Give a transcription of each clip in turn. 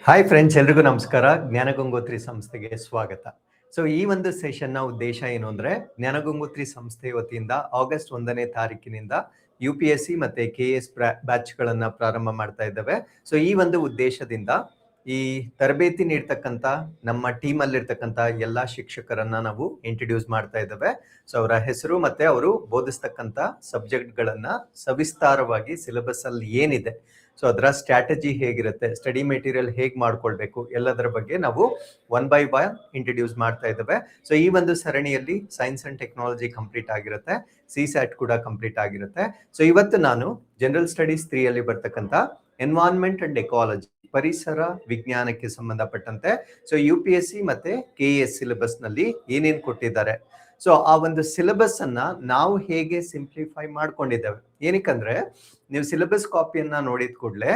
Hi friends, ಎಲ್ರಿಗೂ ನಮಸ್ಕಾರ. ಜ್ಞಾನಗಂಗೋತ್ರಿ ಸಂಸ್ಥೆಗೆ ಸ್ವಾಗತ. ಸೊ ಈ ಒಂದು ಸೆಷನ್ನ ಉದ್ದೇಶ ಏನು ಅಂದ್ರೆ, ಜ್ಞಾನಗಂಗೋತ್ರಿ ಸಂಸ್ಥೆ ವತಿಯಿಂದ ಆಗಸ್ಟ್ 1ನೇ ತಾರೀಕಿನಿಂದ UPSC ಮತ್ತೆ KS ಬ್ಯಾಚ್ಗಳನ್ನ ಪ್ರಾರಂಭ ಮಾಡ್ತಾ ಇದ್ದೇವೆ. ಸೊ ಈ ಒಂದು ಉದ್ದೇಶದಿಂದ ಈ ತರಬೇತಿ ನೀಡ್ತಕ್ಕಂಥ ನಮ್ಮ ಟೀಮ್ ಅಲ್ಲಿರ್ತಕ್ಕಂಥ ಎಲ್ಲಾ ಶಿಕ್ಷಕರನ್ನ ನಾವು ಇಂಟ್ರೊಡ್ಯೂಸ್ ಮಾಡ್ತಾ ಇದ್ದೇವೆ. ಸೊ ಅವರ ಹೆಸರು ಮತ್ತೆ ಅವರು ಬೋಧಿಸ್ತಕ್ಕಂಥ ಸಬ್ಜೆಕ್ಟ್ಗಳನ್ನ ಸವಿಸ್ತಾರವಾಗಿ ಸಿಲೆಬಸ್ ಅಲ್ಲಿ ಏನಿದೆ, ಸೊ ಅದರ ಸ್ಟ್ರಾಟಜಿ ಹೇಗಿರುತ್ತೆ, ಸ್ಟಡಿ ಮೆಟೀರಿಯಲ್ ಹೇಗೆ ಮಾಡ್ಕೊಳ್ಬೇಕು, ಎಲ್ಲದರ ಬಗ್ಗೆ ನಾವು 1 by 1 ಇಂಟ್ರೊಡ್ಯೂಸ್ ಮಾಡ್ತಾ ಇದ್ದೇವೆ. ಸೊ ಈ ಒಂದು ಸರಣಿಯಲ್ಲಿ ಸೈನ್ಸ್ ಅಂಡ್ ಟೆಕ್ನಾಲಜಿ ಕಂಪ್ಲೀಟ್ ಆಗಿರುತ್ತೆ, CSAT ಕೂಡ ಕಂಪ್ಲೀಟ್ ಆಗಿರುತ್ತೆ. ಸೊ ಇವತ್ತು ನಾನು ಜನರಲ್ ಸ್ಟಡೀಸ್ 3 ಅಲ್ಲಿ ಬರ್ತಕ್ಕಂಥ ಎನ್ವೈರನ್ಮೆಂಟ್ ಅಂಡ್ ಎಕಾಲಜಿ, ಪರಿಸರ ವಿಜ್ಞಾನಕ್ಕೆ ಸಂಬಂಧಪಟ್ಟಂತೆ ಸೊ UPSC ಮತ್ತೆ KS ಸಿಲೆಬಸ್ ನಲ್ಲಿ ಏನೇನ್ ಕೊಟ್ಟಿದ್ದಾರೆ, ಸೊ ಆ ಒಂದು ಸಿಲೆಬಸ್ ಅನ್ನ ನಾವು ಹೇಗೆ ಸಿಂಪ್ಲಿಫೈ ಮಾಡ್ಕೊಂಡಿದ್ದೇವೆ. ಏನಕ್ಕಂದ್ರೆ ನೀವು ಸಿಲೆಬಸ್ ಕಾಪಿಯನ್ನ ನೋಡಿದ ಕೂಡಲೇ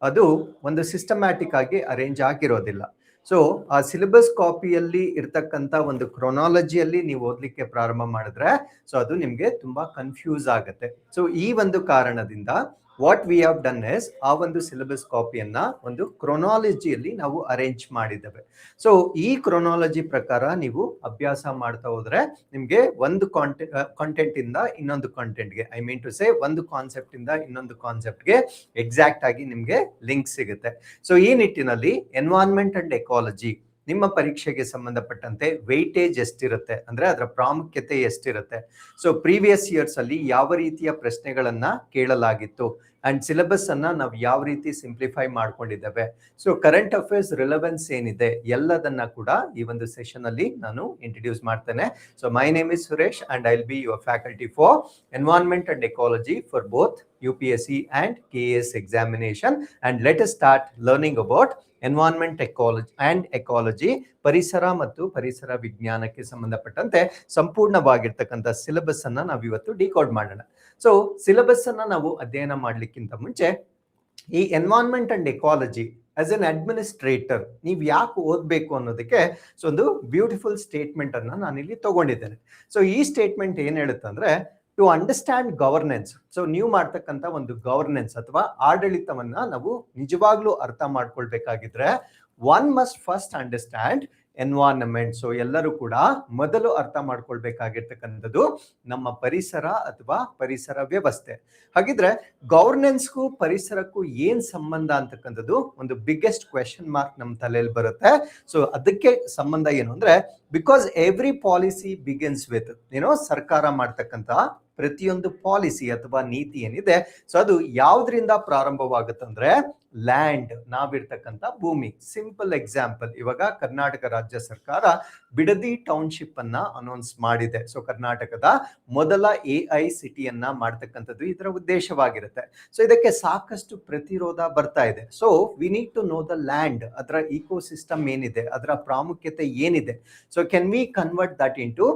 ಅದು ಒಂದು ಸಿಸ್ಟಮ್ಯಾಟಿಕ್ ಆಗಿ ಅರೇಂಜ್ ಆಗಿರೋದಿಲ್ಲ. ಸೊ ಆ ಸಿಲೆಬಸ್ ಕಾಪಿಯಲ್ಲಿ ಇರ್ತಕ್ಕಂಥ ಒಂದು ಕ್ರೊನಾಲಜಿಯಲ್ಲಿ ನೀವು ಓದ್ಲಿಕ್ಕೆ ಪ್ರಾರಂಭ ಮಾಡಿದ್ರೆ ಸೊ ಅದು ನಿಮ್ಗೆ ತುಂಬಾ ಕನ್ಫ್ಯೂಸ್ ಆಗುತ್ತೆ. ಸೊ ಈ ಒಂದು ಕಾರಣದಿಂದ what we have done is, ಆ ಒಂದು ಸಿಲೆಬಸ್ ಕಾಪಿಯನ್ನ ಒಂದು ಕ್ರೊನಾಲಜಿಯಲ್ಲಿ ನಾವು ಅರೇಂಜ್ ಮಾಡಿದ್ದೇವೆ. ಸೊ ಈ ಕ್ರೊನಾಲಜಿ ಪ್ರಕಾರ ನೀವು ಅಭ್ಯಾಸ ಮಾಡ್ತಾ ಹೋದ್ರೆ ನಿಮ್ಗೆ ಒಂದು ಕಾಂಟೆಂಟ್ ಇಂದ ಇನ್ನೊಂದು ಕಾಂಟೆಂಟ್ಗೆ, ಐ ಮೀನ್ ಟು ಸೇ ಒಂದು ಕಾನ್ಸೆಪ್ಟ್ ಇಂದ ಇನ್ನೊಂದು ಕಾನ್ಸೆಪ್ಟ್ಗೆ ಎಕ್ಸಾಕ್ಟ್ ಆಗಿ ನಿಮ್ಗೆ ಲಿಂಕ್ ಸಿಗುತ್ತೆ. ಸೊ ಈ ನಿಟ್ಟಿನಲ್ಲಿ ಎನ್ವೈರನ್ಮೆಂಟ್ ಅಂಡ್ ಎಕಾಲಜಿ ನಿಮ್ಮ ಪರೀಕ್ಷೆಗೆ ಸಂಬಂಧಪಟ್ಟಂತೆ ವೆಯ್ಟೇಜ್ ಎಷ್ಟಿರುತ್ತೆ, ಅಂದ್ರೆ ಅದರ ಪ್ರಾಮುಖ್ಯತೆ ಎಷ್ಟಿರುತ್ತೆ, ಸೊ ಪ್ರೀವಿಯಸ್ ಇಯರ್ಸ್ ಅಲ್ಲಿ ಯಾವ ರೀತಿಯ ಪ್ರಶ್ನೆಗಳನ್ನ ಕೇಳಲಾಗಿತ್ತು ಅಂಡ್ ಸಿಲೆಬಸ್ ಅನ್ನ ನಾವು ಯಾವ ರೀತಿ ಸಿಂಪ್ಲಿಫೈ ಮಾಡ್ಕೊಂಡಿದ್ದೇವೆ, ಸೊ ಕರೆಂಟ್ ಅಫೇರ್ಸ್ ರಿಲೆವೆನ್ಸ್ ಏನಿದೆ ಎಲ್ಲದನ್ನ ಕೂಡ ಈ ಒಂದು ಸೆಷನ್ ಅಲ್ಲಿ ನಾನು ಇಂಟ್ರೊಡ್ಯೂಸ್ ಮಾಡ್ತೇನೆ. So my name is Suresh and I will be your faculty for environment and ecology for both UPSC and KS examination, and let us start learning about environment ecology, ಪರಿಸರ ಮತ್ತು ಪರಿಸರ ವಿಜ್ಞಾನಕ್ಕೆ ಸಂಬಂಧಪಟ್ಟಂತೆ ಸಂಪೂರ್ಣವಾಗಿರ್ತಕ್ಕಂಥ ಸಿಲೆಬಸ್ ಅನ್ನ ನಾವು ಇವತ್ತು ಡಿಕೋಡ್ ಮಾಡೋಣ. ಸೊ ಸಿಲೆಬಸ್ ಅನ್ನ ನಾವು ಅಧ್ಯಯನ ಮಾಡ್ಲಿಕ್ಕಿಂತ ಮುಂಚೆ ಈ environment and ecology as N administrator ನೀವು ಯಾಕೆ ಓದ್ಬೇಕು ಅನ್ನೋದಕ್ಕೆ ಸೊ ಒಂದು ಬ್ಯೂಟಿಫುಲ್ ಸ್ಟೇಟ್ಮೆಂಟ್ ಅನ್ನ ನಾನಿಲ್ಲಿ ತಗೊಂಡಿದ್ದೇನೆ. ಸೊ ಈ ಸ್ಟೇಟ್ಮೆಂಟ್ ಏನ್ ಹೇಳುತ್ತೆ ಅಂದ್ರೆ, ಟು ಅಂಡರ್ಸ್ಟ್ಯಾಂಡ್ ಗವರ್ನೆನ್ಸ್, ಸೊ ನೀವು ಮಾಡ್ತಕ್ಕಂಥ ಒಂದು ಗವರ್ನೆನ್ಸ್ ಅಥವಾ ಆಡಳಿತವನ್ನ ನಾವು ನಿಜವಾಗ್ಲೂ ಅರ್ಥ ಮಾಡ್ಕೊಳ್ಬೇಕಾಗಿದ್ರೆ one must first understand environment. So ಎಲ್ಲರೂ ಕೂಡ ಮೊದಲು ಅರ್ಥ ಮಾಡ್ಕೊಳ್ಬೇಕಾಗಿರ್ತಕ್ಕಂಥದ್ದು ನಮ್ಮ ಪರಿಸರ ಅಥವಾ ಪರಿಸರ ವ್ಯವಸ್ಥೆ. ಹಾಗಿದ್ರೆ ಗವರ್ನೆನ್ಸ್ಗೂ ಪರಿಸರಕ್ಕೂ ಏನ್ ಸಂಬಂಧ ಅಂತಕ್ಕಂಥದ್ದು ಒಂದು ಬಿಗ್ಗೆಸ್ಟ್ ಕ್ವೆಶನ್ ಮಾರ್ಕ್ ನಮ್ಮ ತಲೆಯಲ್ಲಿ ಬರುತ್ತೆ. ಸೊ ಅದಕ್ಕೆ ಸಂಬಂಧ ಏನು ಅಂದ್ರೆ, because every policy begins with, ಸರ್ಕಾರ ಮಾಡ್ತಕ್ಕಂಥ ಪ್ರತಿಯೊಂದು ಪಾಲಿಸಿ ಅಥವಾ ನೀತಿ ಏನಿದೆ ಸೊ ಅದು ಯಾವ್ದ್ರಿಂದ ಪ್ರಾರಂಭವಾಗುತ್ತಂದ್ರೆ ಲ್ಯಾಂಡ್, ನಾವಿರ್ತಕ್ಕಂಥ ಭೂಮಿ. ಸಿಂಪಲ್ ಎಕ್ಸಾಂಪಲ್, ಇವಾಗ ಕರ್ನಾಟಕ ರಾಜ್ಯ ಸರ್ಕಾರ ಬಿಡದಿ ಟೌನ್ಶಿಪ್ ಅನ್ನ ಅನೌನ್ಸ್ ಮಾಡಿದೆ. ಸೊ ಕರ್ನಾಟಕದ ಮೊದಲ AI ಸಿಟಿಯನ್ನ ಮಾಡ್ತಕ್ಕಂಥದ್ದು ಇದರ ಉದ್ದೇಶವಾಗಿರುತ್ತೆ. ಸೊ ಇದಕ್ಕೆ ಸಾಕಷ್ಟು ಪ್ರತಿರೋಧ ಬರ್ತಾ ಇದೆ. So we need to know the land, ಅದರ ಇಕೋಸಿಸ್ಟಮ್ ಏನಿದೆ, ಅದರ ಪ್ರಾಮುಖ್ಯತೆ ಏನಿದೆ. So can we convert that into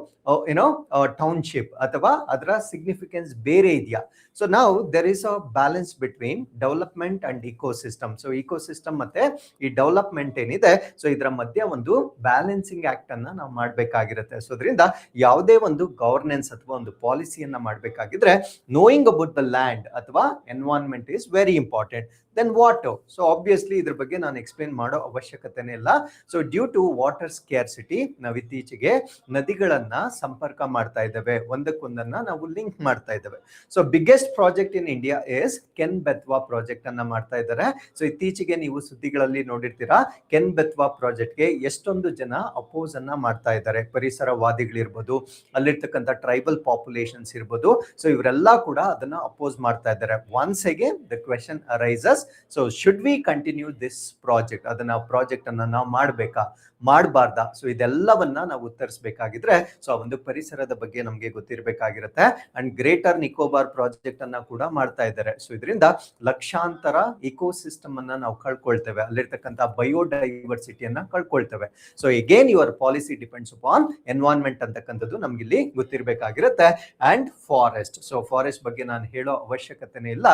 township ಅಥವಾ ಅದರ ಸಿಗ್ನಿಫಿಕೆನ್ಸ್ ಬೇರೆ ಇದೆಯಾ? ಸೊ ನಾವು there is a balance between development and ecosystem. So ecosystem ಮತ್ತೆ ಈ ಡೆವಲಪ್ಮೆಂಟ್ ಏನಿದೆ ಸೊ ಇದರ ಮಧ್ಯೆ ಒಂದು ಬ್ಯಾಲೆನ್ಸಿಂಗ್ ಆಕ್ಟ್ ಅನ್ನ ನಾವು ಮಾಡ್ಬೇಕಾಗಿರುತ್ತೆ. ಸೊ ಅದರಿಂದ ಯಾವುದೇ ಒಂದು ಗವರ್ನೆನ್ಸ್ ಅಥವಾ ಒಂದು ಪಾಲಿಸಿಯನ್ನ ಮಾಡ್ಬೇಕಾಗಿದ್ರೆ ನೋಯಿಂಗ್ ಅಬೌಟ್ ದ ಲ್ಯಾಂಡ್ ಅಥವಾ environment is very important. Then water, so obviously ಇದ್ರ ಬಗ್ಗೆ ನಾನು ಎಕ್ಸ್ಪ್ಲೇನ್ ಮಾಡೋ ಅವಶ್ಯಕತೆನೇ ಇಲ್ಲ. So due to water scarcity ನಾವು ಇತ್ತೀಚೆಗೆ ನದಿಗಳನ್ನ ಸಂಪರ್ಕ ಮಾಡ್ತಾ ಇದ್ದೇವೆ, ಒಂದಕ್ಕೊಂದನ್ನ ನಾವು ಲಿಂಕ್ ಮಾಡ್ತಾ ಇದ್ದೇವೆ. So biggest project in India is Ken Betwa project ಅನ್ನ ಮಾಡ್ತಾ ಇದ್ದಾರೆ. ಸೊ ಇತ್ತೀಚೆಗೆ ನೀವು ಸುದ್ದಿಗಳಲ್ಲಿ ನೋಡಿರ್ತೀರಾ, ಕೆನ್ ಬೆತ್ವಾ ಪ್ರಾಜೆಕ್ಟ್ಗೆ ಎಷ್ಟೊಂದು ಜನ ಅಪೋಸ್ ಅನ್ನ ಮಾಡ್ತಾ ಇದ್ದಾರೆ. ಪರಿಸರವಾದಿಗಳಿರ್ಬೋದು, ಅಲ್ಲಿರ್ತಕ್ಕಂಥ ಟ್ರೈಬಲ್ ಪಾಪ್ಯುಲೇಷನ್ಸ್ ಇರ್ಬೋದು, ಸೊ ಇವರೆಲ್ಲ ಕೂಡ ಅದನ್ನ ಅಪೋಸ್ ಮಾಡ್ತಾ ಇದ್ದಾರೆ. Once again the question arises, so should we continue this project, ಅದನ್ನ ಪ್ರಾಜೆಕ್ಟ್ ಅನ್ನ ನಾವು ಮಾಡ್ಬೇಕಾ ಮಾಡಬಾರ್ದಾ? ಸೊ ಇದೆಲ್ಲವನ್ನ ನಾವು ಉತ್ತರಿಸಬೇಕಾಗಿದ್ರೆ ಸೊ ಒಂದು ಪರಿಸರದ ಬಗ್ಗೆ ನಮ್ಗೆ ಗೊತ್ತಿರಬೇಕಾಗಿರುತ್ತೆ. ಅಂಡ್ ಗ್ರೇಟರ್ ನಿಕೋಬಾರ್ ಪ್ರಾಜೆಕ್ಟ್ ಅನ್ನ ಕೂಡ ಮಾಡ್ತಾ ಇದ್ದಾರೆ. ಸೊ ಇದರಿಂದ ಲಕ್ಷಾಂತರ ಇಕೋಸಿಸ್ಟಮ್ ಅನ್ನ ನಾವು ಕಳ್ಕೊಳ್ತೇವೆ, ಅಲ್ಲಿರ್ತಕ್ಕಂಥ ಬಯೋಡೈವರ್ಸಿಟಿಯನ್ನ ಕಳ್ಕೊಳ್ತೇವೆ. So again your policy depends upon environment ಅಂತಕ್ಕಂಥದ್ದು ನಮ್ಗಿಲ್ಲಿ ಗೊತ್ತಿರಬೇಕಾಗಿರುತ್ತೆ. ಅಂಡ್ ಫಾರೆಸ್ಟ್, ಸೊ ಫಾರೆಸ್ಟ್ ಬಗ್ಗೆ ನಾನು ಹೇಳೋ ಅವಶ್ಯಕತೆನೇ ಇಲ್ಲ.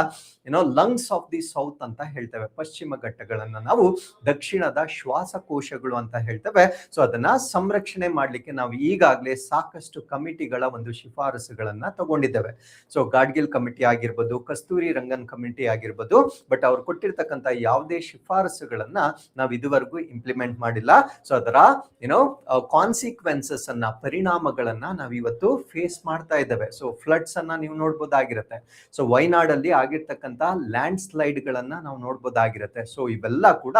Lungs of the south south ಅಂತ ಹೇಳ್ತೇವೆ, ಪಶ್ಚಿಮ ಘಟ್ಟಗಳನ್ನ ನಾವು ದಕ್ಷಿಣದ ಶ್ವಾಸಕೋಶಗಳು ಅಂತ ಹೇಳ್ತೇವೆ. ಸೊ ಅದನ್ನ ಸಂರಕ್ಷಣೆ ಮಾಡ್ಲಿಕ್ಕೆ ನಾವು ಈಗಾಗಲೇ ಸಾಕಷ್ಟು ಕಮಿಟಿಗಳ ಒಂದು ಶಿಫಾರಸುಗಳನ್ನ ತಗೊಂಡಿದ್ದೇವೆ. ಸೊ ಗಾಡ್ಗಿಲ್ ಕಮಿಟಿ ಆಗಿರ್ಬೋದು, ಕಸ್ತೂರಿ ರಂಗನ್ ಕಮಿಟಿ ಆಗಿರ್ಬೋದು, ಬಟ್ ಅವ್ರು ಕೊಟ್ಟಿರ್ತಕ್ಕಂಥ ಯಾವುದೇ ಶಿಫಾರಸುಗಳನ್ನ ನಾವು ಇದುವರೆಗೂ ಇಂಪ್ಲಿಮೆಂಟ್ ಮಾಡಿಲ್ಲ. ಸೊ ಅದರ ಕಾನ್ಸಿಕ್ವೆನ್ಸಸ್ ಅನ್ನ, ಪರಿಣಾಮಗಳನ್ನ ನಾವು ಇವತ್ತು ಫೇಸ್ ಮಾಡ್ತಾ ಇದ್ದೇವೆ. ಸೊ ಫ್ಲಡ್ಸ್ ಅನ್ನ ನೀವು ನೋಡ್ಬೋದಾಗಿರುತ್ತೆ. ಸೊ ವಯನಾಡಲ್ಲಿ ಆಗಿರ್ತಕ್ಕಂಥ ಲ್ಯಾಂಡ್ ಸ್ಲೈಡ್ ಗಳನ್ನ ನಾವು ನೋಡ್ಬೋದಾಗಿರುತ್ತೆ. ಸೊ ಇವೆಲ್ಲ ಕೂಡ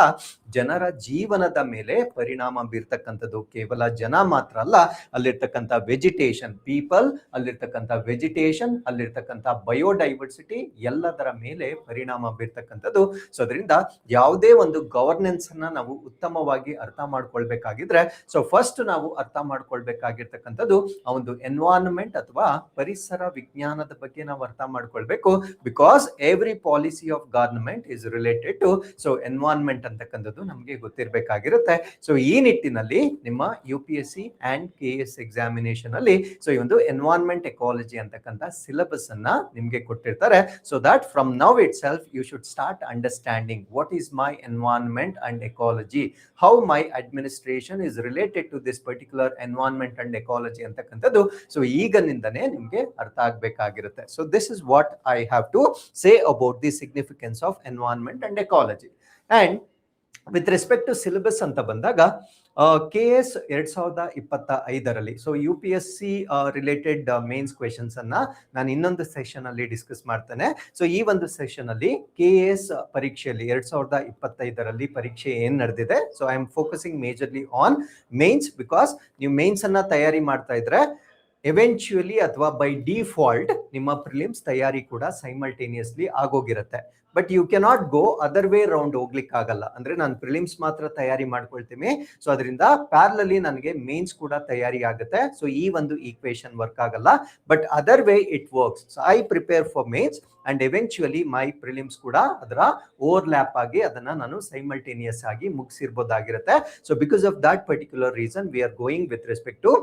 ಜನರ ಜೀವನದ ಮೇಲೆ ಪರಿಣಾಮ ಬೀರ್ತಕ್ಕಂಥದ್ದು. ಕೇವಲ ಜನ ಮಾತ್ರ ಅಲ್ಲ, ಅಲ್ಲಿರ್ತಕ್ಕಂಥ ವೆಜಿಟೇಷನ್, ಪೀಪಲ್, ಅಲ್ಲಿರ್ತಕ್ಕಂಥ ವೆಜಿಟೇಷನ್, ಅಲ್ಲಿರ್ತಕ್ಕಂಥ ಬಯೋಡೈವರ್ಸಿಟಿ ಎಲ್ಲದರ ಮೇಲೆ ಪರಿಣಾಮ ಬೀರ್ತಕ್ಕಂಥದ್ದು. ಸೊ ಅದರಿಂದ ಯಾವುದೇ ಒಂದು ಗವರ್ನೆನ್ಸ್ ಅನ್ನ ನಾವು ಉತ್ತಮವಾಗಿ ಅರ್ಥ ಮಾಡ್ಕೊಳ್ಬೇಕಾಗಿದ್ರೆ, ಸೊ ಫಸ್ಟ್ ನಾವು ಅರ್ಥ ಮಾಡ್ಕೊಳ್ಬೇಕಾಗಿರ್ತಕ್ಕಂಥದ್ದು ಆ ಒಂದು ಎನ್ವೈರನ್ಮೆಂಟ್ ಅಥವಾ ಪರಿಸರ ವಿಜ್ಞಾನದ ಬಗ್ಗೆ ನಾವು ಅರ್ಥ ಮಾಡ್ಕೊಳ್ಬೇಕು. Because every policy of government is related to so environment ಅಂತಕ್ಕಂಥದ್ದು ನಮಗೆ ಗೊತ್ತಿರಬೇಕಾಗಿರುತ್ತೆ. ಸೊ ಈ ನಿಟ್ಟಿನಲ್ಲಿ ನಿಮ್ಮ UPSC ಅಂಡ್ KS ಎಕ್ಸಾಮಿನೇಷನ್ ಅಲ್ಲಿ ಸೊ ಈ ಒಂದು ಎನ್ವೈರನ್ಮೆಂಟ್ ಎಕಾಲಜಿ ಅಂತಕ್ಕಂಥ ಸಿಲೆಬಸ್ ಅನ್ನ ನಿಮ್ಗೆ ಕೊಟ್ಟಿರ್ತಾರೆ. So that from now itself you should start understanding what is my environment and ecology, how my administration is related to this particular environment and ecology ಅಂತಕ್ಕಂಥದ್ದು so ಈಗನಿಂದನೇ ನಿಮ್ಗೆ ಅರ್ಥ ಆಗ್ಬೇಕಾಗಿರುತ್ತೆ. So this is what I have to say about the significance of environment and ecology. And with respect to syllabus ಅಂತ ಬಂದಾಗ KS 2025ರಲ್ಲಿ so UPSC related mains questions ಅನ್ನ ನಾನು ಇನ್ನೊಂದು ಸೆಷನ್ ಅಲ್ಲಿ ಡಿಸ್ಕಸ್ ಮಾಡ್ತೇನೆ. ಸೊ ಈ ಒಂದು ಸೆಷನ್ ಅಲ್ಲಿ KS ಪರೀಕ್ಷೆಯಲ್ಲಿ 2025ರಲ್ಲಿ ಪರೀಕ್ಷೆ ಏನ್ ನಡೆದಿದೆ, so I am focusing majorly on mains. Because ನೀವು ಮೇನ್ಸ್ ಅನ್ನ ತಯಾರಿ ಮಾಡ್ತಾ ಇದ್ರೆ ಎವೆಂಚುಯಲಿ ಅಥವಾ ಬೈ ಡಿಫಾಲ್ಟ್ ನಿಮ್ಮ ಪ್ರಿಲಿಮ್ಸ್ ತಯಾರಿ ಕೂಡ ಸೈಮಲ್ಟೇನಿಯಸ್ಲಿ ಆಗೋಗಿರುತ್ತೆ. But you cannot go other way round ಹೋಗ್ಲಿಕ್ಕೆ ಆಗಲ್ಲ. ಅಂದ್ರೆ ನಾನು ಪ್ರಿಲಿಮ್ಸ್ ಮಾತ್ರ ತಯಾರಿ ಮಾಡ್ಕೊಳ್ತೀನಿ, ಸೊ ಅದರಿಂದ ಪ್ಯಾರಲಲಿ ನನಗೆ ಮೇನ್ಸ್ ಕೂಡ ತಯಾರಿ ಆಗುತ್ತೆ. ಸೊ ಈ ಒಂದು ಈಕ್ವೇಶನ್ ವರ್ಕ್ ಆಗಲ್ಲ. But other way it works. So I prepare for mains and eventually my prelims ಕೂಡ ಅದರ ಓವರ್ಲ್ಯಾಪ್ ಆಗಿ ಅದನ್ನ ನಾನು ಸೈಮಲ್ಟೇನಿಯಸ್ ಆಗಿ ಮುಗಿಸಿರ್ಬೋದಾಗಿರುತ್ತೆ. So because of that particular reason we are going with respect to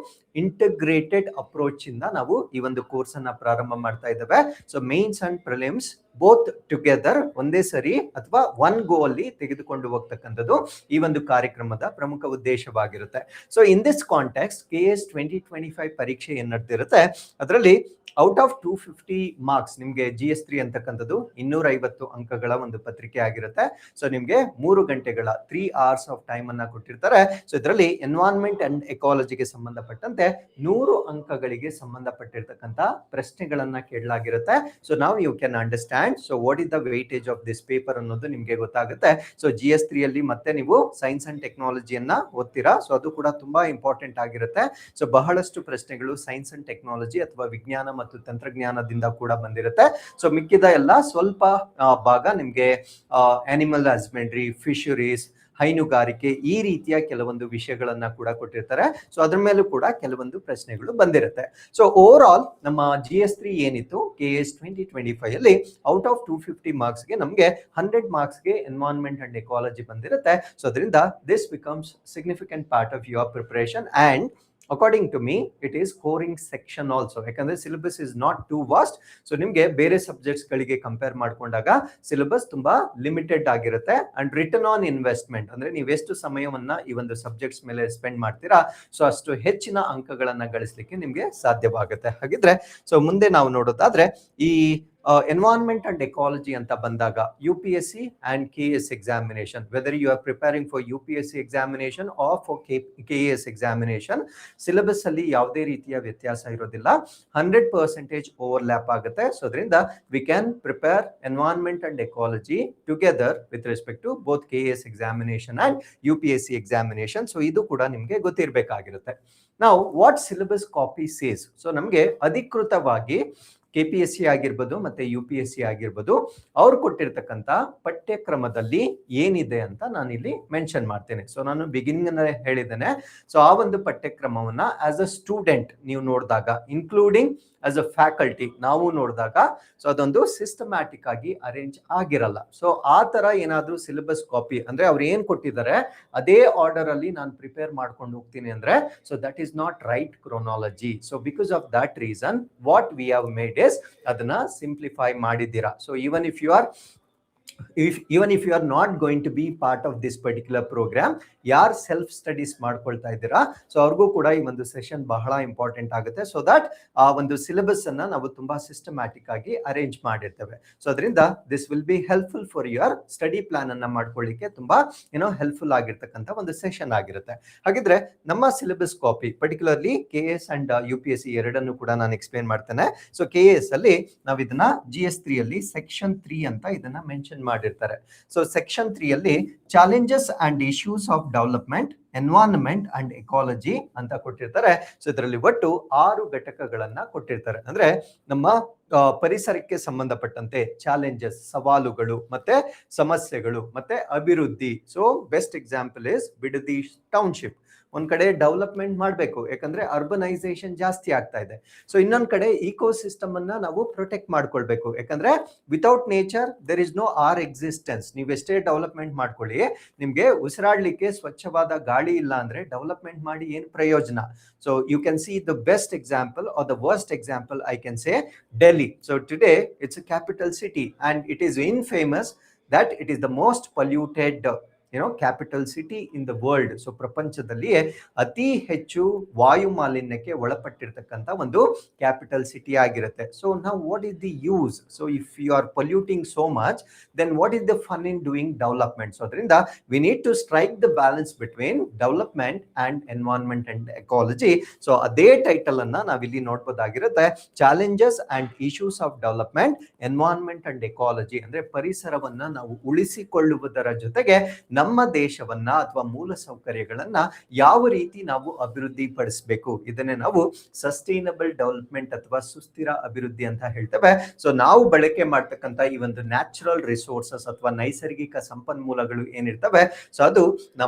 integrated approach ಇಂದ ನಾವು ಈ ಒಂದು ಕೋರ್ಸ್ ಅನ್ನ ಪ್ರಾರಂಭ ಮಾಡ್ತಾ ಇದ್ದೇವೆ. So mains and prelims both together ಒಂದೇ ಸರಿ ಅಥವಾ ಒನ್ ಗೋ ಅಲ್ಲಿ ತೆಗೆದುಕೊಂಡು ಹೋಗ್ತಕ್ಕಂಥದ್ದು ಈ ಒಂದು ಕಾರ್ಯಕ್ರಮದ ಪ್ರಮುಖ ಉದ್ದೇಶವಾಗಿರುತ್ತೆ. So in this context KS 2025 ಪರೀಕ್ಷೆ ಏನ್ ನಡೆದಿರುತ್ತೆ, ಅದರಲ್ಲಿ ಔಟ್ ಆಫ್ 250 ಮಾರ್ಕ್ಸ್ ನಿಮ್ಗೆ GS3 ಅಂತಕ್ಕಂಥದ್ದು 250 ಅಂಕಗಳ ಒಂದು ಪತ್ರಿಕೆ ಆಗಿರುತ್ತೆ. ಸೊ ನಿಮ್ಗೆ 3 ಗಂಟೆಗಳ 3 hours ಆಫ್ ಟೈಮ್ ಅನ್ನ ಕೊಟ್ಟಿರ್ತಾರೆ. ಸೊ ಇದರಲ್ಲಿ ಎನ್ವೈರನ್ಮೆಂಟ್ ಅಂಡ್ ಎಕಾಲಜಿಗೆ ಸಂಬಂಧಪಟ್ಟಂತೆ 100 ಅಂಕಗಳಿಗೆ ಸಂಬಂಧಪಟ್ಟಿರ್ತಕ್ಕಂಥ ಪ್ರಶ್ನೆಗಳನ್ನ ಕೇಳಲಾಗಿರುತ್ತೆ. ಸೊ ನಾವು you can understand so what is the weightage of this paper ಅನ್ನೋದು ನಿಮ್ಗೆ ಗೊತ್ತಾಗುತ್ತೆ. ಸೊ GS3 ಅಲ್ಲಿ ಮತ್ತೆ ನೀವು ಸೈನ್ಸ್ ಅಂಡ್ ಟೆಕ್ನಾಲಜಿಯನ್ನ ಓದ್ತೀರಾ. ಸೊ ಅದು ಕೂಡ ತುಂಬಾ ಇಂಪಾರ್ಟೆಂಟ್ ಆಗಿರುತ್ತೆ. ಸೊ ಬಹಳಷ್ಟು ಪ್ರಶ್ನೆಗಳು ಸೈನ್ಸ್ ಅಂಡ್ ಟೆಕ್ನಾಲಜಿ ಅಥವಾ ವಿಜ್ಞಾನ ಮತ್ತು ತಂತ್ರಜ್ಞಾನದಿಂದ ಕೂಡ ಬಂದಿರುತ್ತೆ. ಸೊ ಮಿಕ್ಕಿದ ಎಲ್ಲ ಸ್ವಲ್ಪ ಭಾಗ ನಿಮ್ಗೆ ಆನಿಮಲ್ ಹಸ್ಬೆಂಡ್ರಿ, ಫಿಶರೀಸ್, ಹೈನುಗಾರಿಕೆ ಈ ರೀತಿಯ ಕೆಲವೊಂದು ವಿಷಯಗಳನ್ನ ಕೂಡ ಕೊಟ್ಟಿರ್ತಾರೆ. ಸೊ ಅದ್ರ ಮೇಲೂ ಕೂಡ ಕೆಲವೊಂದು ಪ್ರಶ್ನೆಗಳು ಬಂದಿರುತ್ತೆ. ಸೊ ಓವರ್ ಆಲ್ ನಮ್ಮ GS3 ಏನಿತ್ತು KS 2025 ಅಲ್ಲಿ ಔಟ್ ಆಫ್ 250 ಮಾರ್ಕ್ಸ್ಗೆ ನಮಗೆ 100 ಮಾರ್ಕ್ಸ್ಗೆ ಎನ್ವೈರನ್ಮೆಂಟ್ ಅಂಡ್ ಎಕಾಲಜಿ ಬಂದಿರುತ್ತೆ. ಸೊ ಅದರಿಂದ this becomes significant part of your preparation and according to me it is scoring section also. ಯಾಕಂದ್ರೆ syllabus is not too vast. So ನಿಮ್ಗೆ ಬೇರೆ ಸಬ್ಜೆಕ್ಟ್ಸ್ ಗಳಿಗೆ ಕಂಪೇರ್ ಮಾಡ್ಕೊಂಡಾಗ ಸಿಲೆಬಸ್ ತುಂಬಾ ಲಿಮಿಟೆಡ್ ಆಗಿರುತ್ತೆ. ಅಂಡ್ ರಿಟರ್ನ್ ಆನ್ ಇನ್ವೆಸ್ಟ್ಮೆಂಟ್ ಅಂದ್ರೆ ನೀವು ಎಷ್ಟು ಸಮಯವನ್ನ ಈ ಒಂದು ಸಬ್ಜೆಕ್ಟ್ಸ್ ಮೇಲೆ ಸ್ಪೆಂಡ್ ಮಾಡ್ತೀರಾ, ಸೊ ಅಷ್ಟು ಹೆಚ್ಚಿನ ಅಂಕಗಳನ್ನ ಗಳಿಸಲಿಕ್ಕೆ ನಿಮ್ಗೆ ಸಾಧ್ಯವಾಗುತ್ತೆ. ಹಾಗಿದ್ರೆ ಸೊ ಮುಂದೆ ನಾವು ನೋಡೋದಾದ್ರೆ ಈ ಎನ್ವೈರನ್ಮೆಂಟ್ ಅಂಡ್ ಎಕಾಲಜಿ ಅಂತ ಬಂದಾಗ UPSC and KS examination, whether you are preparing for UPSC examination or for KS examination, syllabus ಅಲ್ಲಿ ಯಾವುದೇ ರೀತಿಯ ವ್ಯತ್ಯಾಸ ಇರೋದಿಲ್ಲ. 100% ಓವರ್ಲ್ಯಾಪ್ ಆಗುತ್ತೆ. ಸೊ ಅದರಿಂದ we can prepare environment and ecology together with respect to both KS examination and UPSC examination. So ಇದು ಕೂಡ ನಿಮ್ಗೆ ಗೊತ್ತಿರಬೇಕಾಗಿರುತ್ತೆ. ನಾವು what syllabus copy says, so ನಮ್ಗೆ ಅಧಿಕೃತವಾಗಿ KPSC ಆಗಿರ್ಬೋದು ಮತ್ತೆ UPSC ಆಗಿರ್ಬೋದು ಅವ್ರು ಕೊಟ್ಟಿರ್ತಕ್ಕಂಥ ಪಠ್ಯಕ್ರಮದಲ್ಲಿ ಏನಿದೆ ಅಂತ ನಾನು ಇಲ್ಲಿ ಮೆನ್ಷನ್ ಮಾಡ್ತೇನೆ. ಸೊ ನಾನು ಬಿಗಿನಿಂಗ್ ಹೇಳಿದ್ದೇನೆ. ಸೊ ಆ ಒಂದು ಪಠ್ಯಕ್ರಮವನ್ನ ಆಸ್ ಅ ಸ್ಟೂಡೆಂಟ್ ನೀವು ನೋಡಿದಾಗ, ಇನ್ಕ್ಲೂಡಿಂಗ್ ಆಸ್ ಅ ಫ್ಯಾಕಲ್ಟಿ ನಾವು ನೋಡಿದಾಗ, ಸೊ ಅದೊಂದು ಸಿಸ್ಟಮ್ಯಾಟಿಕ್ ಆಗಿ ಅರೇಂಜ್ ಆಗಿರಲ್ಲ. ಸೊ ಆ ತರ ಏನಾದ್ರೂ ಸಿಲೆಬಸ್ ಕಾಪಿ ಅಂದ್ರೆ ಅವ್ರು ಏನ್ ಕೊಟ್ಟಿದ್ದಾರೆ ಅದೇ ಆರ್ಡರ್ ಅಲ್ಲಿ ನಾನು ಪ್ರಿಪೇರ್ ಮಾಡ್ಕೊಂಡು ಹೋಗ್ತೀನಿ ಅಂದ್ರೆ so that is not right chronology. So because of that reason what we have made is ಅದನ್ನ ಸಿಂಪ್ಲಿಫೈ ಮಾಡಿದ್ದೀರಾ. So even if you are even if you are not going to be part of this particular program, ಯಾರು self studies ಮಾಡ್ಕೊಳ್ತಾ ಇದ್ದೀರಾ, so ಅವ್ರಿಗೂ ಕೂಡ ಈ ಒಂದು session ಬಹಳ ಇಂಪಾರ್ಟೆಂಟ್ ಆಗುತ್ತೆ. ಸೊ ದಟ್ ಆ ಒಂದು ಸಿಲೆಬಸ್ ಅನ್ನ ನಾವು ತುಂಬಾ ಸಿಸ್ಟಮ್ಯಾಟಿಕ್ ಆಗಿ ಅರೇಂಜ್ ಮಾಡಿರ್ತೇವೆ. ಸೊ ಅದರಿಂದ this will be helpful for your study plan ಅನ್ನ ಮಾಡ್ಕೊಳ್ಳಿಕ್ಕೆ ತುಂಬಾ ಹೆಲ್ಪ್ಫುಲ್ ಆಗಿರ್ತಕ್ಕಂಥ ಒಂದು ಸೆಷನ್ ಆಗಿರುತ್ತೆ. ಹಾಗಿದ್ರೆ ನಮ್ಮ syllabus copy particularly KS and UPSC ಎರಡನ್ನು ಕೂಡ ನಾನು ಎಕ್ಸ್ಪ್ಲೇನ್ ಮಾಡ್ತೇನೆ. ಸೊ KS ಅಲ್ಲಿ ನಾವು ಇದನ್ನ GS3 ಅಲ್ಲಿ ಸೆಕ್ಷನ್ 3 ಅಂತ ಇದನ್ನ ಮೆನ್ಷನ್ ಮಾಡಿರ್ತಾರೆ. ಸೊ ಸೆಕ್ಷನ್ 3 ಅಲ್ಲಿ challenges and issues of development, environment and ecology ಅಂತ ಕೊಟ್ಟಿರ್ತಾರೆ. ಸೊ ಇದರಲ್ಲಿ ಒಟ್ಟು 6 ಘಟಕಗಳನ್ನ ಕೊಟ್ಟಿರ್ತಾರೆ. ಅಂದ್ರೆ ನಮ್ಮ ಪರಿಸರಕ್ಕೆ ಸಂಬಂಧಪಟ್ಟಂತೆ ಚಾಲೆಂಜಸ್, ಸವಾಲುಗಳು, ಮತ್ತೆ ಸಮಸ್ಯೆಗಳು, ಮತ್ತೆ ಅಭಿವೃದ್ಧಿ. So best example is Bidadi township. ಒಂದ್ ಕಡೆ ಡೆವಲಪ್ಮೆಂಟ್ ಮಾಡಬೇಕು, ಯಾಕಂದ್ರೆ ಅರ್ಬನೈಸೇಷನ್ ಜಾಸ್ತಿ ಆಗ್ತಾ ಇದೆ. ಸೊ ಇನ್ನೊಂದ್ ಕಡೆ ಇಕೋ ಸಿಸ್ಟಮ್ ಅನ್ನ ನಾವು ಪ್ರೊಟೆಕ್ಟ್ ಮಾಡ್ಕೊಳ್ಬೇಕು, ಯಾಕಂದ್ರೆ without nature there is no or existence. ನೀವು ಎಷ್ಟೇ ಡೆವಲಪ್ಮೆಂಟ್ ಮಾಡ್ಕೊಳ್ಳಿ, ನಿಮ್ಗೆ ಉಸಿರಾಡ್ಲಿಕ್ಕೆ ಸ್ವಚ್ಛವಾದ ಗಾಳಿ ಇಲ್ಲ ಅಂದ್ರೆ ಡೆವಲಪ್ಮೆಂಟ್ ಮಾಡಿ ಏನ್ ಪ್ರಯೋಜನ? So you can see the best example or the worst example I can say Delhi. So today it's a capital city and it is infamous that it is the most polluted capital city in the world. So ಪ್ರಪಂಚದಲ್ಲಿಯೇ ಅತಿ ಹೆಚ್ಚು ವಾಯು ಮಾಲಿನ್ಯಕ್ಕೆ ಒಳಪಟ್ಟಿರ್ತಕ್ಕಂಥ ಒಂದು capital city ಆಗಿರುತ್ತೆ. So ನಾವು what is the use? So if you are polluting so much, then what is the fun in doing development? So ಅದರಿಂದ we need to strike the balance between development and environment and ecology. So ಅದೇ title ಅನ್ನ ನಾವಿಲ್ಲಿ ನೋಡ್ಬೋದಾಗಿರುತ್ತೆ, challenges and issues of development, environment and ecology. ಅಂದ್ರೆ ಪರಿಸರವನ್ನ ನಾವು ಉಳಿಸಿಕೊಳ್ಳುವುದರ ಜೊತೆಗೆ ನಮ್ಮ ದೇಶವನ್ನ ಅಥವಾ ಮೂಲ ಸೌಕರ್ಯಗಳನ್ನ ಯಾವ ರೀತಿ ನಾವು ಅಭಿವೃದ್ಧಿ ಪಡಿಸಬೇಕು, ಇದನ್ನೇ ನಾವು ಸಸ್ಟೈನಬಲ್ ಡೆವಲಪ್ಮೆಂಟ್ ಅಥವಾ ಸುಸ್ಥಿರ ಅಭಿವೃದ್ಧಿ ಅಂತ ಹೇಳ್ತೇವೆ. ಸೊ ನಾವು ಬಳಕೆ ಮಾಡ್ತಕ್ಕಂಥ ಈ ಒಂದು ನ್ಯಾಚುರಲ್ ರಿಸೋರ್ಸಸ್ ಅಥವಾ ನೈಸರ್ಗಿಕ ಸಂಪನ್ಮೂಲಗಳು ಏನಿರ್ತವೆ, ಸೊ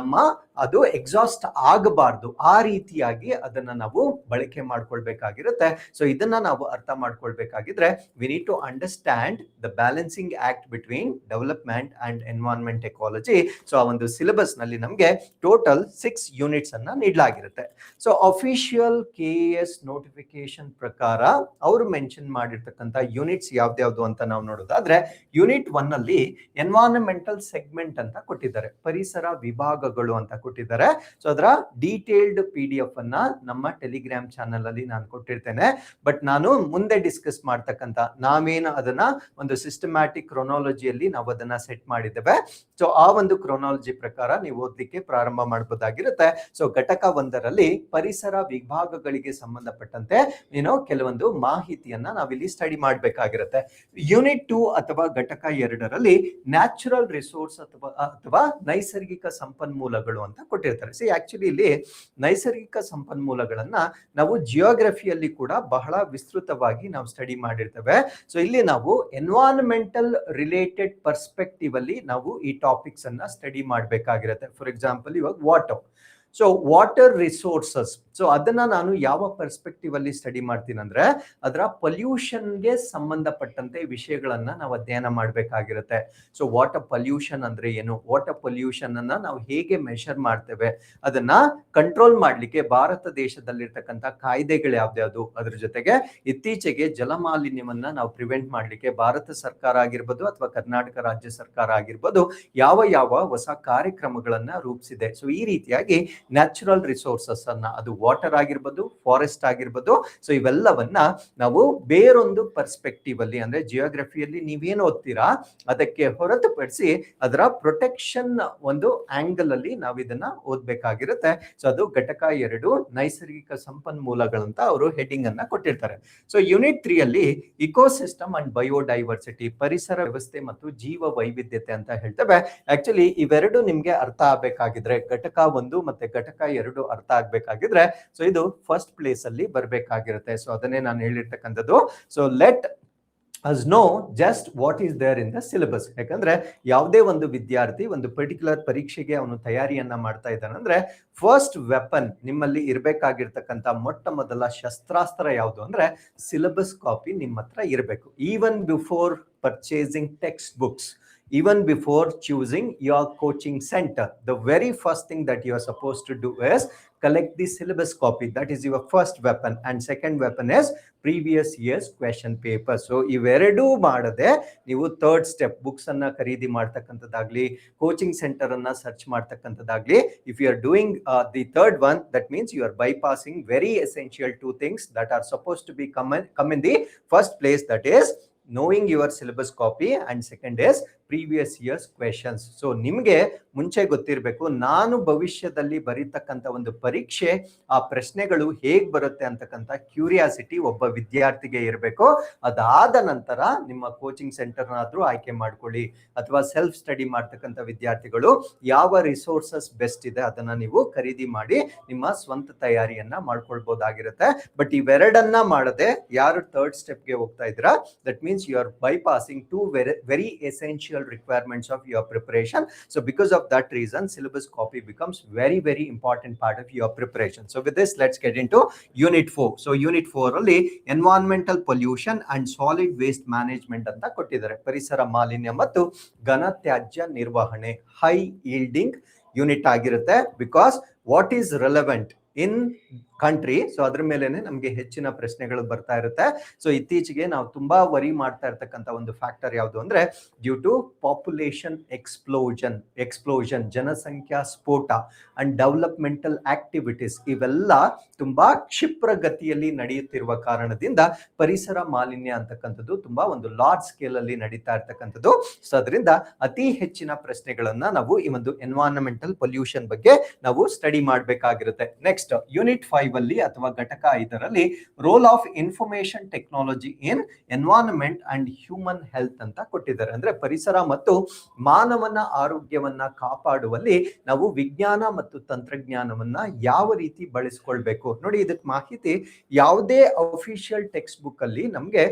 ಅದು ಎಕ್ಸಾಸ್ಟ್ ಆಗಬಾರ್ದು, ಆ ರೀತಿಯಾಗಿ ಅದನ್ನ ನಾವು ಬಳಕೆ ಮಾಡ್ಕೊಳ್ಬೇಕಾಗಿರುತ್ತೆ. ಸೊ ಇದನ್ನ ನಾವು ಅರ್ಥ ಮಾಡ್ಕೊಳ್ಬೇಕಾಗಿದ್ರೆ we need to understand the balancing act between development and environment ecology. So ಆ ಒಂದು ಸಿಲೆಬಸ್ ನಲ್ಲಿ ನಮಗೆ ಟೋಟಲ್ 6 ಯೂನಿಟ್ಸ್ ಅನ್ನ ನೀಡಲಾಗಿರುತ್ತೆ. ಸೊ ಅಫಿಷಿಯಲ್ KS ನೋಟಿಫಿಕೇಶನ್ ಪ್ರಕಾರ ಅವರು ಮೆನ್ಷನ್ ಮಾಡಿರ್ತಕ್ಕಂಥ ಯೂನಿಟ್ಸ್ ಯಾವ್ದ್ಯಾವ್ದು ಅಂತ ನಾವು ನೋಡೋದಾದ್ರೆ, ಯೂನಿಟ್ 1 ಅಲ್ಲಿ ಎನ್ವೈರನ್ಮೆಂಟಲ್ ಸೆಗ್ಮೆಂಟ್ ಅಂತ ಕೊಟ್ಟಿದ್ದಾರೆ, ಪರಿಸರ ವಿಭಾಗಗಳು ಅಂತ ಕೊಟ್ಟಿದ್ದಾರೆ. ಸೊ ಅದರ ಡೀಟೇಲ್ಡ್ PDF ಅನ್ನ ನಮ್ಮ ಟೆಲಿಗ್ರಾಮ್ ಚಾನಲ್ ಅಲ್ಲಿ ನಾನು ಕೊಟ್ಟಿರ್ತೇನೆ. ಬಟ್ ನಾನು ಮುಂದೆ ಡಿಸ್ಕಸ್ ಮಾಡ್ತಕ್ಕಂಥ ನಾವೇನು ಅದನ್ನ ಒಂದು ಸಿಸ್ಟಮ್ಯಾಟಿಕ್ ಕ್ರೊನಾಲಜಿಯಲ್ಲಿ ನಾವು ಅದನ್ನ ಸೆಟ್ ಮಾಡಿದ್ದೇವೆ. ಸೊ ಆ ಒಂದು ಕ್ರೊನಾಲಜಿ ಪ್ರಕಾರ ನೀವು ಓದ್ಲಿಕ್ಕೆ ಪ್ರಾರಂಭ ಮಾಡಬಹುದಾಗಿರುತ್ತೆ. ಸೊ ಘಟಕ 1ರಲ್ಲಿ ಪರಿಸರ ವಿಭಾಗಗಳಿಗೆ ಸಂಬಂಧಪಟ್ಟಂತೆ ಕೆಲವೊಂದು ಮಾಹಿತಿಯನ್ನ ನಾವಿಲ್ಲಿ ಸ್ಟಡಿ ಮಾಡಬೇಕಾಗಿರುತ್ತೆ. ಯೂನಿಟ್ 2 ಅಥವಾ ಘಟಕ 2ರಲ್ಲಿ ನ್ಯಾಚುರಲ್ ರಿಸೋರ್ಸ್ ಅಥವಾ ನೈಸರ್ಗಿಕ ಸಂಪನ್ಮೂಲಗಳು ಅಂತ ಕೊಟ್ಟಿರ್ತಾರೆ. ಸಿ ಆಕ್ಚುಲಿ ಇಲ್ಲಿ ನೈಸರ್ಗಿಕ ಸಂಪನ್ಮೂಲಗಳನ್ನ ನಾವು ಜಿಯೋಗ್ರಫಿಯಲ್ಲಿ ಕೂಡ ಬಹಳ ವಿಸ್ತೃತವಾಗಿ ನಾವು ಸ್ಟಡಿ ಮಾಡಿರ್ತೇವೆ. ಸೊ ಇಲ್ಲಿ ನಾವು ಎನ್ವೈರನ್ಮೆಂಟಲ್ ರಿಲೇಟೆಡ್ ಪರ್ಸ್ಪೆಕ್ಟಿವ್ ಅಲ್ಲಿ ನಾವು ಈ ಟಾಪಿಕ್ಸ್ ಅನ್ನ ಸ್ಟಡಿ ಮಾಡಬೇಕಾಗಿರುತ್ತೆ. ಫಾರ್ ಎಕ್ಸಾಂಪಲ್ ಇವಾಗ water. So water resources, so ಅದನ್ನ ನಾನು ಯಾವ ಪರ್ಸ್ಪೆಕ್ಟಿವ್ ಅಲ್ಲಿ ಸ್ಟಡಿ ಮಾಡ್ತೀನಿ ಅಂದ್ರೆ ಅದರ ಪೊಲ್ಯೂಷನ್ಗೆ ಸಂಬಂಧಪಟ್ಟಂತೆ ವಿಷಯಗಳನ್ನ ನಾವು ಅಧ್ಯಯನ ಮಾಡಬೇಕಾಗಿರುತ್ತೆ. ಸೊ ವಾಟರ್ ಪೊಲ್ಯೂಷನ್ ಅಂದ್ರೆ ಏನು, ವಾಟರ್ ಪೊಲ್ಯೂಷನ್ ಅನ್ನ ನಾವು ಹೇಗೆ ಮೆಷರ್ ಮಾಡ್ತೇವೆ, ಅದನ್ನ ಕಂಟ್ರೋಲ್ ಮಾಡ್ಲಿಕ್ಕೆ ಭಾರತ ದೇಶದಲ್ಲಿರ್ತಕ್ಕಂಥ ಕಾಯ್ದೆಗಳು ಯಾವ್ದ್ಯಾವ್ದು, ಅದ್ರ ಜೊತೆಗೆ ಇತ್ತೀಚೆಗೆ ಜಲಮಾಲಿನ್ಯವನ್ನ ನಾವು ಪ್ರಿವೆಂಟ್ ಮಾಡ್ಲಿಕ್ಕೆ ಭಾರತ ಸರ್ಕಾರ ಆಗಿರ್ಬೋದು ಅಥವಾ ಕರ್ನಾಟಕ ರಾಜ್ಯ ಸರ್ಕಾರ ಆಗಿರ್ಬೋದು ಯಾವ ಹೊಸ ಕಾರ್ಯಕ್ರಮಗಳನ್ನ ರೂಪಿಸಿದೆ. ಸೊ ಈ ರೀತಿಯಾಗಿ ನ್ಯಾಚುರಲ್ ರಿಸೋರ್ಸಸ್ ಅನ್ನ, ಅದು ವಾಟರ್ ಆಗಿರ್ಬೋದು, ಫಾರೆಸ್ಟ್ ಆಗಿರ್ಬೋದು, ಸೊ ಇವೆಲ್ಲವನ್ನ ನಾವು ಬೇರೊಂದು ಪರ್ಸ್ಪೆಕ್ಟಿವ್ ಅಲ್ಲಿ ಅಂದ್ರೆ ಜಿಯೋಗ್ರಫಿಯಲ್ಲಿ ನೀವೇನು ಓದ್ತೀರಾ ಅದಕ್ಕೆ ಹೊರತುಪಡಿಸಿ ಅದರ ಪ್ರೊಟೆಕ್ಷನ್ ಒಂದು ಆಂಗಲ್ ಅಲ್ಲಿ ನಾವು ಇದನ್ನ ಓದ್ಬೇಕಾಗಿರುತ್ತೆ. ಸೊ ಅದು ಘಟಕ 2 ನೈಸರ್ಗಿಕ ಸಂಪನ್ಮೂಲಗಳಂತ ಅವರು ಹೆಡ್ಡಿಂಗ್ ಅನ್ನ ಕೊಟ್ಟಿರ್ತಾರೆ. ಸೊ ಯೂನಿಟ್ 3 ಅಲ್ಲಿ ಇಕೋಸಿಸ್ಟಮ್ ಅಂಡ್ ಬಯೋಡೈವರ್ಸಿಟಿ, ಪರಿಸರ ವ್ಯವಸ್ಥೆ ಮತ್ತು ಜೀವ ವೈವಿಧ್ಯತೆ ಅಂತ ಹೇಳ್ತೇವೆ. ಆಕ್ಚುಲಿ ಇವೆರಡು ನಿಮ್ಗೆ ಅರ್ಥ ಆಗ್ಬೇಕಾಗಿದ್ರೆ, ಘಟಕ 1 ಮತ್ತೆ ಘಟಕ 2 ಅರ್ಥ ಆಗ್ಬೇಕಾಗಿದ್ರೆ ಸೊ ಇದು ಫಸ್ಟ್ ಪ್ಲೇಸ್ ಅಲ್ಲಿ ಬರ್ಬೇಕಾಗಿರುತ್ತೆ. ಸೊ ಅದನ್ನೇ ನಾನು ಹೇಳಿರ್ತಕ್ಕಂಥದ್ದು. So let as know just what is there in the syllabus. ಯಾಕಂದ್ರೆ ಯಾವುದೇ ಒಂದು ವಿದ್ಯಾರ್ಥಿ ಒಂದು ಪರ್ಟಿಕ್ಯುಲರ್ ಪರೀಕ್ಷೆಗೆ ಅವನು ತಯಾರಿಯನ್ನ ಮಾಡ್ತಾ ಇದ್ದಾನಂದ್ರೆ ಫಸ್ಟ್ ವೆಪನ್ ನಿಮ್ಮಲ್ಲಿ ಇರಬೇಕಾಗಿರ್ತಕ್ಕಂಥ ಮೊಟ್ಟ ಮೊದಲ ಶಸ್ತ್ರಾಸ್ತ್ರ ಯಾವುದು ಅಂದ್ರೆ ಸಿಲೆಬಸ್ ಕಾಪಿ ನಿಮ್ಮ ಹತ್ರ ಇರಬೇಕು. Even before purchasing text books, even before choosing your coaching center. The very first thing that you are supposed to do is collect the syllabus copy. That is your first weapon. And second weapon is previous year's question paper. So ಇವೆರಡೂ ಮಾಡದೆ ನೀವು third step books ಅನ್ನ ಖರೀದಿ ಮಾಡ್ತಕ್ಕಂಥದ್ದಾಗ್ಲಿ, coaching centre ಅನ್ನ search ಮಾಡ್ತಕ್ಕಂಥದ್ದಾಗ್ಲಿ, if you are doing the third one, that means you are bypassing very essential two things that are suppose to be come in the first place, that is knowing your syllabus copy, and second is previous year's questions. So ನಿಮಗೆ ಮುಂಚೆ ಗೊತ್ತಿರಬೇಕು, ನಾನು ಭವಿಷ್ಯದಲ್ಲಿ ಬರೀತಕ್ಕಂಥ ಒಂದು ಪರೀಕ್ಷೆ ಆ ಪ್ರಶ್ನೆಗಳು ಹೇಗ್ ಬರುತ್ತೆ ಅಂತಕ್ಕಂಥ ಕ್ಯೂರಿಯಾಸಿಟಿ ಒಬ್ಬ ವಿದ್ಯಾರ್ಥಿಗೆ ಇರಬೇಕು. ಅದಾದ ನಂತರ ನಿಮ್ಮ ಕೋಚಿಂಗ್ ಸೆಂಟರ್ನಾದ್ರೂ ಆಯ್ಕೆ ಮಾಡ್ಕೊಳ್ಳಿ, ಅಥವಾ ಸೆಲ್ಫ್ ಸ್ಟಡಿ ಮಾಡ್ತಕ್ಕಂಥ ವಿದ್ಯಾರ್ಥಿಗಳು ಯಾವ ರಿಸೋರ್ಸಸ್ ಬೆಸ್ಟ್ ಇದೆ ಅದನ್ನ ನೀವು ಖರೀದಿ ಮಾಡಿ ನಿಮ್ಮ ಸ್ವಂತ ತಯಾರಿಯನ್ನ ಮಾಡ್ಕೊಳ್ಬಹುದಾಗಿರುತ್ತೆ. ಬಟ್ ಇವೆರಡನ್ನ ಮಾಡದೆ ಯಾರು ಥರ್ಡ್ ಸ್ಟೆಪ್ಗೆ ಹೋಗ್ತಾ ಇದ್ದೀರಾ, that means you are bypassing to very essential requirements of your preparation. So because of that reason, syllabus copy becomes very important part of your preparation. So with this, let's get into unit 4. So unit 4 ಅಲ್ಲಿ environmental pollution and solid waste management ಅಂತ ಕೊಟ್ಟಿದ್ದಾರೆ. ಪರಿಸರ ಮಾಲಿನ್ಯ ಮತ್ತು ಘನ ತ್ಯಾಜ್ಯ ನಿರ್ವಹಣೆ high yielding unit ಆಗಿರುತ್ತೆ. Because what is relevant in country, so ಅದ್ರ ಮೇಲೆನೆ ನಮಗೆ ಹೆಚ್ಚಿನ ಪ್ರಶ್ನೆಗಳು ಬರ್ತಾ ಇರುತ್ತೆ. ಸೊ ಇತ್ತೀಚೆಗೆ ನಾವು ತುಂಬಾ ವರಿ ಮಾಡ್ತಾ ಇರ್ತಕ್ಕಂಥ ಒಂದು ಫ್ಯಾಕ್ಟರ್ ಯಾವುದು ಅಂದ್ರೆ, ಡ್ಯೂ ಟು ಪಾಪ್ಯುಲೇಷನ್ ಎಕ್ಸ್ಪ್ಲೋಷನ್, ಜನಸಂಖ್ಯಾ ಸ್ಫೋಟ ಅಂಡ್ ಡೆವಲಪ್ಮೆಂಟಲ್ ಆಕ್ಟಿವಿಟೀಸ್, ಇವೆಲ್ಲ ತುಂಬಾ ಕ್ಷಿಪ್ರ ಗತಿಯಲ್ಲಿ ನಡೆಯುತ್ತಿರುವ ಕಾರಣದಿಂದ ಪರಿಸರ ಮಾಲಿನ್ಯ ಅಂತಕ್ಕಂಥದ್ದು ತುಂಬಾ ಒಂದು ಲಾರ್ಜ್ ಸ್ಕೇಲ್ ಅಲ್ಲಿ ನಡೀತಾ ಇರ್ತಕ್ಕಂಥದ್ದು. ಸೊ ಅದರಿಂದ ಅತಿ ಹೆಚ್ಚಿನ ಪ್ರಶ್ನೆಗಳನ್ನ ನಾವು ಈ ಒಂದು ಎನ್ವೈರನ್ಮೆಂಟಲ್ ಪೊಲ್ಯೂಷನ್ ಬಗ್ಗೆ ನಾವು ಸ್ಟಡಿ ಮಾಡಬೇಕಾಗಿರುತ್ತೆ. ನೆಕ್ಸ್ಟ್ ಯೂನಿಟ್ 5 ಅಲ್ಲಿ ಅಥವಾ ಘಟಕ 5ರಲ್ಲಿ role of information technology in environment and human health ಅಂತ ಕೊಟ್ಟಿದ್ದಾರೆ. ಅಂದ್ರೆ ಪರಿಸರ ಮತ್ತು ಮಾನವನ ಆರೋಗ್ಯವನ್ನ ಕಾಪಾಡುವಲ್ಲಿ ನಾವು ವಿಜ್ಞಾನ ಮತ್ತು ತಂತ್ರಜ್ಞಾನವನ್ನ ಯಾವ ರೀತಿ ಬಳಸ್ಕೊಳ್ಬೇಕು. ನೋಡಿ, ಇದಕ್ಕೆ ಮಾಹಿತಿ ಯಾವುದೇ ಅಫಿಷಿಯಲ್ ಟೆಕ್ಸ್ಟ್ ಬುಕ್ ಅಲ್ಲಿ ನಮ್ಗೆ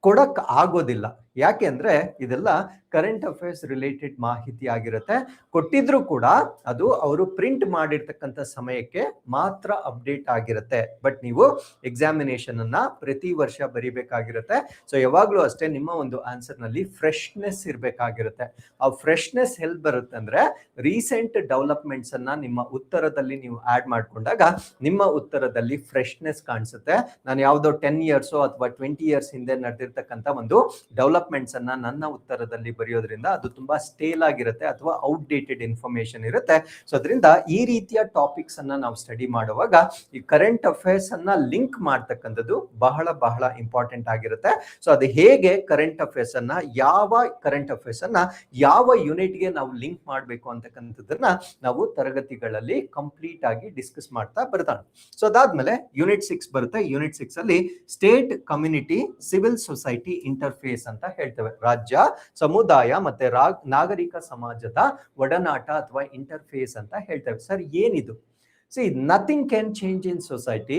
ಕೊಡಕ್ ಆಗೋದಿಲ್ಲ. ಯಾಕೆ ಅಂದ್ರೆ ಇದೆಲ್ಲ ಕರೆಂಟ್ ಅಫೇರ್ಸ್ ರಿಲೇಟೆಡ್ ಮಾಹಿತಿ ಆಗಿರುತ್ತೆ. ಕೊಟ್ಟಿದ್ರು ಕೂಡ ಅದು ಅವರು ಪ್ರಿಂಟ್ ಮಾಡಿರ್ತಕ್ಕಂಥ ಸಮಯಕ್ಕೆ ಮಾತ್ರ ಅಪ್ಡೇಟ್ ಆಗಿರುತ್ತೆ. ಬಟ್ ನೀವು ಎಕ್ಸಾಮಿನೇಷನ್ ಅನ್ನ ಪ್ರತಿ ವರ್ಷ ಬರಿಬೇಕಾಗಿರುತ್ತೆ. ಸೊ ಯಾವಾಗ್ಲೂ ಅಷ್ಟೇ ನಿಮ್ಮ ಒಂದು ಆನ್ಸರ್ ನಲ್ಲಿ ಫ್ರೆಶ್ನೆಸ್ ಇರ್ಬೇಕಾಗಿರುತ್ತೆ. ಆ ಫ್ರೆಶ್ನೆಸ್ ಎಲ್ಲಿ ಬರುತ್ತೆ ಅಂದ್ರೆ, ರೀಸೆಂಟ್ ಡೆವಲಪ್ಮೆಂಟ್ಸ್ ಅನ್ನ ನಿಮ್ಮ ಉತ್ತರದಲ್ಲಿ ನೀವು ಆಡ್ ಮಾಡ್ಕೊಂಡಾಗ ನಿಮ್ಮ ಉತ್ತರದಲ್ಲಿ ಫ್ರೆಶ್ನೆಸ್ ಕಾಣಿಸುತ್ತೆ. ನಾನು ಯಾವ್ದೋ 10 ಇಯರ್ಸ್ ಅಥವಾ 20 ಇಯರ್ಸ್ ಹಿಂದೆ ನಡೆದಿರ್ತಕ್ಕಂಥ ಒಂದು ಡೆವಲಪ್ಮೆಂಟ್ಸ್ ಅನ್ನ ನನ್ನ ಉತ್ತರದಲ್ಲಿ ಬರೆಯೋದ್ರಿಂದ ಅದು ತುಂಬಾ ಸ್ಟೇಲ್ ಆಗಿರುತ್ತೆ ಅಥವಾ ಔಟ್ಡೇಟೆಡ್ ಇನ್ಫಾರ್ಮೇಶನ್ ಇರುತ್ತೆ. ಸೊ ಅದರಿಂದ ಈ ರೀತಿಯ ಟಾಪಿಕ್ಸ್ ಅನ್ನ ನಾವು ಸ್ಟಡಿ ಮಾಡುವಾಗ ಈ ಕರೆಂಟ್ ಅಫೇರ್ಸ್ ಅನ್ನ ಲಿಂಕ್ ಮಾಡ್ತಕ್ಕಂಥದ್ದು ಬಹಳ ಇಂಪಾರ್ಟೆಂಟ್ ಆಗಿರುತ್ತೆ. ಸೊ ಅದು ಹೇಗೆ ಕರೆಂಟ್ ಅಫೇರ್ಸ್ ಅನ್ನ ಯಾವ ಯೂನಿಟ್ ಗೆ ನಾವು ಲಿಂಕ್ ಮಾಡಬೇಕು ಅಂತಕ್ಕಂಥದ್ದನ್ನ ನಾವು ತರಗತಿಗಳಲ್ಲಿ ಕಂಪ್ಲೀಟ್ ಆಗಿ ಡಿಸ್ಕಸ್ ಮಾಡ್ತಾ ಬರ್ತಾನೆ. ಸೊ ಅದಾದ್ಮೇಲೆ ಯೂನಿಟ್ 6 ಬರುತ್ತೆ. ಯೂನಿಟ್ 6 ಅಲ್ಲಿ state, community, civil society interface ಅಂತ ಹೇಳ್ತೇವೆ. ರಾಜ್ಯ, ಸಮುದಾಯ ಮತ್ತೆ ನಾಗರಿಕ ಸಮಾಜದ ಒಡನಾಟ ಅಥವಾ ಇಂಟರ್ಫೇಸ್ ಅಂತ ಹೇಳ್ತೇವೆ. ಸರ್ ಏನಿದು? C, nothing can change in society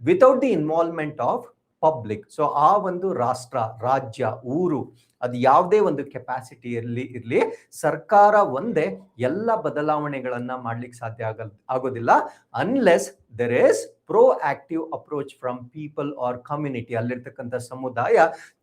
without the involvement of public. So ಆ ಒಂದು ರಾಷ್ಟ್ರ, ರಾಜ್ಯ, ಊರು, ಅದು ಯಾವುದೇ ಒಂದು ಕೆಪಾಸಿಟಿಯಲ್ಲಿ ಇರಲಿ, ಸರ್ಕಾರ ಒಂದೇ ಎಲ್ಲ ಬದಲಾವಣೆಗಳನ್ನ ಮಾಡ್ಲಿಕ್ಕೆ ಸಾಧ್ಯ ಆಗೋದಿಲ್ಲ unless there is proactive approach from people or community. ಅಲ್ಲಿರ್ತಕ್ಕಂಥ ಸಮುದಾಯ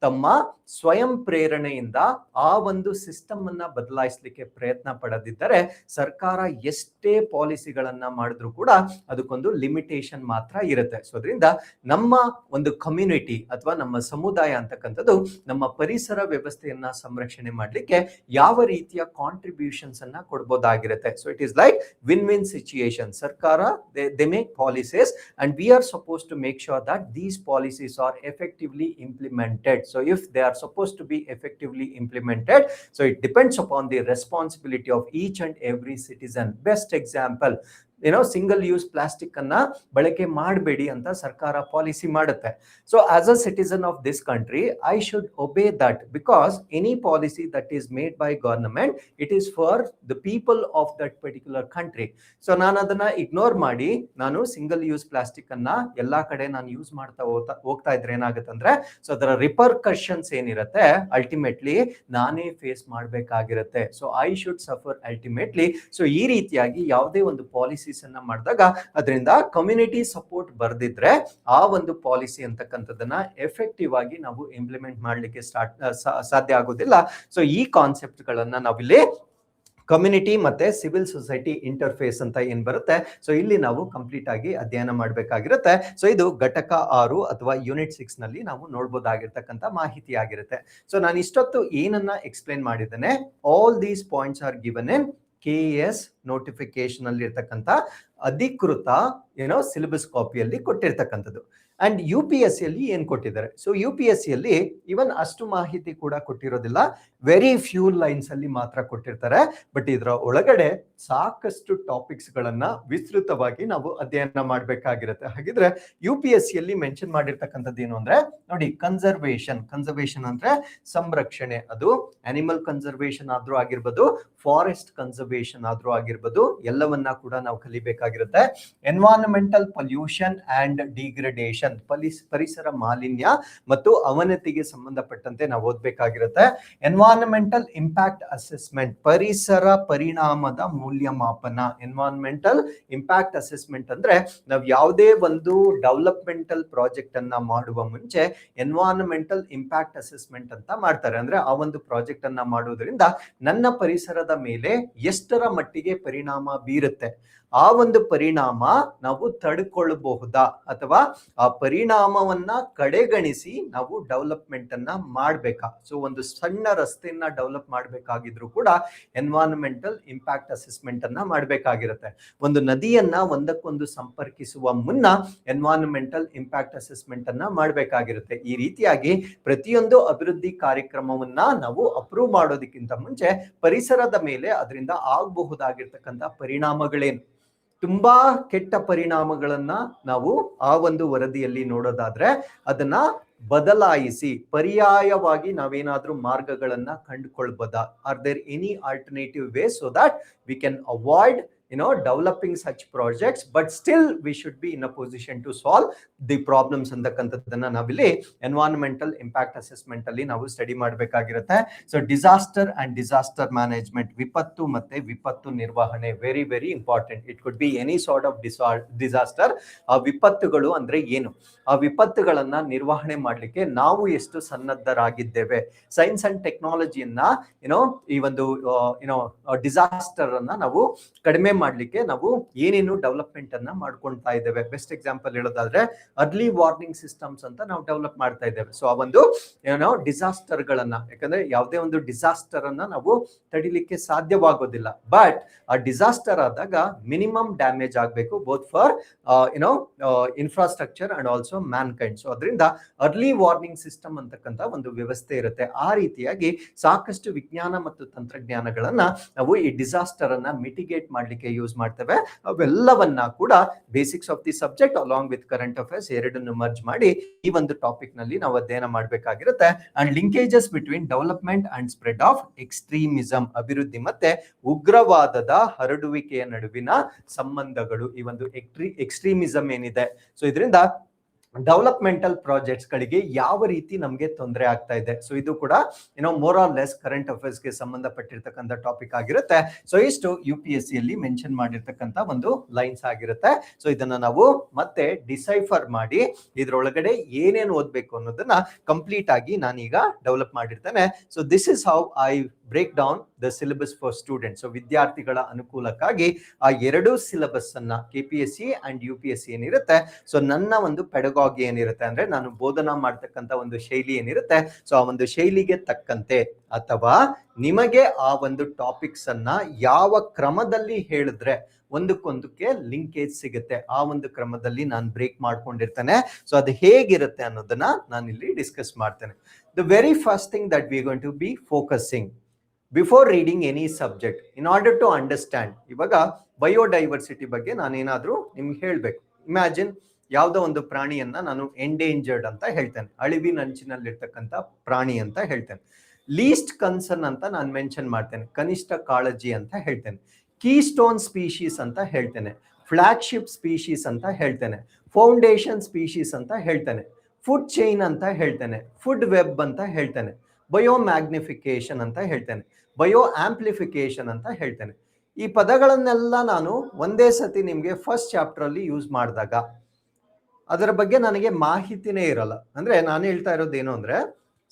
ತಮ್ಮ ಸ್ವಯಂ ಪ್ರೇರಣೆಯಿಂದ ಆ ಒಂದು ಸಿಸ್ಟಮ್ ಅನ್ನ ಬದಲಾಯಿಸಲಿಕ್ಕೆ ಪ್ರಯತ್ನ ಪಡದಿದ್ದರೆ ಸರ್ಕಾರ ಎಷ್ಟೇ ಪಾಲಿಸಿಗಳನ್ನ ಮಾಡಿದ್ರು ಕೂಡ ಅದಕ್ಕೊಂದು ಲಿಮಿಟೇಷನ್ ಮಾತ್ರ ಇರುತ್ತೆ. ಸೊ ಅದರಿಂದ ನಮ್ಮ ಒಂದು ಕಮ್ಯುನಿಟಿ ಅಥವಾ ನಮ್ಮ ಸಮುದಾಯ ಅಂತಕ್ಕಂಥದ್ದು ನಮ್ಮ ಪರಿಸರ ವ್ಯವಸ್ಥೆಯನ್ನ ಸಂರಕ್ಷಣೆ ಮಾಡಲಿಕ್ಕೆ ಯಾವ ರೀತಿಯ ಕಾಂಟ್ರಿಬ್ಯೂಷನ್ಸ್ ಅನ್ನ ಕೊಡಬಹುದಾಗಿರುತ್ತೆ. So it is like win situation. ಸರ್ಕಾರ they make policies and we are supposed to make sure that these policies are effectively implemented. So if they are supposed to be effectively implemented, so it depends upon the responsibility of each and every citizen. Best example, single use plastic ಅನ್ನ ಬಳಕೆ ಮಾಡಬೇಡಿ ಅಂತ ಸರ್ಕಾರ policy ಮಾಡುತ್ತೆ. So as a citizen of this country I should ಒಬೇ that, because any policy that is made by government it is for the people of that particular country. So ನಾನು ಅದನ್ನ ignore ಮಾಡಿ ನಾನು ಸಿಂಗಲ್ ಯೂಸ್ ಪ್ಲಾಸ್ಟಿಕ್ ಅನ್ನ ಎಲ್ಲಾ ಕಡೆ ನಾನು use ಮಾಡ್ತಾ ಹೋಗ್ತಾ ಇದ್ರೆ ಏನಾಗುತ್ತಂದ್ರೆ, ಸೊ ಅದರ ರಿಪರ್ಕಷನ್ಸ್ ಏನಿರುತ್ತೆ ಅಲ್ಟಿಮೇಟ್ಲಿ ನಾನೇ ಫೇಸ್ ಮಾಡಬೇಕಾಗಿರುತ್ತೆ. So I should suffer ultimately. So ಈ ರೀತಿಯಾಗಿ ಯಾವುದೇ ಒಂದು ಪಾಲಿಸಿ ಪಾಲಿಸೀಸ್ ಅನ್ನ ಮಾಡಿದಾಗ ಅದರಿಂದ ಕಮ್ಯುನಿಟಿ ಸಪೋರ್ಟ್ ಬರ್ದಿದ್ರೆ ಆ ಒಂದು ಪಾಲಿಸಿ ಅಂತಕ್ಕಂಥದ್ದನ್ನ ಎಫೆಕ್ಟಿವ್ ಆಗಿ ನಾವು ಇಂಪ್ಲಿಮೆಂಟ್ ಮಾಡ್ಲಿಕ್ಕೆ ಸಾಧ್ಯ ಆಗೋದಿಲ್ಲ. ಸೊ ಈ ಕಾನ್ಸೆಪ್ಟ್ ಗಳನ್ನ ನಾವಿಲ್ಲಿ ಕಮ್ಯುನಿಟಿ ಮತ್ತೆ ಸಿವಿಲ್ ಸೊಸೈಟಿ ಇಂಟರ್ಫೇಸ್ ಅಂತ ಏನ್ ಬರುತ್ತೆ, ಸೊ ಇಲ್ಲಿ ನಾವು ಕಂಪ್ಲೀಟ್ ಆಗಿ ಅಧ್ಯಯನ ಮಾಡಬೇಕಾಗಿರುತ್ತೆ. ಸೊ ಇದು ಘಟಕ 6 ಅಥವಾ ಯೂನಿಟ್ 6 ನಲ್ಲಿ ನಾವು ನೋಡ್ಬೋದಾಗಿರ್ತಕ್ಕಂಥ ಮಾಹಿತಿ ಆಗಿರುತ್ತೆ. ಸೊ ನಾನು ಇಷ್ಟೊತ್ತು ಏನನ್ನ ಎಕ್ಸ್ಪ್ಲೇನ್ ಮಾಡಿದ್ದೇನೆ, all these points are given in KS notification ಅಲ್ಲಿ ಇರ್ತಕ್ಕಂಥ ಅಧಿಕೃತ ಸಿಲೆಬಸ್ ಕಾಪಿಯಲ್ಲಿ ಕೊಟ್ಟಿರ್ತಕ್ಕಂಥದ್ದು. ಅಂಡ್ UPSC ಅಲ್ಲಿ ಏನ್ ಕೊಟ್ಟಿದ್ದಾರೆ, ಸೊ UPSC ಅಲ್ಲಿ ಇವನ್ ಅಷ್ಟು ಮಾಹಿತಿ ಕೂಡ ಕೊಟ್ಟಿರೋದಿಲ್ಲ, ವೆರಿ ಫ್ಯೂ ಲೈನ್ಸ್ ಅಲ್ಲಿ ಮಾತ್ರ ಕೊಟ್ಟಿರ್ತಾರೆ. ಬಟ್ ಇದರ ಒಳಗಡೆ ಸಾಕಷ್ಟು ಟಾಪಿಕ್ಸ್ ಗಳನ್ನ ವಿಸ್ತೃತವಾಗಿ ನಾವು ಅಧ್ಯಯನ ಮಾಡಬೇಕಾಗಿರುತ್ತೆ. ಹಾಗಿದ್ರೆ UPSC ಅಲ್ಲಿ ಮೆನ್ಷನ್ ಮಾಡಿರ್ತಕ್ಕಂಥದ್ದು ಏನು ಅಂದ್ರೆ ನೋಡಿ, ಕನ್ಸರ್ವೇಷನ್ ಅಂದ್ರೆ ಸಂರಕ್ಷಣೆ, ಅದು ಅನಿಮಲ್ ಕನ್ಸರ್ವೇಷನ್ ಆದ್ರೂ ಆಗಿರ್ಬೋದು, ಫಾರೆಸ್ಟ್ ಕನ್ಸರ್ವೇಷನ್ ಆದ್ರೂ ಆಗಿರ್ಬೋದು, ಎಲ್ಲವನ್ನ ಕೂಡ ನಾವು ಕಲಿಬೇಕಾಗಿರುತ್ತೆ. ಎನ್ವೈರನ್ಮೆಂಟಲ್ ಪೊಲ್ಯೂಷನ್ ಅಂಡ್ ಡಿಗ್ರೇಡೇಷನ್, ಪರಿಸರ ಮಾಲಿನ್ಯ ಮತ್ತು ಅವನತಿಗೆ ಸಂಬಂಧಪಟ್ಟಂತೆ ನಾವು ಓದ್ಬೇಕಾಗಿರುತ್ತೆ. ಎನ್ವೈರನ್ಮೆಂಟಲ್ ಇಂಪ್ಯಾಕ್ಟ್ ಅಸೆಸ್ಮೆಂಟ್, ಪರಿಸರ ಪರಿಣಾಮದ ಮೌಲ್ಯಮಾಪನ. ಎನ್ವೈರನ್ಮೆಂಟಲ್ ಇಂಪ್ಯಾಕ್ಟ್ ಅಸೆಸ್ಮೆಂಟ್ ಅಂದ್ರೆ ನಾವು ಯಾವುದೇ ಒಂದು ಡೆವಲಪ್ಮೆಂಟಲ್ ಪ್ರಾಜೆಕ್ಟ್ ಅನ್ನ ಮಾಡುವ ಮುಂಚೆ ಎನ್ವೈರನ್ಮೆಂಟಲ್ ಇಂಪ್ಯಾಕ್ಟ್ ಅಸೆಸ್ಮೆಂಟ್ ಅಂತ ಮಾಡ್ತಾರೆ. ಅಂದ್ರೆ ಆ ಒಂದು ಪ್ರಾಜೆಕ್ಟ್ ಅನ್ನ ಮಾಡೋದ್ರಿಂದ ನನ್ನ ಪರಿಸರದ ಮೇಲೆ ಎಷ್ಟರ ಮಟ್ಟಿಗೆ ಪರಿಣಾಮ ಬೀರುತ್ತೆ, ಆ ಒಂದು ಪರಿಣಾಮ ನಾವು ತಡೆಕೊಳ್ಳಬಹುದಾ ಅಥವಾ ಆ ಪರಿಣಾಮವನ್ನ ಕಡೆಗಣಿಸಿ ನಾವು ಡೆವಲಪ್ಮೆಂಟ್ ಅನ್ನ ಮಾಡ್ಬೇಕಾ. ಸೊ ಒಂದು ಸಣ್ಣ ರಸ್ತೆಯನ್ನ ಡೆವಲಪ್ ಮಾಡ್ಬೇಕಾಗಿದ್ರು ಕೂಡ ಎನ್ವೈರನ್ಮೆಂಟಲ್ ಇಂಪ್ಯಾಕ್ಟ್ ಅಸೆಸ್ಮೆಂಟ್ ಅನ್ನ ಮಾಡ್ಬೇಕಾಗಿರುತ್ತೆ. ಒಂದು ನದಿಯನ್ನ ಒಂದಕ್ಕೊಂದು ಸಂಪರ್ಕಿಸುವ ಮುನ್ನ ಎನ್ವೈರನ್ಮೆಂಟಲ್ ಇಂಪ್ಯಾಕ್ಟ್ ಅಸೆಸ್ಮೆಂಟ್ ಅನ್ನ ಮಾಡ್ಬೇಕಾಗಿರುತ್ತೆ. ಈ ರೀತಿಯಾಗಿ ಪ್ರತಿಯೊಂದು ಅಭಿವೃದ್ಧಿ ಕಾರ್ಯಕ್ರಮವನ್ನ ನಾವು ಅಪ್ರೂವ್ ಮಾಡೋದಕ್ಕಿಂತ ಮುಂಚೆ ಪರಿಸರದ ಮೇಲೆ ಅದರಿಂದ ಆಗಬಹುದಾಗಿರ್ತಕ್ಕಂಥ ಪರಿಣಾಮಗಳೇನು, ತುಂಬಾ ಕೆಟ್ಟ ಪರಿಣಾಮಗಳನ್ನ ನಾವು ಆ ಒಂದು ವರದಿಯಲ್ಲಿ ನೋಡೋದಾದ್ರೆ ಅದನ್ನ ಬದಲಾಯಿಸಿ ಪರ್ಯಾಯವಾಗಿ ನಾವೇನಾದ್ರೂ ಮಾರ್ಗಗಳನ್ನ ಕಂಡುಕೊಳ್ಬೋದಾ, are there any alternative way so that we can avoid developing such projects, but still we should be in a position to solve the problems ಅಂತಕ್ಕಂಥದ್ದನ್ನ ನಾವಿಲ್ಲಿ ಎನ್ವೈರನ್ಮೆಂಟಲ್ ಇಂಪ್ಯಾಕ್ಟ್ ಅಸೆಸ್ಮೆಂಟ್ ಅಲ್ಲಿ ನಾವು ಸ್ಟಡಿ ಮಾಡಬೇಕಾಗಿರುತ್ತೆ. So disaster and disaster management, ವಿಪತ್ತು ಮತ್ತೆ ವಿಪತ್ತು ನಿರ್ವಹಣೆ, very very important. It could be any sort of disaster. ಆ ವಿಪತ್ತುಗಳು ಅಂದ್ರೆ ಏನು, ಆ ವಿಪತ್ತುಗಳನ್ನ ನಿರ್ವಹಣೆ ಮಾಡ್ಲಿಕ್ಕೆ ನಾವು ಎಷ್ಟು ಸನ್ನದ್ಧರಾಗಿದ್ದೇವೆ, ಸೈನ್ಸ್ ಅಂಡ್ ಟೆಕ್ನಾಲಜಿಯನ್ನ ಈ ಒಂದು ಡಿಸಾಸ್ಟರ್ ಅನ್ನ ನಾವು ಕಡಿಮೆ ಮಾಡ್ಲಿಕ್ಕೆ ನಾವು ಏನೇನು ಡೆವಲಪ್ಮೆಂಟ್ ಅನ್ನ ಮಾಡ್ಕೊಳ್ತಾ ಇದ್ದೇವೆ. ಬೆಸ್ಟ್ ಎಕ್ಸಾಂಪಲ್ ಹೇಳೋದಾದ್ರೆ ಅರ್ಲಿ ವಾರ್ನಿಂಗ್ ಸಿಸ್ಟಮ್ಸ್ ಅಂತ ನಾವು ಡೆವಲಪ್ ಮಾಡ್ತಾ ಇದ್ದೇವೆ. ಸೊ ಆ ಒಂದು ಡಿಸಾಸ್ಟರ್ ಗಳನ್ನ, ಯಾಕಂದ್ರೆ ಯಾವುದೇ ಒಂದು ಡಿಸಾಸ್ಟರ್ ಅನ್ನ ನಾವು ತಡಿಲಿಕ್ಕೆ ಸಾಧ್ಯವಾಗೋದಿಲ್ಲ, ಬಟ್ ಆ ಡಿಸಾಸ್ಟರ್ ಆದಾಗ ಮಿನಿಮಮ್ ಡ್ಯಾಮೇಜ್ ಆಗಬೇಕು both for infrastructure and also man kind. So ಅದರಿಂದ ಅರ್ಲಿ ವಾರ್ನಿಂಗ್ ಸಿಸ್ಟಮ್ ಅಂತಕ್ಕಂಥ ಒಂದು ವ್ಯವಸ್ಥೆ ಇರುತ್ತೆ. ಆ ರೀತಿಯಾಗಿ ಸಾಕಷ್ಟು ವಿಜ್ಞಾನ ಮತ್ತು ತಂತ್ರಜ್ಞಾನಗಳನ್ನ ನಾವು ಈ ಡಿಸಾಸ್ಟರ್ ಅನ್ನ ಮಿಟಿಗೇಟ್ ಮಾಡ್ಲಿಕ್ಕೆ ಯೂಸ್ ಮಾಡ್ತೇವೆ. ಅವೆಲ್ಲವನ್ನ ಕೂಡ basics of the subject along with current affairs ಎರಡನ್ನು ಮರ್ಜ್ ಮಾಡಿ ಈ ಒಂದು ಟಾಪಿಕ್ ನಲ್ಲಿ ನಾವು ಅಧ್ಯಯನ ಮಾಡಬೇಕಾಗಿರುತ್ತೆ. And linkages between development and spread of extremism, ಅಭಿವೃದ್ಧಿ ಮತ್ತೆ ಉಗ್ರವಾದದ ಹರಡುವಿಕೆಯ ನಡುವಿನ ಸಂಬಂಧಗಳು, ಈ ಒಂದು ಎಕ್ಸ್ಟ್ರೀಮಿಸಂ ಏನಿದೆ, ಸೊ ಇದರಿಂದ ಡೆವಲಪ್ಮೆಂಟಲ್ ಪ್ರಾಜೆಕ್ಟ್ಸ್ ಗಳಿಗೆ ಯಾವ ರೀತಿ ನಮಗೆ ತೊಂದರೆ ಆಗ್ತಾ ಇದೆ. ಸೊ ಇದು ಕೂಡ more or less current affairs ಗೆ ಸಂಬಂಧಪಟ್ಟಿರ್ತಕ್ಕಂಥ ಟಾಪಿಕ್ ಆಗಿರುತ್ತೆ. ಸೊ ಇಷ್ಟು UPSC ಅಲ್ಲಿ ಮೆನ್ಷನ್ ಮಾಡಿರ್ತಕ್ಕಂಥ ಒಂದು ಲೈನ್ಸ್ ಆಗಿರುತ್ತೆ. ಸೊ ಇದನ್ನ ನಾವು ಮತ್ತೆ ಡಿಸೈಫರ್ ಮಾಡಿ ಇದ್ರೊಳಗಡೆ ಏನೇನು ಓದ್ಬೇಕು ಅನ್ನೋದನ್ನ ಕಂಪ್ಲೀಟ್ ಆಗಿ ನಾನೀಗ ಡೆವಲಪ್ ಮಾಡಿರ್ತೇನೆ. So this is how I break down the syllabus for students. So ವಿದ್ಯಾರ್ಥಿಗಳ ಅನುಕೂಲಕ್ಕಾಗಿ ಆ ಎರಡು ಸಿಲೆಬಸ್ ಅನ್ನ KPSC ಅಂಡ್ UPSC ಏನಿರುತ್ತೆ, ಸೊ ನನ್ನ ಒಂದು ಪೆಡಗಾಗಿ ಏನಿರುತ್ತೆ ಅಂದ್ರೆ ನಾನು ಬೋಧನಾ ಮಾಡ್ತಕ್ಕಂಥ ಒಂದು ಶೈಲಿ ಏನಿರುತ್ತೆ, ಸೊ ಆ ಒಂದು ಶೈಲಿಗೆ ತಕ್ಕಂತೆ ಅಥವಾ ನಿಮಗೆ ಆ ಒಂದು ಟಾಪಿಕ್ಸ್ ಅನ್ನ ಯಾವ ಕ್ರಮದಲ್ಲಿ ಹೇಳಿದ್ರೆ ಒಂದಕ್ಕೊಂದಕ್ಕೆ ಲಿಂಕೇಜ್ ಸಿಗುತ್ತೆ, ಆ ಒಂದು ಕ್ರಮದಲ್ಲಿ ನಾನು ಬ್ರೇಕ್ ಮಾಡ್ಕೊಂಡಿರ್ತೇನೆ. ಸೊ ಅದು ಹೇಗಿರುತ್ತೆ ಅನ್ನೋದನ್ನ ನಾನು ಇಲ್ಲಿ ಡಿಸ್ಕಸ್ ಮಾಡ್ತೇನೆ. The very first thing that we going to be focusing before reading any subject in order to understand. ಇವಾಗ ಬಯೋಡೈವರ್ಸಿಟಿ ಬಗ್ಗೆ ನಾನೇನಾದ್ರೂ ನಿಮ್ಗೆ ಹೇಳ್ಬೇಕು. ಇಮ್ಯಾಜಿನ್ ಯಾವುದೋ ಒಂದು ಪ್ರಾಣಿಯನ್ನ ನಾನು ಎಂಡೇಂಜರ್ಡ್ ಅಂತ ಹೇಳ್ತೇನೆ, ಅಳಿವಿನಂಚಿನಲ್ಲಿರ್ತಕ್ಕಂಥ ಪ್ರಾಣಿ ಅಂತ ಹೇಳ್ತೇನೆ. ಲೀಸ್ಟ್ ಕನ್ಸರ್ನ್ ಅಂತ ನಾನು ಮೆನ್ಷನ್ ಮಾಡ್ತೇನೆ, ಕನಿಷ್ಠ ಕಾಳಜಿ ಅಂತ ಹೇಳ್ತೇನೆ. ಕೀ ಸ್ಟೋನ್ ಸ್ಪೀಶೀಸ್ ಅಂತ ಹೇಳ್ತೇನೆ, ಫ್ಲಾಗ್ಶಿಪ್ ಸ್ಪೀಶೀಸ್ ಅಂತ ಹೇಳ್ತೇನೆ, ಫೌಂಡೇಶನ್ ಸ್ಪೀಶೀಸ್ ಅಂತ ಹೇಳ್ತೇನೆ, ಫುಡ್ ಚೈನ್ ಅಂತ ಹೇಳ್ತೇನೆ, ಫುಡ್ ವೆಬ್ ಅಂತ ಹೇಳ್ತೇನೆ, ಬಯೋ ಮ್ಯಾಗ್ನಿಫಿಕೇಶನ್ ಅಂತ ಹೇಳ್ತೇನೆ, ಬಯೋ ಆಂಪ್ಲಿಫಿಕೇಶನ್ ಅಂತ ಹೇಳ್ತೇನೆ. ಈ ಪದಗಳನ್ನೆಲ್ಲ ನಾನು ಒಂದೇ ಸತಿ ನಿಮ್ಗೆ ಫಸ್ಟ್ ಚಾಪ್ಟರ್ ಅಲ್ಲಿ ಯೂಸ್ ಮಾಡಿದಾಗ ಅದರ ಬಗ್ಗೆ ನನಗೆ ಮಾಹಿತಿನೇ ಇರಲ್ಲ. ಅಂದ್ರೆ ನಾನು ಹೇಳ್ತಾ ಇರೋದೇನು ಅಂದ್ರೆ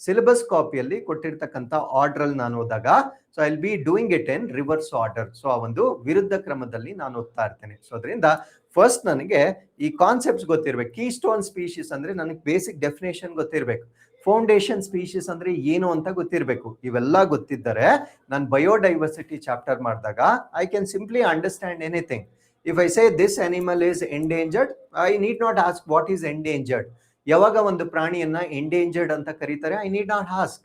ಸಿಲೆಬಸ್ ಕಾಪಿಯಲ್ಲಿ ಕೊಟ್ಟಿರ್ತಕ್ಕಂಥ ಆರ್ಡರ್ ಅಲ್ಲಿ ನಾನು ಓದಾಗ so I will be doing it in reverse order. So ಆ ಒಂದು ವಿರುದ್ಧ ಕ್ರಮದಲ್ಲಿ ನಾನು ಓದ್ತಾ ಇರ್ತೇನೆ. ಸೊ ಅದರಿಂದ ಫಸ್ಟ್ ನನಗೆ ಈ ಕಾನ್ಸೆಪ್ಟ್ಸ್ ಗೊತ್ತಿರ್ಬೇಕು. ಕೀ ಸ್ಟೋನ್ ಸ್ಪೀಶೀಸ್ ಅಂದ್ರೆ ನನಗೆ ಬೇಸಿಕ್ ಡೆಫಿನೇಷನ್ ಗೊತ್ತಿರ್ಬೇಕು. ಫೌಂಡೇಶನ್ ಸ್ಪೀಶೀಸ್ ಅಂದ್ರೆ ಏನು ಅಂತ ಗೊತ್ತಿರಬೇಕು. ಇವೆಲ್ಲ ಗೊತ್ತಿದ್ದರೆ ನಾನು ಬಯೋಡೈವರ್ಸಿಟಿ ಚಾಪ್ಟರ್ ಮಾಡಿದಾಗ I can simply understand anything. If I say this animal is endangered, I need not ask what is endangered. ಯಾವಾಗ ಒಂದು ಪ್ರಾಣಿಯನ್ನ ಎಂಡೇಂಜರ್ಡ್ ಅಂತ ಕರೀತಾರೆ, I need not ask.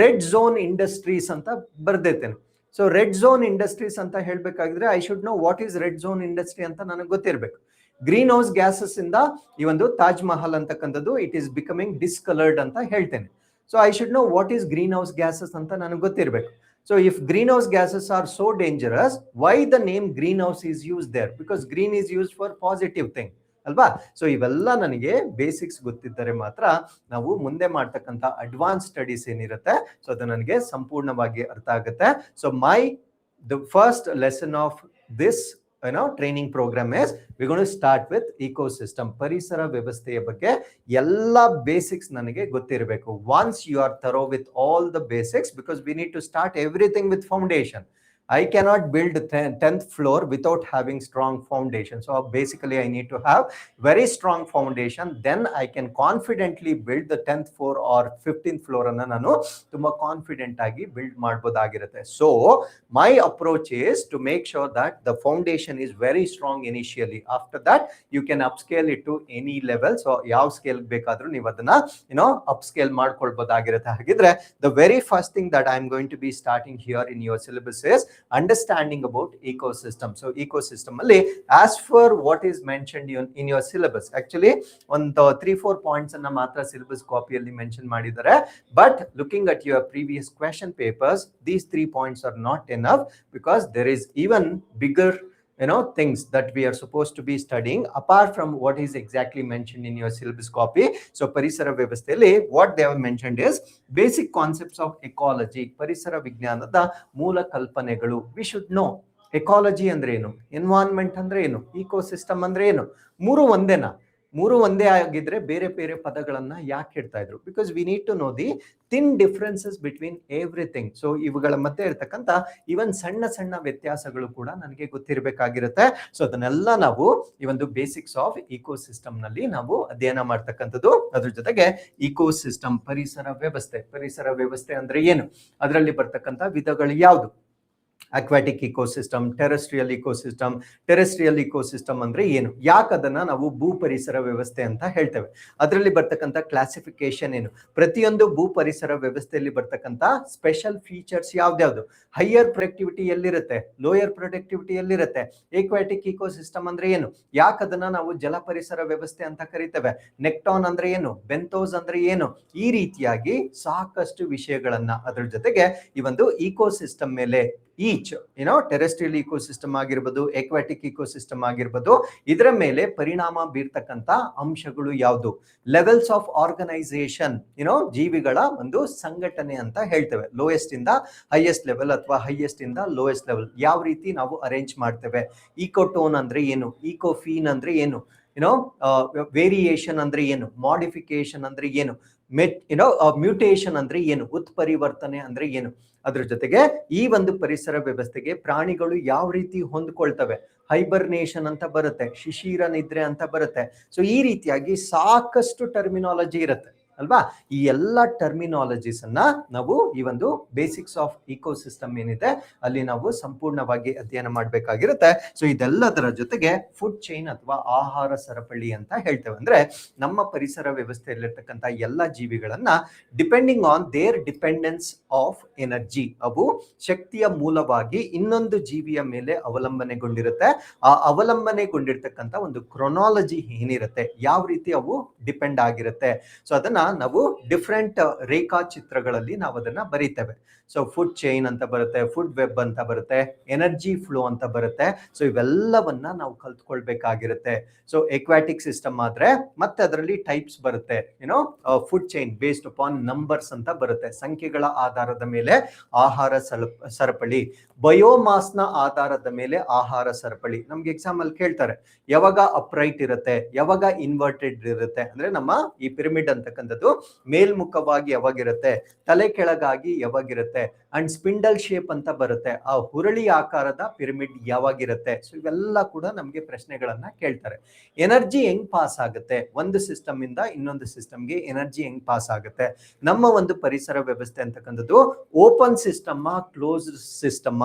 Red zone industries ಅಂತ ಬರ್ದೇತೇನೆ. ಸೊ ರೆಡ್ ಝೋನ್ ಇಂಡಸ್ಟ್ರೀಸ್ ಅಂತ ಹೇಳ್ಬೇಕಾಗಿದ್ರೆ I should know what is red zone industry ಅಂತ ನನಗೆ ಗೊತ್ತಿರಬೇಕು. ಗ್ರೀನ್ ಹೌಸ್ ಗ್ಯಾಸಸ್ ಇಂದ ಈ ಒಂದು ತಾಜ್ ಮಹಲ್ ಅಂತಕ್ಕಂಥದ್ದು ಇಟ್ ಈಸ್ ಬಿಕಮಿಂಗ್ ಡಿಸ್ಕಲರ್ಡ್ ಅಂತ ಹೇಳ್ತೇನೆ. So I should know what is green house gases ಅಂತ ನನಗೆ ಗೊತ್ತಿರಬೇಕು. So if greenhouse gases are so dangerous, why the name greenhouse is used there? Because green is used for positive thing, ಅಲ್ವಾ? So ಇವೆಲ್ಲ ನನಗೆ basics ಗೊತ್ತಿದ್ದರೆ ಮಾತ್ರ ನಾವು ಮುಂದೆ ಮಾಡ್ತಕ್ಕಂಥ ಅಡ್ವಾನ್ಸ್ ಸ್ಟಡೀಸ್ ಏನಿರುತ್ತೆ ಸೊ ಅದು ನನಗೆ ಸಂಪೂರ್ಣವಾಗಿ ಅರ್ಥ ಆಗುತ್ತೆ. So the first lesson of this training program is we're going to start with ecosystem. ಪರಿಸರ ವ್ಯವಸ್ಥೆಯ ಬಗ್ಗೆ ಎಲ್ಲ ಬೇಸಿಕ್ಸ್ ನನಗೆ ಗೊತ್ತಿರಬೇಕು. once you are thorough with all the basics, because we need to start everything with foundation. I cannot build 10th floor without having strong foundation. So basically I need to have very strong foundation. Then I can confidently build the 10th floor or 15th floor anna nanu tumba confident agi build ಮಾಡಬಹುದಾಗಿರುತ್ತೆ. So my approach is to make sure that the foundation is very strong initially. After that you can upscale it to any level. So ಯಾವ scale ಬೇಕಾದರೂ ನೀವು ಅದನ್ನ upscale ಮಾಡ್ಕೊಳ್ಳಬಹುದಾಗಿರುತ್ತೆ. ಹಾಗಿದ್ರೆ the very first thing that I am going to be starting here in your syllabus is understanding about ecosystem. So ecosystem alli as for what is mentioned in your syllabus, actually on the 3-4 points anna matra syllabus copy alli mention madidare, but looking at your previous question papers these 3 points are not enough, because there is even bigger things that we are supposed to be studying apart from what is exactly mentioned in your syllabus copy. So parisara vyavastheyalli what they have mentioned is basic concepts of ecology. Parisara vignyanada moola kalpanegalu we should know. Ecology andre enu, environment andre enu, ecosystem andre enu, ಮೂರು ಒಂದೇ ಆಗಿದ್ರೆ ಬೇರೆ ಬೇರೆ ಪದಗಳನ್ನ ಯಾಕೆ ಇಡ್ತಾ ಇದ್ರು? Because we need to know the thin differences between everything. So ಇವುಗಳ ಮಧ್ಯೆ ಇರ್ತಕ್ಕಂಥ ಈವನ್ ಸಣ್ಣ ಸಣ್ಣ ವ್ಯತ್ಯಾಸಗಳು ಕೂಡ ನನಗೆ ಗೊತ್ತಿರಬೇಕಾಗಿರುತ್ತೆ. ಸೊ ಅದನ್ನೆಲ್ಲ ನಾವು ಈ ಒಂದು ಬೇಸಿಕ್ಸ್ ಆಫ್ ಇಕೋಸಿಸ್ಟಮ್ ನಲ್ಲಿ ನಾವು ಅಧ್ಯಯನ ಮಾಡ್ತಕ್ಕಂಥದ್ದು. ಅದ್ರ ಜೊತೆಗೆ ಇಕೋಸಿಸ್ಟಮ್ ಪರಿಸರ ವ್ಯವಸ್ಥೆ ಅಂದ್ರೆ ಏನು, ಅದರಲ್ಲಿ ಬರ್ತಕ್ಕಂಥ ವಿಧಗಳು ಯಾವುದು? ಅಕ್ವಾಟಿಕ್ ಇಕೋಸಿಸ್ಟಮ್, ಟೆರೆಸ್ಟ್ರಿಯಲ್ ಇಕೋಸಿಸ್ಟಮ್ ಅಂದ್ರೆ ಏನು, ಯಾಕೆ ಅದನ್ನ ನಾವು ಭೂ ಪರಿಸರ ವ್ಯವಸ್ಥೆ ಅಂತ ಹೇಳ್ತೇವೆ, ಅದರಲ್ಲಿ ಬರ್ತಕ್ಕಂಥ ಕ್ಲಾಸಿಫಿಕೇಶನ್ ಏನು, ಪ್ರತಿಯೊಂದು ಭೂ ಪರಿಸರ ವ್ಯವಸ್ಥೆಯಲ್ಲಿ ಬರ್ತಕ್ಕಂಥ ಸ್ಪೆಷಲ್ ಫೀಚರ್ಸ್ ಯಾವ್ದ್ಯಾವ್ದು, ಹೈಯರ್ ಪ್ರೊಡಕ್ಟಿವಿಟಿ ಎಲ್ಲಿರುತ್ತೆ, ಲೋಯರ್ ಪ್ರೊಡಕ್ಟಿವಿಟಿ ಎಲ್ಲಿರುತ್ತೆ, ಎಕ್ವಾಟಿಕ್ ಇಕೋಸಿಸ್ಟಮ್ ಅಂದ್ರೆ ಏನು, ಯಾಕೆ ಅದನ್ನ ನಾವು ಜಲ ಪರಿಸರ ವ್ಯವಸ್ಥೆ ಅಂತ ಕರಿತೇವೆ, ನೆಕ್ಟಾನ್ ಅಂದ್ರೆ ಏನು, ಬೆಂಥೋಸ್ ಅಂದ್ರೆ ಏನು, ಈ ರೀತಿಯಾಗಿ ಸಾಕಷ್ಟು ವಿಷಯಗಳನ್ನ ಅದ್ರ ಜೊತೆಗೆ ಈ ಒಂದು ಇಕೋಸಿಸ್ಟಮ್ ಮೇಲೆ ಈಚ್ ಟೆರೆಸ್ಟ್ರಿಯಲ್ ಇಕೋಸಿಸ್ಟಮ್ ಆಗಿರ್ಬೋದು, ಎಕ್ವಾಟಿಕ್ ಇಕೋಸಿಸ್ಟಮ್ ಆಗಿರ್ಬೋದು, ಇದರ ಮೇಲೆ ಪರಿಣಾಮ ಬೀರ್ತಕ್ಕಂಥ ಅಂಶಗಳು ಯಾವುದು, ಲೆವೆಲ್ಸ್ ಆಫ್ ಆರ್ಗನೈಸೇಷನ್, ಜೀವಿಗಳ ಒಂದು ಸಂಘಟನೆ ಅಂತ ಹೇಳ್ತೇವೆ, ಲೋಯೆಸ್ಟ್ ಇಂದ ಹೈಯೆಸ್ಟ್ ಲೆವೆಲ್ ಅಥವಾ ಹೈಯೆಸ್ಟ್ ಇಂದ ಲೋಯೆಸ್ಟ್ ಲೆವೆಲ್ ಯಾವ ರೀತಿ ನಾವು ಅರೇಂಜ್ ಮಾಡ್ತೇವೆ, ಈಕೋಟೋನ್ ಅಂದ್ರೆ ಏನು, ಈಕೋಫೀನ್ ಅಂದ್ರೆ ಏನು, ವೇರಿಯೇಷನ್ ಅಂದ್ರೆ ಏನು, ಮಾಡಿಫಿಕೇಶನ್ ಅಂದ್ರೆ ಏನು, ಮ್ಯೂಟೇಷನ್ ಅಂದ್ರೆ ಏನು, ಉತ್ಪರಿವರ್ತನೆ ಅಂದ್ರೆ ಏನು, ಅದ್ರ ಜೊತೆಗೆ ಈ ಒಂದು ಪರಿಸರ ವ್ಯವಸ್ಥೆಗೆ ಪ್ರಾಣಿಗಳು ಯಾವ ರೀತಿ ಹೊಂದ್ಕೊಳ್ತವೆ, ಹೈಬರ್ನೇಷನ್ ಅಂತ ಬರುತ್ತೆ, ಶಿಶಿರ ನಿದ್ರೆ ಅಂತ ಬರುತ್ತೆ. ಸೊ ಈ ರೀತಿಯಾಗಿ ಸಾಕಷ್ಟು ಟರ್ಮಿನಾಲಜಿ ಇರುತ್ತೆ ಅಲ್ವಾ. ಈ ಎಲ್ಲ ಟರ್ಮಿನಾಲಜೀಸ್ ಅನ್ನ ನಾವು ಈ ಒಂದು ಬೇಸಿಕ್ಸ್ ಆಫ್ ಇಕೋಸಿಸ್ಟಮ್ ಏನಿದೆ ಅಲ್ಲಿ ನಾವು ಸಂಪೂರ್ಣವಾಗಿ ಅಧ್ಯಯನ ಮಾಡಬೇಕಾಗಿರುತ್ತೆ. ಸೊ ಇದೆಲ್ಲದರ ಜೊತೆಗೆ ಫುಡ್ ಚೈನ್ ಅಥವಾ ಆಹಾರ ಸರಪಳಿ ಅಂತ ಹೇಳ್ತೇವೆ. ಅಂದ್ರೆ ನಮ್ಮ ಪರಿಸರ ವ್ಯವಸ್ಥೆಯಲ್ಲಿರ್ತಕ್ಕಂಥ ಎಲ್ಲ ಜೀವಿಗಳನ್ನ depending on there dependence of energy, ಅವು ಶಕ್ತಿಯ ಮೂಲವಾಗಿ ಇನ್ನೊಂದು ಜೀವಿಯ ಮೇಲೆ ಅವಲಂಬನೆಗೊಂಡಿರುತ್ತೆ. ಆ ಅವಲಂಬನೆಗೊಂಡಿರ್ತಕ್ಕಂಥ ಒಂದು ಕ್ರೊನಾಲಜಿ ಏನಿರುತ್ತೆ, ಯಾವ ರೀತಿ ಅವು ಡಿಪೆಂಡ್ ಆಗಿರುತ್ತೆ, ಸೊ ಅದನ್ನ ನಾವು ಡಿಫ್ರೆಂಟ್ ರೇಖಾಚಿತ್ರಗಳಲ್ಲಿ ನಾವು ಅದನ್ನ ಬರೀತೇವೆ. ಸೊ ಫುಡ್ ಚೈನ್ ಅಂತ ಬರುತ್ತೆ, ಫುಡ್ ವೆಬ್ ಅಂತ ಬರುತ್ತೆ, ಎನರ್ಜಿ ಫ್ಲೋ ಅಂತ ಬರುತ್ತೆ. ಸೊ ಇವೆಲ್ಲವನ್ನ ನಾವು ಕಲ್ತ್ಕೊಳ್ಬೇಕಾಗಿರುತ್ತೆ. ಸೊ ಎಕ್ವಾಟಿಕ್ ಸಿಸ್ಟಮ್ ಆದ್ರೆ ಮತ್ತೆ ಅದರಲ್ಲಿ ಟೈಪ್ಸ್ ಬರುತ್ತೆ. ಏನೋ food chain based upon numbers ಅಂತ ಬರುತ್ತೆ, ಸಂಖ್ಯೆಗಳ ಆಧಾರದ ಮೇಲೆ ಆಹಾರ ಸರಪಳಿ. ಬಯೋಮಾಸ್ ನ ಆಧಾರದ ಮೇಲೆ ಆಹಾರ ಸರಪಳಿ. ನಮ್ಗೆ ಎಕ್ಸಾಮ್ ಅಲ್ಲಿ ಕೇಳ್ತಾರೆ, ಯಾವಾಗ ಅಪ್ರೈಟ್ ಇರುತ್ತೆ, ಯಾವಾಗ ಇನ್ವರ್ಟೆಡ್ ಇರುತ್ತೆ, ಅಂದ್ರೆ ನಮ್ಮ ಈ ಪಿರಮಿಡ್ ಅಂತಕ್ಕಂಥದ್ದು ಮೇಲ್ಮುಖವಾಗಿ ಯಾವಾಗಿರುತ್ತೆ, ತಲೆ ಕೆಳಗಾಗಿ ಯಾವಾಗಿರುತ್ತೆ, ಅಂಡ್ ಸ್ಪಿಂಡಲ್ ಶೇಪ್ ಅಂತ ಬರುತ್ತೆ, ಆ ಹುರಳಿ ಆಕಾರದ ಪಿರಮಿಡ್ ಯಾವಾಗಿರುತ್ತೆ. ಸೊ ಇವೆಲ್ಲ ಕೂಡ ನಮ್ಗೆ ಪ್ರಶ್ನೆಗಳನ್ನ ಕೇಳ್ತಾರೆ. ಎನರ್ಜಿ ಹೆಂಗ್ ಪಾಸ್ ಆಗುತ್ತೆ, ಒಂದು ಸಿಸ್ಟಮ್ ಇಂದ ಇನ್ನೊಂದು ಸಿಸ್ಟಮ್ಗೆ ಎನರ್ಜಿ ಹೆಂಗ್ ಪಾಸ್ ಆಗುತ್ತೆ. ನಮ್ಮ ಒಂದು ಪರಿಸರ ವ್ಯವಸ್ಥೆ ಅಂತಕ್ಕಂಥದ್ದು ಓಪನ್ ಸಿಸ್ಟಮ್, ಕ್ಲೋಸ್ಡ್ ಸಿಸ್ಟಮ್,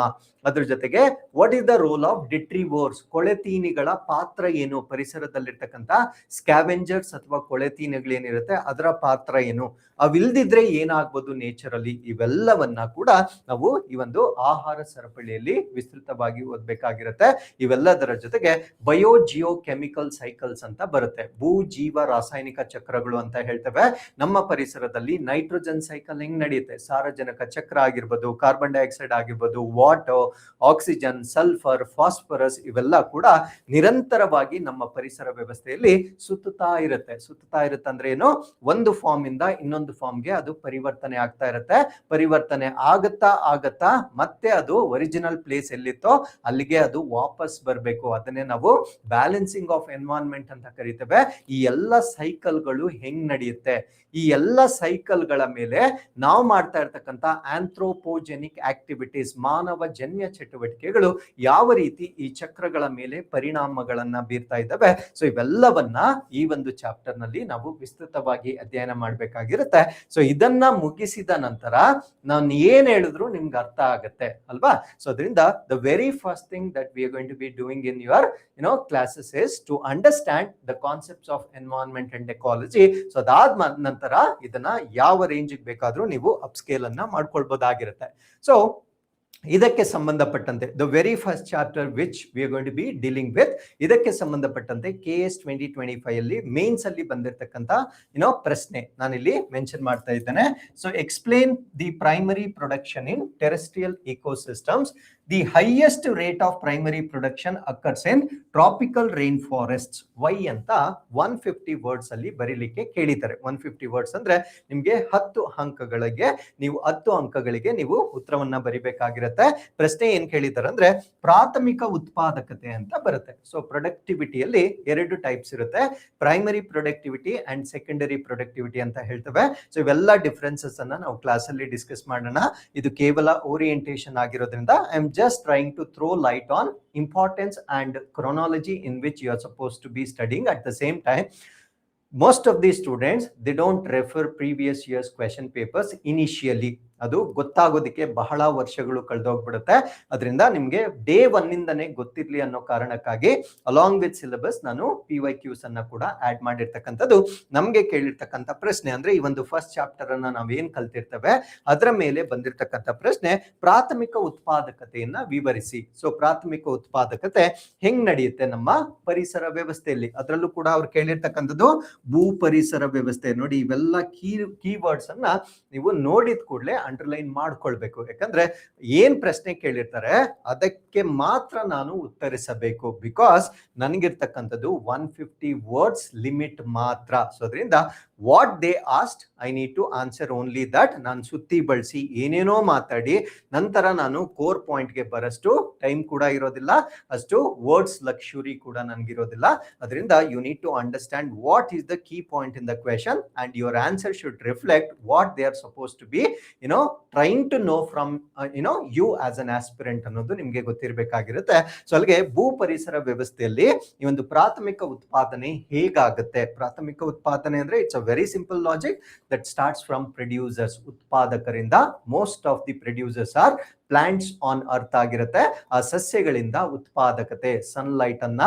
ಅದ್ರ ಜೊತೆಗೆ what is the role of detritivores, ಕೊಳೆತೀನಿಗಳ ಪಾತ್ರ ಏನು, ಪರಿಸರದಲ್ಲಿರ್ತಕ್ಕಂಥ ಸ್ಕ್ಯಾವೆಂಜರ್ಸ್ ಅಥವಾ ಕೊಳೆತೀನಿಗಳೇನಿರುತ್ತೆ ಅದರ ಪಾತ್ರ ಏನು, ಅವಿಲ್ದಿದ್ರೆ ಏನಾಗ್ಬೋದು ನೇಚರಲ್ಲಿ. ಇವೆಲ್ಲವನ್ನ ಕೂಡ ನಾವು ಈ ಒಂದು ಆಹಾರ ಸರಪಳಿಯಲ್ಲಿ ವಿಸ್ತೃತವಾಗಿ ಓದ್ಬೇಕಾಗಿರುತ್ತೆ. ಇವೆಲ್ಲದರ ಜೊತೆಗೆ ಬಯೋ ಜಿಯೋ ಕೆಮಿಕಲ್ ಸೈಕಲ್ಸ್ ಅಂತ ಬರುತ್ತೆ, ಭೂ ಜೀವ ರಾಸಾಯನಿಕ ಚಕ್ರಗಳು ಅಂತ ಹೇಳ್ತೇವೆ. ನಮ್ಮ ಪರಿಸರದಲ್ಲಿ ನೈಟ್ರೋಜನ್ ಸೈಕಲ್ ಹೆಂಗ್ ನಡೆಯುತ್ತೆ, ಸಾರಜನಕ ಚಕ್ರ ಆಗಿರ್ಬೋದು, ಕಾರ್ಬನ್ ಡೈಆಕ್ಸೈಡ್ ಆಗಿರ್ಬೋದು, ವಾಟರ್, ಆಕ್ಸಿಜನ್, ಸಲ್ಫರ್, ಫಾಸ್ಫರಸ್, ಇವೆಲ್ಲ ಕೂಡ ನಿರಂತರವಾಗಿ ನಮ್ಮ ಪರಿಸರ ವ್ಯವಸ್ಥೆಯಲ್ಲಿ ಸುತ್ತುತ್ತಾ ಇರುತ್ತೆ ಅಂದ್ರೆ ಏನು, ಒಂದು ಫಾರ್ಮ್ ಇಂದ ಇನ್ನೊಂದು ಫಾರ್ಮ್ಗೆ ಅದು ಪರಿವರ್ತನೆ ಆಗ್ತಾ ಇರುತ್ತೆ. ಪರಿವರ್ತನೆ ಆಗತ್ತಾ ಮತ್ತೆ ಅದು ಒರಿಜಿನಲ್ ಪ್ಲೇಸ್ ಎಲ್ಲಿತ್ತೋ ಅಲ್ಲಿಗೆ ಅದು ವಾಪಸ್ ಬರಬೇಕು. ಅದನ್ನೇ ನಾವು ಬ್ಯಾಲೆನ್ಸಿಂಗ್ ಆಫ್ ಎನ್ವೈರನ್ಮೆಂಟ್ ಅಂತ ಕರಿತೇವೆ. ಈ ಎಲ್ಲ ಸೈಕಲ್ಗಳು ಹೆಂಗ್ ನಡೆಯುತ್ತೆ, ಈ ಎಲ್ಲ ಸೈಕಲ್ಗಳ ಮೇಲೆ ನಾವು ಮಾಡ್ತಾ ಇರ್ತಕ್ಕಂಥ ಆಂಥ್ರೋಪೋಜೆನಿಕ್ ಆಕ್ಟಿವಿಟೀಸ್, ಮಾನವ ಜನ್ಯ ಚಟುವಟಿಕೆಗಳು ಯಾವ ರೀತಿ ಈ ಚಕ್ರಗಳ ಮೇಲೆ ಪರಿಣಾಮಗಳನ್ನ ಬೀರ್ತಾ ಇದ್ದಾವೆ. ಸೊ ಇವೆಲ್ಲವನ್ನ ಈ ಒಂದು ಚಾಪ್ಟರ್ ನಲ್ಲಿ ನಾವು ವಿಸ್ತೃತವಾಗಿ ಅಧ್ಯಯನ ಮಾಡಬೇಕಾಗಿರುತ್ತೆ. ಸೊ ಇದನ್ನ ಮುಗಿಸಿದ ನಂತರ ನಾನು ಏನ್ ಹೇಳಿದ್ರು ನಿಮ್ಗೆ ಅರ್ಥ ಆಗುತ್ತೆ ಅಲ್ವಾ. ಸೊ ಅದರಿಂದ the very first thing that we are going to be doing in your classes is to understand the concepts of environment and ecology. So ಅದಾದ ನಂತರ ಇದನ್ನ ಯಾವ ರೇಂಜ್ ಬೇಕಾದ್ರೂ ನೀವು ಅಪ್ಸ್ಕೇಲ್ ಅನ್ನ ಮಾಡ್ಕೊಳ್ಬಹುದಾಗಿರುತ್ತೆ. ಸೊ ಇದಕ್ಕೆ ಸಂಬಂಧಪಟ್ಟಂತೆ the very first chapter which we are going to be dealing with, ಇದಕ್ಕೆ ಸಂಬಂಧಪಟ್ಟಂತೆ KS 2025 ಅಲ್ಲಿ ಮೇನ್ಸ್ ಅಲ್ಲಿ ಬಂದಿರತಕ್ಕಂತ ಪ್ರಶ್ನೆ ನಾನಿಲ್ಲಿ ಮೆನ್ಷನ್ ಮಾಡ್ತಾ ಇದ್ದೇನೆ. So explain the primary production in terrestrial ecosystems. The highest rate of primary production occurs in tropical rain forest. Why ಅಂತ 150 words ಅಲ್ಲಿ ಬರೀಲಿಕ್ಕೆ ಕೇಳಿದ್ದಾರೆ. 150 ವರ್ಡ್ಸ್ ಅಂದ್ರೆ ನಿಮ್ಗೆ 10 ಅಂಕಗಳಿಗೆ ನೀವು 10 ಅಂಕಗಳಿಗೆ ನೀವು ಉತ್ತರವನ್ನ ಬರಿಬೇಕಾಗಿರುತ್ತೆ. ಪ್ರಶ್ನೆ ಏನ್ ಕೇಳಿದ್ದಾರೆ ಅಂದ್ರೆ ಪ್ರಾಥಮಿಕ ಉತ್ಪಾದಕತೆ ಅಂತ ಬರುತ್ತೆ. ಸೊ ಪ್ರೊಡಕ್ಟಿವಿಟಿಯಲ್ಲಿ 2 ಟೈಪ್ಸ್ ಇರುತ್ತೆ, primary productivity and secondary productivity ಅಂತ ಹೇಳ್ತೇವೆ. ಸೊ ಇವೆಲ್ಲ ಡಿಫರೆನ್ಸಸ್ ಅನ್ನ ನಾವು ಕ್ಲಾಸ್ ಅಲ್ಲಿ ಡಿಸ್ಕಸ್ ಮಾಡೋಣ. ಇದು ಕೇವಲ ಓರಿಯೆಂಟೇಷನ್ ಆಗಿರೋದ್ರಿಂದ I am just trying to throw light on importance and chronology in which you are supposed to be studying. At the same time, most of these students, they don't refer previous year's question papers initially. ಅದು ಗೊತ್ತಾಗೋದಕ್ಕೆ ಬಹಳ ವರ್ಷಗಳು ಕಳೆದೋಗ್ಬಿಡುತ್ತೆ. ಅದರಿಂದ ನಿಮ್ಗೆ day 1 ಇಂದನೇ ಗೊತ್ತಿರ್ಲಿ ಅನ್ನೋ ಕಾರಣಕ್ಕಾಗಿ along with syllabus ನಾನು PYQs ಅನ್ನ ಕೂಡ ಆಡ್ ಮಾಡಿರ್ತಕ್ಕಂಥದ್ದು. ನಮ್ಗೆ ಕೇಳಿರ್ತಕ್ಕಂಥ ಪ್ರಶ್ನೆ ಅಂದ್ರೆ ಈ ಒಂದು ಫಸ್ಟ್ ಚಾಪ್ಟರ್ ಅನ್ನ ನಾವೇನ್ ಕಲ್ತಿರ್ತೇವೆ ಅದರ ಮೇಲೆ ಬಂದಿರತಕ್ಕಂಥ ಪ್ರಶ್ನೆ, ಪ್ರಾಥಮಿಕ ಉತ್ಪಾದಕತೆಯನ್ನ ವಿವರಿಸಿ. ಸೊ ಪ್ರಾಥಮಿಕ ಉತ್ಪಾದಕತೆ ಹೆಂಗ್ ನಡೆಯುತ್ತೆ ನಮ್ಮ ಪರಿಸರ ವ್ಯವಸ್ಥೆಯಲ್ಲಿ, ಅದರಲ್ಲೂ ಕೂಡ ಅವ್ರು ಕೇಳಿರ್ತಕ್ಕಂಥದ್ದು ಭೂ ಪರಿಸರ ವ್ಯವಸ್ಥೆ. ನೋಡಿ ಇವೆಲ್ಲ ಕೀವರ್ಡ್ಸ್ ಅನ್ನ ನೀವು ನೋಡಿದ ಕೂಡಲೇ ಅಂಡರ್ಲೈನ್ ಮಾಡ್ಕೊಳ್ಬೇಕು. ಯಾಕಂದ್ರೆ ಏನ್ ಪ್ರಶ್ನೆ ಕೇಳಿರ್ತಾರೆ ಅದಕ್ಕೆ ಮಾತ್ರ ನಾನು ಉತ್ತರಿಸಬೇಕು. ಬಿಕಾಸ್ ನನಗಿರ್ತಕ್ಕಂಥದ್ದು 150 ವರ್ಡ್ಸ್ ಲಿಮಿಟ್ ಮಾತ್ರ. ಸೊ ಅದರಿಂದ what they asked I need to answer only that. ನಾನು ಸುತ್ತಿ ಬಳಸಿ ಏನೇನೋ ಮಾತಾಡಿ ನಂತರ ನಾನು ಕೋರ್ ಪಾಯಿಂಟ್ಗೆ ಬರಷ್ಟು ಟೈಮ್ ಕೂಡ ಇರೋದಿಲ್ಲ, ಅಷ್ಟು ವರ್ಡ್ಸ್ ಲಕ್ಸುರಿ ಕೂಡ ನನ್ಗಿರೋದಿಲ್ಲ. ಅದರಿಂದ you need to understand what is the key point in the question and your answer should reflect what they are suppose to be trying to know from you as an aspirant ಅನ್ನೋದು ನಿಮ್ಗೆ ಗೊತ್ತಿರಬೇಕಾಗಿರುತ್ತೆ. So ಅಲ್ಲಿಗೆ ಭೂ ಪರಿಸರ ವ್ಯವಸ್ಥೆಯಲ್ಲಿ ಈ ಒಂದು ಪ್ರಾಥಮಿಕ ಉತ್ಪಾದನೆ ಹೇಗಾಗುತ್ತೆ. ಪ್ರಾಥಮಿಕ ಉತ್ಪಾದನೆ ಅಂದ್ರೆ it's a very simple logic that starts from producers, ಉತ್ಪಾದಕರಿಂದ. most of the producers are plants on earth ಆಗಿರುತ್ತೆ. ಆ ಸಸ್ಯಗಳಿಂದ ಉತ್ಪಾದಕತೆ ಸನ್ಲೈಟ್ ಅನ್ನ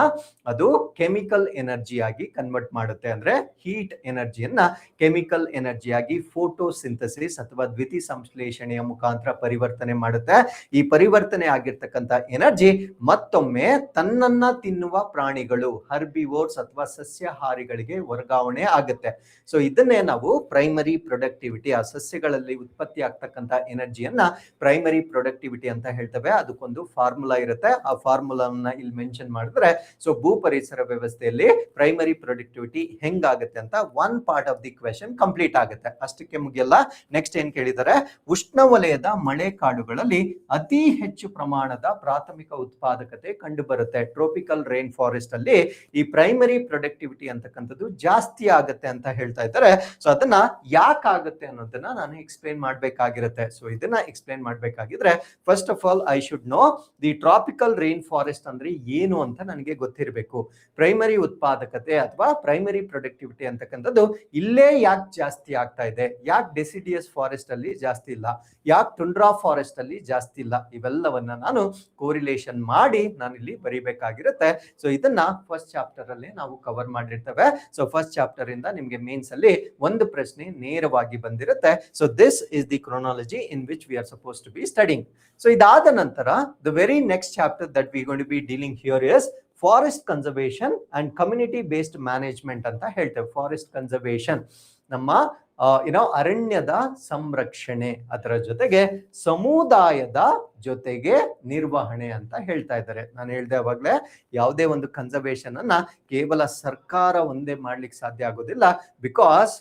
ಅದು ಕೆಮಿಕಲ್ ಎನರ್ಜಿಯಾಗಿ ಕನ್ವರ್ಟ್ ಮಾಡುತ್ತೆ. ಅಂದ್ರೆ ಹೀಟ್ ಎನರ್ಜಿಯನ್ನ ಕೆಮಿಕಲ್ ಎನರ್ಜಿಯಾಗಿ ಫೋಟೋಸಿಂಥಸಿಸ್ ಅಥವಾ ದ್ವಿತೀಯ ಸಂಶ್ಲೇಷಣೆಯ ಮುಖಾಂತರ ಪರಿವರ್ತನೆ ಮಾಡುತ್ತೆ. ಈ ಪರಿವರ್ತನೆ ಆಗಿರ್ತಕ್ಕಂಥ ಎನರ್ಜಿ ಮತ್ತೊಮ್ಮೆ ತನ್ನನ್ನ ತಿನ್ನುವ ಪ್ರಾಣಿಗಳು ಹರ್ಬಿವೋರ್ಸ್ ಅಥವಾ ಸಸ್ಯಾಹಾರಿಗಳಿಗೆ ವರ್ಗಾವಣೆ ಆಗುತ್ತೆ. ಸೊ ಇದನ್ನೇ ನಾವು ಪ್ರೈಮರಿ ಪ್ರೊಡಕ್ಟಿವಿಟಿ, ಆ ಸಸ್ಯಗಳಲ್ಲಿ ಉತ್ಪತ್ತಿ ಆಗ್ತಕ್ಕಂಥ ಎನರ್ಜಿಯನ್ನ ಪ್ರೈಮರಿ ಪ್ರೊಡಕ್ಟಿವಿಟಿ ಅಂತ ಹೇಳ್ತೇವೆ. ಅದಕ್ಕೊಂದು ಫಾರ್ಮುಲಾ ಇರುತ್ತೆ. ಆ ಫಾರ್ಮುಲಾವನ್ನ ಇಲ್ಲಿ ಮೆನ್ಷನ್ ಮಾಡಿದ್ರೆ ಸೊ ಭೂ ಪರಿಸರ ವ್ಯವಸ್ಥೆಯಲ್ಲಿ ಪ್ರೈಮರಿ ಪ್ರೊಡಕ್ಟಿವಿಟಿ ಹೆಂಗಾಗುತ್ತೆ ಅಂತ one part of the question complete ಆಗುತ್ತೆ. ಅಷ್ಟಕ್ಕೆ ಮುಗಿಯಲ್ಲ. ನೆಕ್ಸ್ಟ್ ಏನ್ ಕೇಳಿದರೆ, ಉಷ್ಣವಲಯದ ಮಳೆ ಕಾಡುಗಳಲ್ಲಿ ಅತಿ ಹೆಚ್ಚು ಪ್ರಮಾಣದ ಪ್ರಾಥಮಿಕ ಉತ್ಪಾದಕತೆ ಕಂಡು ಬರುತ್ತೆ. ಟ್ರೋಪಿಕಲ್ ರೈನ್ ಫಾರೆಸ್ಟ್ ಅಲ್ಲಿ ಈ ಪ್ರೈಮರಿ ಪ್ರೊಡಕ್ಟಿವಿಟಿ ಅಂತಕ್ಕಂಥದ್ದು ಜಾಸ್ತಿ ಆಗುತ್ತೆ ಅಂತ ಹೇಳ್ತಾ ಇದ್ದಾರೆ. ಸೊ ಅದನ್ನ ಯಾಕಾಗುತ್ತೆ ಅನ್ನೋದನ್ನ ನಾನು ಎಕ್ಸ್ಪ್ಲೇನ್ ಮಾಡ್ಬೇಕಾಗಿರುತ್ತೆ. ಸೊ ಇದನ್ನ ಎಕ್ಸ್ಪ್ಲೇನ್ ಮಾಡ್ಬೇಕಾಗಿದ್ರೆ first of all I should know the tropical rain forest ಅಂದ್ರೆ ಏನು ಅಂತ ನನಗೆ ಗೊತ್ತಿರಬೇಕು. ಪ್ರೈಮರಿ ಉತ್ಪಾದಕತೆ ಅಥವಾ ಪ್ರೈಮರಿ ಪ್ರೊಡಕ್ಟಿವಿಟಿ ಅಂತಕ್ಕಂಥದ್ದು ಇಲ್ಲೇ ಯಾಕೆ ಜಾಸ್ತಿ ಆಗ್ತಾ ಇದೆ, ಯಾಕೆ ಡೆಸಿಡಿಯಸ್ ಫಾರೆಸ್ಟ್ ಅಲ್ಲಿ ಜಾಸ್ತಿ ಇಲ್ಲ, ಯಾಕೆ ಟುಂಡ್ರಾ ಫಾರೆಸ್ಟ್ ಅಲ್ಲಿ ಜಾಸ್ತಿ ಇಲ್ಲ, ಇವೆಲ್ಲವನ್ನ ನಾನು ಕೋರಿಲೇಷನ್ ಮಾಡಿ ನಾನು ಇಲ್ಲಿ ಬರೀಬೇಕಾಗಿರುತ್ತೆ. ಸೊ ಇದನ್ನ ಫಸ್ಟ್ ಚಾಪ್ಟರ್ ಅಲ್ಲಿ ನಾವು ಕವರ್ ಮಾಡಿರ್ತೇವೆ. ಸೊ ಫಸ್ಟ್ ಚಾಪ್ಟರ್ ಇಂದ ನಿಮ್ಗೆ ಮೇನ್ಸ್ ಅಲ್ಲಿ ಒಂದು ಪ್ರಶ್ನೆ ನೇರವಾಗಿ ಬಂದಿರುತ್ತೆ. So this is the chronology in which we are suppose to be studying. So ಇದಾದ ನಂತರ the very next chapter that we going to be dealing here is forest conservation and community based management ಅಂತ ಹೇಳ್ತೇವೆ. Forest conservation ನಮ್ಮ ಅರಣ್ಯದ ಸಂರಕ್ಷಣೆ, ಅದರ ಜೊತೆಗೆ ಸಮುದಾಯದ ಜೊತೆಗೆ ನಿರ್ವಹಣೆ ಅಂತ ಹೇಳ್ತಾ ಇದ್ದಾರೆ. ನಾನು ಹೇಳ್ದೆ ಅವಾಗ್ಲೇ, ಯಾವುದೇ ಒಂದು ಕನ್ಸರ್ವೇಷನ್ ಅನ್ನ ಕೇವಲ ಸರ್ಕಾರ ಒಂದೇ ಮಾಡ್ಲಿಕ್ಕೆ ಸಾಧ್ಯ ಆಗೋದಿಲ್ಲ. Because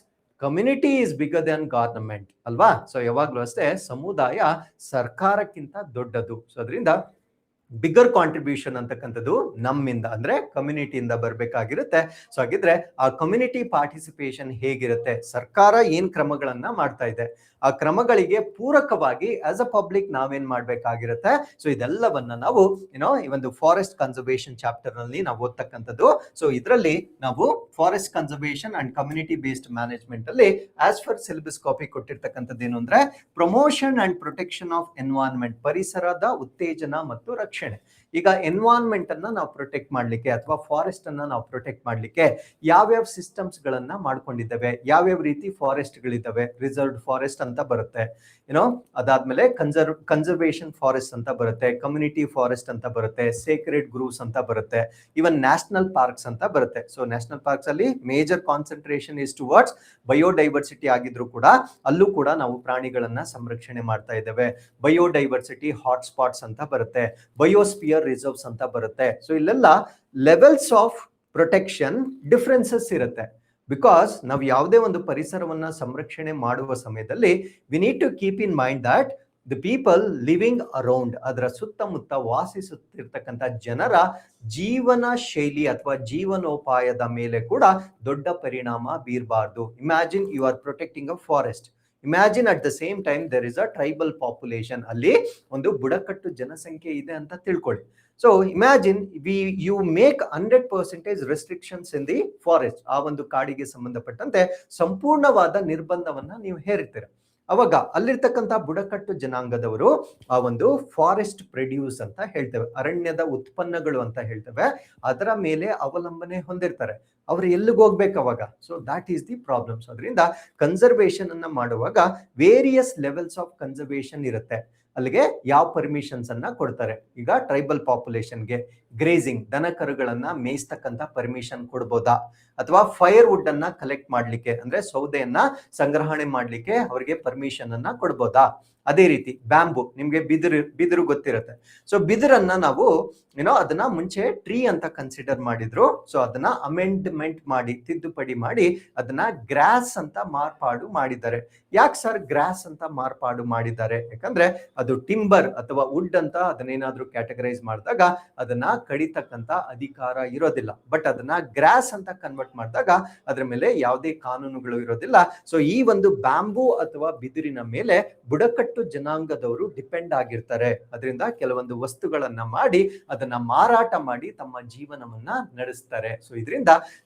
community is bigger Dhan government ಅಲ್ವಾ. ಸೊ ಯಾವಾಗ್ಲೂ ಅಷ್ಟೇ ಸಮುದಾಯ ಸರ್ಕಾರಕ್ಕಿಂತ ದೊಡ್ಡದು. ಸೊ ಅದರಿಂದ ಬಿಗರ್ ಕಾಂಟ್ರಿಬ್ಯೂಷನ್ ಅಂತಕ್ಕಂಥದ್ದು ನಮ್ಮಿಂದ ಅಂದ್ರೆ ಕಮ್ಯುನಿಟಿಯಿಂದ ಬರ್ಬೇಕಾಗಿರುತ್ತೆ. ಸೊ ಹಾಗಿದ್ರೆ ಆ ಕಮ್ಯುನಿಟಿ ಪಾರ್ಟಿಸಿಪೇಷನ್ ಹೇಗಿರುತ್ತೆ, ಸರ್ಕಾರ ಏನ್ ಕ್ರಮಗಳನ್ನ ಮಾಡ್ತಾ ಇದೆ, ಆ ಕ್ರಮಗಳಿಗೆ ಪೂರಕವಾಗಿ ಆಸ್ ಅ ಪಬ್ಲಿಕ್ ನಾವೇನ್ ಮಾಡ್ಬೇಕಾಗಿರುತ್ತೆ. ಸೊ ಇದೆಲ್ಲವನ್ನ ನಾವು ಈ ಒಂದು ಫಾರೆಸ್ಟ್ ಕನ್ಸರ್ವೇಷನ್ ಚಾಪ್ಟರ್ ನಲ್ಲಿ ನಾವು ಓದ್ತಕ್ಕಂಥದ್ದು. ಸೊ ಇದರಲ್ಲಿ ನಾವು forest conservation and community based management ಅಲ್ಲಿ ಆಸ್ ಫರ್ ಸಿಲೆಬಸ್ ಕಾಪಿ ಕೊಟ್ಟಿರ್ತಕ್ಕಂಥದ್ದು ಏನು ಅಂದ್ರೆ promotion and protection of environment, ಪರಿಸರದ ಉತ್ತೇಜನ ಮತ್ತು ರಕ್ಷಣೆ. ಈಗ ಎನ್ವೈರನ್ಮೆಂಟ್ ಅನ್ನ ನಾವು ಪ್ರೊಟೆಕ್ಟ್ ಮಾಡ್ಲಿಕ್ಕೆ ಅಥವಾ ಫಾರೆಸ್ಟ್ ಅನ್ನ ನಾವು ಪ್ರೊಟೆಕ್ಟ್ ಮಾಡ್ಲಿಕ್ಕೆ ಯಾವ್ಯಾವ ಸಿಸ್ಟಮ್ಸ್ ಗಳನ್ನ ಮಾಡ್ಕೊಂಡಿದ್ದೇವೆ, ಯಾವ್ಯಾವ ರೀತಿ ಫಾರೆಸ್ಟ್ ಗಳಿದ್ದಾವೆ. ರಿಸರ್ವ್ಡ್ ಫಾರೆಸ್ಟ್ ಅಂತ ಬರುತ್ತೆ, ಅದಾದ್ಮೇಲೆ ಕನ್ಸರ್ವೇಷನ್ ಫಾರೆಸ್ಟ್ ಅಂತ ಬರುತ್ತೆ, ಕಮ್ಯುನಿಟಿ ಫಾರೆಸ್ಟ್ ಅಂತ ಬರುತ್ತೆ, ಸೇಕ್ರೆಡ್ ಗ್ರೂವ್ಸ್ ಅಂತ ಬರುತ್ತೆ, ಇವನ್ ನ್ಯಾಷನಲ್ ಪಾರ್ಕ್ಸ್ ಅಂತ ಬರುತ್ತೆ. ಸೊ ನ್ಯಾಷನಲ್ ಪಾರ್ಕ್ಸ್ ಅಲ್ಲಿ major concentration is towards biodiversity ಆಗಿದ್ರು ಕೂಡ ಅಲ್ಲೂ ಕೂಡ ನಾವು ಪ್ರಾಣಿಗಳನ್ನ ಸಂರಕ್ಷಣೆ ಮಾಡ್ತಾ ಇದ್ದೇವೆ. ಬಯೋಡೈವರ್ಸಿಟಿ ಹಾಟ್ ಸ್ಪಾಟ್ಸ್ ಅಂತ ಬರುತ್ತೆ, ಬಯೋಸ್ಪಿಯರ್ ರಿಸರ್ವ್ಸ್ ಅಂತ ಬರುತ್ತೆ. ಸೊ ಇಲ್ಲೆಲ್ಲ ಲೆವೆಲ್ಸ್ ಆಫ್ ಪ್ರೊಟೆಕ್ಷನ್ ಡಿಫರೆನ್ಸಸ್ ಇರುತ್ತೆ. ಬಿಕಾಸ್ ನಾವು ಯಾವುದೇ ಒಂದು ಪರಿಸರವನ್ನ ಸಂರಕ್ಷಣೆ ಮಾಡುವ ಸಮಯದಲ್ಲಿ we need to keep in mind that the people living around, ಅದರ ಸುತ್ತಮುತ್ತ ವಾಸಿಸುತ್ತಿರ್ತಕ್ಕಂಥ ಜನರ ಜೀವನ ಶೈಲಿ ಅಥವಾ ಜೀವನೋಪಾಯದ ಮೇಲೆ ಕೂಡ ದೊಡ್ಡ ಪರಿಣಾಮ ಬೀರಬಾರ್ದು. Imagine you are protecting a forest, imagine at the same time there is a tribal population, ಅಲ್ಲಿ ಒಂದು ಬುಡಕಟ್ಟು ಜನಸಂಖ್ಯೆ ಇದೆ ಅಂತ ತಿಳ್ಕೊಳ್ಳಿ. So imagine you make 100% restrictions in the forest, ಆ ಒಂದು ಕಾಡಿಗೆ ಸಂಬಂಧಪಟ್ಟಂತೆ ಸಂಪೂರ್ಣವಾದ ನಿರ್ಬಂಧವನ್ನ ನೀವು ಹೇರಿರ್ತೀರ. ಅವಾಗ ಅಲ್ಲಿರ್ತಕ್ಕಂಥ ಬುಡಕಟ್ಟು ಜನಾಂಗದವರು ಆ ಒಂದು ಫಾರೆಸ್ಟ್ ಪ್ರೊಡ್ಯೂಸ್ ಅಂತ ಹೇಳ್ತೇವೆ, ಅರಣ್ಯದ ಉತ್ಪನ್ನಗಳು ಅಂತ ಹೇಳ್ತೇವೆ, ಅದರ ಮೇಲೆ ಅವಲಂಬನೆ ಹೊಂದಿರ್ತಾರೆ. ಅವ್ರು ಎಲ್ಲಿಗೆ ಹೋಗ್ಬೇಕು ಅವಾಗ? So that is the problems. ಅದರಿಂದ ಕನ್ಸರ್ವೇಷನ್ ಅನ್ನ ಮಾಡುವಾಗ ವೇರಿಯಸ್ ಲೆವೆಲ್ಸ್ ಆಫ್ ಕನ್ಸರ್ವೇಷನ್ ಇರುತ್ತೆ. ಅಲ್ಲಿಗೆ ಯಾವ ಪರ್ಮಿಷನ್ಸ್ ಅನ್ನ ಕೊಡ್ತಾರೆ. ಈಗ ಟ್ರೈಬಲ್ ಪಾಪ್ಯುಲೇಷನ್ಗೆ ಗ್ರೇಸಿಂಗ್, ದನ ಕರುಗಳನ್ನ ಮೇಯಿಸ್ತಕ್ಕಂಥ ಪರ್ಮಿಷನ್ ಕೊಡ್ಬೋದಾ, ಅಥವಾ ಫೈರ್ ವುಡ್ ಅನ್ನ ಕಲೆಕ್ಟ್ ಮಾಡ್ಲಿಕ್ಕೆ ಅಂದ್ರೆ ಸೌದೆಯನ್ನ ಸಂಗ್ರಹಣೆ ಮಾಡ್ಲಿಕ್ಕೆ ಅವರಿಗೆ ಪರ್ಮಿಷನ್ ಅನ್ನ ಕೊಡ್ಬೋದಾ. ಅದೇ ರೀತಿ ಬ್ಯಾಂಬು, ನಿಮ್ಗೆ ಬಿದಿರು ಗೊತ್ತಿರುತ್ತೆ. ಸೊ ಬಿದಿರನ್ನ ನಾವು ಅದನ್ನ ಮುಂಚೆ ಟ್ರೀ ಅಂತ ಕನ್ಸಿಡರ್ ಮಾಡಿದ್ರು. ಸೊ ಅದನ್ನ ಅಮೆಂಡ್ಮೆಂಟ್ ಮಾಡಿ, ತಿದ್ದುಪಡಿ ಮಾಡಿ ಅದನ್ನ ಗ್ರಾಸ್ ಅಂತ ಮಾರ್ಪಾಡು ಮಾಡಿದ್ದಾರೆ. ಯಾಕೆ ಸರ್ ಗ್ರಾಸ್ ಅಂತ ಮಾರ್ಪಾಡು ಮಾಡಿದ್ದಾರೆ? ಯಾಕಂದ್ರೆ ಅದು ಟಿಂಬರ್ ಅಥವಾ ವುಡ್ ಅಂತ ಅದನ್ನೇನಾದ್ರೂ ಕ್ಯಾಟಗರೈಸ್ ಮಾಡಿದಾಗ ಅದನ್ನ ಕಡಿತಕ್ಕಂತ ಅಧಿಕಾರ ಇರೋದಿಲ್ಲ. ಬಟ್ ಅದನ್ನ ಗ್ರಾಸ್ ಅಂತ ಕನ್ವರ್ಟ್ ಮಾಡಿದಾಗ ಅದ್ರ ಮೇಲೆ ಯಾವುದೇ ಕಾನೂನುಗಳು ಇರೋದಿಲ್ಲ. ಸೊ ಈ ಒಂದು ಬ್ಯಾಂಬೂ ಅಥವಾ ಬಿದಿರಿನ ಮೇಲೆ ಬುಡಕಟ್ಟು ಬುಡಕಟ್ಟು ಜನಾಂಗದವರು ಡಿಪೆಂಡ್ ಆಗಿರ್ತಾರೆ. ಅದರಿಂದ ಕೆಲವೊಂದು ವಸ್ತುಗಳನ್ನ ಮಾಡಿ ಅದನ್ನ ಮಾರಾಟ ಮಾಡಿ ತಮ್ಮ ಜೀವನವನ್ನ ನಡೆಸ್ತಾರೆ. ಸೊ ಇದರಿಂದ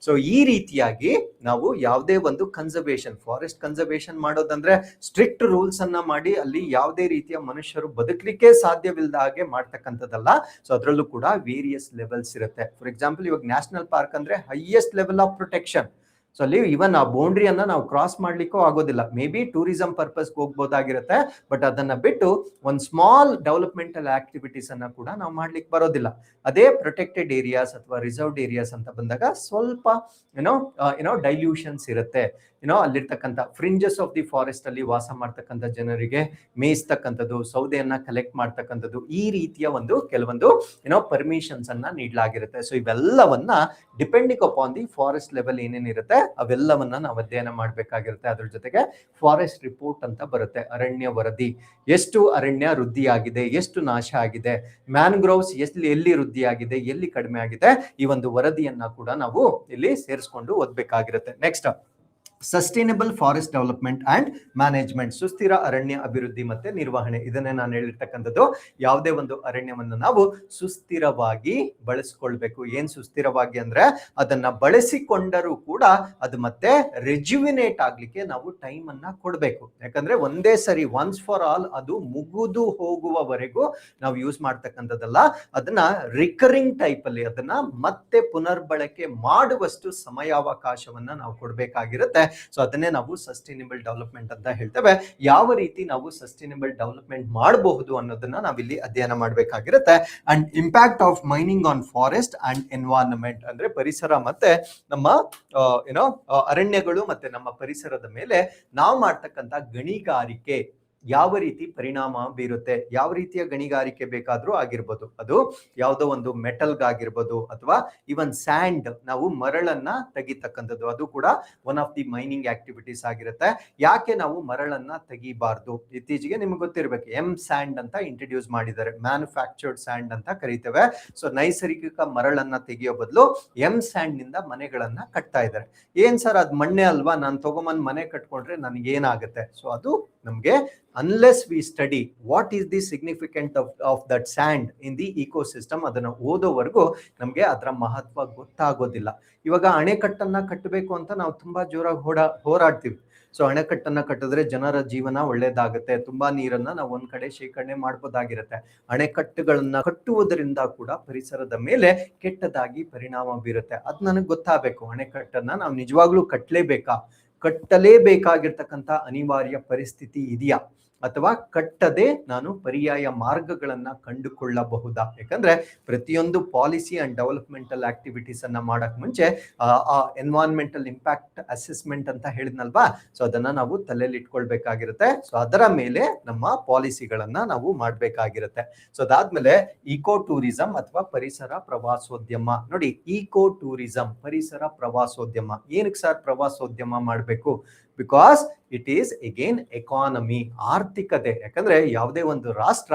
ಈ ರೀತಿಯಾಗಿ ನಾವು ಯಾವುದೇ ಒಂದು ಕನ್ಸರ್ವೇಷನ್, ಫಾರೆಸ್ಟ್ ಕನ್ಸರ್ವೇಷನ್ ಮಾಡೋದಂದ್ರೆ ಸ್ಟ್ರಿಕ್ಟ್ ರೂಲ್ಸ್ ಅನ್ನ ಮಾಡಿ ಅಲ್ಲಿ ಯಾವುದೇ ರೀತಿಯ ಮನುಷ್ಯರು ಬದುಕಲಿಕ್ಕೆ ಸಾಧ್ಯವಿಲ್ಲದ ಹಾಗೆ ಮಾಡ್ತಕ್ಕಂಥದ್ದಲ್ಲ. ಸೊ ಅದರಲ್ಲೂ ಕೂಡ ವೇರಿಯಸ್ ಲೆವೆಲ್ಸ್ ಇರುತ್ತೆ. ಫಾರ್ ಎಕ್ಸಾಂಪಲ್, ಇವಾಗ ನ್ಯಾಷನಲ್ ಪಾರ್ಕ್ ಅಂದ್ರೆ highest level of protection. So ಅಲ್ಲಿ ಇವನ್ ಆ ಬೌಂಡ್ರಿಯನ್ನ ನಾವು ಕ್ರಾಸ್ ಮಾಡ್ಲಿಕ್ಕೂ ಆಗೋದಿಲ್ಲ. ಮೇ ಬಿ ಟೂರಿಸಂ ಪರ್ಪಸ್ಗೆ ಹೋಗ್ಬೋದಾಗಿರುತ್ತೆ, ಬಟ್ ಅದನ್ನ ಬಿಟ್ಟು ಒಂದು ಸ್ಮಾಲ್ ಡೆವಲಪ್ಮೆಂಟಲ್ ಆಕ್ಟಿವಿಟೀಸ್ ಅನ್ನ ಕೂಡ ನಾವು ಮಾಡ್ಲಿಕ್ಕೆ ಬರೋದಿಲ್ಲ. ಅದೇ ಪ್ರೊಟೆಕ್ಟೆಡ್ ಏರಿಯಾಸ್ ಅಥವಾ ರಿಸರ್ವ್ಡ್ ಏರಿಯಾಸ್ ಅಂತ ಬಂದಾಗ ಸ್ವಲ್ಪ ಏನೋ ಡೈಲ್ಯೂಷನ್ಸ್ ಇರುತ್ತೆ. ಅಲ್ಲಿರ್ತಕ್ಕಂಥ ಫ್ರಿಂಜಸ್ ಆಫ್ ದಿ ಫಾರೆಸ್ಟ್ ಅಲ್ಲಿ ವಾಸ ಮಾಡ್ತಕ್ಕಂಥ ಜನರಿಗೆ ಮೇಯಿಸ್ತಕ್ಕಂಥದ್ದು, ಸೌದೆಯನ್ನ ಕಲೆಕ್ಟ್ ಮಾಡ್ತಕ್ಕಂಥದ್ದು, ಈ ರೀತಿಯ ಕೆಲವೊಂದು ಪರ್ಮಿಷನ್ಸ್ ಅನ್ನ ನೀಡಲಾಗಿರುತ್ತೆ. ಸೊ ಇವೆಲ್ಲವನ್ನ depending upon the forest level ಏನೇನಿರುತ್ತೆ ಅವೆಲ್ಲವನ್ನ ನಾವು ಅಧ್ಯಯನ ಮಾಡ್ಬೇಕಾಗಿರುತ್ತೆ. ಅದ್ರ ಜೊತೆಗೆ ಫಾರೆಸ್ಟ್ ರಿಪೋರ್ಟ್ ಅಂತ ಬರುತ್ತೆ, ಅರಣ್ಯ ವರದಿ. ಎಷ್ಟು ಅರಣ್ಯ ವೃದ್ಧಿ ಆಗಿದೆ, ಎಷ್ಟು ನಾಶ ಆಗಿದೆ, ಮ್ಯಾನ್ಗ್ರೋವ್ಸ್ ಎಲ್ಲಿ ವೃದ್ಧಿ ಆಗಿದೆ, ಎಲ್ಲಿ ಕಡಿಮೆ ಆಗಿದೆ, ಈ ಒಂದು ವರದಿಯನ್ನ ಕೂಡ ನಾವು ಇಲ್ಲಿ ಸೇರಿಸ್ಕೊಂಡು ಓದ್ಬೇಕಾಗಿರುತ್ತೆ. Next, sustainable forest development and management, ಸುಸ್ಥಿರ ಅರಣ್ಯ ಅಭಿವೃದ್ಧಿ ಮತ್ತೆ ನಿರ್ವಹಣೆ. ಇದನ್ನೇ ನಾನು ಹೇಳಿರ್ತಕ್ಕಂಥದ್ದು. ಯಾವುದೇ ಒಂದು ಅರಣ್ಯವನ್ನು ನಾವು ಸುಸ್ಥಿರವಾಗಿ ಬಳಸ್ಕೊಳ್ಬೇಕು. ಏನ್ ಸುಸ್ಥಿರವಾಗಿ ಅಂದ್ರೆ ಅದನ್ನ ಬಳಸಿಕೊಂಡರೂ ಕೂಡ ಅದು ಮತ್ತೆ ರೆಜ್ಯುವಿನೇಟ್ ಆಗ್ಲಿಕ್ಕೆ ನಾವು ಟೈಮ್ ಅನ್ನ ಕೊಡ್ಬೇಕು. ಯಾಕಂದ್ರೆ ಒಂದೇ ಸರಿ ಒನ್ಸ್ ಫಾರ್ ಆಲ್ ಅದು ಮುಗಿದು ಹೋಗುವವರೆಗೂ ನಾವು ಯೂಸ್ ಮಾಡ್ತಕ್ಕಂಥದ್ದಲ್ಲ. ಅದನ್ನ ರಿಕರಿಂಗ್ ಟೈಪ್ ಅಲ್ಲಿ ಅದನ್ನ ಮತ್ತೆ ಪುನರ್ಬಳಕೆ ಮಾಡುವಷ್ಟು ಸಮಯಾವಕಾಶವನ್ನ ನಾವು ಕೊಡ್ಬೇಕಾಗಿರುತ್ತೆ. ಸೊ ಅದನ್ನೇ ನಾವು ಸಸ್ಟೈನಬಲ್ ಡೆವಲಪ್ಮೆಂಟ್ ಅಂತ ಹೇಳ್ತೇವೆ. ಯಾವ ರೀತಿ ನಾವು ಸಸ್ಟೈನಬಲ್ ಡೆವಲಪ್ಮೆಂಟ್ ಮಾಡಬಹುದು ಅನ್ನೋದನ್ನ ನಾವಿಲ್ಲಿ ಅಧ್ಯಯನ ಮಾಡಬೇಕಾಗಿರುತ್ತೆ. And impact of mining on forest and environment ಅಂದ್ರೆ ಪರಿಸರ ಮತ್ತೆ ನಮ್ಮ ಅರಣ್ಯಗಳು ಮತ್ತೆ ನಮ್ಮ ಪರಿಸರದ ಮೇಲೆ ನಾವು ಮಾಡ್ತಕ್ಕಂಥ ಗಣಿಗಾರಿಕೆ ಯಾವ ರೀತಿ ಪರಿಣಾಮ ಬೀರುತ್ತೆ. ಯಾವ ರೀತಿಯ ಗಣಿಗಾರಿಕೆ ಬೇಕಾದ್ರೂ ಆಗಿರ್ಬೋದು, ಅದು ಯಾವುದೋ ಒಂದು ಮೆಟಲ್ಗಾಗಿರ್ಬೋದು ಅಥವಾ ಇವನ್ ಸ್ಯಾಂಡ್, ನಾವು ಮರಳನ್ನ ತೆಗಿತಕ್ಕಂಥದ್ದು, ಅದು ಕೂಡ one of the mining activities ಆಗಿರುತ್ತೆ. ಯಾಕೆ ನಾವು ಮರಳನ್ನ ತೆಗಿಬಾರ್ದು? ಇತ್ತೀಚೆಗೆ ನಿಮ್ಗೆ ಗೊತ್ತಿರ್ಬೇಕು, ಸ್ಯಾಂಡ್ ಅಂತ ಇಂಟ್ರಡ್ಯೂಸ್ ಮಾಡಿದ್ದಾರೆ, ಮ್ಯಾನುಫ್ಯಾಕ್ಚರ್ಡ್ ಸ್ಯಾಂಡ್ ಅಂತ ಕರೀತೇವೆ. ಸೊ ನೈಸರ್ಗಿಕ ಮರಳನ್ನ ತೆಗೆಯೋ ಬದಲು ಸ್ಯಾಂಡ್ ನಿಂದ ಮನೆಗಳನ್ನ ಕಟ್ತಾ ಇದ್ದಾರೆ. ಏನ್ ಸರ್, ಅದ್ ಮಣ್ಣೆ ಅಲ್ವಾ, ನಾನು ತಗೊಂಬಂದ್ ಮನೆ ಕಟ್ಕೊಂಡ್ರೆ ನನ್ಗೆ ಏನಾಗುತ್ತೆ? ಸೊ ಅದು ನಮ್ಗೆ unless we study what is the significance of that sand in the ecosystem, ಅದನ್ನ ಓದೋವರೆಗೂ ನಮ್ಗೆ ಅದರ ಮಹತ್ವ ಗೊತ್ತಾಗೋದಿಲ್ಲ. ಇವಾಗ ಅಣೆಕಟ್ಟನ್ನ ಕಟ್ಟಬೇಕು ಅಂತ ನಾವು ತುಂಬಾ ಜೋರಾಗಿ ಹೋರಾಡ್ತೀವಿ. ಸೊ ಅಣೆಕಟ್ಟನ್ನ ಕಟ್ಟಿದ್ರೆ ಜನರ ಜೀವನ ಒಳ್ಳೇದಾಗುತ್ತೆ, ತುಂಬಾ ನೀರನ್ನ ನಾವು ಒಂದ್ ಕಡೆ ಶೇಖರಣೆ ಮಾಡ್ಬೋದಾಗಿರುತ್ತೆ. ಅಣೆಕಟ್ಟುಗಳನ್ನ ಕಟ್ಟುವುದರಿಂದ ಕೂಡ ಪರಿಸರದ ಮೇಲೆ ಕೆಟ್ಟದಾಗಿ ಪರಿಣಾಮ ಬೀರುತ್ತೆ. ಅದ್ ನನಗೆ ಗೊತ್ತಾಗಬೇಕು. ಅಣೆಕಟ್ಟನ್ನ ನಾವು ನಿಜವಾಗ್ಲೂ ಕಟ್ಟಲೇಬೇಕಾಗಿರ್ತಕ್ಕಂಥ ಅನಿವಾರ್ಯ ಪರಿಸ್ಥಿತಿ ಇದೆಯಾ, ಅಥವಾ ಕಟ್ಟದೆ ನಾನು ಪರ್ಯಾಯ ಮಾರ್ಗಗಳನ್ನ ಕಂಡುಕೊಳ್ಳಬಹುದಾ? ಯಾಕಂದ್ರೆ ಪ್ರತಿಯೊಂದು ಪಾಲಿಸಿ ಅಂಡ್ ಡೆವಲಪ್ಮೆಂಟಲ್ ಆಕ್ಟಿವಿಟೀಸ್ ಅನ್ನ ಮಾಡಕ್ ಮುಂಚೆ ಆ ಎನ್ವೈರನ್ಮೆಂಟಲ್ ಇಂಪ್ಯಾಕ್ಟ್ ಅಸೆಸ್ಮೆಂಟ್ ಅಂತ ಹೇಳಿದ್ನಲ್ವಾ, ಸೊ ಅದನ್ನ ನಾವು ತಲೆಯಲ್ಲಿ ಇಟ್ಕೊಳ್ಬೇಕಾಗಿರುತ್ತೆ. ಸೊ ಅದರ ಮೇಲೆ ನಮ್ಮ ಪಾಲಿಸಿಗಳನ್ನ ನಾವು ಮಾಡ್ಬೇಕಾಗಿರುತ್ತೆ. ಸೊ ಅದಾದ್ಮೇಲೆ ಈಕೋ ಟೂರಿಸಂ ಅಥವಾ ಪರಿಸರ ಪ್ರವಾಸೋದ್ಯಮ. ನೋಡಿ, ಈಕೋ ಟೂರಿಸಂ, ಪರಿಸರ ಪ್ರವಾಸೋದ್ಯಮ. ಏನಕ್ಕೆ ಸರ್ ಪ್ರವಾಸೋದ್ಯಮ ಮಾಡ್ಬೇಕು? Because it is again economy, ಆರ್ಥಿಕತೆ. ಯಾಕಂದ್ರೆ ಯಾವುದೇ ಒಂದು ರಾಷ್ಟ್ರ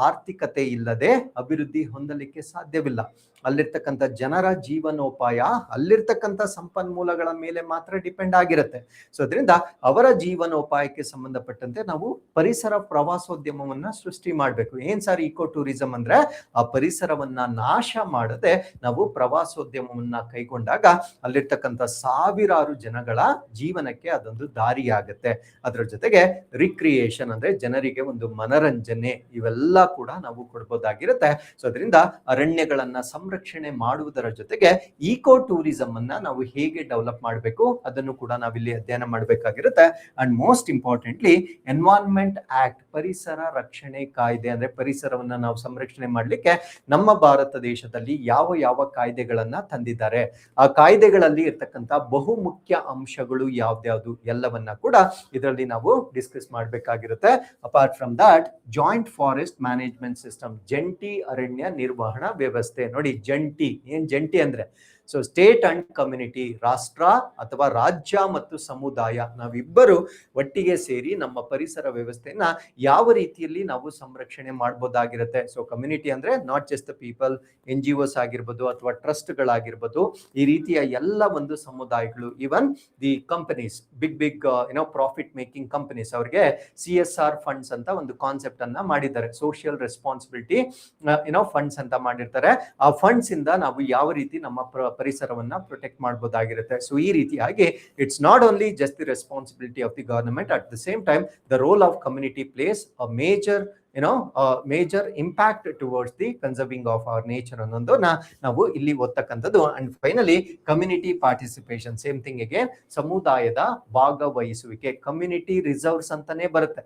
ಆರ್ಥಿಕತೆ ಇಲ್ಲದೆ ಅಭಿವೃದ್ಧಿ ಹೊಂದಲಿಕ್ಕೆ ಸಾಧ್ಯವಿಲ್ಲ. ಅಲ್ಲಿರ್ತಕ್ಕಂಥ ಜನರ ಜೀವನೋಪಾಯ ಅಲ್ಲಿರ್ತಕ್ಕಂಥ ಸಂಪನ್ಮೂಲಗಳ ಮೇಲೆ ಮಾತ್ರ ಡಿಪೆಂಡ್ ಆಗಿರುತ್ತೆ. ಸೊ ಅದರಿಂದ ಅವರ ಜೀವನೋಪಾಯಕ್ಕೆ ಸಂಬಂಧಪಟ್ಟಂತೆ ನಾವು ಪರಿಸರ ಪ್ರವಾಸೋದ್ಯಮವನ್ನ ಸೃಷ್ಟಿ ಮಾಡ್ಬೇಕು. ಏನ್ ಸರ್ ಈಕೋ ಟೂರಿಸಂ ಅಂದ್ರೆ? ಆ ಪರಿಸರವನ್ನ ನಾಶ ಮಾಡದೆ ನಾವು ಪ್ರವಾಸೋದ್ಯಮವನ್ನ ಕೈಗೊಂಡಾಗ ಅಲ್ಲಿರ್ತಕ್ಕಂಥ ಸಾವಿರಾರು ಜನಗಳ ಜೀವನಕ್ಕೆ ಅದೊಂದು ದಾರಿಯಾಗತ್ತೆ. ಅದರ ಜೊತೆಗೆ ರಿಕ್ರಿಯೇಷನ್ ಅಂದ್ರೆ ಜನರಿಗೆ ಒಂದು ಮನರಂಜನೆ, ಇವೆಲ್ಲ ಕೂಡ ನಾವು ಕೊಡ್ಬೋದಾಗಿರುತ್ತೆ. ಸೊ ಅದರಿಂದ ಅರಣ್ಯಗಳನ್ನ ಸಂರಕ್ಷಣೆ ಮಾಡುವುದರ ಜೊತೆಗೆ ಈಕೋ ಟೂರಿಸಂ ಅನ್ನ ನಾವು ಹೇಗೆ ಡೆವಲಪ್ ಮಾಡಬೇಕು ಅದನ್ನು ಕೂಡ ನಾವಿಲ್ಲಿ ಅಧ್ಯಯನ ಮಾಡಬೇಕಾಗಿರುತ್ತೆ. And most importantly environment act, ಪರಿಸರ ರಕ್ಷಣೆ ಕಾಯ್ದೆ, ಅಂದ್ರೆ ಪರಿಸರವನ್ನ ನಾವು ಸಂರಕ್ಷಣೆ ಮಾಡಲಿಕ್ಕೆ ನಮ್ಮ ಭಾರತ ದೇಶದಲ್ಲಿ ಯಾವ ಕಾಯ್ದೆಗಳನ್ನ ತಂದಿದ್ದಾರೆ, ಆ ಕಾಯ್ದೆಗಳಲ್ಲಿ ಇರ್ತಕ್ಕಂಥ ಬಹುಮುಖ್ಯ ಅಂಶಗಳು ಯಾವ್ದ್ಯಾವ್ದು ಎಲ್ಲವನ್ನ ಕೂಡ ಇದರಲ್ಲಿ ನಾವು ಡಿಸ್ಕಸ್ ಮಾಡಬೇಕಾಗಿರುತ್ತೆ. Apart from that, joint forest management system, ಜಂಟಿ ಅರಣ್ಯ ನಿರ್ವಹಣಾ ವ್ಯವಸ್ಥೆ. ನೋಡಿ, ಜಂಟಿ, ಏನ್ ಜಂಟಿ ಅಂದ್ರೆ ಸೊ ಸ್ಟೇಟ್ ಅಂಡ್ ಕಮ್ಯುನಿಟಿ, ರಾಷ್ಟ್ರ ಅಥವಾ ರಾಜ್ಯ ಮತ್ತು ಸಮುದಾಯ, ನಾವಿಬ್ಬರು ಒಟ್ಟಿಗೆ ಸೇರಿ ನಮ್ಮ ಪರಿಸರ ವ್ಯವಸ್ಥೆಯನ್ನ ಯಾವ ರೀತಿಯಲ್ಲಿ ನಾವು ಸಂರಕ್ಷಣೆ ಮಾಡ್ಬೋದಾಗಿರುತ್ತೆ. ಸೊ ಕಮ್ಯುನಿಟಿ ಅಂದ್ರೆ not just the people, NGOs ಆಗಿರ್ಬೋದು ಅಥವಾ ಟ್ರಸ್ಟ್ಗಳಾಗಿರ್ಬೋದು, ಈ ರೀತಿಯ ಎಲ್ಲ ಒಂದು ಸಮುದಾಯಗಳು, even the companies, big profit making companies, ಅವ್ರಿಗೆ CSR ಫಂಡ್ಸ್ ಅಂತ ಒಂದು ಕಾನ್ಸೆಪ್ಟ್ ಅನ್ನ ಮಾಡಿದ್ದಾರೆ, ಸೋಷಿಯಲ್ ರೆಸ್ಪಾನ್ಸಿಬಿಲಿಟಿ ಫಂಡ್ಸ್ ಅಂತ ಮಾಡಿರ್ತಾರೆ. ಆ ಫಂಡ್ಸ್ ಇಂದ ನಾವು ಯಾವ ರೀತಿ ನಮ್ಮ ಪರಿಸರವನ್ನ ಪ್ರೊಟೆಕ್ಟ್ ಮಾಡಬಹುದಾಗಿರುತ್ತೆ. ಸೊ ಈ ರೀತಿಯಾಗಿ it's not only just the responsibility of the government, at the same time the role of community plays a major impact towards the conserving of our nature ಅನ್ನೋದು ನಾವು ಇಲ್ಲಿ ಓದ್ತಕ್ಕಂಥದ್ದು. And finally community participation, same thing again, ಸಮುದಾಯದ ಭಾಗವಹಿಸುವಿಕೆ, community reserves ಅಂತಾನೆ ಬರುತ್ತೆ,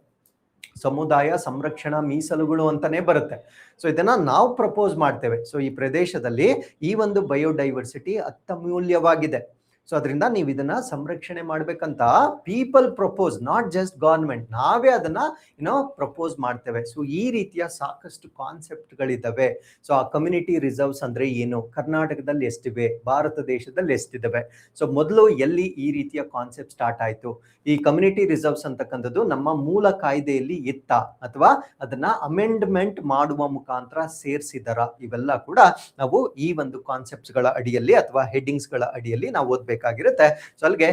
ಸಮುದಾಯ ಸಂರಕ್ಷಣಾ ಮೀಸಲುಗಳು ಅಂತಾನೆ ಬರುತ್ತೆ. ಸೊ ಇದನ್ನ ನಾವು ಪ್ರಪೋಸ್ ಮಾಡ್ತೇವೆ. ಸೊ ಈ ಪ್ರದೇಶದಲ್ಲಿ ಈ ಒಂದು ಬಯೋಡೈವರ್ಸಿಟಿ ಅತ್ಯಮೂಲ್ಯವಾಗಿದೆ. ಸೊ ಅದರಿಂದ ನೀವು ಇದನ್ನ ಸಂರಕ್ಷಣೆ ಮಾಡ್ಬೇಕಂತ people propose, not just government, ನಾವೇ ಅದನ್ನ ಪ್ರಪೋಸ್ ಮಾಡ್ತೇವೆ. ಸೊ ಈ ರೀತಿಯ ಸಾಕಷ್ಟು ಕಾನ್ಸೆಪ್ಟ್ಗಳಿದ್ದಾವೆ. ಸೊ ಆ ಕಮ್ಯುನಿಟಿ ರಿಸರ್ವ್ಸ್ ಅಂದ್ರೆ ಏನು, ಕರ್ನಾಟಕದಲ್ಲಿ ಎಷ್ಟಿವೆ, ಭಾರತ ದೇಶದಲ್ಲಿ ಎಷ್ಟಿದ್ದಾವೆ. ಸೊ ಮೊದಲು ಎಲ್ಲಿ ಈ ರೀತಿಯ ಕಾನ್ಸೆಪ್ಟ್ ಸ್ಟಾರ್ಟ್ ಆಯ್ತು, ಈ ಕಮ್ಯುನಿಟಿ ರಿಸರ್ವ್ಸ್ ಅಂತಕ್ಕಂಥದ್ದು ನಮ್ಮ ಮೂಲ ಕಾಯ್ದೆಯಲ್ಲಿ ಇತ್ತ ಅಥವಾ ಅದನ್ನ ಅಮೆಂಡ್ಮೆಂಟ್ ಮಾಡುವ ಮುಖಾಂತರ ಸೇರಿಸಿದರ, ಇವೆಲ್ಲ ಕೂಡ ನಾವು ಈ ಒಂದು ಕಾನ್ಸೆಪ್ಟ್ಸ್ ಗಳ ಅಡಿಯಲ್ಲಿ ಅಥವಾ ಹೆಡ್ಡಿಂಗ್ಸ್ ಗಳ ಅಡಿಯಲ್ಲಿ ನಾವು ಓದ್ಬೇಕಾಗಿರುತ್ತೆ. ಸೊ ಅಲ್ಲಿಗೆ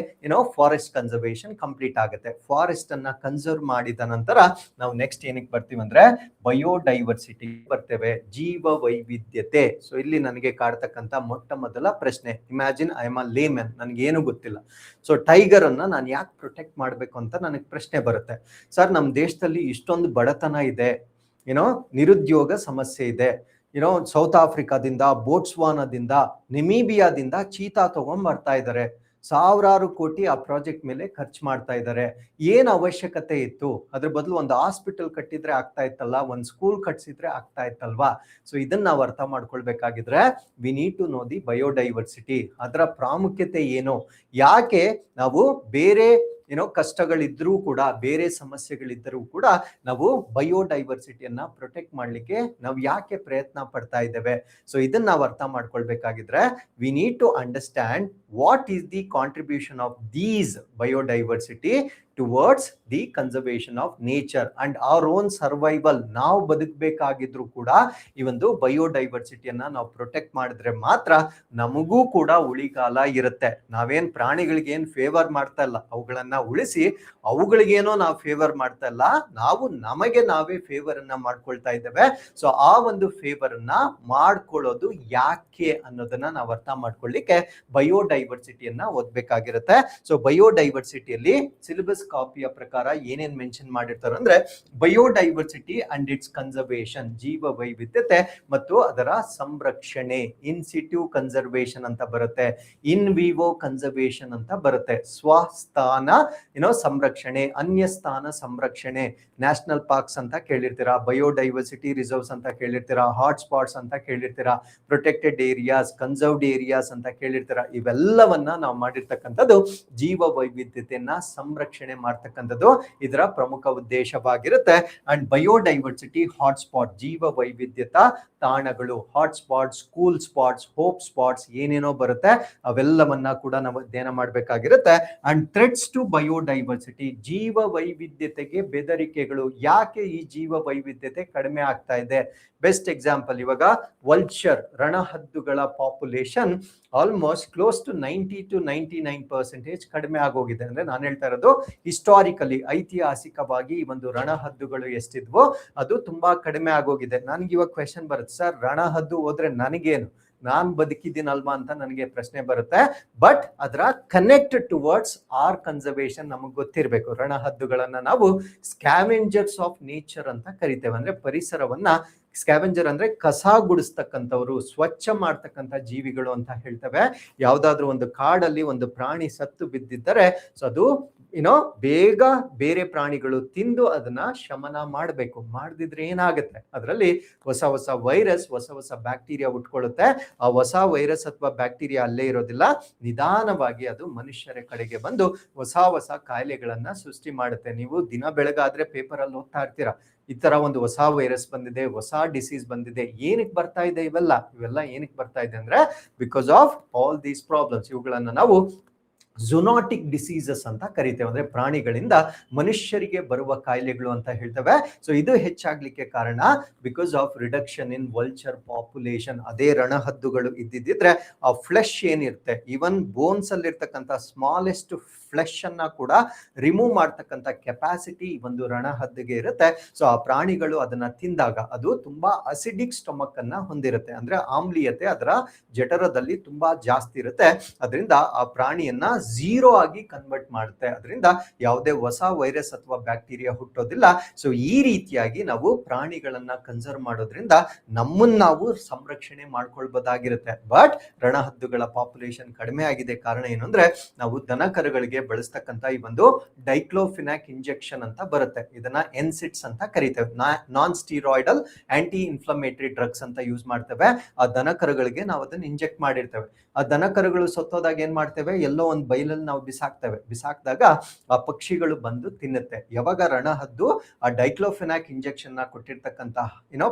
ಫಾರೆಸ್ಟ್ ಕನ್ಸರ್ವೇಷನ್ ಕಂಪ್ಲೀಟ್ ಆಗುತ್ತೆ. ಫಾರೆಸ್ಟ್ ಅನ್ನ ಕನ್ಸರ್ವ್ ಮಾಡಿದ ನಂತರ ನಾವು ನೆಕ್ಸ್ಟ್ ಏನಕ್ಕೆ ಬರ್ತೀವಿ ಅಂದ್ರೆ ಬಯೋಡೈವರ್ಸಿಟಿ ಬರ್ತೇವೆ, ಜೀವ ವೈವಿಧ್ಯತೆ. ಸೊ ಇಲ್ಲಿ ನನಗೆ ಕಾಡ್ತಕ್ಕಂತ ಮೊಟ್ಟ ಮೊದಲ ಪ್ರಶ್ನೆ, imagine I am a layman, ನನಗೆ ಏನು ಗೊತ್ತಿಲ್ಲ. ಸೊ ಟೈಗರ್ ಅನ್ನ ನಾನು ಯಾಕೆ ಪ್ರೊಟೆಕ್ಟ್ ಮಾಡ್ಬೇಕು ಅಂತ ನನಗೆ ಪ್ರಶ್ನೆ ಬರುತ್ತೆ. ಸರ್, ನಮ್ಮ ದೇಶದಲ್ಲಿ ಇಷ್ಟೊಂದು ಬಡತನ ಇದೆ, ನಿರುದ್ಯೋಗ ಸಮಸ್ಯೆ ಇದೆ, ಸೌತ್ ಆಫ್ರಿಕಾದಿಂದ, ಬೋಟ್ಸ್ವಾನಾದಿಂದ, ನಿಮೀಬಿಯಾದಿಂದ ಚೀತಾ ತಗೊಂಡ್ ಬರ್ತಾ ಇದ್ದಾರೆ, ಸಾವಿರಾರು ಕೋಟಿ ಆ ಪ್ರಾಜೆಕ್ಟ್ ಮೇಲೆ ಖರ್ಚು ಮಾಡ್ತಾ ಇದ್ದಾರೆ. ಏನ್ ಅವಶ್ಯಕತೆ ಇತ್ತು? ಅದ್ರ ಬದಲು ಒಂದು ಹಾಸ್ಪಿಟಲ್ ಕಟ್ಟಿದ್ರೆ ಆಗ್ತಾ ಇತ್ತಲ್ಲ, ಒಂದು ಸ್ಕೂಲ್ ಕಟ್ಸಿದ್ರೆ ಆಗ್ತಾ ಇತ್ತಲ್ವಾ? ಸೊ ಇದನ್ನ ನಾವು ಅರ್ಥ ಮಾಡ್ಕೊಳ್ಬೇಕಾಗಿದ್ರೆ we need to know the biodiversity, ಅದರ ಪ್ರಾಮುಖ್ಯತೆ ಏನು, ಯಾಕೆ ನಾವು ಬೇರೆ ಕಷ್ಟಗಳಿದ್ರೂ ಕೂಡ, ಬೇರೆ ಸಮಸ್ಯೆಗಳಿದ್ದರೂ ಕೂಡ ನಾವು ಬಯೋಡೈವರ್ಸಿಟಿಯನ್ನ ಪ್ರೊಟೆಕ್ಟ್ ಮಾಡ್ಲಿಕ್ಕೆ ನಾವು ಯಾಕೆ ಪ್ರಯತ್ನ ಪಡ್ತಾ ಇದ್ದೇವೆ. ಸೊ ಇದನ್ನ ನಾವು ಅರ್ಥ ಮಾಡ್ಕೊಳ್ಬೇಕಾಗಿದ್ರೆ we need to understand what is the contribution of these biodiversity towards the conservation of nature and our own survival. ನಾವು ಬದುಕಬೇಕಾಗಿದ್ರು ಕೂಡ ಈ ಒಂದು ಬಯೋಡೈವರ್ಸಿಟಿಯನ್ನ ನಾವು ಪ್ರೊಟೆಕ್ಟ್ ಮಾಡಿದ್ರೆ ಮಾತ್ರ ನಮಗೂ ಕೂಡ ಉಳಿಗಾಲ ಇರುತ್ತೆ. ನಾವೇನ್ ಪ್ರಾಣಿಗಳಿಗೆ ಏನ್ ಫೇವರ್ ಮಾಡ್ತಾ ಇಲ್ಲ, ಅವುಗಳನ್ನ ಉಳಿಸಿ ಅವುಗಳಿಗೇನೋ ನಾವು ಫೇವರ್ ಮಾಡ್ತಾ ಇಲ್ಲ, ನಾವು ನಮಗೆ ನಾವೇ ಫೇವರ್ ಅನ್ನ ಮಾಡ್ಕೊಳ್ತಾ ಇದ್ದೇವೆ. ಸೊ ಆ ಒಂದು ಫೇವರ್ ಅನ್ನ ಮಾಡ್ಕೊಳ್ಳೋದು ಯಾಕೆ ಅನ್ನೋದನ್ನ ನಾವು ಅರ್ಥ ಮಾಡ್ಕೊಳ್ಳಿಕ್ಕೆ ಬಯೋಡೈವರ್ಸಿಟಿಯನ್ನ ಓದ್ಬೇಕಾಗಿರುತ್ತೆ. ಸೊ ಬಯೋಡೈವರ್ಸಿಟಿಯಲ್ಲಿ ಸಿಲೆಬಸ್ ಕಾಪಿಯ ಪ್ರಕಾರ ಏನೇನ್ ಮೆನ್ಷನ್ ಮಾಡಿರ್ತಾರೆ ಅಂದ್ರೆ ಬಯೋಡೈವರ್ಸಿಟಿ ಅಂಡ್ ಇಟ್ಸ್ ಕನ್ಸರ್ವೇಷನ್, ಜೀವ ವೈವಿಧ್ಯತೆ ಮತ್ತು ಅದರ ಸಂರಕ್ಷಣೆ, ಇನ್ ಸಿಟ್ಯೂ ಕನ್ಸರ್ವೇಷನ್ ಅಂತ ಬರುತ್ತೆ, ಇನ್ ವಿವೋ ಕನ್ಸರ್ವೇಷನ್ ಅಂತ ಬರುತ್ತೆ, ಸ್ವಸ್ಥಾನ ಸಂರಕ್ಷಣೆ, ಅನ್ಯ ಸ್ಥಾನ ಸಂರಕ್ಷಣೆ, ನ್ಯಾಷನಲ್ ಪಾರ್ಕ್ಸ್ ಅಂತ ಕೇಳಿರ್ತೀರಾ, ಬಯೋಡೈವರ್ಸಿಟಿ ರಿಸರ್ವ್ಸ್ ಅಂತ ಕೇಳಿರ್ತೀರಾ, ಹಾಟ್ ಸ್ಪಾಟ್ಸ್ ಅಂತ ಕೇಳಿರ್ತೀರಾ, ಪ್ರೊಟೆಕ್ಟೆಡ್ ಏರಿಯಾಸ್, ಕನ್ಸರ್ವ್ಡ್ ಏರಿಯಾಸ್ ಅಂತ ಕೇಳಿರ್ತೀರಾ. ಇವೆಲ್ಲವನ್ನ ನಾವು ಮಾಡಿರ್ತಕ್ಕಂಥದ್ದು ಜೀವ ವೈವಿಧ್ಯತೆಯನ್ನ ಸಂರಕ್ಷಣೆ ಮಾಡ್ತಕ್ಕಂಥದ್ದು ಇದರ ಪ್ರಮುಖ ಉದ್ದೇಶವಾಗಿರುತ್ತೆ. ಅಂಡ್ ಬಯೋಡೈವರ್ಸಿಟಿ ಹಾಟ್ಸ್ಪಾಟ್, ಜೀವ ವೈವಿಧ್ಯತಾ ತಾಣಗಳು, hotspot, school spots, hope spots, ಏನೇನೋ ಬರುತ್ತೆ, ಅವೆಲ್ಲವನ್ನ ಕೂಡ ನಾವು ಅಧ್ಯಯನ ಮಾಡಬೇಕಾಗಿರುತ್ತೆ. ಅಂಡ್ ಥ್ರೆಟ್ಸ್ ಟು ಬಯೋಡೈವರ್ಸಿಟಿ, ಜೀವ ವೈವಿಧ್ಯತೆಗೆ ಬೆದರಿಕೆಗಳು, ಯಾಕೆ ಈ ಜೀವ ವೈವಿಧ್ಯತೆ ಕಡಿಮೆ ಆಗ್ತಾ ಇದೆ. ಬೆಸ್ಟ್ ಎಕ್ಸಾಂಪಲ್, ಇವಾಗ ವಲ್ಚರ್, ರಣಹದ್ದುಗಳ ಪಾಪ್ಯುಲೇಷನ್ ಆಲ್ಮೋಸ್ಟ್ ಕ್ಲೋಸ್ ಟು 90-99% ಕಡಿಮೆ ಆಗೋಗಿದೆ. ಅಂದ್ರೆ ನಾನು ಹೇಳ್ತಾ ಇರೋದು ಹಿಸ್ಟಾರಿಕಲಿ, ಐತಿಹಾಸಿಕವಾಗಿ ಈ ಒಂದು ರಣಹದ್ದುಗಳು ಎಷ್ಟಿದ್ವೋ ಅದು ತುಂಬಾ ಕಡಿಮೆ ಆಗೋಗಿದೆ. ನನ್ಗೆ ಇವಾಗ ಕ್ವೆಶನ್ ಬರುತ್ತೆ, ಸರ್ ರಣಹದ್ದು ಹೋದ್ರೆ ನನಗೇನು, ನಾನ್ ಬದುಕಿದ್ದೀನಲ್ವಾ ಅಂತ ನನಗೆ ಪ್ರಶ್ನೆ ಬರುತ್ತೆ. ಬಟ್ ಅದರ ಕನೆಕ್ಟ್ ಟುವರ್ಡ್ಸ್ ಆರ್ ಕನ್ಸರ್ವೇಷನ್ ನಮಗ್ ಗೊತ್ತಿರ್ಬೇಕು. ರಣಹದ್ದುಗಳನ್ನ ನಾವು ಸ್ಕ್ಯಾವೆಂಜರ್ಸ್ ಆಫ್ ನೇಚರ್ ಅಂತ ಕರಿತೇವೆ. ಅಂದ್ರೆ ಪರಿಸರವನ್ನ, ಸ್ಕ್ಯಾವೆಂಜರ್ ಅಂದ್ರೆ ಕಸ ಗುಡಿಸ್ತಕ್ಕಂಥವ್ರು, ಸ್ವಚ್ಛ ಮಾಡ್ತಕ್ಕಂಥ ಜೀವಿಗಳು ಅಂತ ಹೇಳ್ತೇವೆ. ಯಾವ್ದಾದ್ರು ಒಂದು ಕಾಡಲ್ಲಿ ಒಂದು ಪ್ರಾಣಿ ಸತ್ತು ಬಿದ್ದಿದ್ದರೆ ಸೊ ಅದು ಬೇಗ ಬೇರೆ ಪ್ರಾಣಿಗಳು ತಿಂದು ಅದನ್ನ ಶಮನ ಮಾಡಬೇಕು. ಮಾಡದಿದ್ರೆ ಏನಾಗುತ್ತೆ, ಅದರಲ್ಲಿ ಹೊಸ ಹೊಸ ವೈರಸ್, ಹೊಸ ಹೊಸ ಬ್ಯಾಕ್ಟೀರಿಯಾ ಉಟ್ಕೊಳ್ಳುತ್ತೆ. ಆ ಹೊಸ ವೈರಸ್ ಅಥವಾ ಬ್ಯಾಕ್ಟೀರಿಯಾ ಅಲ್ಲೇ ಇರೋದಿಲ್ಲ, ನಿಧಾನವಾಗಿ ಅದು ಮನುಷ್ಯರ ಕಡೆಗೆ ಬಂದು ಹೊಸ ಹೊಸ ಕಾಯಿಲೆಗಳನ್ನ ಸೃಷ್ಟಿ ಮಾಡುತ್ತೆ. ನೀವು ದಿನ ಬೆಳಗಾದ್ರೆ ಪೇಪರ್ ಅಲ್ಲಿ ಓದ್ತಾ ಇರ್ತೀರಾ, ಈ ತರ ಒಂದು ಹೊಸ ವೈರಸ್ ಬಂದಿದೆ, ಹೊಸ ಡಿಸೀಸ್ ಬಂದಿದೆ. ಏನಕ್ಕೆ ಬರ್ತಾ ಇದೆ ಇವೆಲ್ಲ ಏನಕ್ಕೆ ಬರ್ತಾ ಇದೆ ಅಂದ್ರೆ because of all these problems. ಇವುಗಳನ್ನ ನಾವು ಝೂನಾಟಿಕ್ ಡಿಸೀಸಸ್ ಅಂತ ಕರಿತೇವೆ, ಅಂದ್ರೆ ಪ್ರಾಣಿಗಳಿಂದ ಮನುಷ್ಯರಿಗೆ ಬರುವ ಕಾಯಿಲೆಗಳು ಅಂತ ಹೇಳ್ತೇವೆ. ಸೊ ಇದು ಹೆಚ್ಚಾಗ್ಲಿಕ್ಕೆ ಕಾರಣ because of reduction in vulture population. ಅದೇ ರಣಹದ್ದುಗಳು ಇದ್ದಿದ್ರೆ ಆ ಫ್ಲೆಶ್ ಏನಿರುತ್ತೆ, ಈವನ್ ಬೋನ್ಸ್ ಅಲ್ಲಿ ಇರ್ತಕ್ಕಂಥ ಸ್ಮಾಲೆಸ್ಟ್ ಫ್ಲೆಶ್ ಅನ್ನ ಕೂಡ ರಿಮೂವ್ ಮಾಡ್ತಕ್ಕಂಥ ಕೆಪಾಸಿಟಿ ಒಂದು ರಣಹದ್ದಿಗೆ ಇರುತ್ತೆ. ಸೊ ಆ ಪ್ರಾಣಿಗಳು ಅದನ್ನ ತಿಂದಾಗ ಅದು ತುಂಬಾ ಅಸಿಡಿಕ್ ಸ್ಟಮಕ್ ಅನ್ನ ಹೊಂದಿರುತ್ತೆ, ಅಂದ್ರೆ ಆಮ್ಲೀಯತೆ ಅದರ ಜಠರದಲ್ಲಿ ತುಂಬಾ ಜಾಸ್ತಿ ಇರುತ್ತೆ. ಅದರಿಂದ ಆ ಪ್ರಾಣಿಯನ್ನ ಝೀರೋ ಆಗಿ ಕನ್ವರ್ಟ್ ಮಾಡುತ್ತೆ. ಅದರಿಂದ ಯಾವುದೇ ಹೊಸ ವೈರಸ್ ಅಥವಾ ಬ್ಯಾಕ್ಟೀರಿಯಾ ಹುಟ್ಟೋದಿಲ್ಲ. ಸೊ ಈ ರೀತಿಯಾಗಿ ನಾವು ಪ್ರಾಣಿಗಳನ್ನ ಕನ್ಸರ್ವ್ ಮಾಡೋದ್ರಿಂದ ನಮ್ಮನ್ನ ನಾವು ಸಂರಕ್ಷಣೆ ಮಾಡ್ಕೊಳ್ಬಹುದಾಗಿರುತ್ತೆ. ಬಟ್ ರಣಹದ್ದುಗಳ ಪಾಪ್ಯುಲೇಷನ್ ಕಡಿಮೆ ಆಗಿದೆ. ಕಾರಣ ಏನು ಅಂದ್ರೆ ನಾವು ದನ ಕರುಗಳಿಗೆ ಬಳಸ್ತಕ್ಕಂಥ ಈ ಒಂದು ಡೈಕ್ಲೋಫಿನಾಕ್ ಇಂಜೆಕ್ಷನ್ ಅಂತ ಬರುತ್ತೆ. ಇದನ್ನ ಎನ್ಸಿಟ್ಸ್ ಅಂತ ಕರಿತೇವೆ, ನಾನ್ ಸ್ಟೀರಾಯ್ಡಲ್ ಆಂಟಿ ಇನ್ಫ್ಲಮೇಟರಿ ಡ್ರಗ್ಸ್ ಅಂತ ಯೂಸ್ ಮಾಡ್ತೇವೆ. ಆ ದನ ಕರುಗಳಿಗೆ ನಾವು ಅದನ್ನ ಇಂಜೆಕ್ಟ್ ಮಾಡಿರ್ತೇವೆ. ಆ ದನ ಕರುಗಳು ಸತ್ತೋದಾಗ ಏನ್ ಮಾಡ್ತೇವೆ, ಎಲ್ಲೋ ಒಂದು ಬೈಲಲ್ಲಿ ನಾವು ಬಿಸಾಕ್ತೇವೆ. ಬಿಸಾಕ್ದಾಗ ಆ ಪಕ್ಷಿಗಳು ಬಂದು ತಿನ್ನುತ್ತೆ. ಯಾವಾಗ ರಣಹದ್ದು ಆ ಡೈಕ್ಲೋಫಿನಾಕ್ ಇಂಜೆಕ್ಷನ್ ನ ಕೊಟ್ಟಿರ್ತಕ್ಕಂಥ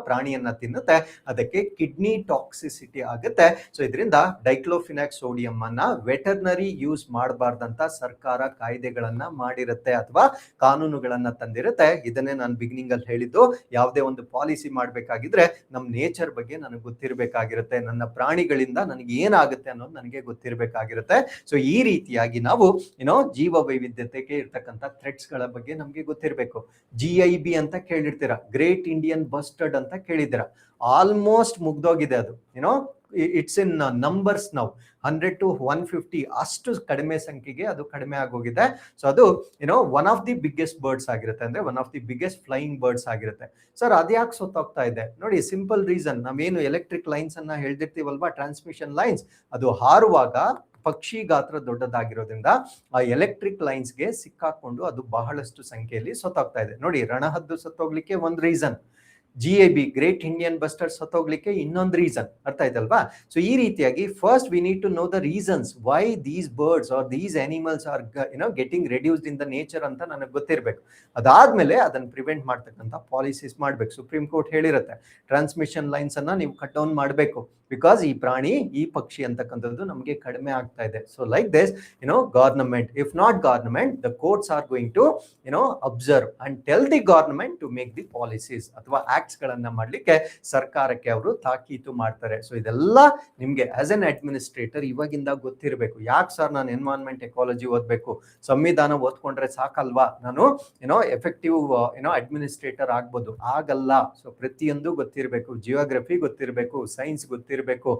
ಪ್ರಾಣಿಯನ್ನ ತಿನ್ನುತ್ತೆ, ಅದಕ್ಕೆ ಕಿಡ್ನಿ ಟಾಕ್ಸಿಸಿಟಿ ಆಗುತ್ತೆ. ಸೊ ಇದರಿಂದ ಡೈಕ್ಲೋಫಿನಾಕ್ ಸೋಡಿಯಂ ಅನ್ನ ವೆಟರ್ನರಿ ಯೂಸ್ ಮಾಡಬಾರ್ದಂತ ಸರ್ಕಾರ ಕಾಯ್ದೆಗಳನ್ನ ಮಾಡಿರುತ್ತೆ ಅಥವಾ ಕಾನೂನುಗಳನ್ನ ತಂದಿರುತ್ತೆ. ಇದನ್ನೇ ನಾನು ಬಿಗಿನಿಂಗ್ ಅಲ್ಲಿ ಹೇಳಿದ್ದು, ಯಾವುದೇ ಒಂದು ಪಾಲಿಸಿ ಮಾಡ್ಬೇಕಾಗಿದ್ರೆ ನಮ್ ನೇಚರ್ ಬಗ್ಗೆ ನನಗೆ ಗೊತ್ತಿರಬೇಕಾಗಿರುತ್ತೆ, ನನ್ನ ಪ್ರಾಣಿಗಳಿಂದ ನನಗೆ ಏನಾಗುತ್ತೆ ಅನ್ನೋದು ನನಗೆ ಗೊತ್ತಿರಬೇಕಾಗಿರುತ್ತೆ. ಸೊ ಈ ರೀತಿಯಾಗಿ ನಾವು ಜೀವ ವೈವಿಧ್ಯತೆಗೆ ಇರ್ತಕ್ಕಂಥ ಥ್ರೆಟ್ಸ್ ಗಳ ಬಗ್ಗೆ ನಮ್ಗೆ ಗೊತ್ತಿರಬೇಕು. GIB ಅಂತ ಕೇಳಿರ್ತೀರಾ, ಗ್ರೇಟ್ ಇಂಡಿಯನ್ ಬಸ್ಟರ್ಡ್ ಅಂತ ಕೇಳಿದ್ದೀರಾ. ಆಲ್ಮೋಸ್ಟ್ ಮುಗ್ದೋಗಿದೆ ಅದು. ಇಟ್ಸ್ ಇನ್ ನಂಬರ್ಸ್ ನಾವು 100 to 150 ಅಷ್ಟು ಕಡಿಮೆ ಸಂಖ್ಯೆಗೆ ಅದು ಕಡಿಮೆ ಆಗೋಗಿದೆ. ಸೊ ಅದು one of the biggest birds ಆಗಿರುತ್ತೆ, ಅಂದ್ರೆ one of the biggest flying birds ಆಗಿರುತ್ತೆ. ಸರ್ ಅದ್ಯಾಕೆ ಸೊತ್ತೋಗ್ತಾ ಇದೆ ನೋಡಿ, ಸಿಂಪಲ್ ರೀಸನ್. ನಾವೇನು ಎಲೆಕ್ಟ್ರಿಕ್ ಲೈನ್ಸ್ ಅನ್ನ ಹೇಳ್ದಿರ್ತೀವಲ್ವಾ, ಟ್ರಾನ್ಸ್ಮಿಷನ್ ಲೈನ್ಸ್, ಅದು ಹಾರುವಾಗ ಪಕ್ಷಿ ಗಾತ್ರ ದೊಡ್ಡದಾಗಿರೋದ್ರಿಂದ ಆ ಎಲೆಕ್ಟ್ರಿಕ್ ಲೈನ್ಸ್ಗೆ ಸಿಕ್ಕಾಕೊಂಡು ಅದು ಬಹಳಷ್ಟು ಸಂಖ್ಯೆಯಲ್ಲಿ ಸತ್ತೋಗ್ತಾ ಇದೆ. ನೋಡಿ, ರಣಹದ್ದು ಸತ್ತೋಗ್ಲಿಕ್ಕೆ ಒಂದು reason, GIB great Indian bustard ಸತ್ತೋಗ್ಲಿಕ್ಕೆ ಇನ್ನೊಂದು ರೀಸನ್. ಅರ್ಥ ಆಯ್ತಲ್ವಾ? ಸೊ ಈ ರೀತಿಯಾಗಿ first we need to know the reasons why these birds are these animals are getting reduced in the nature ಅಂತ ನನಗೆ ಗೊತ್ತಿರಬೇಕು. ಅದಾದ್ಮೇಲೆ ಅದನ್ನ ಪ್ರಿವೆಂಟ್ ಮಾಡ್ತಕ್ಕಂಥ ಪಾಲಿಸೀಸ್ ಮಾಡ್ಬೇಕು. ಸುಪ್ರೀಂ ಕೋರ್ಟ್ ಹೇಳಿರುತ್ತೆ, ಟ್ರಾನ್ಸ್ಮಿಷನ್ ಲೈನ್ಸ್ ಅನ್ನ ನೀವು ಕಟ್ ಡೌನ್ ಮಾಡಬೇಕು, ಬಿಕಾಸ್ ಈ ಪ್ರಾಣಿ, ಈ ಪಕ್ಷಿ ಅಂತಕ್ಕಂಥದ್ದು ನಮಗೆ ಕಡಿಮೆ ಆಗ್ತಾ ಇದೆ. So like this government, if not government, the courts are going to observe and tell the government to make the policies ಅಥವಾ ಆಕ್ಟ್ಸ್ ಗಳನ್ನ ಮಾಡ್ಲಿಕ್ಕೆ ಸರ್ಕಾರಕ್ಕೆ ಅವರು ತಾಕೀತು ಮಾಡ್ತಾರೆ. ಸೊ ಇದೆಲ್ಲ ನಿಮ್ಗೆ ಆಸ್ ಎನ್ ಅಡ್ಮಿನಿಸ್ಟ್ರೇಟರ್ ಇವಾಗಿಂದ ಗೊತ್ತಿರಬೇಕು. ಯಾಕೆ ಸರ್ ನಾನು ಎನ್ವೈರನ್ಮೆಂಟ್ ಎಕಾಲಜಿ ಓದ್ಬೇಕು, ಸಂವಿಧಾನ ಓದ್ಕೊಂಡ್ರೆ ಸಾಕಲ್ವಾ ನಾನು ಎಫೆಕ್ಟಿವ್ ಅಡ್ಮಿನಿಸ್ಟ್ರೇಟರ್ ಆಗ್ಬೋದು? ಆಗಲ್ಲ. ಸೊ ಪ್ರತಿಯೊಂದು ಗೊತ್ತಿರಬೇಕು, ಜಿಯೋಗ್ರಫಿ ಗೊತ್ತಿರಬೇಕು, ಸೈನ್ಸ್ ಗೊತ್ತಿರಬೇಕು,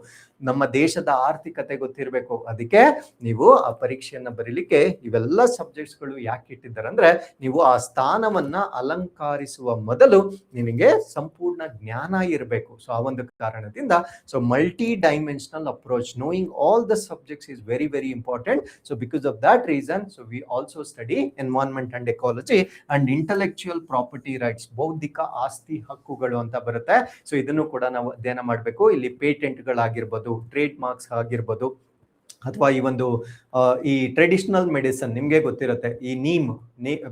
ನಮ್ಮ ದೇಶದ ಆರ್ಥಿಕತೆ ಗೊತ್ತಿರಬೇಕು. ಅದಕ್ಕೆ ನೀವು ಆ ಪರೀಕ್ಷೆಯನ್ನ ಬರೀಲಿಕ್ಕೆ ಇವೆಲ್ಲ ಸಬ್ಜೆಕ್ಟ್ಸ್ಗಳು ಯಾಕೆ ಇಟ್ಟಿದ್ದಾರೆ ಅಂದ್ರೆ, ನೀವು ಆ ಸ್ಥಾನವನ್ನ ಅಲಂಕರಿಸುವ ಮೊದಲು ನಿನಗೆ ಸಂಪೂರ್ಣ ಜ್ಞಾನ ಇರಬೇಕು. ಸೊ ಆ ಒಂದು ಕಾರಣದಿಂದ so multi dimensional approach, knowing all the subjects is very very important. So because of that reason so we also study environment and ecology and intellectual property rights, ಬೌದ್ಧಿಕ ಆಸ್ತಿ ಹಕ್ಕುಗಳು ಅಂತ ಬರುತ್ತೆ. ಸೊ ಇದನ್ನು ಕೂಡ ನಾವು ಅಧ್ಯಯನ ಮಾಡಬೇಕು. ಇಲ್ಲಿ ಪೇಟೆಂಟ್ಗಳಾಗಿರ್ಬೋದು, ಟ್ರೇಡ್ ಮಾರ್ಕ್ಸ್ ಆಗಿರ್ಬೋದು, ಅಥವಾ ಈ ಒಂದು ಈ ಟ್ರೆಡಿಷನಲ್ ಮೆಡಿಸನ್ ನಿಮ್ಗೆ ಗೊತ್ತಿರುತ್ತೆ, ಈ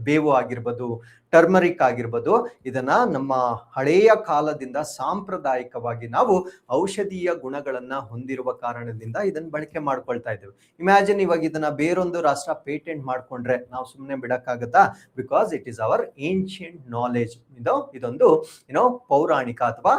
ಬೇವು ಆಗಿರ್ಬೋದು, ಟರ್ಮರಿಕ್ ಆಗಿರ್ಬೋದು, ಇದನ್ನ ನಮ್ಮ ಹಳೆಯ ಕಾಲದಿಂದ ಸಾಂಪ್ರದಾಯಿಕವಾಗಿ ನಾವು ಔಷಧೀಯ ಗುಣಗಳನ್ನ ಹೊಂದಿರುವ ಕಾರಣದಿಂದ ಇದನ್ನ ಬಳಕೆ ಮಾಡ್ಕೊಳ್ತಾ ಇದ್ದೇವೆ. ಇಮ್ಯಾಜಿನ್ ಇವಾಗ ಇದನ್ನ ಬೇರೊಂದು ರಾಷ್ಟ್ರ ಪೇಟೆಂಟ್ ಮಾಡ್ಕೊಂಡ್ರೆ ನಾವು ಸುಮ್ಮನೆ ಬಿಡಕ್ಕಾಗತ್ತಾ? Because it is our ancient knowledge. ಇದೊಂದು ಪೌರಾಣಿಕ ಅಥವಾ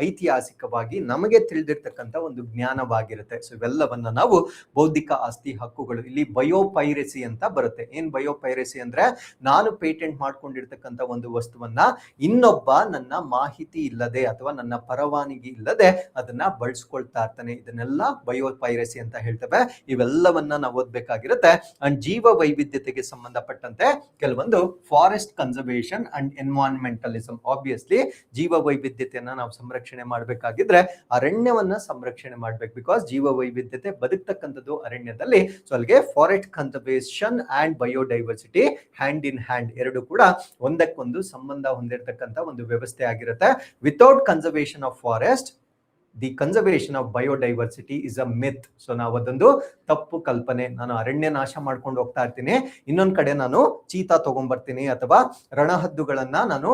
ಐತಿಹಾಸಿಕವಾಗಿ ನಮಗೆ ತಿಳಿದಿರ್ತಕ್ಕಂಥ ಒಂದು ಜ್ಞಾನವಾಗಿರುತ್ತೆ. ಸೊ ಇವೆಲ್ಲವನ್ನ ನಾವು ಬೌದ್ಧಿಕ ಆಸ್ತಿ ಹಕ್ಕುಗಳು, ಇಲ್ಲಿ ಬಯೋಪೈರಸಿ ಅಂತ ಬರುತ್ತೆ. ಏನ್ ಬಯೋಪೈರಸಿ ಅಂದ್ರೆ, ನಾನು ಪೇಟೆಂಟ್ ಮಾಡ್ಕೊಂಡಿರ್ತಕ್ಕಂಥ ಒಂದು ವಸ್ತುವನ್ನ ಇನ್ನೊಬ್ಬ ನನ್ನ ಮಾಹಿತಿ ಇಲ್ಲದೆ ಅಥವಾ ನನ್ನ ಪರವಾನಗಿ ಇಲ್ಲದೆ ಅದನ್ನ ಬಳಸ್ಕೊಳ್ತಾ ಇರ್ತಾನೆ. ಇದನ್ನೆಲ್ಲ ಬಯೋಪೈರಸಿ ಅಂತ ಹೇಳ್ತೇವೆ. ಇವೆಲ್ಲವನ್ನ ನಾವು ಓದ್ಬೇಕಾಗಿರುತ್ತೆ. ಅಂಡ್ ಜೀವ ವೈವಿಧ್ಯತೆಗೆ ಸಂಬಂಧಪಟ್ಟಂತೆ ಕೆಲವೊಂದು ಫಾರೆಸ್ಟ್ ಕನ್ಸರ್ವೇಷನ್ ಅಂಡ್ ಎನ್ವೈರನ್ಮೆಂಟಲಿಸಮ್. ಆಬ್ವಿಯಸ್ಲಿ ಜೀವ ವೈವಿಧ್ಯತೆಯನ್ನ ನಾವು ಸಂರಕ್ಷಣೆ ಮಾಡ್ಬೇಕಾಗಿದ್ರೆ ಅರಣ್ಯವನ್ನ ಸಂರಕ್ಷಣೆ ಮಾಡ್ಬೇಕು. ಬಿಕಾಸ್ ಜೀವ ವೈವಿಧ್ಯತೆ ಬದುಕ್ತಕ್ಕಂಥದ್ದು ಅರಣ್ಯದಲ್ಲಿ. ಸೊ ಅಲ್ಲಿಗೆ forest conservation and biodiversity hand in hand, ಎರಡು ಕೂಡ ಒಂದಕ್ಕೊಂದು ಸಂಬಂಧ ಹೊಂದಿರತಕ್ಕಂಥ ಒಂದು ವ್ಯವಸ್ಥೆ ಆಗಿರುತ್ತೆ. Without conservation of forest the conservation of biodiversity is a myth. So ನಾವು ಅದೊಂದು ತಪ್ಪು ಕಲ್ಪನೆ. ನಾನು ಅರಣ್ಯ ನಾಶ ಮಾಡ್ಕೊಂಡು ಹೋಗ್ತಾ ಇರ್ತೀನಿ, ಇನ್ನೊಂದ್ ಕಡೆ ನಾನು ಚೀತಾ ತಗೊಂಡ್ಬರ್ತೀನಿ ಅಥವಾ ರಣಹದ್ದುಗಳನ್ನ ನಾನು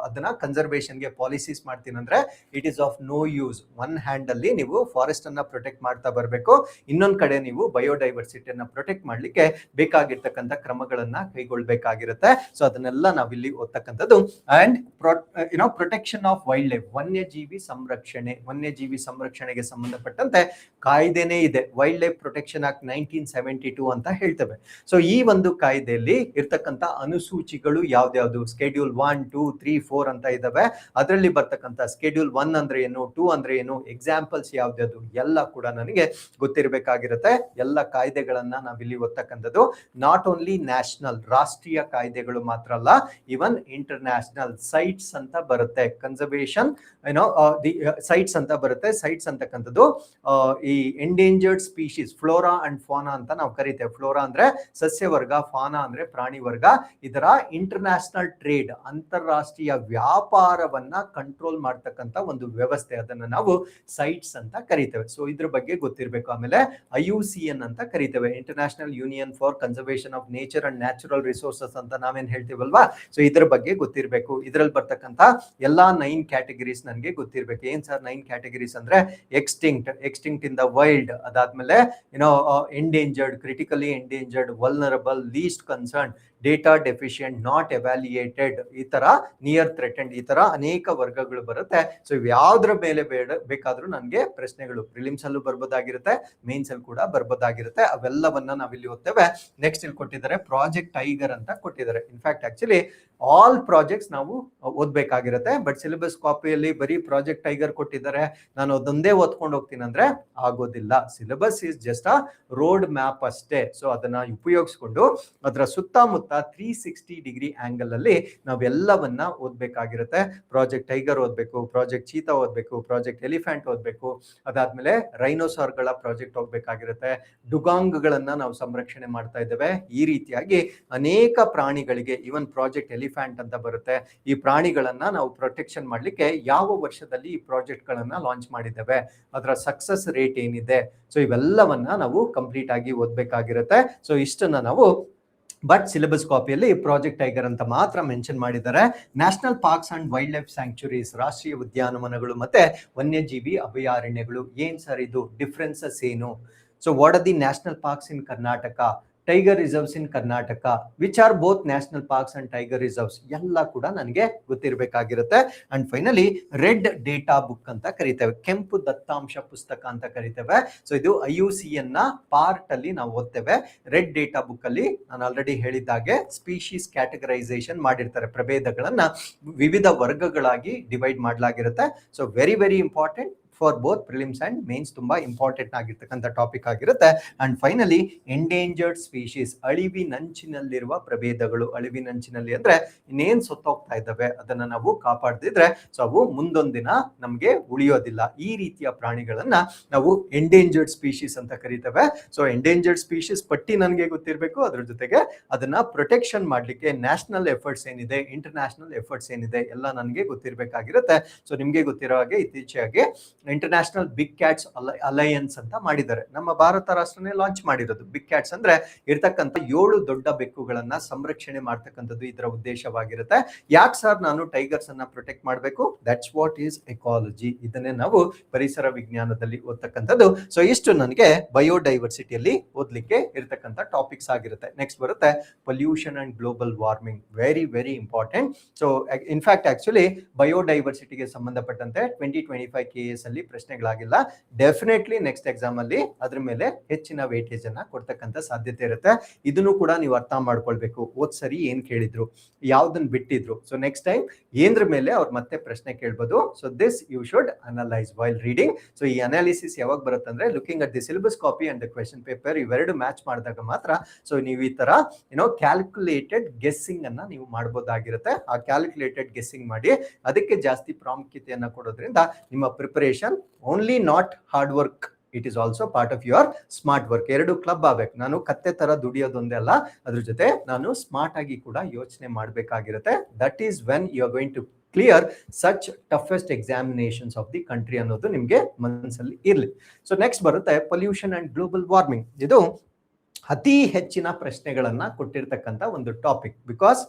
ಅದನ್ನ ಕನ್ಸರ್ವೇಷನ್ಗೆ ಪಾಲಿಸೀಸ್ ಮಾಡ್ತೀನಿ ಅಂದ್ರೆ it is of no use. One hand ಅಲ್ಲಿ ನೀವು ಫಾರೆಸ್ಟ್ ಅನ್ನ ಪ್ರೊಟೆಕ್ಟ್ ಮಾಡ್ತಾ ಬರಬೇಕು, ಇನ್ನೊಂದ್ ಕಡೆ ನೀವು ಬಯೋಡೈವರ್ಸಿಟಿಯನ್ನ ಪ್ರೊಟೆಕ್ಟ್ ಮಾಡ್ಲಿಕ್ಕೆ ಬೇಕಾಗಿರ್ತಕ್ಕಂಥ ಕ್ರಮಗಳನ್ನ ಕೈಗೊಳ್ಬೇಕಾಗಿರುತ್ತೆ. ಸೊ ಅದನ್ನೆಲ್ಲ ನಾವಿಲ್ಲಿ ಓದ್ತಕ್ಕಂಥದ್ದು. And protection of wildlife, ವನ್ಯಜೀವಿ ಸಂರಕ್ಷಣೆ, ವನ್ಯಜೀವಿ ಸಂರಕ್ಷಣೆಗೆ ಸಂಬಂಧಪಟ್ಟಂತೆ ಕಾಯ್ದೆನೇ ಇದೆ, ವೈಲ್ಡ್ ಲೈಫ್ ಪ್ರೊಟೆಕ್ಷನ್ ಆಕ್ಟ್ 1972 ಅಂತ ಹೇಳ್ತೇವೆ. ಸೊ ಈ ಒಂದು ಕಾಯ್ದೆಯಲ್ಲಿ ಇರ್ತಕ್ಕಂಥ ಅನುಸೂಚಿಗಳು ಯಾವ್ದ್ಯಾವ್ದು, ಸ್ಕೆಡ್ಯೂಲ್ 1, 2, 3, 4 ಅಂತ ಇದಾವೆ. ಅದರಲ್ಲಿ ಬರ್ತಕ್ಕಂಥ ಸ್ಕೆಡ್ಯೂಲ್ 1 ಅಂದ್ರೆ ಏನು, 2 ಅಂದ್ರೆ ಏನು, ಎಕ್ಸಾಂಪಲ್ಸ್ ಯಾವ್ದ್ಯಾವ್ದು ಎಲ್ಲ ಕೂಡ ನನಗೆ ಗೊತ್ತಿರಬೇಕಾಗಿರುತ್ತೆ. ಎಲ್ಲ ಕಾಯ್ದೆಗಳನ್ನ ನಾವಿಲ್ಲಿ ಓದ್ತಕ್ಕಂಥದ್ದು. ನಾಟ್ ಓನ್ಲಿ ನ್ಯಾಷನಲ್, ರಾಷ್ಟ್ರೀಯ ಕಾಯ್ದೆಗಳು ಮಾತ್ರ ಅಲ್ಲ, ಇವನ್ ಇಂಟರ್ನ್ಯಾಷನಲ್ ಸೈಟ್ಸ್ ಅಂತ ಬರುತ್ತೆ. ಕನ್ಸರ್ವೇಷನ್ ಸೈಟ್ಸ್ ಅಂತ ಬರುತ್ತೆ. ಸೈಟ್ಸ್ ಅಂತಕ್ಕಂಥದ್ದು ಈ endangered species, flora and fauna ಅಂತ ನಾವು ಕರಿತೇವೆ. ಫ್ಲೋರಾ ಅಂದ್ರೆ ಸಸ್ಯ ವರ್ಗ, ಫಾನಾ ಅಂದ್ರೆ ಪ್ರಾಣಿ ವರ್ಗ. ಇದರ ಇಂಟರ್ನ್ಯಾಷನಲ್ ಟ್ರೇಡ್, ಅಂತಾರಾಷ್ಟ್ರೀಯ ವ್ಯಾಪಾರವನ್ನ ಕಂಟ್ರೋಲ್ ಮಾಡ್ತಕ್ಕಂಥ ಒಂದು ವ್ಯವಸ್ಥೆ, ಅದನ್ನ ನಾವು ಸೈಟ್ಸ್ ಅಂತ ಕರಿತೇವೆ. ಸೊ ಇದ್ರ ಬಗ್ಗೆ ಗೊತ್ತಿರಬೇಕು. ಆಮೇಲೆ IUCN ಅಂತ ಕರಿತೇವೆ, international union for conservation of nature and natural resources ಅಂತ ನಾವೇನ್ ಹೇಳ್ತೀವಲ್ವಾ. ಸೊ ಇದ್ರ ಬಗ್ಗೆ ಗೊತ್ತಿರಬೇಕು. ಇದ್ರಲ್ಲಿ ಬರ್ತಕ್ಕಂಥ ಎಲ್ಲಾ 9 ಕ್ಯಾಟಗರೀಸ್ ನನಗೆ ಗೊತ್ತಿರ್ಬೇಕು. ಏನ್ ಸರ್ 9 ಕ್ಯಾಟಗರೀಸ್ ಅಂದ್ರೆ, ಎಕ್ಸ್ಟಿಂಕ್ಟ್ ಇನ್ ದ ವೈಲ್ಡ್, ಅದಾದ್ಮೇಲೆ endangered, critically endangered, vulnerable, least concern, data deficient, not evaluated, ಈ ತರ ನಿಯರ್ ಥ್ರೆಟೆಂಡ್, ಈ ತರ ಅನೇಕ ವರ್ಗಗಳು ಬರುತ್ತೆ. ಸೊ ಯಾವ್ದ್ರ ಮೇಲೆ ಬೇಕಾದ್ರೂ ನನಗೆ ಪ್ರಶ್ನೆಗಳು ಪ್ರಿಲಿಮ್ಸ್ ಅಲ್ಲೂ ಬರ್ಬೋದಾಗಿರುತ್ತೆ, ಮೇನ್ಸ್ ಅಲ್ಲಿ ಕೂಡ ಬರ್ಬೋದಾಗಿರುತ್ತೆ. ಅವೆಲ್ಲವನ್ನ ನಾವಿಲ್ಲಿ ಓದ್ತೇವೆ. ನೆಕ್ಸ್ಟ್ ಇಲ್ಲಿ ಕೊಟ್ಟಿದ್ದಾರೆ ಪ್ರಾಜೆಕ್ಟ್ ಟೈಗರ್ ಅಂತ ಕೊಟ್ಟಿದ್ದಾರೆ. ಇನ್ಫ್ಯಾಕ್ಟ್ ಆಕ್ಚುಲಿ ಆಲ್ ಪ್ರಾಜೆಕ್ಟ್ಸ್ ನಾವು ಓದ್ಬೇಕಾಗಿರುತ್ತೆ. ಬಟ್ ಸಿಲೆಬಸ್ ಕಾಪಿಯಲ್ಲಿ ಬರೀ ಪ್ರಾಜೆಕ್ಟ್ ಟೈಗರ್ ಕೊಟ್ಟಿದ್ದಾರೆ, ನಾನು ಅದೊಂದೇ ಓದ್ಕೊಂಡು ಹೋಗ್ತೀನಿ ಅಂದ್ರೆ ಆಗೋದಿಲ್ಲ. Syllabus is just a road map ಅಷ್ಟೇ. ಸೊ ಅದನ್ನ ಉಪಯೋಗಿಸ್ಕೊಂಡು ಅದರ ಸುತ್ತಮುತ್ತ 360 ಡಿಗ್ರಿ ಆಂಗಲ್ ಅಲ್ಲಿ ನಾವೆಲ್ಲವನ್ನ ಓದ್ಬೇಕಾಗಿರುತ್ತೆ. ಪ್ರಾಜೆಕ್ಟ್ ಟೈಗರ್ ಓದ್ಬೇಕು, ಪ್ರಾಜೆಕ್ಟ್ ಚೀತಾ ಓದ್ಬೇಕು, ಪ್ರಾಜೆಕ್ಟ್ ಎಲಿಫೆಂಟ್ ಓದ್ಬೇಕು, ಅದಾದ್ಮೇಲೆ ರೈನೋಸಾರ್ ಗಳ ಪ್ರಾಜೆಕ್ಟ್ ಹೋಗ್ಬೇಕಾಗಿರುತ್ತೆ. ಡುಗಾಂಗ್ಗಳನ್ನ ನಾವು ಸಂರಕ್ಷಣೆ ಮಾಡ್ತಾ ಇದ್ದೇವೆ. ಈ ರೀತಿಯಾಗಿ ಅನೇಕ ಪ್ರಾಣಿಗಳಿಗೆ, ಇವನ್ ಪ್ರಾಜೆಕ್ಟ್ ಎಲಿಫೆಂಟ್ ಅಂತ ಬರುತ್ತೆ, ಈ ಪ್ರಾಣಿಗಳನ್ನ ನಾವು ಪ್ರೊಟೆಕ್ಷನ್ ಮಾಡ್ಲಿಕ್ಕೆ ಯಾವ ವರ್ಷದಲ್ಲಿ ಈ ಪ್ರಾಜೆಕ್ಟ್ ಗಳನ್ನ ಲಾಂಚ್ ಮಾಡಿದ್ದೇವೆ, ಅದರ ಸಕ್ಸಸ್ ರೇಟ್ ಏನಿದೆ, ಸೊ ಇವೆಲ್ಲವನ್ನ ನಾವು ಕಂಪ್ಲೀಟ್ ಆಗಿ ಓದ್ಬೇಕಾಗಿರುತ್ತೆ. ಸೊ ಇಷ್ಟನ್ನ ನಾವು ಬಟ್ ಸಿಲೆಬಸ್ ಕಾಪಿಯಲ್ಲಿ ಪ್ರಾಜೆಕ್ಟ್ ಟೈಗರ್ ಅಂತ ಮಾತ್ರ ಮೆನ್ಷನ್ ಮಾಡಿದ್ದಾರೆ. National parks and wild life sanctuaries, ರಾಷ್ಟ್ರೀಯ ಉದ್ಯಾನವನಗಳು ಮತ್ತೆ ವನ್ಯಜೀವಿ ಅಭಯಾರಣ್ಯಗಳು. ಏನ್ ಸರ್ ಇದು ಡಿಫ್ರೆನ್ಸಸ್ ಏನು? So what are the national parks in Karnataka, tiger reserves in Karnataka, which are both national parks and tiger reserves, ಎಲ್ಲ ಕೂಡ ನನಗೆ ಗೊತ್ತಿರಬೇಕಾಗಿರುತ್ತೆ. And finally red data book ಅಂತ ಕರಿತೇವೆ, ಕೆಂಪು ದತ್ತಾಂಶ ಪುಸ್ತಕ ಅಂತ ಕರಿತೇವೆ. ಸೊ ಇದು IUCN ನ ಪಾರ್ಟ್ ಅಲ್ಲಿ ನಾವು ಓದ್ತೇವೆ. ರೆಡ್ ಡೇಟಾ ಬುಕ್ ಅಲ್ಲಿ ನಾನು ಆಲ್ರೆಡಿ ಹೇಳಿದ್ದಾಗೆ ಸ್ಪೀಶೀಸ್ ಕ್ಯಾಟಗರೈಸೇಷನ್ ಮಾಡಿರ್ತಾರೆ, ಪ್ರಭೇದಗಳನ್ನ ವಿವಿಧ ವರ್ಗಗಳಾಗಿ ಡಿವೈಡ್ ಮಾಡಲಾಗಿರುತ್ತೆ. So very very important for both prelims and mains, ತುಂಬಾ ಇಂಪಾರ್ಟೆಂಟ್ ಆಗಿರ್ತಕ್ಕಂಥ ಟಾಪಿಕ್ ಆಗಿರುತ್ತೆ. ಅಂಡ್ ಫೈನಲಿ ಎಂಡೇಂಜರ್ಡ್ ಸ್ಪೀಶೀಸ್, ಅಳಿವಿನಂಚಿನಲ್ಲಿರುವ ಪ್ರಭೇದಗಳು. ಅಳಿವಿನಂಚಿನಲ್ಲಿ ಅಂದ್ರೆ ಇನ್ನೇನ್ ಸತ್ತೋಗ್ತಾ ಇದ್ದಾವೆ, ಅದನ್ನ ನಾವು ಕಾಪಾಡದಿದ್ರೆ ಸೊ ಅವು ಮುಂದೊಂದಿನ ನಮ್ಗೆ ಉಳಿಯೋದಿಲ್ಲ. ಈ ರೀತಿಯ ಪ್ರಾಣಿಗಳನ್ನ ನಾವು ಎಂಡೇಂಜರ್ಡ್ ಸ್ಪೀಶೀಸ್ ಅಂತ ಕರಿತೇವೆ. ಸೊ ಎಂಡೇಂಜರ್ಡ್ ಸ್ಪೀಶೀಸ್ ಪಟ್ಟಿ ನನಗೆ ಗೊತ್ತಿರಬೇಕು, ಅದ್ರ ಜೊತೆಗೆ ಅದನ್ನ ಪ್ರೊಟೆಕ್ಷನ್ ಮಾಡ್ಲಿಕ್ಕೆ ನ್ಯಾಷನಲ್ ಎಫರ್ಟ್ಸ್ ಏನಿದೆ, ಇಂಟರ್ನ್ಯಾಷನಲ್ ಎಫರ್ಟ್ಸ್ ಏನಿದೆ ಎಲ್ಲ ನನಗೆ ಗೊತ್ತಿರಬೇಕಾಗಿರುತ್ತೆ. ಸೊ ನಿಮ್ಗೆ ಗೊತ್ತಿರೋ ಹಾಗೆ ಇತ್ತೀಚೆಗೆ ಇಂಟರ್ನ್ಯಾಷನಲ್ ಬಿಗ್ ಕ್ಯಾಟ್ಸ್ ಅಲಯನ್ಸ್ ಅಂತ ಮಾಡಿದ್ದಾರೆ. ನಮ್ಮ ಭಾರತ ರಾಷ್ಟ್ರನೇ ಲಾಂಚ್ ಮಾಡಿರೋದು. ಬಿಗ್ ಕ್ಯಾಟ್ಸ್ ಅಂದ್ರೆ ಇರ್ತಕ್ಕಂಥ 7 ದೊಡ್ಡ ಬೆಕ್ಕುಗಳನ್ನ ಸಂರಕ್ಷಣೆ ಮಾಡ್ತಕ್ಕಂಥದ್ದು ಇದರ ಉದ್ದೇಶವಾಗಿರುತ್ತೆ. ಯಾಕೆ ಸರ್ ನಾನು ಟೈಗರ್ಸ್ ಅನ್ನ ಪ್ರೊಟೆಕ್ಟ್ ಮಾಡಬೇಕು? That's what is ecology. ಇದನ್ನೇ ನಾವು ಪರಿಸರ ವಿಜ್ಞಾನದಲ್ಲಿ ಓದ್ತಕ್ಕಂಥದ್ದು. ಸೊ ಇಷ್ಟು ನನಗೆ ಬಯೋಡೈವರ್ಸಿಟಿಯಲ್ಲಿ ಓದ್ಲಿಕ್ಕೆ ಇರ್ತಕ್ಕಂಥ ಟಾಪಿಕ್ಸ್ ಆಗಿರುತ್ತೆ. ನೆಕ್ಸ್ಟ್ ಬರುತ್ತೆ pollution and global warming, very very important. So in fact actually ಬಯೋಡೈವರ್ಸಿಟಿಗೆ ಸಂಬಂಧಪಟ್ಟಂತೆ 2025 KS ಅಲ್ಲಿ ಪ್ರಶ್ನೆಗಳಾಗಿಲ್ಲ. ಡೆಫಿನೆಟ್ಲಿ ನೆಕ್ಸ್ಟ್ ಎಕ್ಸಾಮ್ ಅಲ್ಲಿ ಅದ್ರ ಮೇಲೆ ಹೆಚ್ಚಿನ ವೇಟೇಜ್ ಅನ್ನ ಕೊಡ್ತಕ್ಕಂಥ ಸಾಧ್ಯತೆ ಇರುತ್ತೆ. ಇದನ್ನು ಕೂಡ ನೀವು ಅರ್ಥ ಮಾಡ್ಕೊಳ್ಬೇಕು. ಓದ್ ಸರಿ ಏನ್ ಕೇಳಿದ್ರು, ಯಾವ್ದನ್ನ ಬಿಟ್ಟಿದ್ರು, ಸೊ ನೆಕ್ಸ್ಟ್ ಟೈಮ್ ಏನ್ರ ಮೇಲೆ ಅವ್ರು ಮತ್ತೆ ಪ್ರಶ್ನೆ ಕೇಳ್ಬೋದು. So this you should analyse while reading. So ಈ ಅನಾಲಿಸಿಸ್ ಯಾವಾಗ ಬರುತ್ತೆ ಅಂದ್ರೆ looking at the syllabus copy and the question paper, ಇವೆರಡು ಮ್ಯಾಚ್ ಮಾಡಿದಾಗ ಮಾತ್ರ ಸೊ ನೀವು ಈ ತರ ಕ್ಯಾಲ್ಕುಲೇಟೆಡ್ ಗೆಸ್ಸಿಂಗ್ ಅನ್ನ ನೀವು ಮಾಡಬಹುದಾಗಿರುತ್ತೆ. ಆ ಕ್ಯಾಲ್ಕುಲೇಟೆಡ್ ಗೆಸ್ಸಿಂಗ್ ಮಾಡಿ ಅದಕ್ಕೆ ಜಾಸ್ತಿ ಪ್ರಾಮುಖ್ಯತೆಯನ್ನ ಕೊಡೋದ್ರಿಂದ ನಿಮ್ಮ preparation only not hard work, it is also part of your smart work. ಎರಡು ಕ್ಲಬ್ ಆಗ್ಬೇಕು. ನಾನು ಕತ್ತೆ ತರ ದುಡಿಯೋದೊಂದೇ ಅಲ್ಲ, ಅದ್ರ ಜೊತೆ ನಾನು ಸ್ಮಾರ್ಟ್ ಆಗಿ ಕೂಡ ಯೋಚನೆ ಮಾಡಬೇಕಾಗಿರುತ್ತೆ. That is when you are going to clear such toughest examinations of the country ಅನ್ನೋದು ನಿಮ್ಗೆ ಮನಸ್ಸಲ್ಲಿ ಇರ್ಲಿ. ಸೊ ನೆಕ್ಸ್ಟ್ ಬರುತ್ತೆ ಪೊಲ್ಯೂಷನ್ ಅಂಡ್ ಗ್ಲೋಬಲ್ ವಾರ್ಮಿಂಗ್. ಇದು ಅತಿ ಹೆಚ್ಚಿನ ಪ್ರಶ್ನೆಗಳನ್ನ ಕೊಟ್ಟಿರ್ತಕ್ಕಂಥ ಒಂದು ಟಾಪಿಕ್. ಬಿಕಾಸ್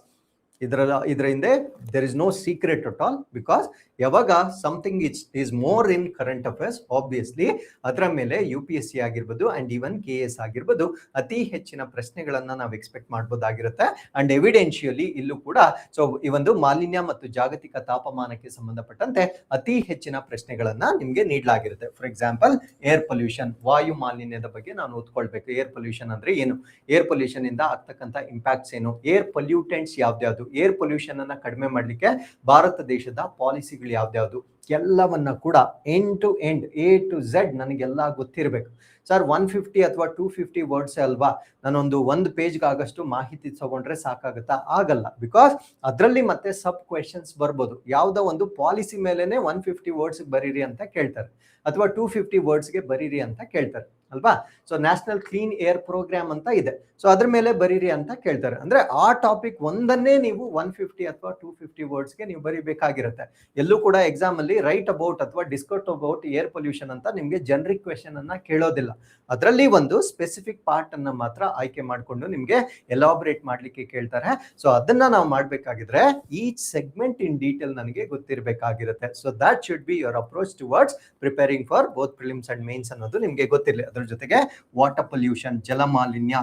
ಇದರ ಹಿಂದೆ there is no secret at all. Because ಯಾವಾಗ something is more in current affairs, obviously ಅದರ ಮೇಲೆ UPSC ಆಗಿರ್ಬೋದು ಅಂಡ್ ಈವನ್ KS ಆಗಿರ್ಬೋದು ಅತಿ ಹೆಚ್ಚಿನ ಪ್ರಶ್ನೆಗಳನ್ನ ನಾವು ಎಕ್ಸ್ಪೆಕ್ಟ್ ಮಾಡ್ಬೋದಾಗಿರುತ್ತೆ. ಅಂಡ್ ಎವಿಡೆನ್ಷಿಯಲಿ ಇಲ್ಲೂ ಕೂಡ ಸೊ ಈ ಒಂದು ಮಾಲಿನ್ಯ ಮತ್ತು ಜಾಗತಿಕ ತಾಪಮಾನಕ್ಕೆ ಸಂಬಂಧಪಟ್ಟಂತೆ ಅತಿ ಹೆಚ್ಚಿನ ಪ್ರಶ್ನೆಗಳನ್ನ ನಿಮ್ಗೆ ನೀಡಲಾಗಿರುತ್ತೆ. ಫಾರ್ ಎಕ್ಸಾಂಪಲ್ ಏರ್ ಪೊಲ್ಯೂಷನ್, ವಾಯು ಮಾಲಿನ್ಯದ ಬಗ್ಗೆ ನಾನು ಓದ್ಕೊಳ್ಬೇಕು. ಏರ್ ಪೊಲ್ಯೂಷನ್ ಅಂದ್ರೆ ಏನು, ಏರ್ ಪೊಲ್ಯೂಷನ್ ಇಂದ ಆಗ್ತಕ್ಕಂಥ ಇಂಪ್ಯಾಕ್ಟ್ಸ್ ಏನು, ಏರ್ ಪೊಲ್ಯೂಟೆಂಟ್ಸ್ ಯಾವ್ದ್ಯಾವ್ದು, ಏರ್ ಪೊಲ್ಯೂಷನ್ ಅನ್ನ ಕಡಿಮೆ ಮಾಡ್ಲಿಕ್ಕೆ ಭಾರತ ದೇಶದ ಪಾಲಿಸಿಗಳು ಯಾವ್ದ್ಯಾವ್ದು, ಎಲ್ಲವನ್ನ ಕೂಡ end to end A to Z ನನಗೆಲ್ಲ ಗೊತ್ತಿರಬೇಕು. ಸರ್ 150 ಅಥವಾ 250 ವರ್ಡ್ಸ್ ಅಲ್ವಾ, ನಾನೊಂದು ಪೇಜ್ಗೆ ಆಗಷ್ಟು ಮಾಹಿತಿ ತಗೊಂಡ್ರೆ ಸಾಕಾಗುತ್ತಾ? ಆಗಲ್ಲ. ಬಿಕಾಸ್ ಅದರಲ್ಲಿ ಮತ್ತೆ ಸಬ್ ಕ್ವೆಶನ್ಸ್ ಬರ್ಬೋದು. ಯಾವುದೋ ಒಂದು ಪಾಲಿಸಿ ಮೇಲೆನೆ 150 ವರ್ಡ್ಸ್ ಬರೀರಿ ಅಂತ ಕೇಳ್ತಾರೆ, ಅಥವಾ 250 ವರ್ಡ್ಸ್ಗೆ ಬರೀರಿ ಅಂತ ಕೇಳ್ತಾರೆ ಅಲ್ವಾ. So national clean air programme ಅಂತ ಇದೆ, ಸೊ ಅದ್ರ ಮೇಲೆ ಬರೀರಿ ಅಂತ ಕೇಳ್ತಾರೆ. ಅಂದ್ರೆ ಆ ಟಾಪಿಕ್ ಒಂದನ್ನೇ ನೀವು 150 ಅಥವಾ 250 ವರ್ಡ್ಸ್ಗೆ ನೀವು ಬರೀಬೇಕಾಗಿರುತ್ತೆ. ಎಲ್ಲೂ ಕೂಡ ಎಕ್ಸಾಮ್ ಅಲ್ಲಿ ರೈಟ್ ಅಬೌಟ್ ಅಥವಾ ಡಿಸ್ಕಸ್ ಅಬೌಟ್ ಏರ್ ಪೊಲ್ಯೂಷನ್ ಅಂತ ನಿಮ್ಗೆ ಜನರಿಕ್ ಕ್ವೆಶನ್ ಅನ್ನ ಕೇಳೋದಿಲ್ಲ. ಅದರಲ್ಲಿ ಒಂದು ಸ್ಪೆಸಿಫಿಕ್ ಪಾರ್ಟ್ ಅನ್ನ ಮಾತ್ರ ಆಯ್ಕೆ ಮಾಡಿಕೊಂಡು ನಿಮ್ಗೆ ಎಲಾಬ್ರೇಟ್ ಮಾಡ್ಲಿಕ್ಕೆ ಕೇಳ್ತಾರೆ. ಸೊ ಅದನ್ನ ನಾವು ಮಾಡ್ಬೇಕಾಗಿದ್ರೆ ಈಚ್ ಸೆಗ್ಮೆಂಟ್ ಇನ್ ಡೀಟೇಲ್ ನನಗೆ ಗೊತ್ತಿರಬೇಕಾಗಿರುತ್ತೆ. So that should be your approach towards preparing for both prelims and mains ಅನ್ನೋದು ನಿಮ್ಗೆ ಗೊತ್ತಿರಲಿ. ಅದರ ಜೊತೆಗೆ ವಾಟರ್ ಪೊಲ್ಯೂಷನ್, ಜಲ ಮಾಲಿನ್ಯ,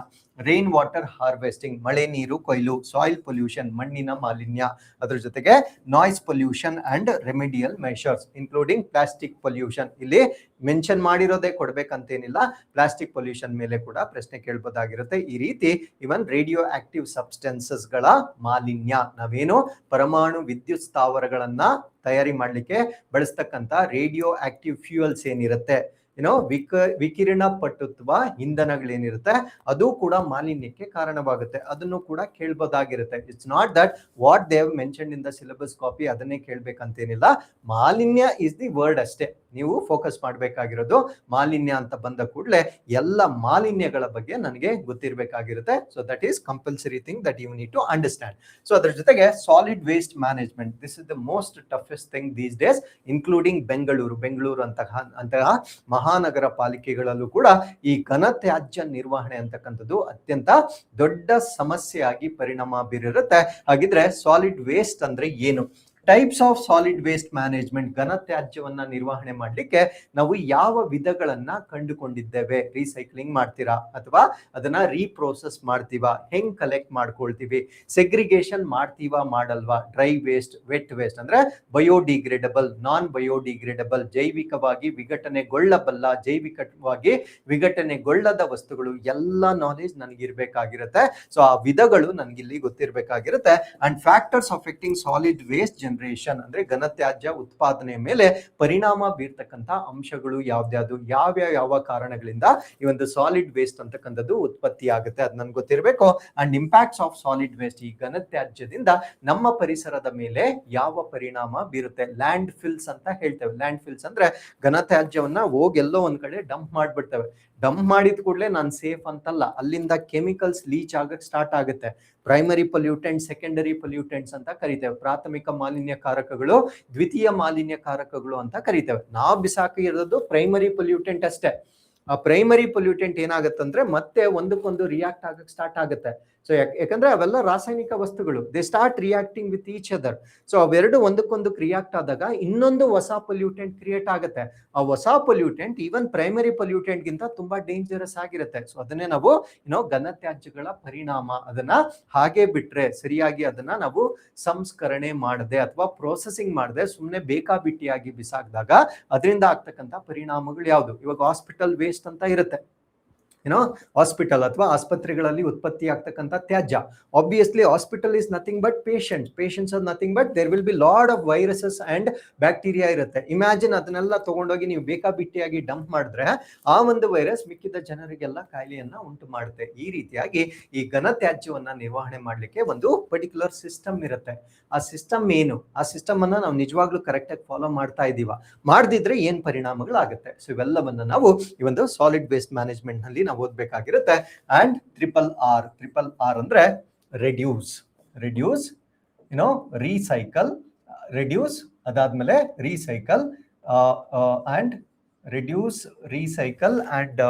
ರೈನ್ ವಾಟರ್ ಹಾರ್ವೆಸ್ಟಿಂಗ್, ಮಳೆ ನೀರು ಕೊಯ್ಲು, ಸಾಯಿಲ್ ಪೊಲ್ಯೂಷನ್, ಮಣ್ಣಿನ ಮಾಲಿನ್ಯ, ಅದರ ಜೊತೆಗೆ noise pollution and remedial measures including plastic pollution. ಇಲ್ಲಿ ಮೆನ್ಷನ್ ಮಾಡಿರೋದೇ ಕೊಡ್ಬೇಕಂತೇನಿಲ್ಲ, ಪ್ಲಾಸ್ಟಿಕ್ ಪೊಲ್ಯೂಷನ್ ಮೇಲೆ ಕೂಡ ಪ್ರಶ್ನೆ ಕೇಳಬಹುದಾಗಿರುತ್ತೆ. ಈ ರೀತಿ ಇವನ್ ರೇಡಿಯೋ ಆಕ್ಟಿವ್ ಸಬ್ಸ್ಟೆನ್ಸಸ್ ಗಳ ಮಾಲಿನ್ಯ, ನಾವೇನು ಪರಮಾಣು ವಿದ್ಯುತ್ ಸ್ಥಾವರಗಳನ್ನ ತಯಾರಿ ಮಾಡ್ಲಿಕ್ಕೆ ಬಳಸ್ತಕ್ಕಂಥ ರೇಡಿಯೋ ಆಕ್ಟಿವ್ ಫ್ಯೂಯಲ್ಸ್ ಏನಿರುತ್ತೆ, ವಿಕಿರಣ ಪಟುತ್ವ ಇಂಧನಗಳೇನಿರುತ್ತೆ ಅದು ಕೂಡ ಮಾಲಿನ್ಯಕ್ಕೆ ಕಾರಣವಾಗುತ್ತೆ. ಅದನ್ನು ಕೂಡ ಕೇಳಬಹುದಾಗಿರುತ್ತೆ. It's not that what they have mentioned in the syllabus copy ಅದನ್ನೇ ಕೇಳ್ಬೇಕಂತೇನಿಲ್ಲ. ಮಾಲಿನ್ಯ ಇಸ್ ದಿ ವರ್ಡ್ ಅಷ್ಟೇ. ನೀವು ಫೋಕಸ್ ಮಾಡಬೇಕಾಗಿರೋದು ಮಾಲಿನ್ಯ ಅಂತ ಬಂದ ಕೂಡಲೇ ಎಲ್ಲ ಮಾಲಿನ್ಯಗಳ ಬಗ್ಗೆ ನನಗೆ ಗೊತ್ತಿರಬೇಕಾಗಿರುತ್ತೆ. So that is compulsory thing that you need to understand. So ಅದರ ಜೊತೆಗೆ solid waste management, this is the most toughest thing these days, including Bengaluru ಅಂತಹ ಮಹಾನಗರ ಪಾಲಿಕೆಗಳಲ್ಲೂ ಕೂಡ ಈ ಘನತ್ಯಾಜ್ಯ ನಿರ್ವಹಣೆ ಅಂತಕ್ಕಂಥದ್ದು ಅತ್ಯಂತ ದೊಡ್ಡ ಸಮಸ್ಯೆಯಾಗಿ ಪರಿಣಾಮ ಬೀರಿರುತ್ತೆ. ಹಾಗಿದ್ರೆ ಸಾಲಿಡ್ ವೇಸ್ಟ್ ಅಂದ್ರೆ ಏನು? Types of solid waste management, ಘನತ್ಯಾಜ್ಯವನ್ನ ನಿರ್ವಹಣೆ ಮಾಡಲಿಕ್ಕೆ ನಾವು ಯಾವ ವಿಧಗಳನ್ನ ಕಂಡುಕೊಂಡಿದ್ದೇವೆ? ರೀಸೈಕ್ಲಿಂಗ್ ಮಾಡ್ತೀರಾ ಅಥವಾ ಅದನ್ನ ರೀಪ್ರೋಸೆಸ್ ಮಾಡ್ತೀವಾ? ಹೆಂಗ್ ಕಲೆಕ್ಟ್ ಮಾಡ್ಕೊಳ್ತೀವಿ? ಸೆಗ್ರಿಗೇಷನ್ ಮಾಡ್ತೀವಾ ಮಾಡಲ್ವಾ? ಡ್ರೈ ವೇಸ್ಟ್, ವೆಟ್ ವೇಸ್ಟ್ ಅಂದ್ರೆ ಬಯೋಡಿಗ್ರೇಡಬಲ್, ನಾನ್ ಬಯೋಡಿಗ್ರೇಡಬಲ್, ಜೈವಿಕವಾಗಿ ವಿಘಟನೆಗೊಳ್ಳಬಲ್ಲ, ಜೈವಿಕವಾಗಿ ವಿಘಟನೆಗೊಳ್ಳದ ವಸ್ತುಗಳು, ಎಲ್ಲ ನಾಲೆಜ್ ನನಗಿರ್ಬೇಕಾಗಿರುತ್ತೆ. ಸೊ ಆ ವಿಧಗಳು ನನಗಿಲ್ಲಿ ಗೊತ್ತಿರಬೇಕಾಗಿರುತ್ತೆ. And factors affecting solid waste generation ಅಂದ್ರೆ ಘನತ್ಯಾಜ್ಯ ಉತ್ಪಾದನೆಯ ಮೇಲೆ ಪರಿಣಾಮ ಬೀರ್ತಕ್ಕಂಥ ಅಂಶಗಳು ಯಾವ್ದ್ಯಾವ್ದು, ಯಾವ ಕಾರಣಗಳಿಂದ ಈ ಒಂದು ಸಾಲಿಡ್ ವೇಸ್ಟ್ ಅಂತಕ್ಕಂಥದ್ದು ಉತ್ಪತ್ತಿ ಆಗುತ್ತೆ, ಅದು ನನ್ಗೆ ಗೊತ್ತಿರಬೇಕು. And impacts of solid waste, ಈ ಘನತ್ಯಾಜ್ಯದಿಂದ ನಮ್ಮ ಪರಿಸರದ ಮೇಲೆ ಯಾವ ಪರಿಣಾಮ ಬೀರುತ್ತೆ? ಲ್ಯಾಂಡ್ ಫಿಲ್ಸ್ ಅಂತ ಹೇಳ್ತೇವೆ. ಲ್ಯಾಂಡ್ ಫಿಲ್ಸ್ ಅಂದ್ರೆ ಘನತ್ಯಾಜ್ಯವನ್ನ ಹೋಗಿ ಎಲ್ಲೋ ಒಂದ್ ಕಡೆ ಡಂಪ್ ಮಾಡ್ಬಿಡ್ತೇವೆ. ಡಂಪ್ ಮಾಡಿದ ಕೂಡಲೇ ನಾನು ಸೇಫ್ ಅಂತಲ್ಲ, ಅಲ್ಲಿಂದ ಕೆಮಿಕಲ್ಸ್ ಲೀಚ್ ಆಗಕ್ಕೆ ಸ್ಟಾರ್ಟ್ ಆಗುತ್ತೆ. ಪ್ರೈಮರಿ ಪೊಲ್ಯೂಟೆಂಟ್, ಸೆಕೆಂಡರಿ ಪೊಲ್ಯೂಟೆಂಟ್ಸ್ ಅಂತ ಕರಿತೇವೆ. ಪ್ರಾಥಮಿಕ ಮಾಲಿನ್ಯ ಕಾರಕಗಳು, ದ್ವಿತೀಯ ಮಾಲಿನ್ಯ ಕಾರಕಗಳು ಅಂತ ಕರಿತೇವೆ. ನಾವು ಬಿಸಾಕಿರೋದು ಪ್ರೈಮರಿ ಪೊಲ್ಯೂಟೆಂಟ್ ಅಷ್ಟೇ. ಆ ಪ್ರೈಮರಿ ಪೊಲ್ಯೂಟೆಂಟ್ ಏನಾಗುತ್ತಂದ್ರೆ ಮತ್ತೆ ಒಂದಕ್ಕೊಂದು ರಿಯಾಕ್ಟ್ ಆಗಕ್ಕೆ ಸ್ಟಾರ್ಟ್ ಆಗುತ್ತೆ. ಸೊ ಯಾಕಂದ್ರೆ ಅವೆಲ್ಲ ರಾಸಾಯನಿಕ ವಸ್ತುಗಳು, they start reacting with each other. So ಅವೆರಡು ಒಂದಕ್ಕೊಂದು ರಿಯಾಕ್ಟ್ ಆದಾಗ ಇನ್ನೊಂದು ಹೊಸ ಪೊಲ್ಯೂಟೆಂಟ್ ಕ್ರಿಯೇಟ್ ಆಗುತ್ತೆ. ಆ ಹೊಸ ಪೊಲ್ಯೂಟೆಂಟ್ ಈವನ್ ಪ್ರೈಮರಿ ಪೊಲ್ಯೂಟೆಂಟ್ ಗಿಂತ ತುಂಬಾ ಡೇಂಜರಸ್ ಆಗಿರುತ್ತೆ. ಸೊ ಅದನ್ನೇ ನಾವು ಘನತ್ಯಾಜ್ಯಗಳ ಪರಿಣಾಮ, ಅದನ್ನ ಹಾಗೆ ಬಿಟ್ರೆ, ಸರಿಯಾಗಿ ಅದನ್ನ ನಾವು ಸಂಸ್ಕರಣೆ ಮಾಡದೆ ಅಥವಾ ಪ್ರೊಸೆಸಿಂಗ್ ಮಾಡದೆ ಸುಮ್ಮನೆ ಬೇಕಾಬಿಟ್ಟಿಯಾಗಿ ಬಿಸಾಕಿದಾಗ ಅದರಿಂದ ಆಗ್ತಕ್ಕಂಥ ಪರಿಣಾಮಗಳು ಯಾವುದು? ಇವಾಗ ಹಾಸ್ಪಿಟಲ್ ವೇಸ್ಟ್ ಅಂತ ಇರುತ್ತೆ, ಹಾಸ್ಪಿಟಲ್ ಅಥವಾ ಆಸ್ಪತ್ರೆಗಳಲ್ಲಿ ಉತ್ಪತ್ತಿ ಆಗ್ತಕ್ಕಂಥ ತ್ಯಾಜ್ಯ. Obviously hospital is nothing but patients are nothing but there will be load of viruses and bacteria ಇರುತ್ತೆ. ಇಮ್ಯಾಜಿನ್ ಅದನ್ನೆಲ್ಲ ತಗೊಂಡೋಗಿ ನೀವು ಬೇಕಾಬಿಟ್ಟಿಯಾಗಿ ಡಂಪ್ ಮಾಡಿದ್ರೆ ಆ ಒಂದು ವೈರಸ್ ಮಿಕ್ಕಿದ ಜನರಿಗೆಲ್ಲ ಕಾಯಿಲೆಯನ್ನ ಉಂಟು ಮಾಡುತ್ತೆ. ಈ ರೀತಿಯಾಗಿ ಈ ಘನತ್ಯಾಜ್ಯವನ್ನ ನಿರ್ವಹಣೆ ಮಾಡ್ಲಿಕ್ಕೆ ಒಂದು ಪರ್ಟಿಕ್ಯುಲರ್ ಸಿಸ್ಟಮ್ ಇರುತ್ತೆ. ಆ ಸಿಸ್ಟಮ್ ಏನು? ಆ ಸಿಸ್ಟಮ್ ಅನ್ನ ನಾವು ನಿಜವಾಗ್ಲೂ ಕರೆಕ್ಟ್ ಆಗಿ ಫಾಲೋ ಮಾಡ್ತಾ ಇದೀವ? ಮಾಡದಿದ್ರೆ ಏನ್ ಪರಿಣಾಮಗಳಾಗುತ್ತೆ? ಸೊ ಇವೆಲ್ಲವನ್ನ ನಾವು ಈ ಒಂದು ಸಾಲಿಡ್ ವೇಸ್ಟ್ ಮ್ಯಾನೇಜ್ಮೆಂಟ್ ನಲ್ಲಿ ನಾವು ಓದ್ಬೇಕಾಗಿರುತ್ತೆ. ಅಂಡ್ ಟ್ರಿಪಲ್ ಆರ್ ಅಂದ್ರೆ ರೆಡ್ಯೂಸ್, ರೀಸೈಕಲ್, ರೆಡ್ಯೂಸ್, ಅದಾದ್ಮೇಲೆ recycle and reduce, recycle and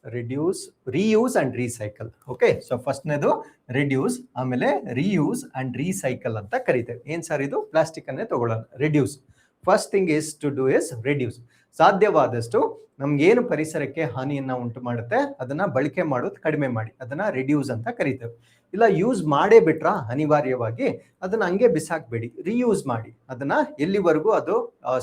reduce, reuse and recycle. Okay, so ಫಸ್ಟ್ನೇದು ರಿಡ್ಯೂಸ್, ಆಮೇಲೆ ರೀಯೂಸ್ ಅಂಡ್ ರೀಸೈಕಲ್ ಅಂತ ಕರಿತೇವೆ. ಏನ್ ಸರ್ ಇದು? ಪ್ಲಾಸ್ಟಿಕ್ ಅನ್ನೇ ತಗೊಳ್ಳೋಣ. Reduce, first thing is to do is reduce. ಸಾಧ್ಯವಾದಷ್ಟು ನಮ್ಗೇನು ಪರಿಸರಕ್ಕೆ ಹಾನಿಯನ್ನ ಉಂಟು ಮಾಡುತ್ತೆ ಅದನ್ನ ಬಳಕೆ ಮಾಡೋದು ಕಡಿಮೆ ಮಾಡಿ, ಅದನ್ನ ರಿಡ್ಯೂಸ್ ಅಂತ ಕರಿತೇವೆ. ಇಲ್ಲ ಯೂಸ್ ಮಾಡೇ ಬಿಟ್ರ ಅನಿವಾರ್ಯವಾಗಿ ಅದನ್ನ ಹಂಗೆ ಬಿಸಾಕ್ಬೇಡಿ, ರೀಯೂಸ್ ಮಾಡಿ. ಅದನ್ನ ಎಲ್ಲಿವರೆಗೂ ಅದು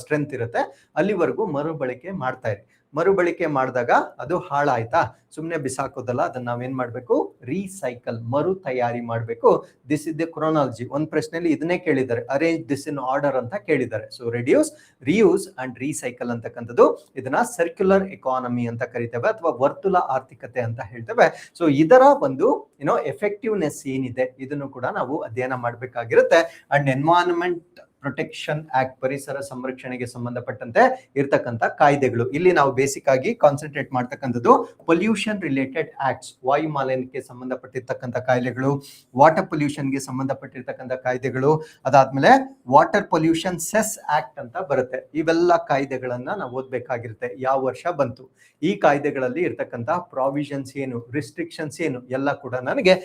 ಸ್ಟ್ರೆಂತ್ ಇರುತ್ತೆ ಅಲ್ಲಿವರೆಗೂ ಮರುಬಳಕೆ ಮಾಡ್ತಾ ಇರಿ. ಮರುಬಳಕೆ ಮಾಡಿದಾಗ ಅದು ಹಾಳಾಯ್ತಾ ಸುಮ್ಮನೆ ಬಿಸಾಕೋದಲ್ಲ, ಅದನ್ನ ನಾವೇನ್ ಮಾಡ್ಬೇಕು? ರೀಸೈಕಲ್, ಮರು ತಯಾರಿ ಮಾಡ್ಬೇಕು. This is the chronology. ಒಂದ್ ಪ್ರಶ್ನೆಯಲ್ಲಿ ಇದನ್ನೇ ಕೇಳಿದ್ದಾರೆ, ಅರೇಂಜ್ ದಿಸ್ ಇನ್ ಆರ್ಡರ್ ಅಂತ ಕೇಳಿದ್ದಾರೆ. So reduce, reuse and recycle ಅಂತಕ್ಕಂಥದ್ದು ಇದನ್ನ ಸರ್ಕ್ಯುಲರ್ ಎಕಾನಮಿ ಅಂತ ಕರಿತೇವೆ ಅಥವಾ ವರ್ತುಲ ಆರ್ಥಿಕತೆ ಅಂತ ಹೇಳ್ತೇವೆ. ಸೊ ಇದರ ಒಂದು ಎಫೆಕ್ಟಿವ್ನೆಸ್ ಏನಿದೆ ಇದನ್ನು ಕೂಡ ನಾವು ಅಧ್ಯಯನ ಮಾಡಬೇಕಾಗಿರುತ್ತೆ. ಅಂಡ್ ಎನ್ವೈರನ್ಮೆಂಟ್ ಪ್ರೊಟೆಕ್ಷನ್ ಆಕ್ಟ್, ಪರಿಸರ ಸಂರಕ್ಷಣೆಗೆ ಸಂಬಂಧಪಟ್ಟಂತೆ ಇರ್ತಕ್ಕಂಥ ಕಾಯ್ದೆಗಳು. ಇಲ್ಲಿ ನಾವು ಬೇಸಿಕ್ ಆಗಿ ಕಾನ್ಸಂಟ್ರೇಟ್ ಮಾಡ್ತಕ್ಕಂಥದ್ದು ಪೊಲ್ಯೂಷನ್ ರಿಲೇಟೆಡ್ ಆಕ್ಟ್ಸ್, ವಾಯು ಮಾಲಿನ್ಯಕ್ಕೆ ಸಂಬಂಧಪಟ್ಟಿರ್ತಕ್ಕಂಥ ಕಾಯ್ದೆಗಳು, ವಾಟರ್ ಪೊಲ್ಯೂಷನ್ಗೆ ಸಂಬಂಧಪಟ್ಟಿರ್ತಕ್ಕಂಥ ಕಾಯ್ದೆಗಳು, ಅದಾದ್ಮೇಲೆ ವಾಟರ್ ಪೊಲ್ಯೂಷನ್ ಸೆಸ್ ಆಕ್ಟ್ ಅಂತ ಬರುತ್ತೆ. ಇವೆಲ್ಲ ಕಾಯ್ದೆಗಳನ್ನ ನಾವು ಓದ್ಬೇಕಾಗಿರುತ್ತೆ. ಯಾವ ವರ್ಷ ಬಂತು, ಈ ಕಾಯ್ದೆಗಳಲ್ಲಿ ಇರ್ತಕ್ಕಂಥ ಪ್ರಾವಿಷನ್ಸ್ ಏನು, ರಿಸ್ಟ್ರಿಕ್ಷನ್ಸ್ ಏನು ಎಲ್ಲ ಕೂಡ ನನಗೆ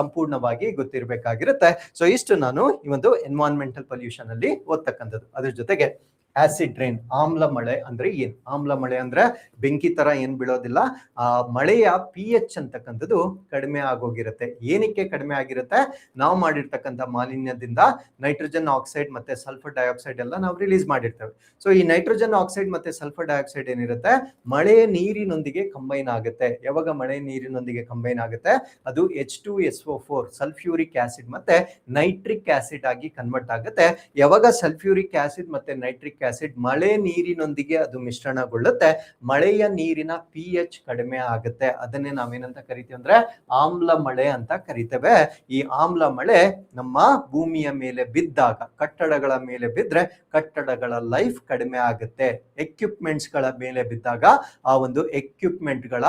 ಸಂಪೂರ್ಣವಾಗಿ ಗೊತ್ತಿರಬೇಕಾಗಿರುತ್ತೆ. ಸೊ ಇಷ್ಟು ನಾನು ಈ ಒಂದು ಎನ್ವೈರನ್ಮೆಂಟಲ್ ಪೊಲ್ಯೂಷನ್ ಅಲ್ಲಿ ಓದ್ತಕ್ಕಂಥದ್ದು. ಅದ್ರ ಜೊತೆಗೆ ಆಸಿಡ್ ರೈನ್, ಆಮ್ಲ ಮಳೆ ಅಂದ್ರೆ ಏನು? ಆಮ್ಲ ಮಳೆ ಅಂದ್ರೆ ಬೆಂಕಿ ತರ ಏನ್ ಬೀಳೋದಿಲ್ಲ, ಆ ಮಳೆಯ pH ಅಂತಕ್ಕಂಥದ್ದು ಕಡಿಮೆ ಆಗೋಗಿರುತ್ತೆ. ಏನಕ್ಕೆ ಕಡಿಮೆ ಆಗಿರುತ್ತೆ? ನಾವು ಮಾಡಿರ್ತಕ್ಕಂಥ ಮಾಲಿನ್ಯದಿಂದ ನೈಟ್ರೋಜನ್ ಆಕ್ಸೈಡ್ ಮತ್ತೆ ಸಲ್ಫರ್ ಡೈಆಕ್ಸೈಡ್ ಎಲ್ಲ ನಾವು ರಿಲೀಸ್ ಮಾಡಿರ್ತೇವೆ. ಸೊ ಈ ನೈಟ್ರೋಜನ್ ಆಕ್ಸೈಡ್ ಮತ್ತೆ ಸಲ್ಫರ್ ಡೈಆಕ್ಸೈಡ್ ಏನಿರುತ್ತೆ ಮಳೆ ನೀರಿನೊಂದಿಗೆ ಕಂಬೈನ್ ಆಗುತ್ತೆ. ಯಾವಾಗ ಮಳೆ ನೀರಿನೊಂದಿಗೆ ಕಂಬೈನ್ ಆಗುತ್ತೆ ಅದು H2SO4 ಸಲ್ಫ್ಯೂರಿಕ್ ಆಸಿಡ್ ಮತ್ತೆ ನೈಟ್ರಿಕ್ ಆಸಿಡ್ ಆಗಿ ಕನ್ವರ್ಟ್ ಆಗುತ್ತೆ. ಯಾವಾಗ ಸಲ್ಫ್ಯೂರಿಕ್ ಆಸಿಡ್ ಮತ್ತೆ ನೈಟ್ರಿಕ್ ಆಸಿಡ್ ಮಳೆ ನೀರಿನೊಂದಿಗೆ ಅದು ಮಿಶ್ರಣಗೊಳ್ಳುತ್ತೆ, ಮಳೆಯ ನೀರಿನ pH ಕಡಿಮೆ ಆಗುತ್ತೆ. ಅದನ್ನೇ ನಾವೇನಂತ ಕರಿತೀವಿ ಅಂದ್ರೆ ಆಮ್ಲ ಮಳೆ ಅಂತ ಕರಿತೇವೆ. ಈ ಆಮ್ಲ ಮಳೆ ನಮ್ಮ ಭೂಮಿಯ ಮೇಲೆ ಬಿದ್ದಾಗ, ಕಟ್ಟಡಗಳ ಮೇಲೆ ಬಿದ್ರೆ ಕಟ್ಟಡಗಳ ಲೈಫ್ ಕಡಿಮೆ ಆಗುತ್ತೆ. ಎಕ್ವಿಪ್ಮೆಂಟ್ಸ್ ಗಳ ಮೇಲೆ ಬಿದ್ದಾಗ ಆ ಒಂದು ಎಕ್ವಿಪ್ಮೆಂಟ್ ಗಳ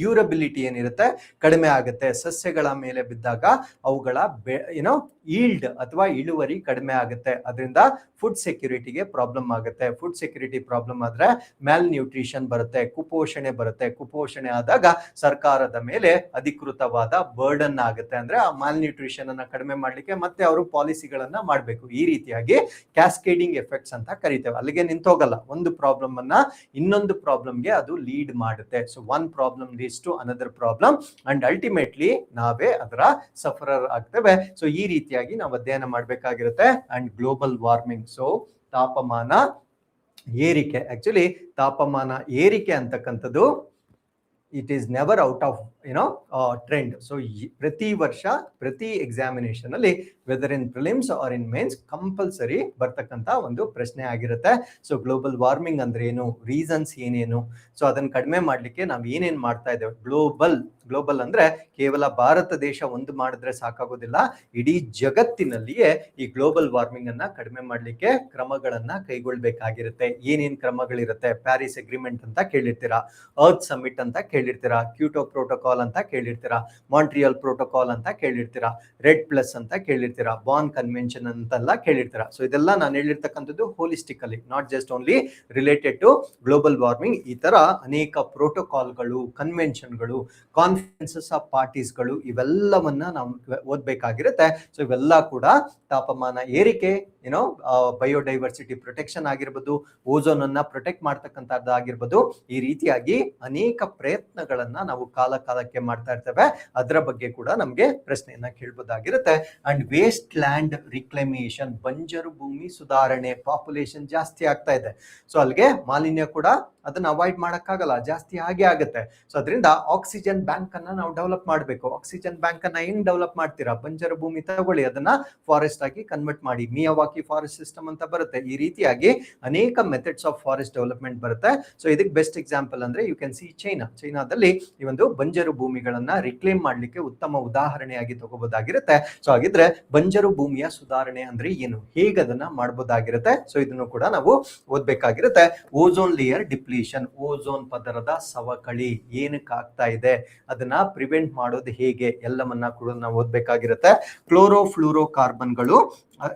ಡ್ಯೂರಬಿಲಿಟಿ ಏನಿರುತ್ತೆ ಕಡಿಮೆ ಆಗುತ್ತೆ. ಸಸ್ಯಗಳ ಮೇಲೆ ಬಿದ್ದಾಗ ಅವುಗಳ ಈಲ್ಡ್ ಅಥವಾ ಇಳುವರಿ ಕಡಿಮೆ ಆಗುತ್ತೆ. ಅದರಿಂದ ಫುಡ್ ಸೆಕ್ಯೂರಿಟಿಗೆ ಪ್ರಾಬ್ಲಮ್ ಆಗುತ್ತೆ. ಫುಡ್ ಸೆಕ್ಯೂರಿಟಿ ಪ್ರಾಬ್ಲಮ್ ಆದ್ರೆ ಮ್ಯಾಲ್ ನ್ಯೂಟ್ರಿಷನ್ ಬರುತ್ತೆ, ಕುಪೋಷಣೆ ಬರುತ್ತೆ. ಕುಪೋಷಣೆ ಆದಾಗ ಸರ್ಕಾರದ ಮೇಲೆ ಅಧಿಕೃತವಾದ ಬರ್ಡನ್ ಆಗುತ್ತೆ. ಅಂದ್ರೆ ಆ ಮ್ಯಾಲ್ ನ್ಯೂಟ್ರಿಷನ್ ಅನ್ನ ಕಡಿಮೆ ಮಾಡ್ಲಿಕ್ಕೆ ಮತ್ತೆ ಅವರು ಪಾಲಿಸಿಗಳನ್ನ ಮಾಡ್ಬೇಕು. ಈ ರೀತಿಯಾಗಿ ಕ್ಯಾಸ್ಕೇಡಿಂಗ್ ಎಫೆಕ್ಟ್ಸ್ ಅಂತ ಕರಿತೇವೆ. ಅಲ್ಲಿಗೆ ನಿಂತೋಗಲ್ಲ, ಒಂದು ಪ್ರಾಬ್ಲಮ್ ಅನ್ನ ಇನ್ನೊಂದು ಪ್ರಾಬ್ಲಮ್ಗೆ ಅದು ಲೀಡ್ ಮಾಡುತ್ತೆ. So one problem leads to another problem and ultimately ನಾವೇ ಅದರ ಸಫರರ್ ಆಗ್ತೇವೆ. ಸೊ ಈ ರೀತಿಯಾಗಿ ನಾವು ಅಧ್ಯಯನ ಮಾಡಬೇಕಾಗಿರುತ್ತೆ. ಅಂಡ್ ಗ್ಲೋಬಲ್ ವಾರ್ಮಿಂಗ್, ಸೊ ತಾಪಮಾನ ಏರಿಕೆ. ಆಕ್ಚುಲಿ ತಾಪಮಾನ ಏರಿಕೆ ಅಂತಕ್ಕಂಥದ್ದು it is never out of trend. So ಪ್ರತಿ ವರ್ಷ ಪ್ರತಿ ಎಕ್ಸಾಮಿನೇಷನ್ ಅಲ್ಲಿ whether in prelims or in mains compulsory ಬರ್ತಕ್ಕಂಥ ಒಂದು ಪ್ರಶ್ನೆ ಆಗಿರುತ್ತೆ. ಸೊ ಗ್ಲೋಬಲ್ ವಾರ್ಮಿಂಗ್ ಅಂದ್ರೆ ಏನು, ರೀಸನ್ಸ್ ಏನೇನು, ಸೊ ಅದನ್ನ ಕಡಿಮೆ ಮಾಡ್ಲಿಕ್ಕೆ ನಾವು ಏನೇನ್ ಮಾಡ್ತಾ ಇದ್ದೇವೆ. ಗ್ಲೋಬಲ್ ಅಂದ್ರೆ ಕೇವಲ ಭಾರತ ದೇಶ ಒಂದು ಮಾಡಿದ್ರೆ ಸಾಕಾಗೋದಿಲ್ಲ, ಇಡೀ ಜಗತ್ತಿನಲ್ಲಿಯೇ ಈ ಗ್ಲೋಬಲ್ ವಾರ್ಮಿಂಗ್ ಅನ್ನ ಕಡಿಮೆ ಮಾಡ್ಲಿಕ್ಕೆ ಕ್ರಮಗಳನ್ನ ಕೈಗೊಳ್ಬೇಕಾಗಿರುತ್ತೆ. ಏನೇನ್ ಕ್ರಮಗಳಿರುತ್ತೆ? ಪ್ಯಾರಿಸ್ ಅಗ್ರಿಮೆಂಟ್ ಅಂತ ಕೇಳಿರ್ತೀರಾ, ಅರ್ತ್ ಸಮಿಟ್ ಅಂತ ಕೇಳಿರ್ತೀರಾ, ಕ್ಯೂಟೋ ಪ್ರೋಟೋಕಾಲ್ ಅಂತ ಕೇಳಿರ್ತೀರಾ, ಮಾಂಟ್ರಿಯಲ್ ಪ್ರೋಟೋಕಾಲ್ ಅಂತ ಕೇಳಿರ್ತೀರಾ, ರೆಡ್ ಪ್ಲಸ್ ಅಂತ ಕೇಳಿರ್ತೀರಾ, ಬಾನ್ ಕನ್ವೆನ್ಷನ್ ಅಂತೆಲ್ಲ ಕೇಳಿರ್ತೀರಾ. ಸೊ ಇದೆಲ್ಲ ನಾನು ಹೇಳಿರ್ತಕ್ಕಂಥದ್ದು holistically, not just only related to global warming. ಈ ತರ ಅನೇಕ ಪ್ರೋಟೋಕಾಲ್ಗಳು, ಕನ್ವೆನ್ಷನ್ಗಳು, ಕಾನ್ಫರೆನ್ಸಸ್ ಆಫ್ ಪಾರ್ಟೀಸ್ಗಳು ಇವೆಲ್ಲವನ್ನ ನಾವು ಓದ್ಬೇಕಾಗಿರುತ್ತೆ. ಸೊ ಇವೆಲ್ಲ ಕೂಡ ತಾಪಮಾನ ಏರಿಕೆ, ಬಯೋಡೈವರ್ಸಿಟಿ ಪ್ರೊಟೆಕ್ಷನ್ ಆಗಿರ್ಬೋದು, ಓಝೋನ್ ಅನ್ನ ಪ್ರೊಟೆಕ್ಟ್ ಮಾಡ್ತಕ್ಕಂಥದ್ದಾಗಿರ್ಬೋದು, ಈ ರೀತಿಯಾಗಿ ಅನೇಕ ಪ್ರಯತ್ನಗಳನ್ನ ನಾವು ಕಾಲಕ್ಕೆ ಮಾಡ್ತಾ ಇರ್ತೇವೆ. ಅದರ ಬಗ್ಗೆ ಕೂಡ ನಮ್ಗೆ ಪ್ರಶ್ನೆಯನ್ನ ಕೇಳಬಹುದಾಗಿರುತ್ತೆ. ಅಂಡ್ ವೇಸ್ಟ್ ಲ್ಯಾಂಡ್ ರಿಕ್ಲಮೇಷನ್, ಬಂಜರು ಭೂಮಿ ಸುಧಾರಣೆ. ಪಾಪ್ಯುಲೇಷನ್ ಜಾಸ್ತಿ ಆಗ್ತಾ ಇದೆ, ಸೊ ಅಲ್ಲಿಗೆ ಮಾಲಿನ್ಯ ಕೂಡ ಅದನ್ನ ಅವಾಯ್ಡ್ ಮಾಡಕ್ಕಾಗಲ್ಲ, ಜಾಸ್ತಿ ಹಾಗೆ ಆಗುತ್ತೆ. ಸೊ ಅದರಿಂದ ಆಕ್ಸಿಜನ್ ಬ್ಯಾಂಕ್ ಅನ್ನ ನಾವು ಡೆವಲಪ್ ಮಾಡಬೇಕು. ಆಕ್ಸಿಜನ್ ಬ್ಯಾಂಕ್ ಅನ್ನ ಹೆಂಗ್ ಡೆವಲಪ್ ಮಾಡ್ತೀರಾ? ಬಂಜರು ಭೂಮಿ ತಗೊಳ್ಳಿ, ಅದನ್ನ ಫಾರೆಸ್ಟ್ ಆಗಿ ಕನ್ವರ್ಟ್ ಮಾಡಿ. ಮಿಯಾವಾಕಿ ಫಾರೆಸ್ಟ್ ಸಿಸ್ಟಮ್ ಅಂತ ಬರುತ್ತೆ. ಈ ರೀತಿಯಾಗಿ ಅನೇಕ ಮೆಥಡ್ಸ್ ಆಫ್ ಫಾರೆಸ್ಟ್ ಡೆವಲಪ್ಮೆಂಟ್ ಬರುತ್ತೆ. ಸೊ ಇದಕ್ಕೆ ಬೆಸ್ಟ್ ಎಕ್ಸಾಂಪಲ್ ಅಂದ್ರೆ ಯು ಕ್ಯಾನ್ ಸಿ ಚೈನಾದಲ್ಲಿ ಈ ಒಂದು ಬಂಜರು ಭೂಮಿಗಳನ್ನ ರಿಕ್ಲೇಮ್ ಮಾಡ್ಲಿಕ್ಕೆ ಉತ್ತಮ ಉದಾಹರಣೆಯಾಗಿ ತಗೋಬಹುದಾಗಿರುತ್ತೆ. ಸೊ ಹಾಗಿದ್ರೆ ಬಂಜರು ಭೂಮಿಯ ಸುಧಾರಣೆ ಅಂದ್ರೆ ಏನು, ಹೇಗೆ ಅದನ್ನ ಮಾಡಬಹುದಾಗಿರುತ್ತೆ. ಸೊ ಇದನ್ನು ಕೂಡ ನಾವು ಓದ್ಬೇಕಾಗಿರುತ್ತೆ. ಓಝೋನ್ ಲೇಯರ್ ಡಿಪ್ಲೀಷನ್, ಓಝೋನ್ ಪದರದ ಸವಕಳಿ ಏನಕ್ಕೆ ಆಗ್ತಾ ಇದೆ, ಅದನ್ನ ಪ್ರಿವೆಂಟ್ ಮಾಡೋದು ಹೇಗೆ, ಎಲ್ಲವನ್ನ ಕೂಡ ನಾವು ಓದ್ಬೇಕಾಗಿರುತ್ತೆ. ಕ್ಲೋರೋ ಫ್ಲೂರೋ ಕಾರ್ಬನ್ಗಳು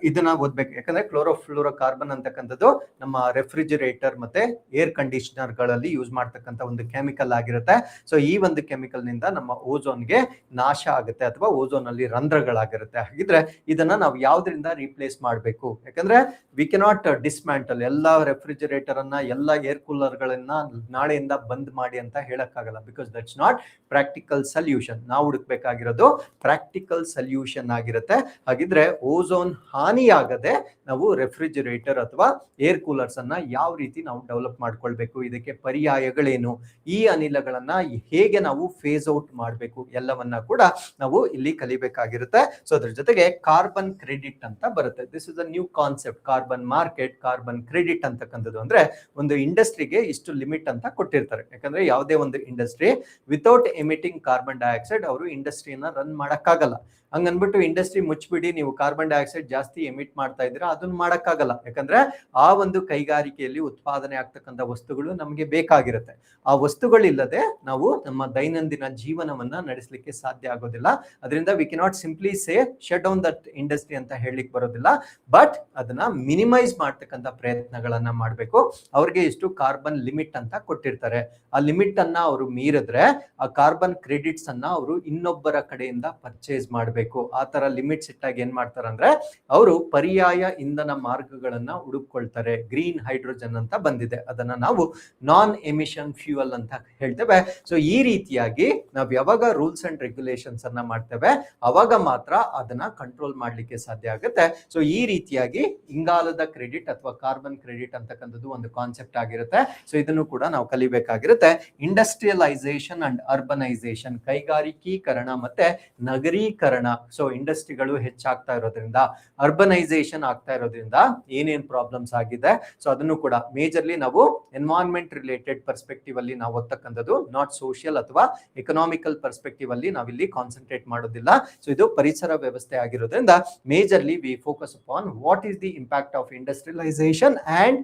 ಇದನ್ನ ಓದ್ಬೇಕು, ಯಾಕಂದ್ರೆ ಕ್ಲೋರೋಫ್ಲೋರೋ ಕಾರ್ಬನ್ ಅಂತಕ್ಕಂಥದ್ದು ನಮ್ಮ ರೆಫ್ರಿಜಿರೇಟರ್ ಮತ್ತೆ ಏರ್ ಕಂಡೀಷನರ್ ಗಳಲ್ಲಿ ಯೂಸ್ ಮಾಡ್ತಕ್ಕಂಥ ಒಂದು ಕೆಮಿಕಲ್ ಆಗಿರುತ್ತೆ. ಸೊ ಈ ಒಂದು ಕೆಮಿಕಲ್ ನಿಂದ ನಮ್ಮ ಓಝೋನ್ಗೆ ನಾಶ ಆಗುತ್ತೆ ಅಥವಾ ಓಝೋನ್ ಅಲ್ಲಿ ರಂಧ್ರಗಳಾಗಿರುತ್ತೆ. ಹಾಗಿದ್ರೆ ಇದನ್ನ ನಾವು ಯಾವ್ದ್ರಿಂದ ರೀಪ್ಲೇಸ್ ಮಾಡಬೇಕು? ಯಾಕಂದ್ರೆ ವಿ ಕೆನಾಟ್ ಡಿಸ್ಮ್ಯಾಂಟಲ್ ಎಲ್ಲ ರೆಫ್ರಿಜಿರೇಟರ್ ಅನ್ನ ಎಲ್ಲ ಏರ್ ಕೂಲರ್ ಗಳನ್ನ ನಾಳೆಯಿಂದ ಬಂದ್ ಮಾಡಿ ಅಂತ ಹೇಳಕ್ಕಾಗಲ್ಲ, because that's not practical solution. ನಾವು ಹುಡುಕ್ಬೇಕಾಗಿರೋದು ಪ್ರಾಕ್ಟಿಕಲ್ ಸೊಲ್ಯೂಷನ್ ಆಗಿರುತ್ತೆ. ಹಾಗಿದ್ರೆ ಓಝೋನ್ ಹಾನಿಯಾಗದೆ ನಾವು ರೆಫ್ರಿಜಿರೇಟರ್ ಅಥವಾ ಏರ್ ಕೂಲರ್ಸ್ ಅನ್ನ ಯಾವ ರೀತಿ ನಾವು ಡೆವಲಪ್ ಮಾಡ್ಕೊಳ್ಬೇಕು, ಇದಕ್ಕೆ ಪರ್ಯಾಯಗಳೇನು, ಈ ಅನಿಲಗಳನ್ನ ಹೇಗೆ ನಾವು ಫೇಸ್ ಔಟ್ ಮಾಡಬೇಕು, ಎಲ್ಲವನ್ನ ಕೂಡ ನಾವು ಇಲ್ಲಿ ಕಲಿಬೇಕಾಗಿರುತ್ತೆ. ಸೊ ಅದ್ರ ಜೊತೆಗೆ ಕಾರ್ಬನ್ ಕ್ರೆಡಿಟ್ ಅಂತ ಬರುತ್ತೆ. This is a new concept, carbon market, carbon credit ಅಂತಕ್ಕಂಥದ್ದು. ಅಂದ್ರೆ ಒಂದು ಇಂಡಸ್ಟ್ರಿಗೆ ಇಷ್ಟು ಲಿಮಿಟ್ ಅಂತ ಕೊಟ್ಟಿರ್ತಾರೆ. ಯಾಕಂದ್ರೆ ಯಾವುದೇ ಒಂದು industry without emitting carbon dioxide ಅವರು ಇಂಡಸ್ಟ್ರಿಯನ್ನ ರನ್ ಮಾಡಕ್ಕಾಗಲ್ಲ. ಹಂಗನ್ಬಿಟ್ಟು ಇಂಡಸ್ಟ್ರಿ ಮುಚ್ಚಿಬಿಡಿ, ನೀವು ಕಾರ್ಬನ್ ಡೈಆಕ್ಸೈಡ್ ಜಾಸ್ತಿ ಎಮಿಟ್ ಮಾಡ್ತಾ ಇದ್ರೆ ಅದನ್ನ ಮಾಡಕ್ಕಾಗಲ್ಲ. ಯಾಕಂದ್ರೆ ಆ ಒಂದು ಕೈಗಾರಿಕೆಯಲ್ಲಿ ಉತ್ಪಾದನೆ ಆಗ್ತಕ್ಕಂಥ ವಸ್ತುಗಳು ನಮಗೆ ಬೇಕಾಗಿರುತ್ತೆ. ಆ ವಸ್ತುಗಳಿಲ್ಲದೆ ನಾವು ನಮ್ಮ ದೈನಂದಿನ ಜೀವನವನ್ನ ನಡೆಸಲಿಕ್ಕೆ ಸಾಧ್ಯ ಆಗೋದಿಲ್ಲ. ಅದರಿಂದ we cannot simply say shut down that industry ಅಂತ ಹೇಳಲಿಕ್ಕೆ ಬರೋದಿಲ್ಲ. ಬಟ್ ಅದನ್ನ ಮಿನಿಮೈಸ್ ಮಾಡ್ತಕ್ಕಂಥ ಪ್ರಯತ್ನಗಳನ್ನ ಮಾಡಬೇಕು. ಅವ್ರಿಗೆ ಇಷ್ಟು ಕಾರ್ಬನ್ ಲಿಮಿಟ್ ಅಂತ ಕೊಟ್ಟಿರ್ತಾರೆ. ಆ ಲಿಮಿಟ್ ಅನ್ನ ಅವರು ಮೀರಿದ್ರೆ ಆ ಕಾರ್ಬನ್ ಕ್ರೆಡಿಟ್ಸ್ ಅನ್ನ ಅವರು ಇನ್ನೊಬ್ಬರ ಕಡೆಯಿಂದ ಪರ್ಚೇಸ್ ಮಾಡಬೇಕು. ಆ ತರ ಲಿಮಿಟ್ಸ್ ಇಟ್ಟಾಗ ಏನ್ ಮಾಡ್ತಾರೆ ಅಂದ್ರೆ ಅವರು ಪರ್ಯಾಯ ಇಂಧನ ಮಾರ್ಗಗಳನ್ನ ಹುಡುಕೊಳ್ತಾರೆ. ಗ್ರೀನ್ ಹೈಡ್ರೋಜನ್ ಅಂತ ಬಂದಿದೆ, ಅದನ್ನ ನಾವು ನಾನ್ ಎಮಿಷನ್ ಫ್ಯೂಯಲ್ ಅಂತ ಹೇಳ್ತೇವೆ. ಸೊ ಈ ರೀತಿಯಾಗಿ ನಾವು ಯಾವಾಗ ರೂಲ್ಸ್ ಅಂಡ್ ರೆಗ್ಯುಲೇಷನ್ಸ್ ಅನ್ನ ಮಾಡ್ತೇವೆ ಅವಾಗ ಮಾತ್ರ ಅದನ್ನ ಕಂಟ್ರೋಲ್ ಮಾಡ್ಲಿಕ್ಕೆ ಸಾಧ್ಯ ಆಗುತ್ತೆ. ಸೊ ಈ ರೀತಿಯಾಗಿ ಇಂಗಾಲದ ಕ್ರೆಡಿಟ್ ಅಥವಾ ಕಾರ್ಬನ್ ಕ್ರೆಡಿಟ್ ಅಂತಕ್ಕಂಥದ್ದು ಒಂದು ಕಾನ್ಸೆಪ್ಟ್ ಆಗಿರುತ್ತೆ. ಸೊ ಇದನ್ನು ಕೂಡ ನಾವು ಕಲಿಬೇಕಾಗಿರುತ್ತೆ. ಇಂಡಸ್ಟ್ರಿಯಲೈಸೇಷನ್ ಅಂಡ್ ಅರ್ಬನೈಸೇಷನ್, ಕೈಗಾರಿಕೀಕರಣ ಮತ್ತೆ ನಗರೀಕರಣ. ಸೊ ಇಂಡಸ್ಟ್ರಿಗಳು ಹೆಚ್ಚಾಗ್ತಾ ಇರೋದ್ರಿಂದ, ಅರ್ಬನೈಸೇಷನ್ ಆಗ್ತಾ ಇರೋದ್ರಿಂದ ಏನೇನ್ ಪ್ರಾಬ್ಲಮ್ಸ್ ಆಗಿದೆ, ಸೊ ಅದನ್ನು ಕೂಡ ಮೇಜರ್ಲಿ ನಾವು ಎನ್ವೈರನ್ಮೆಂಟ್ ರಿಲೇಟೆಡ್ ಪರ್ಸ್ಪೆಕ್ಟಿವ್ ಅಲ್ಲಿ ನಾವು ಓದ್ತಕ್ಕಂಥದ್ದು, ನಾಟ್ ಸೋಷಿಯಲ್ ಅಥವಾ ಎಕನಾಮಿಕಲ್ ಪರ್ಸ್ಪೆಕ್ಟಿವ್ ಅಲ್ಲಿ ನಾವಿಲ್ಲಿ ಕಾನ್ಸಂಟ್ರೇಟ್ ಮಾಡೋದಿಲ್ಲ. ಸೊ ಇದು ಪರಿಸರ ವ್ಯವಸ್ಥೆ ಆಗಿರೋದ್ರಿಂದ majorly V focus upon what is the impact of industrialisation and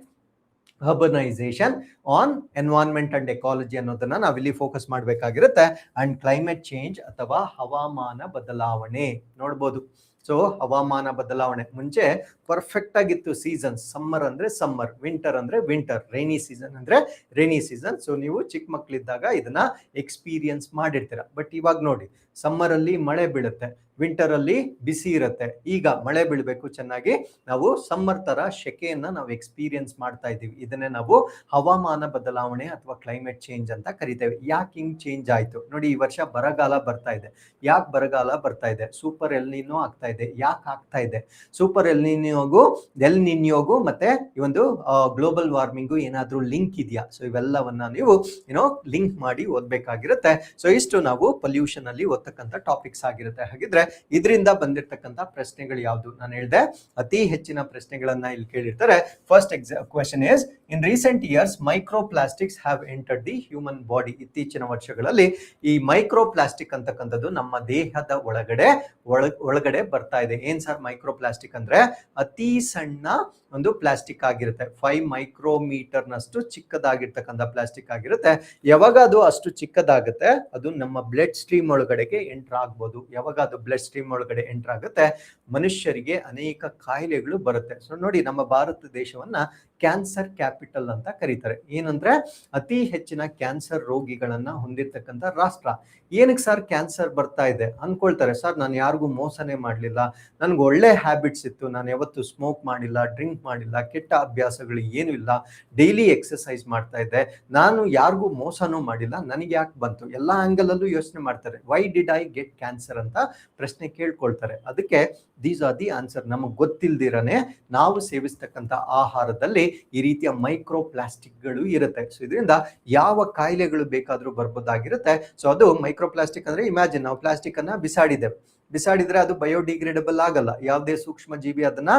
urbanization on environment and ecology ಅನ್ನೋದನ್ನ ನಾವಿಲ್ಲಿ ಫೋಕಸ್ ಮಾಡಬೇಕಾಗಿರುತ್ತೆ. ಅಂಡ್ ಕ್ಲೈಮೇಟ್ ಚೇಂಜ್ ಅಥವಾ ಹವಾಮಾನ ಬದಲಾವಣೆ ನೋಡ್ಬೋದು. ಸೊ ಹವಾಮಾನ ಬದಲಾವಣೆ ಮುಂಚೆ ಪರ್ಫೆಕ್ಟ್ ಆಗಿತ್ತು ಸೀಸನ್. ಸಮ್ಮರ್ ಅಂದ್ರೆ ಸಮ್ಮರ್, ವಿಂಟರ್ ಅಂದ್ರೆ ವಿಂಟರ್, ರೈನಿ ಸೀಸನ್ ಅಂದ್ರೆ ರೈನಿ ಸೀಸನ್. ಸೊ ನೀವು ಚಿಕ್ಕ ಮಕ್ಕಳಿದ್ದಾಗ ಇದನ್ನ ಎಕ್ಸ್ಪೀರಿಯನ್ಸ್ ಮಾಡಿರ್ತೀರ. ಬಟ್ ಇವಾಗ ನೋಡಿ, ಸಮ್ಮರ್ ಅಲ್ಲಿ ಮಳೆ ಬೀಳುತ್ತೆ, ವಿಂಟರ್ ಅಲ್ಲಿ ಬಿಸಿ ಇರುತ್ತೆ. ಈಗ ಮಳೆ ಬೀಳ್ಬೇಕು ಚೆನ್ನಾಗಿ, ನಾವು ಸಮ್ಮರ್ ತರ ಶೆಕೆಯನ್ನ ನಾವು ಎಕ್ಸ್ಪೀರಿಯನ್ಸ್ ಮಾಡ್ತಾ ಇದ್ದೀವಿ. ಇದನ್ನೇ ನಾವು ಹವಾಮಾನ ಬದಲಾವಣೆ ಅಥವಾ ಕ್ಲೈಮೇಟ್ ಚೇಂಜ್ ಅಂತ ಕರಿತೇವೆ. ಯಾಕೆ ಹಿಂಗ್ ಚೇಂಜ್ ಆಯ್ತು ನೋಡಿ, ಈ ವರ್ಷ ಬರಗಾಲ ಬರ್ತಾ ಇದೆ. ಯಾಕೆ ಬರಗಾಲ ಬರ್ತಾ ಇದೆ? ಸೂಪರ್ ಎಲ್ ನಿನೋ ಆಗ್ತಾ ಇದೆ. ಯಾಕೆ ಆಗ್ತಾ ಇದೆ? ಸೂಪರ್ ಎಲ್ ನಿನ್ಯೋಗು ಮತ್ತೆ ಈ ಒಂದು ಗ್ಲೋಬಲ್ ವಾರ್ಮಿಂಗು ಏನಾದ್ರೂ ಲಿಂಕ್ ಇದೆಯಾ? ಸೊ ಇವೆಲ್ಲವನ್ನ ನೀವು ಲಿಂಕ್ ಮಾಡಿ ಓದ್ಬೇಕಾಗಿರುತ್ತೆ. ಸೊ ಇಷ್ಟು ನಾವು ಪೊಲ್ಯೂಷನ್ ಅಲ್ಲಿ ಓದ್ತಕ್ಕಂಥ ಟಾಪಿಕ್ಸ್ ಆಗಿರುತ್ತೆ. ಹಾಗಿದ್ರೆ ಇದರಿಂದ ಬಂದಿರತಕ್ಕಂಥ ಪ್ರಶ್ನೆಗಳು ಯಾವುದು? ನಾನು ಹೇಳಿದೆ ಅತಿ ಹೆಚ್ಚಿನ ಪ್ರಶ್ನೆಗಳನ್ನ ಇಲ್ಲಿ ಕೇಳಿರ್ತಾರೆ. First question is, in recent years micro plastics have entered the human body. ಇತ್ತೀಚಿನ ವರ್ಷಗಳಲ್ಲಿ ಈ ಮೈಕ್ರೋ ಪ್ಲಾಸ್ಟಿಕ್ ಅಂತಕ್ಕಂಥದ್ದು ನಮ್ಮ ದೇಹದ ಒಳಗಡೆ ಬರ್ತಾ ಇದೆ. ಏನ್ ಸರ್ ಮೈಕ್ರೋ ಪ್ಲಾಸ್ಟಿಕ್ ಅಂದ್ರೆ? ಅತಿ ಸಣ್ಣ ಒಂದು ಪ್ಲಾಸ್ಟಿಕ್ ಆಗಿರುತ್ತೆ. 5 ಮೈಕ್ರೋಮೀಟರ್ ನಷ್ಟು ಚಿಕ್ಕದಾಗಿರ್ತಕ್ಕಂಥ ಪ್ಲಾಸ್ಟಿಕ್ ಆಗಿರುತ್ತೆ. ಯಾವಾಗ ಅದು ಅಷ್ಟು ಚಿಕ್ಕದಾಗುತ್ತೆ ಅದು ನಮ್ಮ ಬ್ಲಡ್ ಸ್ಟ್ರೀಮ್ ಒಳಗಡೆಗೆ ಎಂಟರ್ ಆಗ್ಬೋದು. ಯಾವಾಗ ಅದು ಬ್ಲಡ್ ಸ್ಟ್ರೀಮ್ ಒಳಗಡೆ ಎಂಟರ್ ಆಗುತ್ತೆ ಮನುಷ್ಯರಿಗೆ ಅನೇಕ ಕಾಯಿಲೆಗಳು ಬರುತ್ತೆ. ಸೊ ನೋಡಿ, ನಮ್ಮ ಭಾರತ ದೇಶವನ್ನ ಕ್ಯಾನ್ಸರ್ ಕ್ಯಾಪಿಟಲ್ ಅಂತ ಕರೀತಾರೆ. ಏನಂದ್ರೆ ಅತಿ ಹೆಚ್ಚಿನ ಕ್ಯಾನ್ಸರ್ ರೋಗಿಗಳನ್ನ ಹೊಂದಿರತಕ್ಕಂಥ ರಾಷ್ಟ್ರ. ಏನಕ್ಕೆ ಸರ್ ಕ್ಯಾನ್ಸರ್ ಬರ್ತಾ ಇದೆ ಅನ್ಕೊಳ್ತಾರೆ. ಸರ್ ನಾನು ಯಾರಿಗೂ ಮೋಸನೇ ಮಾಡಲಿಲ್ಲ, ನನ್ಗೆ ಒಳ್ಳೆ ಹ್ಯಾಬಿಟ್ಸ್ ಇತ್ತು, ನಾನು ಯಾವತ್ತು ಸ್ಮೋಕ್ ಮಾಡಿಲ್ಲ, ಡ್ರಿಂಕ್ ಮಾಡಿಲ್ಲ, ಕೆಟ್ಟ ಅಭ್ಯಾಸಗಳು ಏನು ಇಲ್ಲ, ಡೈಲಿ ಎಕ್ಸರ್ಸೈಸ್ ಮಾಡ್ತಾ ಇದ್ದೆ, ನಾನು ಯಾರಿಗೂ ಮೋಸನೂ ಮಾಡಿಲ್ಲ, ನನಗೆ ಯಾಕೆ ಬಂತು? ಎಲ್ಲ ಆಂಗಲ್ ಅಲ್ಲೂ ಯೋಚನೆ ಮಾಡ್ತಾರೆ. Why did I get cancer ಅಂತ ಪ್ರಶ್ನೆ ಕೇಳ್ಕೊಳ್ತಾರೆ. ಅದಕ್ಕೆ ದೀಸ್ ಆರ್ ದಿ ಆನ್ಸರ್. ನಮಗೆ ಗೊತ್ತಿಲ್ದಿರನೆ ನಾವು ಸೇವಿಸ್ತಕ್ಕಂಥ ಆಹಾರದಲ್ಲಿ ಈ ರೀತಿಯ ಮೈಕ್ರೋ ಪ್ಲಾಸ್ಟಿಕ್ಗಳು ಇರುತ್ತೆ. ಸೊ ಇದರಿಂದ ಯಾವ ಕಾಯಿಲೆಗಳು ಬೇಕಾದ್ರೂ ಬರ್ಬೋದಾಗಿರುತ್ತೆ. ಸೊ ಅದು ಮೈಕ್ರೋ ಪ್ಲಾಸ್ಟಿಕ್ ಅಂದ್ರೆ ಇಮ್ಯಾಜಿನ್, ನಾವು ಪ್ಲಾಸ್ಟಿಕ್ ಅನ್ನ ಬಿಸಾಡಿದ್ರೆ ಅದು ಬಯೋಡಿಗ್ರೇಡಬಲ್ ಆಗಲ್ಲ. ಯಾವುದೇ ಸೂಕ್ಷ್ಮ ಜೀವಿ ಅದನ್ನ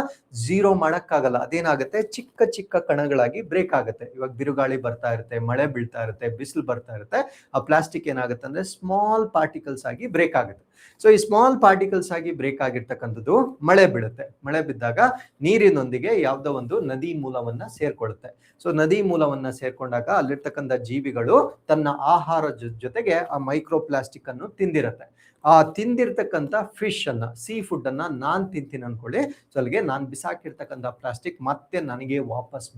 ಝೀರೋ ಮಾಡಕ್ಕಾಗಲ್ಲ. ಅದೇನಾಗುತ್ತೆ, ಚಿಕ್ಕ ಚಿಕ್ಕ ಕಣಗಳಾಗಿ ಬ್ರೇಕ್ ಆಗುತ್ತೆ. ಇವಾಗ ಬಿರುಗಾಳಿ ಬರ್ತಾ ಇರುತ್ತೆ, ಮಳೆ ಬೀಳ್ತಾ ಇರುತ್ತೆ, ಬಿಸಿಲು ಬರ್ತಾ ಇರುತ್ತೆ, ಆ ಪ್ಲಾಸ್ಟಿಕ್ ಏನಾಗುತ್ತೆ ಅಂದ್ರೆ ಸ್ಮಾಲ್ ಪಾರ್ಟಿಕಲ್ಸ್ ಆಗಿ ಬ್ರೇಕ್ ಆಗುತ್ತೆ. ಸೊ ಈ ಸ್ಮಾಲ್ ಪಾರ್ಟಿಕಲ್ಸ್ ಆಗಿ ಬ್ರೇಕ್ ಆಗಿರ್ತಕ್ಕಂಥದ್ದು ಮಳೆ ಬೀಳುತ್ತೆ. ಮಳೆ ಬಿದ್ದಾಗ ನೀರಿನೊಂದಿಗೆ ಯಾವುದೋ ಒಂದು ನದಿ ಮೂಲವನ್ನ ಸೇರ್ಕೊಳ್ಳುತ್ತೆ. ಸೊ ನದಿ ಮೂಲವನ್ನ ಸೇರ್ಕೊಂಡಾಗ ಅಲ್ಲಿರ್ತಕ್ಕಂಥ ಜೀವಿಗಳು ತನ್ನ ಆಹಾರ ಜೊತೆಗೆ ಆ ಮೈಕ್ರೋ ಪ್ಲಾಸ್ಟಿಕ್ ಅನ್ನು ತಿಂದಿರುತ್ತೆ. ಆ ತಿಂದಿರ್ತಕ್ಕಂಥ ಫಿಶ್ ಅನ್ನ, ಸೀ ಫುಡ್ ಅನ್ನ ನಾನ್ ತಿಂತೀನಿ ಅನ್ಕೊಳ್ಳಿ. ಸೊ ಅಲ್ಲಿಗೆ ನಾನು ಬಿಸಾಕಿರ್ತಕ್ಕಂಥ ಪ್ಲಾಸ್ಟಿಕ್ ಮತ್ತೆ ನನಗೆ ವಾಪಸ್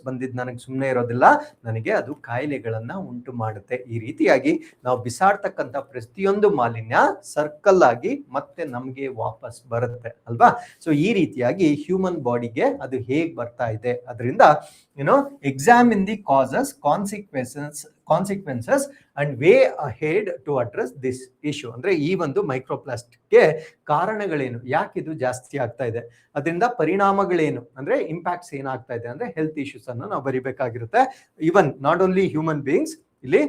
ಬಂದಿದ್ದು ನನಗೆ ಸುಮ್ಮನೆ ಇರೋದಿಲ್ಲ, ನನಗೆ ಅದು ಕಾಯಿಲೆಗಳನ್ನ ಉಂಟು ಮಾಡುತ್ತೆ. ಈ ರೀತಿಯಾಗಿ ನಾವು ಬಿಸಾಡ್ತಕ್ಕಂಥ ಪ್ರತಿಯೊಂದು ಮಾಲಿನ್ಯ ಸರ್ಕಲ್ ಆಗಿ ಮತ್ತೆ ನಮ್ಗೆ ವಾಪಸ್ ಬರುತ್ತೆ ಅಲ್ವಾ. ಸೊ ಈ ರೀತಿಯಾಗಿ ಹ್ಯೂಮನ್ ಬಾಡಿಗೆ ಅದು ಹೇಗ್ ಬರ್ತಾ ಇದೆ, ಅದರಿಂದ examine the causes, consequences and way ahead to address this issue. ಅಂದ್ರೆ ಈ ಒಂದು ಮೈಕ್ರೋಪ್ಲಾಸ್ಟಿಕ್ಗೆ ಕಾರಣಗಳೇನು, ಯಾಕೆ ಇದು ಜಾಸ್ತಿ ಆಗ್ತಾ ಇದೆ, ಅದರಿಂದ ಪರಿಣಾಮಗಳೇನು, ಅಂದ್ರೆ ಇಂಪ್ಯಾಕ್ಟ್ಸ್ ಏನಾಗ್ತಾ ಇದೆ, ಅಂದ್ರೆ ಹೆಲ್ತ್ ಇಶ್ಯೂಸ್ ಅನ್ನು ನಾವು ಬರಿಬೇಕಾಗಿರುತ್ತೆ. Even not only human beings, ಇಲ್ಲಿ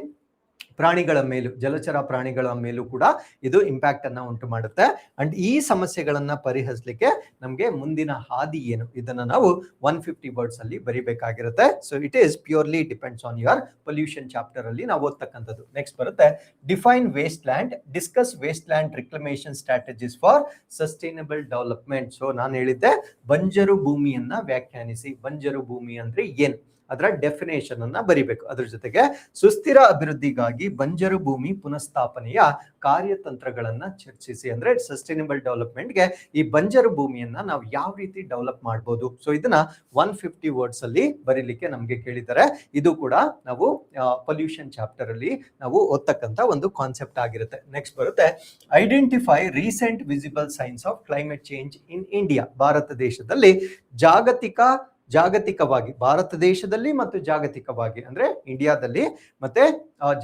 ಪ್ರಾಣಿಗಳ ಮೇಲೂ, ಜಲಚರ ಪ್ರಾಣಿಗಳ ಮೇಲೂ ಕೂಡ ಇದು ಇಂಪ್ಯಾಕ್ಟ್ ಅನ್ನ ಉಂಟು ಮಾಡುತ್ತೆ. ಅಂಡ್ ಈ ಸಮಸ್ಯೆಗಳನ್ನ ಪರಿಹರಿಸಲಿಕ್ಕೆ ನಮ್ಗೆ ಮುಂದಿನ ಹಾದಿ ಏನು, ಇದನ್ನ ನಾವು 150 ವರ್ಡ್ಸ್ ಅಲ್ಲಿ ಬರಿಬೇಕಾಗಿರುತ್ತೆ. So it is purely depends on your pollution chapter ಅಲ್ಲಿ ನಾವು ಓದ್ತಕ್ಕಂಥದ್ದು. ನೆಕ್ಸ್ಟ್ ಬರುತ್ತೆ define waste land, discuss waste land reclamation strategies for sustainable development. So ನಾನು ಹೇಳಿದ್ದೆ ಬಂಜರು ಭೂಮಿಯನ್ನ ವ್ಯಾಖ್ಯಾನಿಸಿ. ಬಂಜರು ಭೂಮಿ ಅಂದ್ರೆ ಏನು, ಅದರ ಡೆಫಿನೇಷನ್ ಅನ್ನ ಬರಿಬೇಕು. ಅದ್ರ ಜೊತೆಗೆ ಸುಸ್ಥಿರ ಅಭಿವೃದ್ಧಿಗಾಗಿ ಬಂಜರು ಭೂಮಿ ಪುನಃಸ್ಥಾಪನೆಯ ಕಾರ್ಯತಂತ್ರಗಳನ್ನ ಚರ್ಚಿಸಿ. ಅಂದ್ರೆ ಸಸ್ಟೈನಬಲ್ ಡೆವಲಪ್ಮೆಂಟ್ಗೆ ಈ ಬಂಜರು ಭೂಮಿಯನ್ನ ನಾವು ಯಾವ ರೀತಿ ಡೆವಲಪ್ ಮಾಡ್ಬೋದು. ಸೊ ಇದನ್ನ 150 ವರ್ಡ್ಸ್ ಅಲ್ಲಿ ಬರೀಲಿಕ್ಕೆ ನಮ್ಗೆ ಕೇಳಿದ್ದಾರೆ. ಇದು ಕೂಡ ನಾವು ಪೊಲ್ಯೂಷನ್ ಚಾಪ್ಟರ್ ಅಲ್ಲಿ ನಾವು ಓದ್ತಕ್ಕಂತ ಒಂದು ಕಾನ್ಸೆಪ್ಟ್ ಆಗಿರುತ್ತೆ. ನೆಕ್ಸ್ಟ್ ಬರುತ್ತೆ identify recent visible science of climate change in India. Bharat ದೇಶದಲ್ಲಿ ಜಾಗತಿಕವಾಗಿ, ಭಾರತ ದೇಶದಲ್ಲಿ ಮತ್ತು ಜಾಗತಿಕವಾಗಿ ಅಂದ್ರೆ ಇಂಡಿಯಾದಲ್ಲಿ ಮತ್ತೆ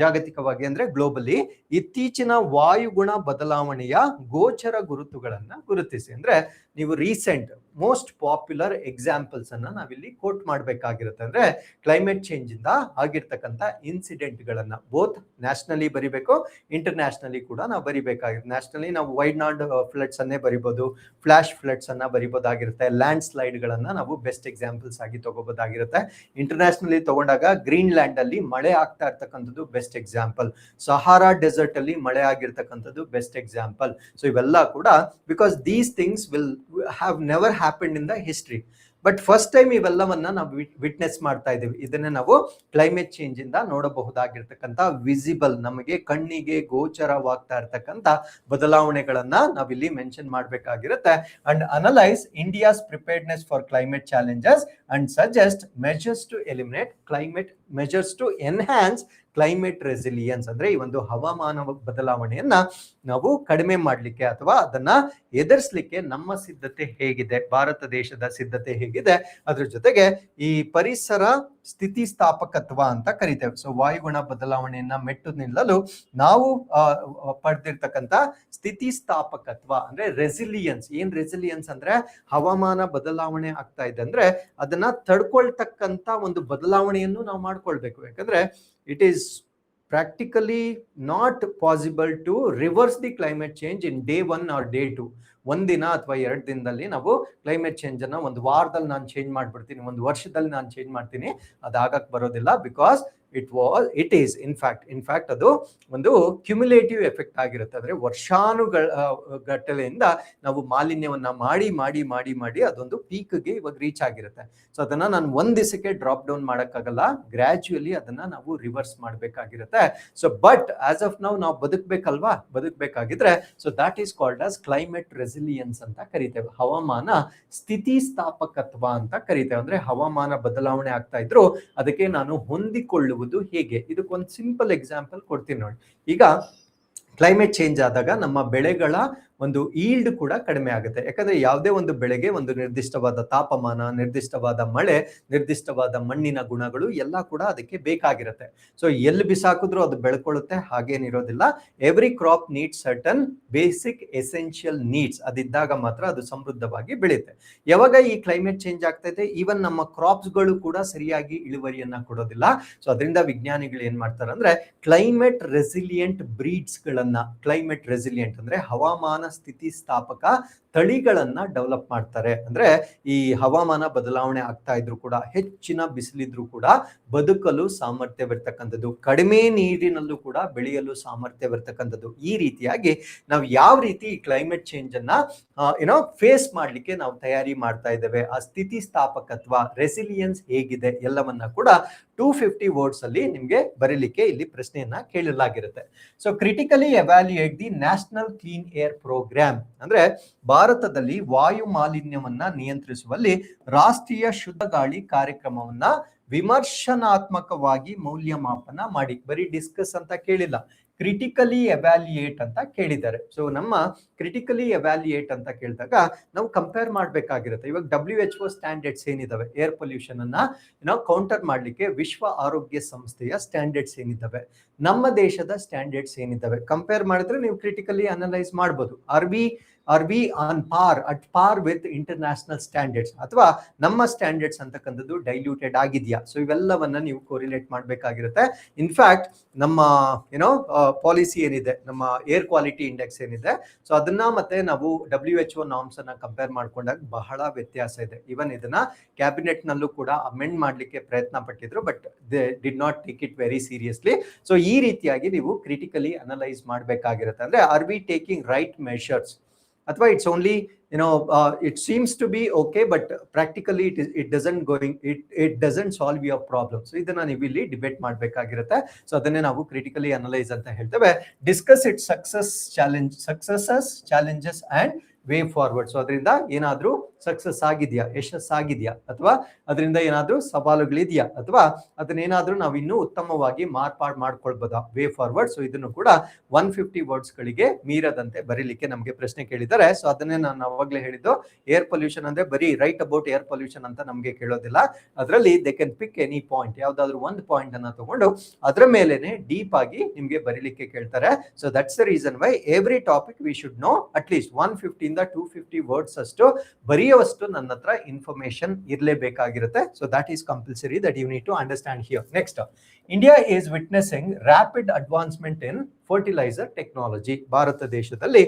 ಜಾಗತಿಕವಾಗಿ ಅಂದ್ರೆ ಗ್ಲೋಬಲಿ ಇತ್ತೀಚಿನ ವಾಯುಗುಣ ಬದಲಾವಣೆಯ ಗೋಚರ ಗುರುತುಗಳನ್ನ ಗುರುತಿಸಿ. ಅಂದ್ರೆ ನೀವು ರೀಸೆಂಟ್ ಮೋಸ್ಟ್ ಪಾಪ್ಯುಲರ್ ಎಕ್ಸಾಂಪಲ್ಸ್ ಅನ್ನ ನಾವಿಲ್ಲಿ ಕೋಟ್ ಮಾಡಬೇಕಾಗಿರುತ್ತೆ. ಅಂದ್ರೆ ಕ್ಲೈಮೇಟ್ ಚೇಂಜ್ ಇಂದ ಆಗಿರ್ತಕ್ಕಂಥ ಇನ್ಸಿಡೆಂಟ್ ಗಳನ್ನ ಬೋತ್ ನ್ಯಾಷನಲಿ ಬರಿಬೇಕು, ಇಂಟರ್ ನ್ಯಾಷನಲಿ ಕೂಡ ನಾವು ಬರಿಬೇಕಾಗಿರುತ್ತೆ. ನ್ಯಾಷನಲಿ ನಾವು ವೈಡ್ನಾಡ್ ಫ್ಲಡ್ಸ್ ಅನ್ನೇ ಬರಿಬಹುದು, ಫ್ಲಾಶ್ ಫ್ಲಡ್ಸ್ ಅನ್ನ ಬರಿಬಹುದಾಗಿರುತ್ತೆ, ಲ್ಯಾಂಡ್ ಸ್ಲೈಡ್ ಗಳನ್ನ ನಾವು ಬೆಸ್ಟ್ ಎಕ್ಸಾಂಪಲ್ಸ್ ಆಗಿ ತಗೋಬಹುದಾಗಿರುತ್ತೆ. ಇಂಟರ್ನ್ಯಾಷನಲಿ ತಗೊಂಡಾಗ ಗ್ರೀನ್ ಲ್ಯಾಂಡ್ ಅಲ್ಲಿ ಮಳೆ ಆಗ್ತಾ ಇರ್ತಕ್ಕಂಥದ್ದು ಬೆಸ್ಟ್ ಎಕ್ಸಾಂಪಲ್, ಸಹಾರಾ ಡೆಸರ್ಟ್ ಅಲ್ಲಿ ಮಳೆ ಆಗಿರ್ತಕ್ಕಂಥದ್ದು ಬೆಸ್ಟ್ ಎಕ್ಸಾಂಪಲ್. ಸೊ ಇವೆಲ್ಲ ಕೂಡ because these things will have never happened in the history, but first time ಇವೆಲ್ಲವನ್ನ ನಾವು ವಿಟ್ನೆಸ್ ಮಾಡ್ತಾ ಇದ್ದೀವಿ. ಇದನ್ನ ನಾವು ಕ್ಲೈಮೇಟ್ ಚೇಂಜ್ ಇಂದ ನೋಡಬಹುದಾಗಿರ್ತಕ್ಕಂಥ ವಿಸಿಬಲ್, ನಮಗೆ ಕಣ್ಣಿಗೆ ಗೋಚರವಾಗ್ತಾ ಇರ್ತಕ್ಕಂಥ ಬದಲಾವಣೆಗಳನ್ನ ನಾವಿಲ್ಲಿ ಮೆನ್ಷನ್ ಮಾಡಬೇಕಾಗಿರುತ್ತೆ. And analyse India's preparedness for climate challenges and suggest measures to eliminate climate measures to enhance climate resilience. ಅಂದ್ರೆ ಈ ಒಂದು ಹವಾಮಾನ ಬದಲಾವಣೆಯನ್ನ ನಾವು ಕಡಿಮೆ ಮಾಡಲಿಕ್ಕೆ ಅಥವಾ ಅದನ್ನ ಎದುರಿಸಲಿಕ್ಕೆ ನಮ್ಮ ಸಿದ್ಧತೆ ಹೇಗಿದೆ, ಭಾರತ ದೇಶದ ಸಿದ್ಧತೆ ಹೇಗಿದೆ, ಅದ್ರ ಜೊತೆಗೆ ಈ ಪರಿಸರ ಸ್ಥಿತಿಸ್ಥಾಪಕತ್ವ ಅಂತ ಕರಿತೇವೆ. ಸೊ ವಾಯುಗುಣ ಬದಲಾವಣೆಯನ್ನ ಮೆಟ್ಟು ನಿಲ್ಲಲು ನಾವು ಪಡೆದಿರ್ತಕ್ಕಂಥ ಸ್ಥಿತಿಸ್ಥಾಪಕತ್ವ ಅಂದ್ರೆ ರೆಸಿಲಿಯನ್ಸ್. ಏನ್ ರೆಸಿಲಿಯನ್ಸ್ ಅಂದ್ರೆ ಹವಾಮಾನ ಬದಲಾವಣೆ ಆಗ್ತಾ ಇದೆ ಅಂದ್ರೆ ಅದನ್ನ ತಡ್ಕೊಳ್ತಕ್ಕಂತ ಒಂದು ಬದಲಾವಣೆಯನ್ನು ನಾವು ಮಾಡ್ಕೊಳ್ಬೇಕು. ಯಾಕಂದ್ರೆ it is practically not possible to reverse the climate change in day 1 or day 2. ಒಂದಿನ ಅಥವಾ 2 ದಿನದಲ್ಲಿ ನಾವು ಕ್ಲೈಮೇಟ್ ಚೇಂಜ್ ಅನ್ನ ಒಂದು ವಾರದಲ್ಲಿ ನಾನು ಚೇಂಜ್ ಮಾಡ್ಬಿಡ್ತೀನಿ, ಒಂದು ವರ್ಷದಲ್ಲಿ ನಾನು ಚೇಂಜ್ ಮಾಡ್ತೀನಿ, ಅದಾಗಕ್ ಬರೋದಿಲ್ಲ. ಬಿಕಾಸ್ ಇಟ್ ಈಸ್ ಇನ್ಫ್ಯಾಕ್ಟ್ ಅದು ಒಂದು ಕ್ಯುಮ್ಯುಲೇಟಿವ್ ಎಫೆಕ್ಟ್ ಆಗಿರುತ್ತೆ. ಅಂದ್ರೆ ವರ್ಷಾನುಗಟ್ಟಲೆಯಿಂದ ನಾವು ಮಾಲಿನ್ಯವನ್ನ ಮಾಡಿ ಮಾಡಿ ಮಾಡಿ ಮಾಡಿ ಅದೊಂದು ಪೀಕ್ಗೆ ಇವಾಗ ರೀಚ್ ಆಗಿರುತ್ತೆ. ಸೊ ಅದನ್ನ ನಾನು ಒಂದ್ ದಿವಸಕ್ಕೆ ಡ್ರಾಪ್ ಡೌನ್ ಮಾಡಕ್ಕಾಗಲ್ಲ, ಗ್ರಾಜುಯಲಿ ಅದನ್ನ ನಾವು ರಿವರ್ಸ್ ಮಾಡ್ಬೇಕಾಗಿರುತ್ತೆ. ಸೊ ಬಟ್ ಆಸ್ ಆಫ್ ನಾವು ಬದುಕಬೇಕಾಗಿದ್ರೆ so that is called as climate resilience ಅಂತ ಕರಿತೇವೆ, ಹವಾಮಾನ ಸ್ಥಿತಿಸ್ಥಾಪಕತ್ವ ಅಂತ ಕರಿತೇವೆ. ಅಂದ್ರೆ ಹವಾಮಾನ ಬದಲಾವಣೆ ಆಗ್ತಾ ಇದ್ರು ಅದಕ್ಕೆ ನಾನು ಹೊಂದಿಕೊಳ್ಳುವುದು ಹೇಗೆ, ಇದಕ್ಕೊಂದು ಸಿಂಪಲ್ ಎಕ್ಸಾಂಪಲ್ ಕೊಡ್ತೀನಿ ನೋಡಿ. ಈಗ ಕ್ಲೈಮೇಟ್ ಚೇಂಜ್ ಆದಾಗ ನಮ್ಮ ಬೆಳೆಗಳ ಒಂದು ಈಲ್ಡ್ ಕೂಡ ಕಡಿಮೆ ಆಗುತ್ತೆ. ಯಾಕಂದ್ರೆ ಯಾವುದೇ ಒಂದು ಬೆಳೆಗೆ ಒಂದು ನಿರ್ದಿಷ್ಟವಾದ ತಾಪಮಾನ, ನಿರ್ದಿಷ್ಟವಾದ ಮಳೆ, ನಿರ್ದಿಷ್ಟವಾದ ಮಣ್ಣಿನ ಗುಣಗಳು ಎಲ್ಲ ಕೂಡ ಅದಕ್ಕೆ ಬೇಕಾಗಿರುತ್ತೆ. ಸೊ ಎಲ್ಲಿ ಬಿಸಾಕಿದ್ರು ಅದು ಬೆಳ್ಕೊಳ್ಳುತ್ತೆ, ಹಾಗೇನಿರೋದಿಲ್ಲ. Every crop needs certain basic essential needs, ಅದಿದ್ದಾಗ ಮಾತ್ರ ಅದು ಸಮೃದ್ಧವಾಗಿ ಬೆಳೆಯುತ್ತೆ. ಯಾವಾಗ ಈ ಕ್ಲೈಮೇಟ್ ಚೇಂಜ್ ಆಗ್ತಾ ಇದೆ, ಈವನ್ ನಮ್ಮ ಕ್ರಾಪ್ಸ್ಗಳು ಕೂಡ ಸರಿಯಾಗಿ ಇಳುವರಿಯನ್ನ ಕೊಡೋದಿಲ್ಲ. ಸೊ ಅದರಿಂದ ವಿಜ್ಞಾನಿಗಳು ಏನ್ ಮಾಡ್ತಾರೆ ಅಂದ್ರೆ ಕ್ಲೈಮೇಟ್ ರೆಸಿಲಿಯಂಟ್ ಬ್ರೀಡ್ಸ್ ಗಳನ್ನ, ಕ್ಲೈಮೇಟ್ ರೆಸಿಲಿಯಂಟ್ ಅಂದ್ರೆ ಹವಾಮಾನ ಸ್ಥಿತಿಸ್ಥಾಪಕ ತಳಿಗಳನ್ನ ಡೆವಲಪ್ ಮಾಡ್ತಾರೆ. ಅಂದ್ರೆ ಈ ಹವಾಮಾನ ಬದಲಾವಣೆ ಆಗ್ತಾ ಇದ್ರು ಕೂಡ, ಹೆಚ್ಚಿನ ಬಿಸಿಲಿದ್ರು ಕೂಡ ಬದುಕಲು ಸಾಮರ್ಥ್ಯವಿರ್ತಕ್ಕಂಥದ್ದು, ಕಡಿಮೆ ನೀರಿನಲ್ಲೂ ಕೂಡ ಬೆಳೆಯಲು ಸಾಮರ್ಥ್ಯವಿರ್ತಕ್ಕಂಥದ್ದು. ಈ ರೀತಿಯಾಗಿ ನಾವು ಯಾವ ರೀತಿ ಕ್ಲೈಮೇಟ್ ಚೇಂಜ್ ಅನ್ನ ಫೇಸ್ ಮಾಡ್ಲಿಕ್ಕೆ ನಾವು ತಯಾರಿ ಮಾಡ್ತಾ ಇದ್ದೇವೆ, ಆ ಸ್ಥಿತಿ ಸ್ಥಾಪಕತ್ವ, ರೆಸಿಲಿಯನ್ಸ್ ಹೇಗಿದೆ ಎಲ್ಲವನ್ನ ಕೂಡ 250 ವರ್ಡ್ಸ್ ಅಲ್ಲಿ ನಿಮ್ಗೆ ಬರೀಲಿಕ್ಕೆ ಇಲ್ಲಿ ಪ್ರಶ್ನೆಯನ್ನ ಕೇಳಲಾಗಿರುತ್ತೆ. So critically evaluate the national clean air programme ಅಂದ್ರೆ ಭಾರತದಲ್ಲಿ ವಾಯು ಮಾಲಿನ್ಯವನ್ನ ನಿಯಂತ್ರಿಸುವಲ್ಲಿ ರಾಷ್ಟ್ರೀಯ ಶುದ್ಧ ಗಾಳಿ ಕಾರ್ಯಕ್ರಮವನ್ನ ವಿಮರ್ಶನಾತ್ಮಕವಾಗಿ ಮೌಲ್ಯಮಾಪನ ಮಾಡಿ. ಬರೀ ಡಿಸ್ಕಸ್ ಅಂತ ಕೇಳಿಲ್ಲ, ಕ್ರಿಟಿಕಲಿ ಎವ್ಯಾಲ್ಯೂಯೇಟ್ ಅಂತ ಕೇಳಿದ್ದಾರೆ. ಸೊ ನಮ್ಮ ಕ್ರಿಟಿಕಲಿ ಎವ್ಯಾಲ್ಯೂಯೇಟ್ ಅಂತ ಕೇಳಿದಾಗ ನಾವು ಕಂಪೇರ್ ಮಾಡಬೇಕಾಗಿರುತ್ತೆ. ಇವಾಗ WHO ಸ್ಟ್ಯಾಂಡರ್ಡ್ಸ್ ಏನಿದಾವೆ ಏರ್ ಪೊಲ್ಯೂಷನ್ ಅನ್ನ ಕೌಂಟರ್ ಮಾಡ್ಲಿಕ್ಕೆ, ವಿಶ್ವ ಆರೋಗ್ಯ ಸಂಸ್ಥೆಯ ಸ್ಟ್ಯಾಂಡರ್ಡ್ಸ್ ಏನಿದಾವೆ, ನಮ್ಮ ದೇಶದ ಸ್ಟ್ಯಾಂಡರ್ಡ್ಸ್ ಏನಿದಾವೆ ಕಂಪೇರ್ ಮಾಡಿದ್ರೆ ನೀವು ಕ್ರಿಟಿಕಲಿ ಅನಲೈಸ್ ಮಾಡ್ಬೋದು. Are we on par, at par with international standards, ಅಥವಾ ನಮ್ಮ ಸ್ಟ್ಯಾಂಡರ್ಡ್ಸ್ ಅಂತಕ್ಕಂಥದ್ದು ಡೈಲ್ಯೂಟೆಡ್ ಆಗಿದೆಯಾ? ಸೊ ಇವೆಲ್ಲವನ್ನ ನೀವು ಕೋರಿಲೇಟ್ ಮಾಡಬೇಕಾಗಿರುತ್ತೆ. ಇನ್ಫ್ಯಾಕ್ಟ್ ನಮ್ಮ ಪಾಲಿಸಿ ಏನಿದೆ, ನಮ್ಮ ಏರ್ ಕ್ವಾಲಿಟಿ ಇಂಡೆಕ್ಸ್ ಏನಿದೆ, ಸೊ ಅದನ್ನ ಮತ್ತೆ ನಾವು WHO ನಾರ್ಮ್ಸ್ ಅನ್ನ ಕಂಪೇರ್ ಮಾಡ್ಕೊಂಡಾಗ ಬಹಳ ವ್ಯತ್ಯಾಸ ಇದೆ. ಇವನ್ ಇದನ್ನ ಕ್ಯಾಬಿನೆಟ್ ನಲ್ಲೂ ಕೂಡ ಅಮೆಂಡ್ ಮಾಡ್ಲಿಕ್ಕೆ ಪ್ರಯತ್ನ ಪಟ್ಟಿದ್ರು, but they did not take it very seriously. So ಈ ರೀತಿಯಾಗಿ ನೀವು ಕ್ರಿಟಿಕಲಿ ಅನಲೈಸ್ ಮಾಡಬೇಕಾಗಿರುತ್ತೆ. ಅಂದ್ರೆ are we taking right measures, ಅಥವಾ it's only it seems to be okay, but practically it doesn't solve your problem. So ಇದನ್ನ ನೀವು ಇಲ್ಲಿ debate ಮಾಡಬೇಕಾಗಿರುತ್ತೆ. So ಅದನ್ನೇ ನಾವು ಕ್ರಿಟಿಕಲಿ ಅನಲೈಸ್ ಅಂತ ಹೇಳ್ತೇವೆ. Discuss its successes challenges and way forward. So ಅದರಿಂದ ಏನಾದ್ರೂ ಸಕ್ಸಸ್ ಆಗಿದೆಯಾ, ಯಶಸ್ಸಾಗಿದೆಯಾ, ಅಥವಾ ಅದರಿಂದ ಏನಾದ್ರೂ ಸವಾಲುಗಳಿದೆಯಾ, ಅಥವಾ ಅದನ್ನೇನಾದ್ರೂ ನಾವು ಇನ್ನೂ ಉತ್ತಮವಾಗಿ ಮಾರ್ಪಾಡು ಮಾಡ್ಕೊಳ್ಬೋದಾ, ವೇ ಫಾರ್ವರ್ಡ್. ಸೊ ಇದನ್ನು ಕೂಡ 150 ವರ್ಡ್ಸ್ ಗಳಿಗೆ ಮೀರದಂತೆ ಬರೀಲಿಕ್ಕೆ ನಮಗೆ ಪ್ರಶ್ನೆ ಕೇಳಿದ್ದಾರೆ. ಸೊ ಅದನ್ನೇ ನಾನು ಅವಾಗಲೇ ಹೇಳಿದ್ದು, ಏರ್ ಪೊಲ್ಯೂಷನ್ ಅಂದ್ರೆ ಬರೀ ರೈಟ್ ಅಬೌಟ್ ಏರ್ ಪೊಲ್ಯೂಷನ್ ಅಂತ ನಮಗೆ ಕೇಳೋದಿಲ್ಲ. ಅದರಲ್ಲಿ they can pick any point, ಯಾವ್ದಾದ್ರು ಒಂದು ಪಾಯಿಂಟ್ ಅನ್ನ ತಗೊಂಡು ಅದರ ಮೇಲೆನೆ ಡೀಪ್ ಆಗಿ ನಿಮ್ಗೆ ಬರೀಲಿಕ್ಕೆ ಕೇಳ್ತಾರೆ. So that's the reason why every topic we should know at least 150 ಇಂದ 250 ವರ್ಡ್ಸ್ ಅಷ್ಟು ಬರೆಯುವಷ್ಟು ನನ್ನ ಹತ್ರ ಇನ್ಫಾರ್ಮೇಶನ್ ಇರಲೇಬೇಕಾಗಿರುತ್ತೆ. So that is compulsory, that you need to understand here. Next, India is witnessing rapid advancement in fertiliser technology. Bharat ದೇಶದಲ್ಲಿ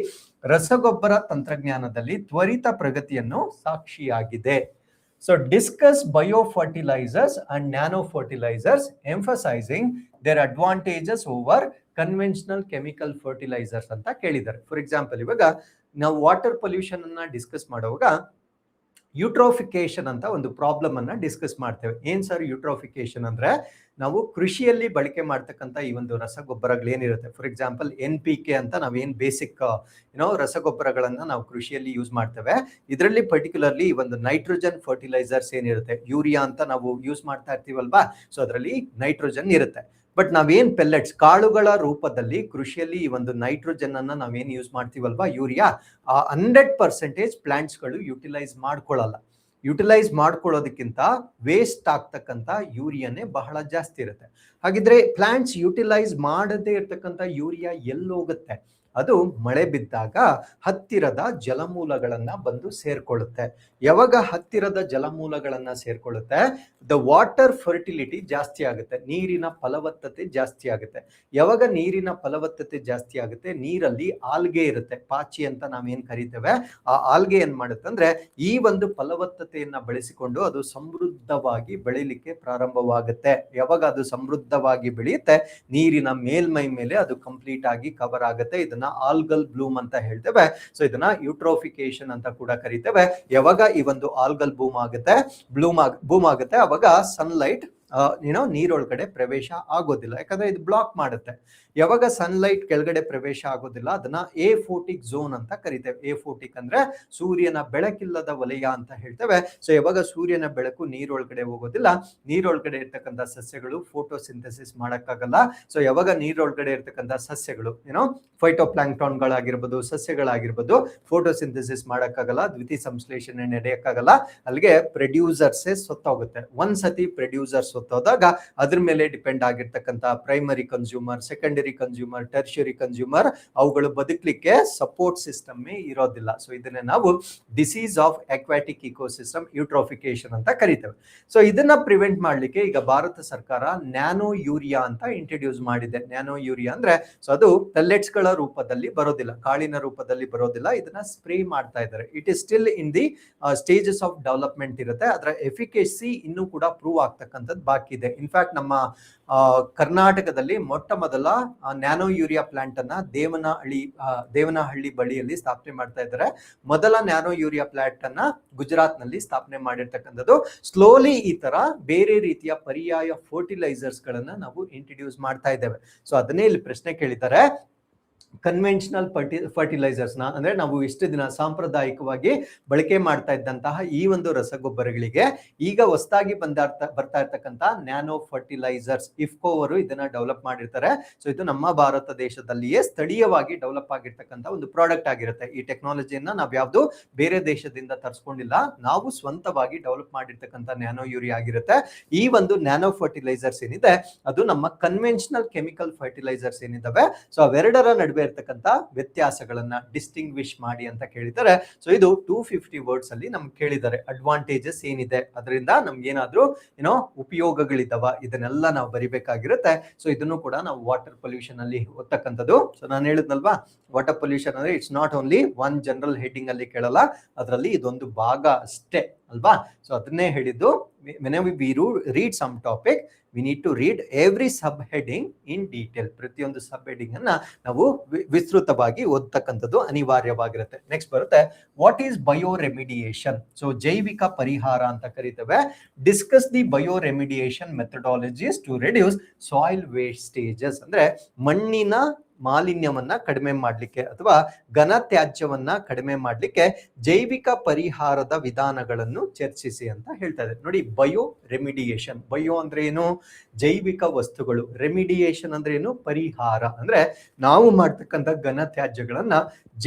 ರಸಗೊಬ್ಬರ ತಂತ್ರಜ್ಞಾನದಲ್ಲಿ ತ್ವರಿತ ಪ್ರಗತಿಯನ್ನು ಸಾಕ್ಷಿಯಾಗಿದೆ. So discuss biofertilizers and nano fertilizers, emphasizing their advantages over conventional chemical fertilizers ಅಂತ ಕೇಳಿದ್ದಾರೆ. For example, ಇವಾಗ ನಾವು ವಾಟರ್ ಪೊಲ್ಯೂಷನ್ ಅನ್ನ ಡಿಸ್ಕಸ್ ಮಾಡುವಾಗ ಯೂಟ್ರೋಫಿಕೇಶನ್ ಅಂತ ಒಂದು ಪ್ರಾಬ್ಲಮ್ ಅನ್ನ ಡಿಸ್ಕಸ್ ಮಾಡ್ತೇವೆ. ಏನ್ ಸರ್ ಯೂಟ್ರೋಫಿಕೇಶನ್ ಅಂದ್ರೆ, ನಾವು ಕೃಷಿಯಲ್ಲಿ ಬಳಕೆ ಮಾಡ್ತಕ್ಕಂಥ ಈ ಒಂದು ರಸಗೊಬ್ಬರಗಳೇನಿರುತ್ತೆ, ಫಾರ್ ಎಕ್ಸಾಂಪಲ್ NPK ಅಂತ ನಾವೇನ್ ಬೇಸಿಕ್ ರಸಗೊಬ್ಬರಗಳನ್ನ ನಾವು ಕೃಷಿಯಲ್ಲಿ ಯೂಸ್ ಮಾಡ್ತೇವೆ. ಇದರಲ್ಲಿ ಪರ್ಟಿಕ್ಯುಲರ್ಲಿ ಈ ಒಂದು ನೈಟ್ರೋಜನ್ ಫರ್ಟಿಲೈಸರ್ಸ್ ಏನಿರುತ್ತೆ, ಯೂರಿಯಾ ಅಂತ ನಾವು ಯೂಸ್ ಮಾಡ್ತಾ ಇರ್ತೀವಲ್ವಾ, ಸೊ ಅದರಲ್ಲಿ ನೈಟ್ರೋಜನ್ ಇರುತ್ತೆ. ಬಟ್ ನಾವೇನ್ ಪೆಲ್ಲೆಟ್ಸ್, ಕಾಳುಗಳ ರೂಪದಲ್ಲಿ ಕೃಷಿಯಲ್ಲಿ ಈ ಒಂದು ನೈಟ್ರೋಜನ್ ಅನ್ನ ನಾವೇನ್ ಯೂಸ್ ಮಾಡ್ತೀವಲ್ವಾ, ಯೂರಿಯಾ, 100% ಪ್ಲಾಂಟ್ಸ್ಗಳು ಯುಟಿಲೈಸ್ ಮಾಡ್ಕೊಳ್ಳಲ್ಲ. ಯುಟಿಲೈಸ್ ಮಾಡ್ಕೊಳ್ಳೋದಕ್ಕಿಂತ ವೇಸ್ಟ್ ಆಗ್ತಕ್ಕಂಥ ಯೂರಿಯಾನೇ ಬಹಳ ಜಾಸ್ತಿ ಇರುತ್ತೆ. ಹಾಗಿದ್ರೆ ಪ್ಲಾಂಟ್ಸ್ ಯುಟಿಲೈಸ್ ಮಾಡದೇ ಇರ್ತಕ್ಕಂಥ ಯೂರಿಯಾ ಎಲ್ಲೋಗುತ್ತೆ? ಅದು ಮಳೆ ಬಿದ್ದಾಗ ಹತ್ತಿರದ ಜಲಮೂಲಗಳನ್ನ ಬಂದು ಸೇರ್ಕೊಳ್ಳುತ್ತೆ. ಯಾವಾಗ ಹತ್ತಿರದ ಜಲಮೂಲಗಳನ್ನ ಸೇರ್ಕೊಳ್ಳುತ್ತೆ, ದ ವಾಟರ್ ಫರ್ಟಿಲಿಟಿ ಜಾಸ್ತಿ ಆಗುತ್ತೆ, ನೀರಿನ ಫಲವತ್ತತೆ ಜಾಸ್ತಿ ಆಗುತ್ತೆ. ಯಾವಾಗ ನೀರಿನ ಫಲವತ್ತತೆ ಜಾಸ್ತಿ ಆಗುತ್ತೆ, ನೀರಲ್ಲಿ ಆಲ್ಗೆ ಇರುತ್ತೆ, ಪಾಚಿ ಅಂತ ನಾವೇನ್ ಕರಿತೇವೆ, ಆ ಆಲ್ಗೆ ಏನ್ ಮಾಡುತ್ತೆ ಅಂದ್ರೆ ಈ ಒಂದು ಫಲವತ್ತತೆಯನ್ನ ಬಳಸಿಕೊಂಡು ಅದು ಸಮೃದ್ಧವಾಗಿ ಬೆಳಿಲಿಕ್ಕೆ ಪ್ರಾರಂಭವಾಗುತ್ತೆ. ಯಾವಾಗ ಅದು ಸಮೃದ್ಧವಾಗಿ ಬೆಳೆಯುತ್ತೆ, ನೀರಿನ ಮೇಲ್ಮೈ ಮೇಲೆ ಅದು ಕಂಪ್ಲೀಟ್ ಆಗಿ ಕವರ್ ಆಗುತ್ತೆ. ಇದನ್ನ ಆಲ್ಗಲ್ ಬ್ಲೂಮ್ ಅಂತ ಹೇಳ್ತೇವೆ. ಸೊ ಇದನ್ನ ಯೂಟ್ರೋಫಿಕೇಶನ್ ಅಂತ ಕೂಡ ಕರಿತೇವೆ. ಯಾವಾಗ ಈ ಒಂದು ಆಲ್ಗಲ್ ಬೂಮ್ ಆಗುತ್ತೆ, ಅವಾಗ ಸನ್ಲೈಟ್ ನೀರೊಳಗಡೆ ಪ್ರವೇಶ ಆಗೋದಿಲ್ಲ, ಯಾಕಂದ್ರೆ ಇದು ಬ್ಲಾಕ್ ಮಾಡುತ್ತೆ. ಯಾವಾಗ ಸನ್ಲೈಟ್ ಕೆಳಗಡೆ ಪ್ರವೇಶ ಆಗೋದಿಲ್ಲ, ಅದನ್ನ ಏಫೋಟಿಕ್ ಝೋನ್ ಅಂತ ಕರಿತೇವೆ. ಏಫೋಟಿಕ್ ಅಂದ್ರೆ ಸೂರ್ಯನ ಬೆಳಕಿಲ್ಲದ ವಲಯ ಅಂತ ಹೇಳ್ತೇವೆ. ಸೊ ಯಾವಾಗ ಸೂರ್ಯನ ಬೆಳಕು ನೀರೊಳಗಡೆ ಹೋಗೋದಿಲ್ಲ, ನೀರೊಳಗಡೆ ಇರ್ತಕ್ಕಂಥ ಸಸ್ಯಗಳು ಫೋಟೋಸಿಂಥಸಿಸ್ ಮಾಡಕ್ಕಾಗಲ್ಲ. ಸೊ ಯಾವಾಗ ನೀರೊಳಗಡೆ ಇರ್ತಕ್ಕಂಥ ಸಸ್ಯಗಳು ಫೈಟೋಪ್ಲಾಂಕ್ಟಾನ್ಗಳಾಗಿರ್ಬೋದು, ಸಸ್ಯಗಳಾಗಿರ್ಬೋದು, ಫೋಟೋಸಿಂಥಸಿಸ್ ಮಾಡಕ್ಕಾಗಲ್ಲ, ದ್ವಿತೀಯ ಸಂಶ್ಲೇಷಣೆ ನಡೆಯಕ್ಕಾಗಲ್ಲ, ಅಲ್ಲಿಗೆ ಪ್ರೊಡ್ಯೂಸರ್ಸೇ ಸತ್ತೋಗುತ್ತೆ. ಒಂದ್ಸತಿ ಪ್ರೊಡ್ಯೂಸರ್ಸ್ ಹೊತ್ತೋದಾಗ ಅದ್ರ ಮೇಲೆ ಡಿಪೆಂಡ್ ಆಗಿರ್ತಕ್ಕಂಥ primary consumer, secondary consumer, tertiary consumer ಅವುಗಳು ಬದುಕಲಿಕ್ಕೆ ಸಪೋರ್ಟ್ ಸಿಸ್ಟಮ್ ಇರೋದಿಲ್ಲ. ಸೊ ಇದನ್ನೇ ನಾವು disease of aquatic ecosystem eutrophication ಅಂತ ಕರಿತೇವೆ. ಸೊ ಇದನ್ನ ಪ್ರಿವೆಂಟ್ ಮಾಡ್ಲಿಕ್ಕೆ ಈಗ ಭಾರತ ಸರ್ಕಾರ ನ್ಯಾನೋ ಯೂರಿಯಾ ಅಂತ ಇಂಟ್ರೊಡ್ಯೂಸ್ ಮಾಡಿದೆ. ನ್ಯಾನೋ ಯೂರಿಯಾ ಅಂದ್ರೆ ಸೊ ಅದು ಪೆಲ್ಲೆಟ್ಸ್ ಗಳ ರೂಪದಲ್ಲಿ ಬರೋದಿಲ್ಲ, ಕಾಳಿನ ರೂಪದಲ್ಲಿ ಬರೋದಿಲ್ಲ, ಇದನ್ನ ಸ್ಪ್ರೇ ಮಾಡ್ತಾ ಇದ್ದಾರೆ. It is still in the stages of development ಇರುತ್ತೆ. ಅದರ ಎಫಿಕೇಸಿ ಇನ್ನೂ ಕೂಡ ಪ್ರೂವ್ ಆಗ್ತಕ್ಕಂಥದ್ದು ಬಾಕಿ ಇದೆ. ಇನ್ಫ್ಯಾಕ್ಟ್ ನಮ್ಮ ಕರ್ನಾಟಕದಲ್ಲಿ ಮೊಟ್ಟ ಮೊದಲ ನ್ಯಾನೋ ಯೂರಿಯಾ ಪ್ಲಾಂಟ್ ಅನ್ನ ದೇವನಹಳ್ಳಿ ಬಳಿಯಲ್ಲಿ ಸ್ಥಾಪನೆ ಮಾಡ್ತಾ ಇದ್ದಾರೆ. ಮೊದಲ ನ್ಯಾನೋ ಯೂರಿಯಾ ಪ್ಲಾಂಟ್ ಅನ್ನ ಗುಜರಾತ್ ನಲ್ಲಿ ಸ್ಥಾಪನೆ ಮಾಡಿರ್ತಕ್ಕಂಥದ್ದು. ಸ್ಲೋಲಿ ಈ ತರ ಬೇರೆ ರೀತಿಯ ಪರ್ಯಾಯ ಫರ್ಟಿಲೈಸರ್ಸ್ ಗಳನ್ನ ನಾವು ಇಂಟ್ರೊಡ್ಯೂಸ್ ಮಾಡ್ತಾ ಇದ್ದೇವೆ. ಸೊ ಅದನ್ನೇ ಇಲ್ಲಿ ಪ್ರಶ್ನೆ ಕೇಳಿದ್ದಾರೆ, ಕನ್ವೆನ್ಷನಲ್ ಫರ್ಟಿಲೈಸರ್ಸ್ ನ ಅಂದ್ರೆ ನಾವು ಇಷ್ಟು ದಿನ ಸಾಂಪ್ರದಾಯಿಕವಾಗಿ ಬಳಕೆ ಮಾಡ್ತಾ ಇದ್ದಂತಹ ಈ ಒಂದು ರಸಗೊಬ್ಬರಗಳಿಗೆ ಈಗ ಹೊಸದಾಗಿ ಬರ್ತಾ ಇರ್ತಕ್ಕಂಥ ನ್ಯಾನೋ ಫರ್ಟಿಲೈಸರ್ಸ್ ಇಫ್ಕೋ ಅವರು ಇದನ್ನ ಡೆವಲಪ್ ಮಾಡಿರ್ತಾರೆ. ಸೊ ಇದು ನಮ್ಮ ಭಾರತ ದೇಶದಲ್ಲಿಯೇ ಸ್ಥಳೀಯವಾಗಿ ಡೆವಲಪ್ ಆಗಿರ್ತಕ್ಕಂಥ ಒಂದು ಪ್ರಾಡಕ್ಟ್ ಆಗಿರುತ್ತೆ. ಈ ಟೆಕ್ನಾಲಜಿಯನ್ನ ನಾವ್ ಯಾವ್ದು ಬೇರೆ ದೇಶದಿಂದ ತರಿಸ್ಕೊಂಡಿಲ್ಲ, ನಾವು ಸ್ವಂತವಾಗಿ ಡೆವಲಪ್ ಮಾಡಿರ್ತಕ್ಕಂಥ ನ್ಯಾನೋ ಯೂರಿಯಾ ಆಗಿರುತ್ತೆ. ಈ ಒಂದು ನ್ಯಾನೋ ಫರ್ಟಿಲೈಸರ್ಸ್ ಏನಿದೆ ಅದು ನಮ್ಮ ಕನ್ವೆನ್ಷನಲ್ ಕೆಮಿಕಲ್ ಫರ್ಟಿಲೈಸರ್ಸ್ ಏನಿದಾವೆ ಸೊ ಅವೆರಡರ ನಡುವೆ ಇರ್ತಕ್ಕಂಥ ವ್ಯತ್ಯಾಸಗಳನ್ನ ಡಿಸ್ಟಿಂಗ್ವಿಶ್ ಮಾಡಿ ಅಂತ ಕೇಳಿದ್ದಾರೆ. ಸೊ ಇದು 250 ವರ್ಡ್ಸ್ ಅಲ್ಲಿ ನಮ್ಗೆ ಕೇಳಿದ್ದಾರೆ. ಅಡ್ವಾಂಟೇಜಸ್ ಏನಿದೆ, ಅದರಿಂದ ನಮ್ಗೆ ಏನಾದ್ರೂ ಉಪಯೋಗಗಳಿದಾವ, ಇದನ್ನೆಲ್ಲ ನಾವು ಬರಿಬೇಕಾಗಿರುತ್ತೆ. ಸೊ ಇದನ್ನು ಕೂಡ ನಾವು ವಾಟರ್ ಪೊಲ್ಯೂಷನ್ ಅಲ್ಲಿ ಓದ್ತಕ್ಕಂಥದ್ದು. ಸೊ ನಾನು ಹೇಳಿದ್ನಲ್ವಾ, ವಾಟರ್ ಪೊಲ್ಯೂಷನ್ ಅಂದ್ರೆ it's not only one general heading ಅಲ್ಲಿ ಕೇಳಲ್ಲ, ಅದರಲ್ಲಿ ಇದೊಂದು ಭಾಗ ಅಷ್ಟೇ ಅಲ್ವಾ. ಸೊ ಅದನ್ನೇ ಹೇಳಿದ್ದು, whenever we read some topic we need to read every sub heading in detail. ಪ್ರತಿಯೊಂದು ಸಬ್ ಹೆಡಿಂಗ್ ಅನ್ನ ನಾವು ವಿಸ್ತೃತವಾಗಿ ಓದ್ತಕ್ಕಂಥದ್ದು ಅನಿವಾರ್ಯವಾಗಿರುತ್ತೆ. ನೆಕ್ಸ್ಟ್ ಬರುತ್ತೆ what is bio remediation. So ಜೈವಿಕ ಪರಿಹಾರ ಅಂತ ಕರಿತೇವೆ. Discuss the bio remediation methodologies to reduce soil wastages. ಅಂದ್ರೆ ಮಣ್ಣಿನ ಮಾಲಿನ್ಯವನ್ನ ಕಡಿಮೆ ಮಾಡ್ಲಿಕ್ಕೆ ಅಥವಾ ಘನ ತ್ಯಾಜ್ಯವನ್ನ ಕಡಿಮೆ ಮಾಡ್ಲಿಕ್ಕೆ ಜೈವಿಕ ಪರಿಹಾರದ ವಿಧಾನಗಳನ್ನು ಚರ್ಚಿಸಿ ಅಂತ ಹೇಳ್ತಾ ಇದೆ. ನೋಡಿ, ಬಯೋ ರೆಮಿಡಿಯೇಷನ್, ಬಯೋ ಅಂದ್ರೆ ಏನು, ಜೈವಿಕ ವಸ್ತುಗಳು, ರೆಮಿಡಿಯೇಷನ್ ಅಂದ್ರೆ ಏನು, ಪರಿಹಾರ. ಅಂದ್ರೆ ನಾವು ಮಾಡ್ತಕ್ಕಂಥ ಘನ ತ್ಯಾಜ್ಯಗಳನ್ನ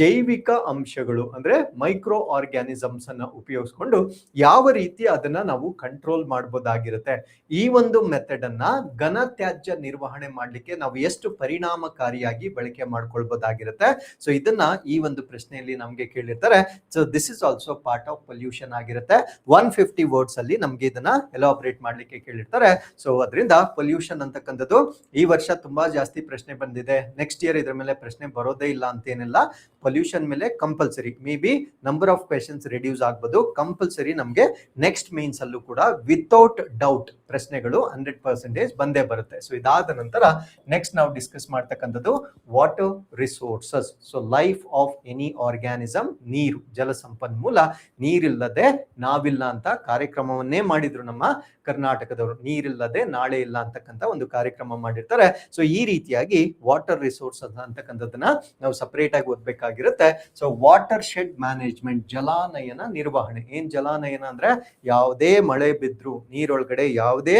ಜೈವಿಕ ಅಂಶಗಳು ಅಂದ್ರೆ ಮೈಕ್ರೋ ಆರ್ಗ್ಯಾನಿಸಮ್ಸ್ ಅನ್ನ ಉಪಯೋಗಿಸ್ಕೊಂಡು ಯಾವ ರೀತಿ ಅದನ್ನ ನಾವು ಕಂಟ್ರೋಲ್ ಮಾಡಬಹುದಾಗಿರುತ್ತೆ. ಈ ಒಂದು ಮೆಥಡ್ ಅನ್ನ ಘನ ತ್ಯಾಜ್ಯ ನಿರ್ವಹಣೆ ಮಾಡ್ಲಿಕ್ಕೆ ನಾವು ಎಷ್ಟು ಪರಿಣಾಮಕಾರಿಯಾಗಿ ಬಳಕೆ ಮಾಡ್ಕೊಳ್ಬಹುದಾಗಿರುತ್ತೆ. ಸೊ ಇದನ್ನ ಈ ಒಂದು ಪ್ರಶ್ನೆಯಲ್ಲಿ ನಮ್ಗೆ ಕೇಳಿರ್ತಾರೆ. So this is also part of pollution ಆಗಿರುತ್ತೆ. 150 ವರ್ಡ್ಸ್ ಅಲ್ಲಿ ನಮ್ಗೆ ಇದನ್ನ ಎಲಾಬ್ರೇಟ್ ಮಾಡ್ಲಿಕ್ಕೆ ಕೇಳಿರ್ತಾರೆ. ಸೊ ಅದರಿಂದ ಪೊಲ್ಯೂಷನ್ ಅಂತಕ್ಕಂಥದ್ದು ಈ ವರ್ಷ ತುಂಬಾ ಜಾಸ್ತಿ ಪ್ರಶ್ನೆ ಬಂದಿದೆ. ನೆಕ್ಸ್ಟ್ ಇಯರ್ ಇದ್ರ ಮೇಲೆ ಪ್ರಶ್ನೆ ಬರೋದೇ ಇಲ್ಲ ಅಂತೇನಿಲ್ಲ. ಪೊಲ್ಯೂಷನ್ ಮೇಲೆ compulsory, may be number of questions reduce ಆಗ್ಬೋದು, ಕಂಪಲ್ಸರಿ ನಮ್ಗೆ ನೆಕ್ಸ್ಟ್ ಮೇನ್ಸ್ ಅಲ್ಲೂ ಕೂಡ ವಿತೌಟ್ ಡೌಟ್ ಪ್ರಶ್ನೆಗಳು 100% ಬಂದೇ ಬರುತ್ತೆ. ಸೊ ಇದಾದ ನಂತರ ನೆಕ್ಸ್ಟ್ ನಾವು ಡಿಸ್ಕಸ್ ಮಾಡ್ತಕ್ಕಂಥದ್ದು water resources. So life of any organism, ನೀರು, ಜಲ ಸಂಪನ್ಮೂಲ. ನೀರಿಲ್ಲದೆ ನಾವಿಲ್ಲ ಅಂತ ಕಾರ್ಯಕ್ರಮವನ್ನೇ ಮಾಡಿದ್ರು ನಮ್ಮ ಕರ್ನಾಟಕದವರು. ನೀರಿಲ್ಲದೆ ನಾಳೆ ಇಲ್ಲ ಅಂತಕ್ಕಂಥ ಒಂದು ಕಾರ್ಯಕ್ರಮ ಮಾಡಿರ್ತಾರೆ. ಸೊ ಈ ರೀತಿಯಾಗಿ ವಾಟರ್ ರಿಸೋರ್ಸಸ್ ಅಂತಕ್ಕಂಥದ್ದನ್ನ ನಾವು ಸಪರೇಟ್ ಆಗಿ ಓದ್ಬೇಕಾಗಿರುತ್ತೆ. ಸೊ ವಾಟರ್ ಶೆಡ್ ಮ್ಯಾನೇಜ್ಮೆಂಟ್, ಜಲಾನಯನ ನಿರ್ವಹಣೆ. ಏನ್ ಜಲಾನಯನ ಅಂದ್ರೆ ಯಾವುದೇ ಮಳೆ ಬಿದ್ರು ನೀರೊಳಗಡೆ ಯಾವುದೇ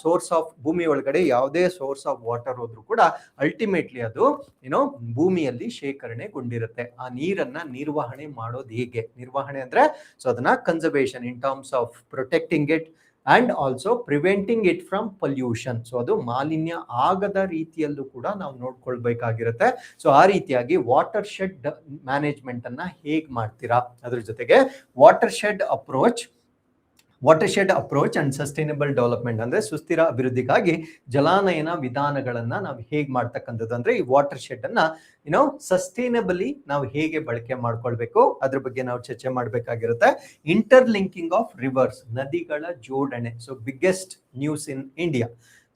ಸೋರ್ಸ್ ಆಫ್, ಭೂಮಿ ಒಳಗಡೆ ಯಾವುದೇ ಸೋರ್ಸ್ ಆಫ್ ವಾಟರ್ ಹೋದ್ರು ಕೂಡ ಅಲ್ಟಿಮೇಟ್ಲಿ ಅದು ಭೂಮಿಯಲ್ಲಿ ಶೇಖರಣೆಗೊಂಡಿರುತ್ತೆ. ಆ ನೀರನ್ನ ನಿರ್ವಹಣೆ ಮಾಡೋದು ಹೇಗೆ, ನಿರ್ವಹಣೆ ಅಂದ್ರೆ ಸೊ ಅದನ್ನ conservation in terms of protecting it and also preventing it from pollution. So ಅದು ಮಾಲಿನ್ಯ ಆಗದ ರೀತಿಯಲ್ಲೂ ಕೂಡ ನಾವು ನೋಡ್ಕೊಳ್ಬೇಕಾಗಿರುತ್ತೆ. ಸೊ ಆ ರೀತಿಯಾಗಿ ವಾಟರ್ ಶೆಡ್ ಮ್ಯಾನೇಜ್ಮೆಂಟ್ ಅನ್ನ ಹೇಗ್ ಮಾಡ್ತೀರಾ, ಅದ್ರ ಜೊತೆಗೆ water shed approach and sustainable development ಅಂದ್ರೆ ಸುಸ್ಥಿರ ಅಭಿವೃದ್ಧಿಗಾಗಿ ಜಲಾನಯನ ವಿಧಾನಗಳನ್ನ ನಾವು ಹೇಗ್ ಮಾಡ್ತಕ್ಕಂಥದ್ದು, ಅಂದ್ರೆ ಈ ವಾಟರ್ ಶೆಡ್ ಅನ್ನ ಸಸ್ಟೈನಬಲಿ ನಾವು ಹೇಗೆ ಬಳಕೆ ಮಾಡ್ಕೊಳ್ಬೇಕು ಅದ್ರ ಬಗ್ಗೆ ನಾವು ಚರ್ಚೆ ಮಾಡ್ಬೇಕಾಗಿರುತ್ತೆ. ಇಂಟರ್ಲಿಂಕಿಂಗ್ ಆಫ್ ರಿವರ್ಸ್, ನದಿಗಳ ಜೋಡಣೆ. So biggest news in India.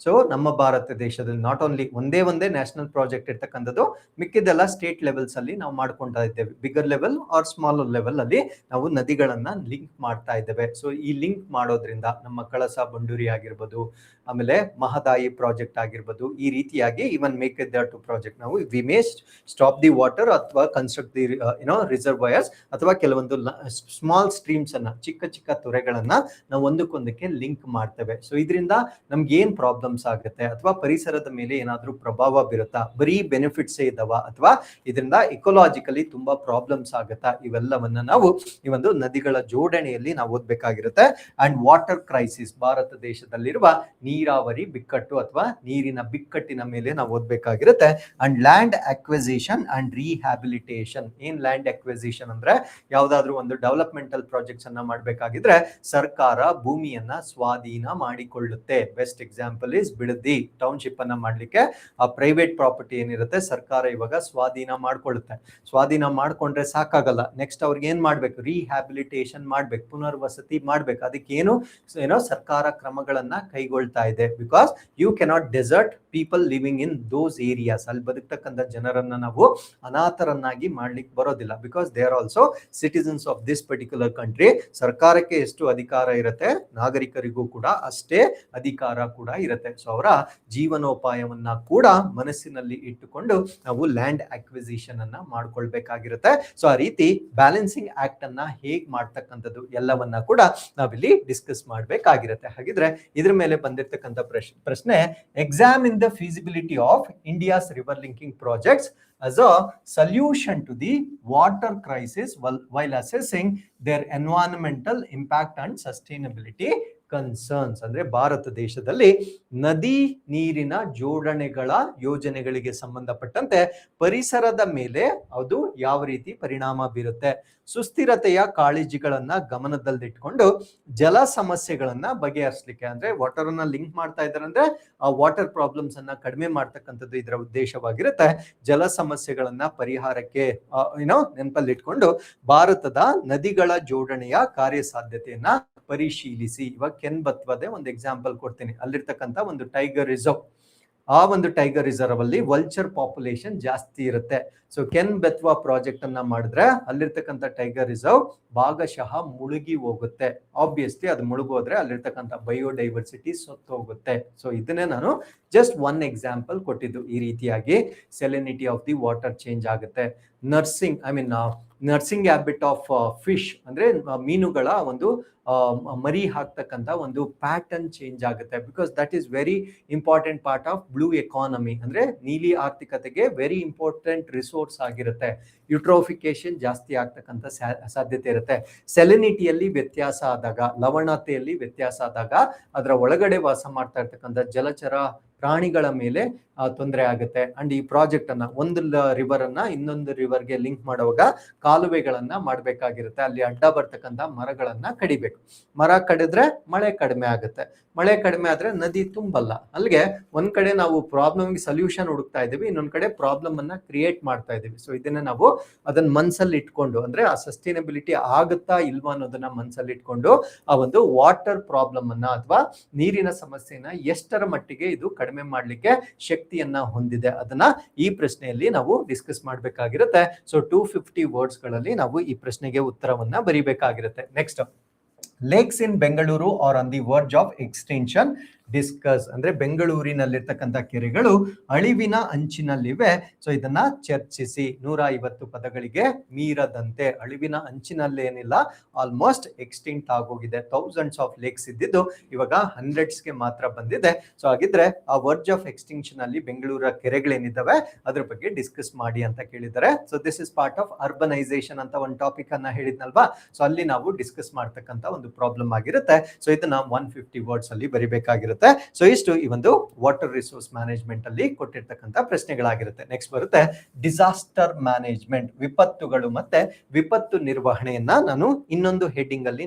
So ನಮ್ಮ ಭಾರತ ದೇಶದಲ್ಲಿ ನಾಟ್ ಓನ್ಲಿ ಒಂದೇ ನ್ಯಾಷನಲ್ ಪ್ರಾಜೆಕ್ಟ್ ಇರ್ತಕ್ಕಂಥದ್ದು, ಮಿಕ್ಕಿದೆಲ್ಲ ಸ್ಟೇಟ್ ಲೆವೆಲ್ಸ್ ಅಲ್ಲಿ ನಾವು ಮಾಡ್ಕೊಂತಾ ಇದ್ದೇವೆ. Bigger level or smaller level ಅಲ್ಲಿ ನಾವು ನದಿಗಳನ್ನ ಲಿಂಕ್ ಮಾಡ್ತಾ ಇದ್ದೇವೆ. ಸೊ ಈ ಲಿಂಕ್ ಮಾಡೋದ್ರಿಂದ ನಮ್ಮ ಕಳಸ ಬಂಡೂರಿ ಆಗಿರ್ಬೋದು, ಆಮೇಲೆ ಮಹದಾಯಿ ಪ್ರಾಜೆಕ್ಟ್ ಆಗಿರ್ಬೋದು, ಈ ರೀತಿಯಾಗಿ ಇವನ್ ಮೇಕೆದಾಟು ಪ್ರಾಜೆಕ್ಟ್ ನಾವು we may stop the water ಅಥವಾ ಕನ್ಸ್ಟ್ರಕ್ಟ್ ದಿ ರಿಸರ್ವಾಯರ್ಸ್ ಅಥವಾ ಕೆಲವೊಂದು ಸ್ಮಾಲ್ ಸ್ಟ್ರೀಮ್ಸ್ ಅನ್ನ, ಚಿಕ್ಕ ಚಿಕ್ಕ ತೊರೆಗಳನ್ನ ನಾವು ಒಂದಕ್ಕೊಂದಕ್ಕೆ ಲಿಂಕ್ ಮಾಡ್ತೇವೆ. ಸೊ ಇದರಿಂದ ನಮ್ಗೆ ಏನ್ ಪ್ರಾಬ್ಲಮ್ಸ್ ಪ್ರಾಬ್ಲಮ್ಸ್ ಆಗುತ್ತೆ ಅಥವಾ ಪರಿಸರದ ಮೇಲೆ ಏನಾದ್ರೂ ಪ್ರಭಾವ ಬೀರುತ್ತಾ, ಬರೀ ಬೆನಿಫಿಟ್ಸ್ ಇದಾವ ಅಥವಾ ಇದರಿಂದ ಇಕೋಲಾಜಿಕಲಿ ತುಂಬಾ ಪ್ರಾಬ್ಲಮ್ಸ್ ಆಗುತ್ತಾ, ಇವೆಲ್ಲವನ್ನ ನಾವು ಈ ಒಂದು ನದಿಗಳ ಜೋಡಣೆಯಲ್ಲಿ ನಾವು ಓದ್ಬೇಕಾಗಿರುತ್ತೆ. ಅಂಡ್ ವಾಟರ್ ಕ್ರೈಸಿಸ್, ಭಾರತ ದೇಶದಲ್ಲಿರುವ ನೀರಾವರಿ ಬಿಕ್ಕಟ್ಟು ಅಥವಾ ನೀರಿನ ಬಿಕ್ಕಟ್ಟಿನ ಮೇಲೆ ನಾವು ಓದ್ಬೇಕಾಗಿರುತ್ತೆ. And land acquisition and rehabilitation. ಏನ್ ಲ್ಯಾಂಡ್ ಅಕ್ವಿಸಿಷನ್ ಅಂದ್ರೆ ಯಾವ್ದಾದ್ರು ಒಂದು ಡೆವಲಪ್ಮೆಂಟಲ್ ಪ್ರಾಜೆಕ್ಟ್ಸ್ ಅನ್ನ ಮಾಡ್ಬೇಕಾಗಿದ್ರೆ ಸರ್ಕಾರ ಭೂಮಿಯನ್ನ ಸ್ವಾಧೀನ ಮಾಡಿಕೊಳ್ಳುತ್ತೆ. Best example is Bidadi township ಅನ್ನ ಮಾಡ್ಲಿಕ್ಕೆ ಆ ಪ್ರೈವೇಟ್ ಪ್ರಾಪರ್ಟಿ ಏನಿರುತ್ತೆ ಸರ್ಕಾರ ಇವಾಗ ಸ್ವಾಧೀನ ಮಾಡ್ಕೊಳ್ಳುತ್ತೆ. ಸ್ವಾಧೀನ ಮಾಡ್ಕೊಂಡ್ರೆ ಸಾಕಾಗಲ್ಲ, ನೆಕ್ಸ್ಟ್ ಅವ್ರಿಗೆ ಏನ್ ಮಾಡ್ಬೇಕು, ರಿಹ್ಯಾಬಿಲಿಟೇಷನ್ ಮಾಡ್ಬೇಕು, ಪುನರ್ವಸತಿ ಮಾಡ್ಬೇಕು. ಅದಕ್ಕೇನು ಏನೋ ಸರ್ಕಾರ ಕ್ರಮಗಳನ್ನ ಕೈಗೊಳ್ತಾ ಇದೆ. Because you cannot desert people living in those areas. ಅಲ್ಲಿ ಬದುಕ್ತಕ್ಕಂಥ ಜನರನ್ನ ನಾವು ಅನಾಥರನ್ನಾಗಿ ಮಾಡ್ಲಿಕ್ಕೆ ಬರೋದಿಲ್ಲ. Because they are also citizens of this particular country. ಸರ್ಕಾರಕ್ಕೆ ಎಷ್ಟು ಅಧಿಕಾರ ಇರುತ್ತೆ, ನಾಗರಿಕರಿಗೂ ಕೂಡ ಅಷ್ಟೇ ಅಧಿಕಾರ ಕೂಡ ಇರುತ್ತೆ. ಸೊ ಅವರ ಜೀವನೋಪಾಯವನ್ನ ಕೂಡ ಮನಸ್ಸಿನಲ್ಲಿ ಇಟ್ಟುಕೊಂಡು ನಾವು ಲ್ಯಾಂಡ್ ಅಕ್ವಿಸಿಷನ್ ಅನ್ನ ಮಾಡ್ಕೊಳ್ಬೇಕಾಗಿರುತ್ತೆ. ಸೊ ಆ ರೀತಿ ಬ್ಯಾಲೆನ್ಸಿಂಗ್ ಆಕ್ಟ್ ಅನ್ನ ಹೇಗ್ ಮಾಡ್ತಕ್ಕಂಥದ್ದು ಎಲ್ಲವನ್ನ ಕೂಡ ನಾವಿಲ್ಲಿ ಡಿಸ್ಕಸ್ ಮಾಡ್ಬೇಕಾಗಿರುತ್ತೆ. ಹಾಗಿದ್ರೆ ಇದ್ರ ಮೇಲೆ ಬಂದಿರತಕ್ಕಂಥ ಪ್ರಶ್ನೆ, examine the feasibility of India's river linking projects as a solution to the water crisis while assessing their environmental impact and sustainability concerns. ಅಂದ್ರೆ ಭಾರತ ದೇಶದಲ್ಲಿ ನದಿ ನೀರಿನ ಜೋಡಣೆಗಳ ಯೋಜನೆಗಳಿಗೆ ಸಂಬಂಧಪಟ್ಟಂತೆ ಪರಿಸರದ ಮೇಲೆ ಅದು ಯಾವ ರೀತಿ ಪರಿಣಾಮ ಬೀರುತ್ತೆ, ಸುಸ್ಥಿರತೆಯ ಕಾಳಜಿಗಳನ್ನ ಗಮನದಲ್ಲಿಟ್ಕೊಂಡು ಜಲ ಸಮಸ್ಯೆಗಳನ್ನ ಬಗೆಹರಿಸಲಿಕ್ಕೆ, ಅಂದ್ರೆ ವಾಟರ್ ಅನ್ನ ಲಿಂಕ್ ಮಾಡ್ತಾ ಇದ್ದಾರೆ ಅಂದ್ರೆ ಆ ವಾಟರ್ ಪ್ರಾಬ್ಲಮ್ಸ್ ಅನ್ನ ಕಡಿಮೆ ಮಾಡ್ತಕ್ಕಂಥದ್ದು ಇದರ ಉದ್ದೇಶವಾಗಿರುತ್ತೆ. ಜಲ ಸಮಸ್ಯೆಗಳನ್ನ ಪರಿಹಾರಕ್ಕೆ ನೆನಪಲ್ಲಿಟ್ಕೊಂಡು ಭಾರತದ ನದಿಗಳ ಜೋಡಣೆಯ ಕಾರ್ಯಸಾಧ್ಯತೆಯನ್ನ ಪರಿಶೀಲಿಸಿ. ಇವಾಗ ಕೆನ್ಬತ್ವದೆ ಒಂದು ಎಕ್ಸಾಂಪಲ್ ಕೊಡ್ತೀನಿ. ಅಲ್ಲಿರ್ತಕ್ಕಂಥ ಒಂದು ಟೈಗರ್ ರಿಸರ್ವ್, ಆ ಒಂದು ಟೈಗರ್ ರಿಸರ್ವ್ ಅಲ್ಲಿ ವಲ್ಚರ್ ಪಾಪ್ಯುಲೇಷನ್ ಜಾಸ್ತಿ ಇರುತ್ತೆ. ಸೊ ಕೆನ್ಬೆತ್ವಾ ಪ್ರಾಜೆಕ್ಟ್ ಅನ್ನ ಮಾಡಿದ್ರೆ ಅಲ್ಲಿರ್ತಕ್ಕಂಥ ಟೈಗರ್ ರಿಸರ್ವ್ ಭಾಗಶಃ ಮುಳುಗಿ ಹೋಗುತ್ತೆ. ಆಬ್ವಿಯಸ್ಲಿ ಅದು ಮುಳುಗೋದ್ರೆ ಅಲ್ಲಿರ್ತಕ್ಕಂಥ ಬಯೋಡೈವರ್ಸಿಟಿ ಸತ್ತು ಹೋಗುತ್ತೆ. ಸೊ ಇದನ್ನೇ ನಾನು ಜಸ್ಟ್ ಒನ್ ಎಕ್ಸಾಂಪಲ್ ಕೊಟ್ಟಿದ್ದು. ಈ ರೀತಿಯಾಗಿ salinity of the water change ಆಗುತ್ತೆ. ನರ್ಸಿಂಗ್ ಹ್ಯಾಬಿಟ್ ಆಫ್ ಫಿಶ್, ಅಂದ್ರೆ ಮೀನುಗಳ ಒಂದು ಮರಿ ಹಾಕ್ತಕ್ಕಂಥ ಒಂದು ಪ್ಯಾಟರ್ನ್ ಚೇಂಜ್ ಆಗುತ್ತೆ. Because that is very important part of blue economy, ಅಂದ್ರೆ ನೀಲಿ ಆರ್ಥಿಕತೆಗೆ ವೆರಿ ಇಂಪಾರ್ಟೆಂಟ್ ರಿಸೋರ್ಸ್ ಆಗಿರುತ್ತೆ. ಯುಟ್ರೋಫಿಕೇಶನ್ ಜಾಸ್ತಿ ಆಗ್ತಕ್ಕಂಥ ಸಾಧ್ಯತೆ ಇರುತ್ತೆ. ಸೆಲಿನಿಟಿಯಲ್ಲಿ ವ್ಯತ್ಯಾಸ ಆದಾಗ, ಲವಣತೆಯಲ್ಲಿ ವ್ಯತ್ಯಾಸ ಆದಾಗ ಅದರ ಒಳಗಡೆ ವಾಸ ಮಾಡ್ತಾ ಇರ್ತಕ್ಕಂಥ ಜಲಚರ ಪ್ರಾಣಿಗಳ ಮೇಲೆ ತೊಂದರೆ ಆಗುತ್ತೆ. ಅಂಡ್ ಈ ಪ್ರಾಜೆಕ್ಟ್ ಅನ್ನ ಒಂದು ರಿವರ್ ಅನ್ನ ಇನ್ನೊಂದು ರಿವರ್ಗೆ ಲಿಂಕ್ ಮಾಡುವಾಗ ಕಾಲುವೆಗಳನ್ನ ಮಾಡ್ಬೇಕಾಗಿರುತ್ತೆ. ಅಲ್ಲಿ ಅಡ್ಡ ಬರ್ತಕ್ಕಂಥ ಮರಗಳನ್ನ ಕಡಿಬೇಕು. ಮರ ಕಡಿದ್ರೆ ಮಳೆ ಕಡಿಮೆ ಆಗುತ್ತೆ. ಮಳೆ ಕಡಿಮೆ ಆದ್ರೆ ನದಿ ತುಂಬಲ್ಲ. ಅಲ್ಲಿಗೆ ಒಂದ್ ಕಡೆ ನಾವು ಪ್ರಾಬ್ಲಮ್ ಸೊಲ್ಯೂಷನ್ ಹುಡುಕ್ತಾ ಇದೀವಿ, ಇನ್ನೊಂದ್ ಕಡೆ ಪ್ರಾಬ್ಲಮ್ ಅನ್ನ ಕ್ರಿಯೇಟ್ ಮಾಡ್ತಾ ಇದೀವಿ. ಸೊ ಇದನ್ನ ನಾವು ಅದನ್ನ ಮನ್ಸಲ್ಲಿ ಇಟ್ಕೊಂಡು, ಅಂದ್ರೆ ಆ ಸಸ್ಟೈನಬಿಲಿಟಿ ಆಗುತ್ತಾ ಇಲ್ವಾ ಅನ್ನೋದನ್ನ ಮನ್ಸಲ್ಲಿ ಇಟ್ಕೊಂಡು ಆ ಒಂದು ವಾಟರ್ ಪ್ರಾಬ್ಲಮ್ ಅನ್ನ ಅಥವಾ ನೀರಿನ ಸಮಸ್ಯೆನ ಎಷ್ಟರ ಮಟ್ಟಿಗೆ ಇದು ಕಡಿಮೆ ಮಾಡ್ಲಿಕ್ಕೆ ಶಕ್ತಿಯನ್ನ ಹೊಂದಿದೆ ಅದನ್ನ ಈ ಪ್ರಶ್ನೆಯಲ್ಲಿ ನಾವು ಡಿಸ್ಕಸ್ ಮಾಡ್ಬೇಕಾಗಿರುತ್ತೆ. ಸೊ 250 ವರ್ಡ್ಸ್ ಗಳಲ್ಲಿ ನಾವು ಈ ಪ್ರಶ್ನೆಗೆ ಉತ್ತರವನ್ನ ಬರಿಬೇಕಾಗಿರುತ್ತೆ. Next, lakes in Bengaluru are on the verge of extension discuss. ಅಂದ್ರೆ ಬೆಂಗಳೂರಿನಲ್ಲಿರ್ತಕ್ಕಂಥ ಕೆರೆಗಳು ಅಳಿವಿನ ಅಂಚಿನಲ್ಲಿವೆ. ಸೊ ಇದನ್ನ ಚರ್ಚಿಸಿ. 150 ಪದಗಳಿಗೆ ಮೀರದಂತೆ. ಅಳಿವಿನ ಅಂಚಿನಲ್ಲೇನಿಲ್ಲ, ಆಲ್ಮೋಸ್ಟ್ ಎಕ್ಸ್ಟಿಂಕ್ಟ್ ಆಗೋಗಿದೆ. ಥೌಸಂಡ್ಸ್ ಆಫ್ ಲೇಕ್ಸ್ ಇದ್ದಿದ್ದು ಇವಾಗ ಹಂಡ್ರೆಡ್ಸ್ಗೆ ಮಾತ್ರ ಬಂದಿದೆ. ಸೊ ಹಾಗಿದ್ರೆ ಆ ವರ್ಜ್ ಆಫ್ ಎಕ್ಸ್ಟಿಂಕ್ಷನ್ ಅಲ್ಲಿ ಬೆಂಗಳೂರ ಕೆರೆಗಳೇನಿದ್ದಾವೆ ಅದ್ರ ಬಗ್ಗೆ ಡಿಸ್ಕಸ್ ಮಾಡಿ ಅಂತ ಕೇಳಿದ್ದಾರೆ. So this is part of urbanisation ಅಂತ ಒಂದು ಟಾಪಿಕ್ ಅನ್ನ ಹೇಳಿದ್ನಲ್ವಾ. ಸೊ ಅಲ್ಲಿ ನಾವು ಡಿಸ್ಕಸ್ ಮಾಡ್ತಕ್ಕಂಥ ಒಂದು ಪ್ರಾಬ್ಲಮ್ ಆಗಿರುತ್ತೆ. ಸೊ ಇದನ್ನ 150 ವರ್ಡ್ಸ್ ಅಲ್ಲಿ ಬರಿಬೇಕಾಗಿರುತ್ತೆ. ಸೊ ಇಷ್ಟು ಈ ಒಂದು ವಾಟರ್ ರಿಸೋರ್ಸ್ ಮ್ಯಾನೇಜ್ಮೆಂಟ್ ಅಲ್ಲಿ ಕೊಟ್ಟಿರ್ತಕ್ಕಂಥ ಪ್ರಶ್ನೆಗಳಾಗಿರುತ್ತೆ. ನೆಕ್ಸ್ಟ್ ಬರುತ್ತೆ ಡಿಸಾಸ್ಟರ್ ಮ್ಯಾನೇಜ್ಮೆಂಟ್, ವಿಪತ್ತುಗಳು ಮತ್ತೆ ವಿಪತ್ತು ನಿರ್ವಹಣೆಯನ್ನ ನಾನು ಇನ್ನೊಂದು ಹೆಡ್ಡಿಂಗ್ ಅಲ್ಲಿ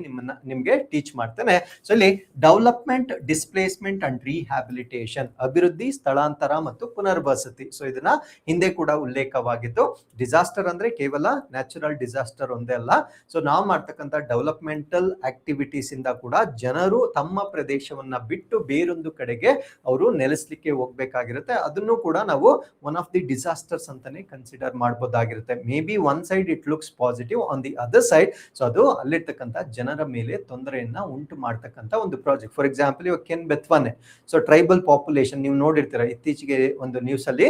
ನಿಮ್ಗೆ ಟೀಚ್ ಮಾಡ್ತೇನೆ. ಸೊ ಇಲ್ಲಿ ಡೆವಲಪ್ಮೆಂಟ್, ಡಿಸ್ಪ್ಲೇಸ್ಮೆಂಟ್ ಅಂಡ್ ರಿಹ್ಯಾಬಿಲಿಟೇಷನ್, ಅಭಿವೃದ್ಧಿ, ಸ್ಥಳಾಂತರ ಮತ್ತು ಪುನರ್ವಸತಿ. ಸೊ ಇದನ್ನ ಹಿಂದೆ ಕೂಡ ಉಲ್ಲೇಖವಾಗಿತ್ತು. ಡಿಸಾಸ್ಟರ್ ಅಂದ್ರೆ ಕೇವಲ ನ್ಯಾಚುರಲ್ ಡಿಸಾಸ್ಟರ್ ಒಂದೇ ಅಲ್ಲ. ಸೊ ನಾವು ಮಾಡ್ತಕ್ಕಂಥ ಡೆವಲಪ್ಮೆಂಟಲ್ ಆಕ್ಟಿವಿಟೀಸ್ ಇಂದ ಕೂಡ ಜನರು ತಮ್ಮ ಪ್ರದೇಶವನ್ನ ಬಿಟ್ಟು ಬೇರೊಂದು ಕಡೆಗೆ ಅವರು ನೆಲೆಸಲಿಕ್ಕೆ ಹೋಗ್ಬೇಕಾಗಿರುತ್ತೆ. ಅದನ್ನು ಕೂಡ ನಾವು ಒನ್ ಆಫ್ ದಿ ಡಿಸಾಸ್ಟರ್ಸ್ ಅಂತಾನೆ ಕನ್ಸಿಡರ್ ಮಾಡಬಹುದಾಗಿರುತ್ತೆ. Maybe one side it looks positive, on the other side so ಅದು ಅಲ್ಲಿರ್ತಕ್ಕಂಥ ಜನರ ಮೇಲೆ ತೊಂದರೆಯನ್ನ ಉಂಟು ಮಾಡ್ತಕ್ಕಂಥ ಒಂದು ಪ್ರಾಜೆಕ್ಟ್. ಫಾರ್ ಎಕ್ಸಾಂಪಲ್ ಇವಾಗ ಕೆನ್ಬೆತ್ವಾನೆ, ಸೊ ಟ್ರೈಬಲ್ ಪಾಪ್ಯುಲೇಷನ್ ನೀವು ನೋಡಿರ್ತೀರ ಇತ್ತೀಚೆಗೆ ಒಂದು ನ್ಯೂಸ್ ಅಲ್ಲಿ,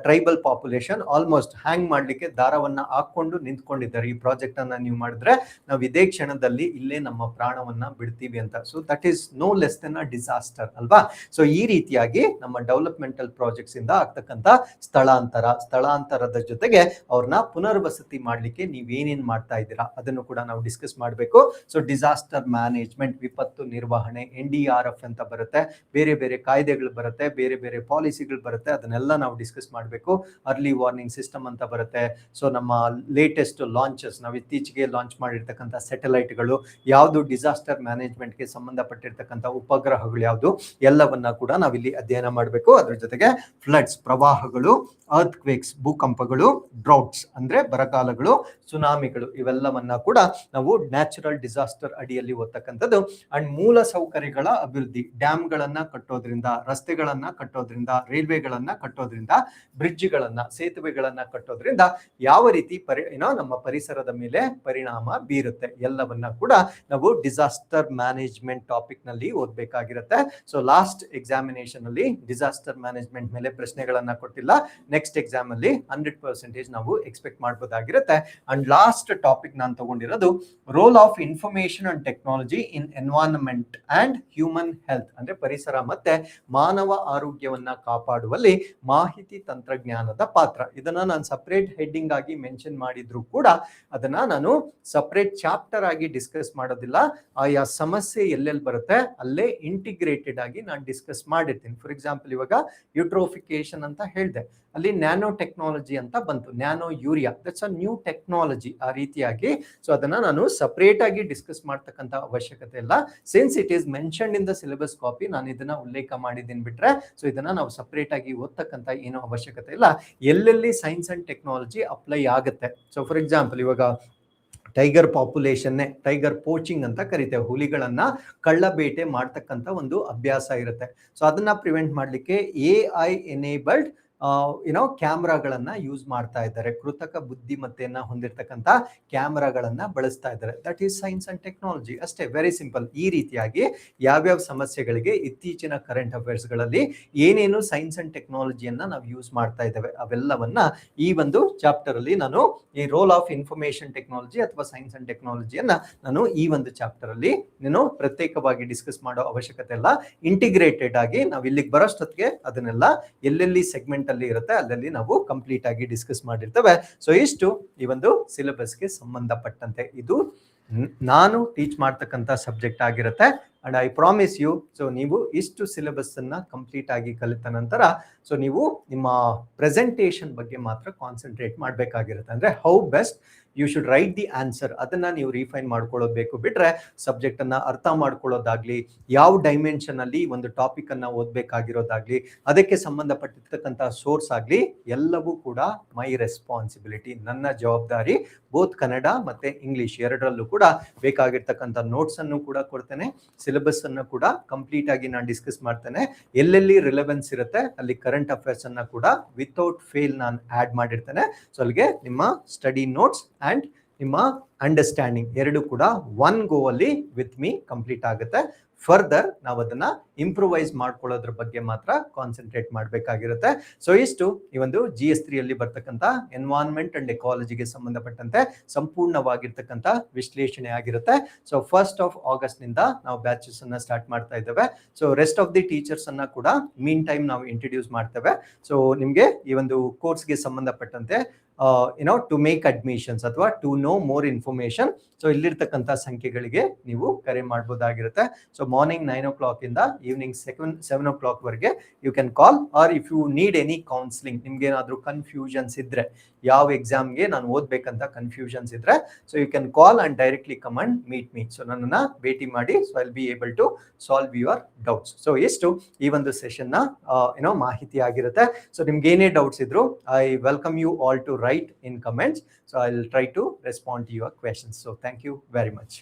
ಟ್ರೈಬಲ್ ಪಾಪ್ಯುಲೇಷನ್ ಆಲ್ಮೋಸ್ಟ್ ಹ್ಯಾಂಗ್ ಮಾಡ್ಲಿಕ್ಕೆ ದಾರವನ್ನ ಹಾಕೊಂಡು ನಿಂತ್ಕೊಂಡಿದ್ದಾರೆ. ಈ ಪ್ರಾಜೆಕ್ಟ್ ಅನ್ನ ನೀವು ಮಾಡಿದ್ರೆ ನಾವು ಇದೇ ಕ್ಷಣದಲ್ಲಿ ಇಲ್ಲೇ ನಮ್ಮ ಪ್ರಾಣವನ್ನ ಬಿಡ್ತೀವಿ ಅಂತ. So that is no less than a disaster. Disaster ಅಲ್ವಾ. ಸೊ ಈ ರೀತಿಯಾಗಿ ನಮ್ಮ ಡೆವಲಪ್ಮೆಂಟಲ್ ಪ್ರಾಜೆಕ್ಟ್ಸ್ ಇಂದ ಆಗ್ತಕ್ಕಂಥ ಸ್ಥಳಾಂತರದ ಜೊತೆಗೆ ಅವ್ರನ್ನ ಪುನರ್ವಸತಿ ಮಾಡ್ಲಿಕ್ಕೆ ನೀವೇನೇನ್ ಮಾಡ್ತಾ ಇದ್ದೀರಾ ಅದನ್ನು ಕೂಡ ನಾವು ಡಿಸ್ಕಸ್ ಮಾಡಬೇಕು. ಸೊ ಡಿಸಾಸ್ಟರ್ ಮ್ಯಾನೇಜ್ಮೆಂಟ್, ವಿಪತ್ತು ನಿರ್ವಹಣೆ, NDRF ಅಂತ ಬರುತ್ತೆ, ಬೇರೆ ಬೇರೆ ಕಾಯ್ದೆಗಳು ಬರುತ್ತೆ, ಬೇರೆ ಬೇರೆ ಪಾಲಿಸಿಗಳು ಬರುತ್ತೆ, ಅದನ್ನೆಲ್ಲ ನಾವು ಡಿಸ್ಕಸ್ ಮಾಡಬೇಕು. ಅರ್ಲಿ ವಾರ್ನಿಂಗ್ ಸಿಸ್ಟಮ್ ಅಂತ ಬರುತ್ತೆ. ಸೊ ನಮ್ಮ ಲೇಟೆಸ್ಟ್ ಲಾಂಚಸ್, ನಾವು ಇತ್ತೀಚೆಗೆ ಲಾಂಚ್ ಮಾಡಿರ್ತಕ್ಕಂಥ ಸ್ಯಾಟಲೈಟ್ಗಳು ಯಾವುದು, ಡಿಸಾಸ್ಟರ್ ಮ್ಯಾನೇಜ್ಮೆಂಟ್ಗೆ ಸಂಬಂಧಪಟ್ಟಿರ್ತಕ್ಕಂಥ ಉಪಗ್ರಹಗಳು ಯಾವುದು, ಎಲ್ಲವನ್ನ ಕೂಡ ನಾವಿಲ್ಲಿ ಅಧ್ಯಯನ ಮಾಡಬೇಕು. ಅದ್ರ ಜೊತೆಗೆ ಫ್ಲಡ್ಸ್, ಪ್ರವಾಹಗಳು, ಅರ್ಥ್ಕ್ವೇಕ್ಸ್, ಭೂಕಂಪಗಳು, ಡ್ರೌಟ್ಸ್ ಅಂದ್ರೆ ಬರಗಾಲಗಳು, ಸುನಾಮಿಗಳು, ಇವೆಲ್ಲವನ್ನ ಕೂಡ ನಾವು ನ್ಯಾಚುರಲ್ ಡಿಸಾಸ್ಟರ್ ಅಡಿಯಲ್ಲಿ ಓದ್ತಕ್ಕಂಥದ್ದು. ಅಂಡ್ ಮೂಲ ಸೌಕರ್ಯಗಳ ಅಭಿವೃದ್ಧಿ, ಡ್ಯಾಮ್ಗಳನ್ನ ಕಟ್ಟೋದ್ರಿಂದ, ರಸ್ತೆಗಳನ್ನ ಕಟ್ಟೋದ್ರಿಂದ, ರೈಲ್ವೆಗಳನ್ನ ಕಟ್ಟೋದ್ರಿಂದ, ಬ್ರಿಡ್ಜ್ಗಳನ್ನ, ಸೇತುವೆಗಳನ್ನ ಕಟ್ಟೋದ್ರಿಂದ ಯಾವ ರೀತಿ ನಮ್ಮ ಪರಿಸರದ ಮೇಲೆ ಪರಿಣಾಮ ಬೀರುತ್ತೆ ಎಲ್ಲವನ್ನ ಕೂಡ ನಾವು ಡಿಸಾಸ್ಟರ್ ಮ್ಯಾನೇಜ್ಮೆಂಟ್ ಟಾಪಿಕ್ ನಲ್ಲಿ ಓದ್ಬೇಕಾಗಿರುತ್ತೆ. ಸೊ ಲಾಸ್ಟ್ ಎಕ್ಸಾಮಿನೇಷನ್ ಅಲ್ಲಿ ಡಿಸಾಸ್ಟರ್ ಮ್ಯಾನೇಜ್ಮೆಂಟ್ ಮೇಲೆ ಪ್ರಶ್ನೆಗಳನ್ನ ಕೊಟ್ಟಿಲ್ಲ. ನೆಕ್ಸ್ಟ್ ಎಕ್ಸಾಮ್ ಅಲ್ಲಿ 100% ನಾವು ಎಕ್ಸ್ಪೆಕ್ಟ್ ಮಾಡಬಹುದಾಗಿರುತ್ತೆ. ಅಂಡ್ ಲಾಸ್ಟ್ ಟಾಪಿಕ್ ನಾನು ತಗೊಂಡಿರೋದು roll of information and technology in environment and human health, ಅಂದ್ರೆ ಪರಿಸರ ಮತ್ತೆ ಮಾನವ ಆರೋಗ್ಯವನ್ನ ಕಾಪಾಡುವಲ್ಲಿ ಮಾಹಿತಿ ತಂತ್ರಜ್ಞಾನದ ಪಾತ್ರ. ಇದನ್ನ ನಾನು ಸಪರೇಟ್ ಹೆಡ್ಡಿಂಗ್ ಆಗಿ ಮೆನ್ಷನ್ ಮಾಡಿದ್ರು ಕೂಡ ಅದನ್ನ ನಾನು ಸಪರೇಟ್ ಚಾಪ್ಟರ್ ಆಗಿ ಡಿಸ್ಕಸ್ ಮಾಡೋದಿಲ್ಲ. ಆಯಾ ಸಮಸ್ಯೆ ಎಲ್ಲೆಲ್ಲಿ ಬರುತ್ತೆ ಅಲ್ಲೇ ಇಂಟಿಗ್ರೇಟೆಡ್ ಆಗಿ ನಾನು ಡಿಸ್ಕಸ್ ಮಾಡಿರ್ತೀನಿ. ಫಾರ್ ಎಕ್ಸಾಂಪಲ್ ಇವಾಗ ಯೂಟ್ರೋಫಿಕೇಶನ್ ಅಂತ ಹೇಳಿದೆ, ಅಲ್ಲಿ ನ್ಯಾನೋ ಟೆಕ್ನಾಲಜಿ ಅಂತ ಬಂತು, nano urea, that's a new technology. ಆ ರೀತಿಯಾಗಿ ಸೊ ಅದನ್ನ ನಾನು ಸಪರೇಟ್ ಆಗಿ ಡಿಸ್ಕಸ್ ಮಾಡ್ತಕ್ಕಂಥ ಅವಶ್ಯಕತೆ ಇಲ್ಲ. Since it is mentioned in the syllabus copy, ನಾನು ಇದನ್ನ ಉಲ್ಲೇಖ ಮಾಡಿದ್ದೀನಿ ಬಿಟ್ರೆ ಸೊ ಇದನ್ನ ನಾವು ಸಪರೇಟ್ ಆಗಿ ಓದ್ತಕ್ಕಂಥ ಏನೋ ಅವಶ್ಯಕತೆ ಇಲ್ಲ. ಎಲ್ಲೆಲ್ಲಿ ಸೈನ್ಸ್ ಅಂಡ್ ಟೆಕ್ನಾಲಜಿ ಅಪ್ಲೈ ಆಗುತ್ತೆ. ಸೊ ಫಾರ್ ಎಕ್ಸಾಂಪಲ್ ಇವಾಗ ಟೈಗರ್ ಪಾಪ್ಯುಲೇಷನ್ನೇ ಟೈಗರ್ ಪೋಚಿಂಗ್ ಅಂತ ಕರಿತೇವೆ, ಹುಲಿಗಳನ್ನ ಕಳ್ಳಬೇಟೆ ಮಾಡ್ತಕ್ಕಂಥ ಒಂದು ಅಭ್ಯಾಸ ಇರುತ್ತೆ. ಸೊ ಅದನ್ನ ಪ್ರಿವೆಂಟ್ ಮಾಡ್ಲಿಕ್ಕೆ AI ಎನೇಬಲ್ಡ್ ಕ್ಯಾಮ್ರಾಗಳನ್ನ ಯೂಸ್ ಮಾಡ್ತಾ ಇದ್ದಾರೆ, ಕೃತಕ ಬುದ್ಧಿಮತ್ತೆಯನ್ನ ಹೊಂದಿರತಕ್ಕಂಥ ಕ್ಯಾಮ್ರಾಗಳನ್ನ ಬಳಸ್ತಾ ಇದ್ದಾರೆ. That is science and technology ಅಷ್ಟೇ, ವೆರಿ ಸಿಂಪಲ್. ಈ ರೀತಿಯಾಗಿ ಯಾವ್ಯಾವ ಸಮಸ್ಯೆಗಳಿಗೆ ಇತ್ತೀಚಿನ ಕರೆಂಟ್ ಅಫೇರ್ಸ್ ಗಳಲ್ಲಿ ಏನೇನು ಸೈನ್ಸ್ ಅಂಡ್ ಟೆಕ್ನಾಲಜಿಯನ್ನ ನಾವು ಯೂಸ್ ಮಾಡ್ತಾ ಇದ್ದೇವೆ ಅವೆಲ್ಲವನ್ನ ಈ ಒಂದು ಚಾಪ್ಟರ್ ಅಲ್ಲಿ ನಾನು ಈ ರೋಲ್ ಆಫ್ ಇನ್ಫಾರ್ಮೇಶನ್ ಟೆಕ್ನಾಲಜಿ ಅಥವಾ ಸೈನ್ಸ್ ಅಂಡ್ ಟೆಕ್ನಾಲಜಿಯನ್ನ ನಾನು ಈ ಒಂದು ಚಾಪ್ಟರ್ ಅಲ್ಲಿ ನಾನು ಪ್ರತ್ಯೇಕವಾಗಿ ಡಿಸ್ಕಸ್ ಮಾಡೋ ಅವಶ್ಯಕತೆ ಇಲ್ಲ. ಇಂಟಿಗ್ರೇಟೆಡ್ ಆಗಿ ನಾವು ಇಲ್ಲಿಗೆ ಬರೋಷ್ಟೊತ್ತಿಗೆ ಅದನ್ನೆಲ್ಲ ಎಲ್ಲೆಲ್ಲಿ ಸೆಗ್ಮೆಂಟ್ ಅಲ್ಲಿ ಇರುತ್ತೆ ಅಲ್ಲಲ್ಲಿ ನಾವು ಕಂಪ್ಲೀಟ್ ಆಗಿ ಡಿಸ್ಕಸ್ ಮಾಡಿರ್ತೇವೆ. ಸೊ ಇಷ್ಟು ಈ ಒಂದು ಸಿಲೆಬಸ್ಗೆ ಸಂಬಂಧಪಟ್ಟಂತೆ ಇದು ನಾನು ಟೀಚ್ ಮಾಡ್ತಕ್ಕಂಥ ಸಬ್ಜೆಕ್ಟ್ ಆಗಿರುತ್ತೆ. And I promise you, so ನೀವು ಇಷ್ಟು ಸಿಲೆಬಸ್ ಅನ್ನ ಕಂಪ್ಲೀಟ್ ಆಗಿ ಕಲಿತ ನಂತರ ಸೊ ನೀವು ನಿಮ್ಮ ಪ್ರೆಸೆಂಟೇಷನ್ ಬಗ್ಗೆ ಮಾತ್ರ ಕಾನ್ಸಂಟ್ರೇಟ್ ಮಾಡಬೇಕಾಗಿರುತ್ತೆ. ಅಂದ್ರೆ how best you should write the answer, ಅದನ್ನ ನೀವು ರಿಫೈನ್ ಮಾಡ್ಕೊಳ್ಳೋದು ಬೇಕು. ಬಿಟ್ರೆ ಸಬ್ಜೆಕ್ಟ್ ಅನ್ನ ಅರ್ಥ ಮಾಡ್ಕೊಳ್ಳೋದಾಗ್ಲಿ, ಯಾವ ಡೈಮೆನ್ಷನ್ ಅಲ್ಲಿ ಒಂದು ಟಾಪಿಕ್ ಅನ್ನ ಓದ್ಬೇಕಾಗಿರೋದಾಗ್ಲಿ, ಅದಕ್ಕೆ ಸಂಬಂಧಪಟ್ಟಿರ್ತಕ್ಕಂಥ ಸೋರ್ಸ್ ಆಗ್ಲಿ, ಎಲ್ಲವೂ ಕೂಡ ಮೈ ರೆಸ್ಪಾನ್ಸಿಬಿಲಿಟಿ, ನನ್ನ ಜವಾಬ್ದಾರಿ. ಬೋತ್ ಕನ್ನಡ ಮತ್ತೆ ಇಂಗ್ಲಿಷ್ ಎರಡರಲ್ಲೂ ಕೂಡ ಬೇಕಾಗಿರ್ತಕ್ಕಂಥ ನೋಟ್ಸ್ ಅನ್ನು ಕೂಡ ಕೊಡ್ತೇನೆ, ಸಿಲೆಬಸ್ ಅನ್ನು ಕೂಡ ಕಂಪ್ಲೀಟ್ ಆಗಿ ನಾನು ಡಿಸ್ಕಸ್ ಮಾಡ್ತೇನೆ. ಎಲ್ಲೆಲ್ಲಿ ರಿಲೆವೆನ್ಸ್ ಇರುತ್ತೆ ಅಲ್ಲಿ ಕರೆಂಟ್ ಅಫೇರ್ಸ್ ಅನ್ನ ಕೂಡ ವಿತೌಟ್ ಫೇಲ್ ನಾನು ಆಡ್ ಮಾಡಿರ್ತೇನೆ. ಸೊ ಅಲ್ಲಿಗೆ ನಿಮ್ಮ ಸ್ಟಡಿ ನೋಟ್ಸ್ ಅಂಡ್ ನಿಮ್ಮ ಅಂಡರ್ಸ್ಟ್ಯಾಂಡಿಂಗ್ ಎರಡು ಕೂಡ ಒನ್ ಗೋ ಅಲ್ಲಿ ವಿತ್ ಮೀ ಕಂಪ್ಲೀಟ್ ಆಗುತ್ತೆ. ಫರ್ದರ್ ನಾವು ಅದನ್ನ ಇಂಪ್ರೂವೈಸ್ ಮಾಡ್ಕೊಳ್ಳೋದ್ರ ಬಗ್ಗೆ ಮಾತ್ರ ಕಾನ್ಸಂಟ್ರೇಟ್ ಮಾಡಬೇಕಾಗಿರುತ್ತೆ. ಸೊ ಇಷ್ಟು ಈ ಒಂದು GS3 ಅಲ್ಲಿ ಬರ್ತಕ್ಕಂಥ ಎನ್ವೈರನ್ಮೆಂಟ್ ಅಂಡ್ ಎಕಾಲಜಿಗೆ ಸಂಬಂಧಪಟ್ಟಂತೆ ಸಂಪೂರ್ಣವಾಗಿರ್ತಕ್ಕಂಥ ವಿಶ್ಲೇಷಣೆ ಆಗಿರುತ್ತೆ. ಸೊ 1st of August ನಿಂದ ನಾವು ಬ್ಯಾಚಸ್ ಅನ್ನ ಸ್ಟಾರ್ಟ್ ಮಾಡ್ತಾ ಇದ್ದೇವೆ. So rest of the teachers ಅನ್ನ ಕೂಡ ಮೀನ್ ಟೈಮ್ ನಾವು ಇಂಟ್ರೊಡ್ಯೂಸ್ ಮಾಡ್ತೇವೆ. ಸೊ ನಿಮ್ಗೆ ಈ ಒಂದು ಕೋರ್ಸ್ಗೆ ಸಂಬಂಧಪಟ್ಟಂತೆ ಟು ಮೇಕ್ ಅಡ್ಮಿಷನ್ಸ್ ಅಥವಾ to know more information, so ಇಲ್ಲಿರ್ತಕ್ಕಂಥ ಸಂಖ್ಯೆಗಳಿಗೆ ನೀವು ಕರೆ ಮಾಡಬಹುದಾಗಿರುತ್ತೆ. ಸೊ ಮಾರ್ನಿಂಗ್ 9 o'clock ಇಂದ ಈವ್ನಿಂಗ್ 7 o'clock ವರೆಗೆ you can call, or if you need any counselling, ನಿಮ್ಗೆ ಏನಾದ್ರು ಕನ್ಫ್ಯೂಷನ್ಸ್ ಇದ್ರೆ, ಯಾವ ಎಕ್ಸಾಮ್ಗೆ ನಾನು ಓದ್ಬೇಕಂತ ಕನ್ಫ್ಯೂಷನ್ಸ್ ಇದ್ರೆ, so you can call and directly come and meet me. So ನನ್ನನ್ನ ಭೇಟಿ ಮಾಡಿ, so I will be able to solve your doubts. So ಎಷ್ಟು ಈ ಒಂದು ಸೆಷನ್ ನ ಮಾಹಿತಿ ಆಗಿರುತ್ತೆ. ಸೊ ನಿಮ್ಗೆ ಏನೇ ಡೌಟ್ಸ್ ಇದ್ರು I welcome you all to write in comments, so I'll try to respond to your questions. So thank you very much.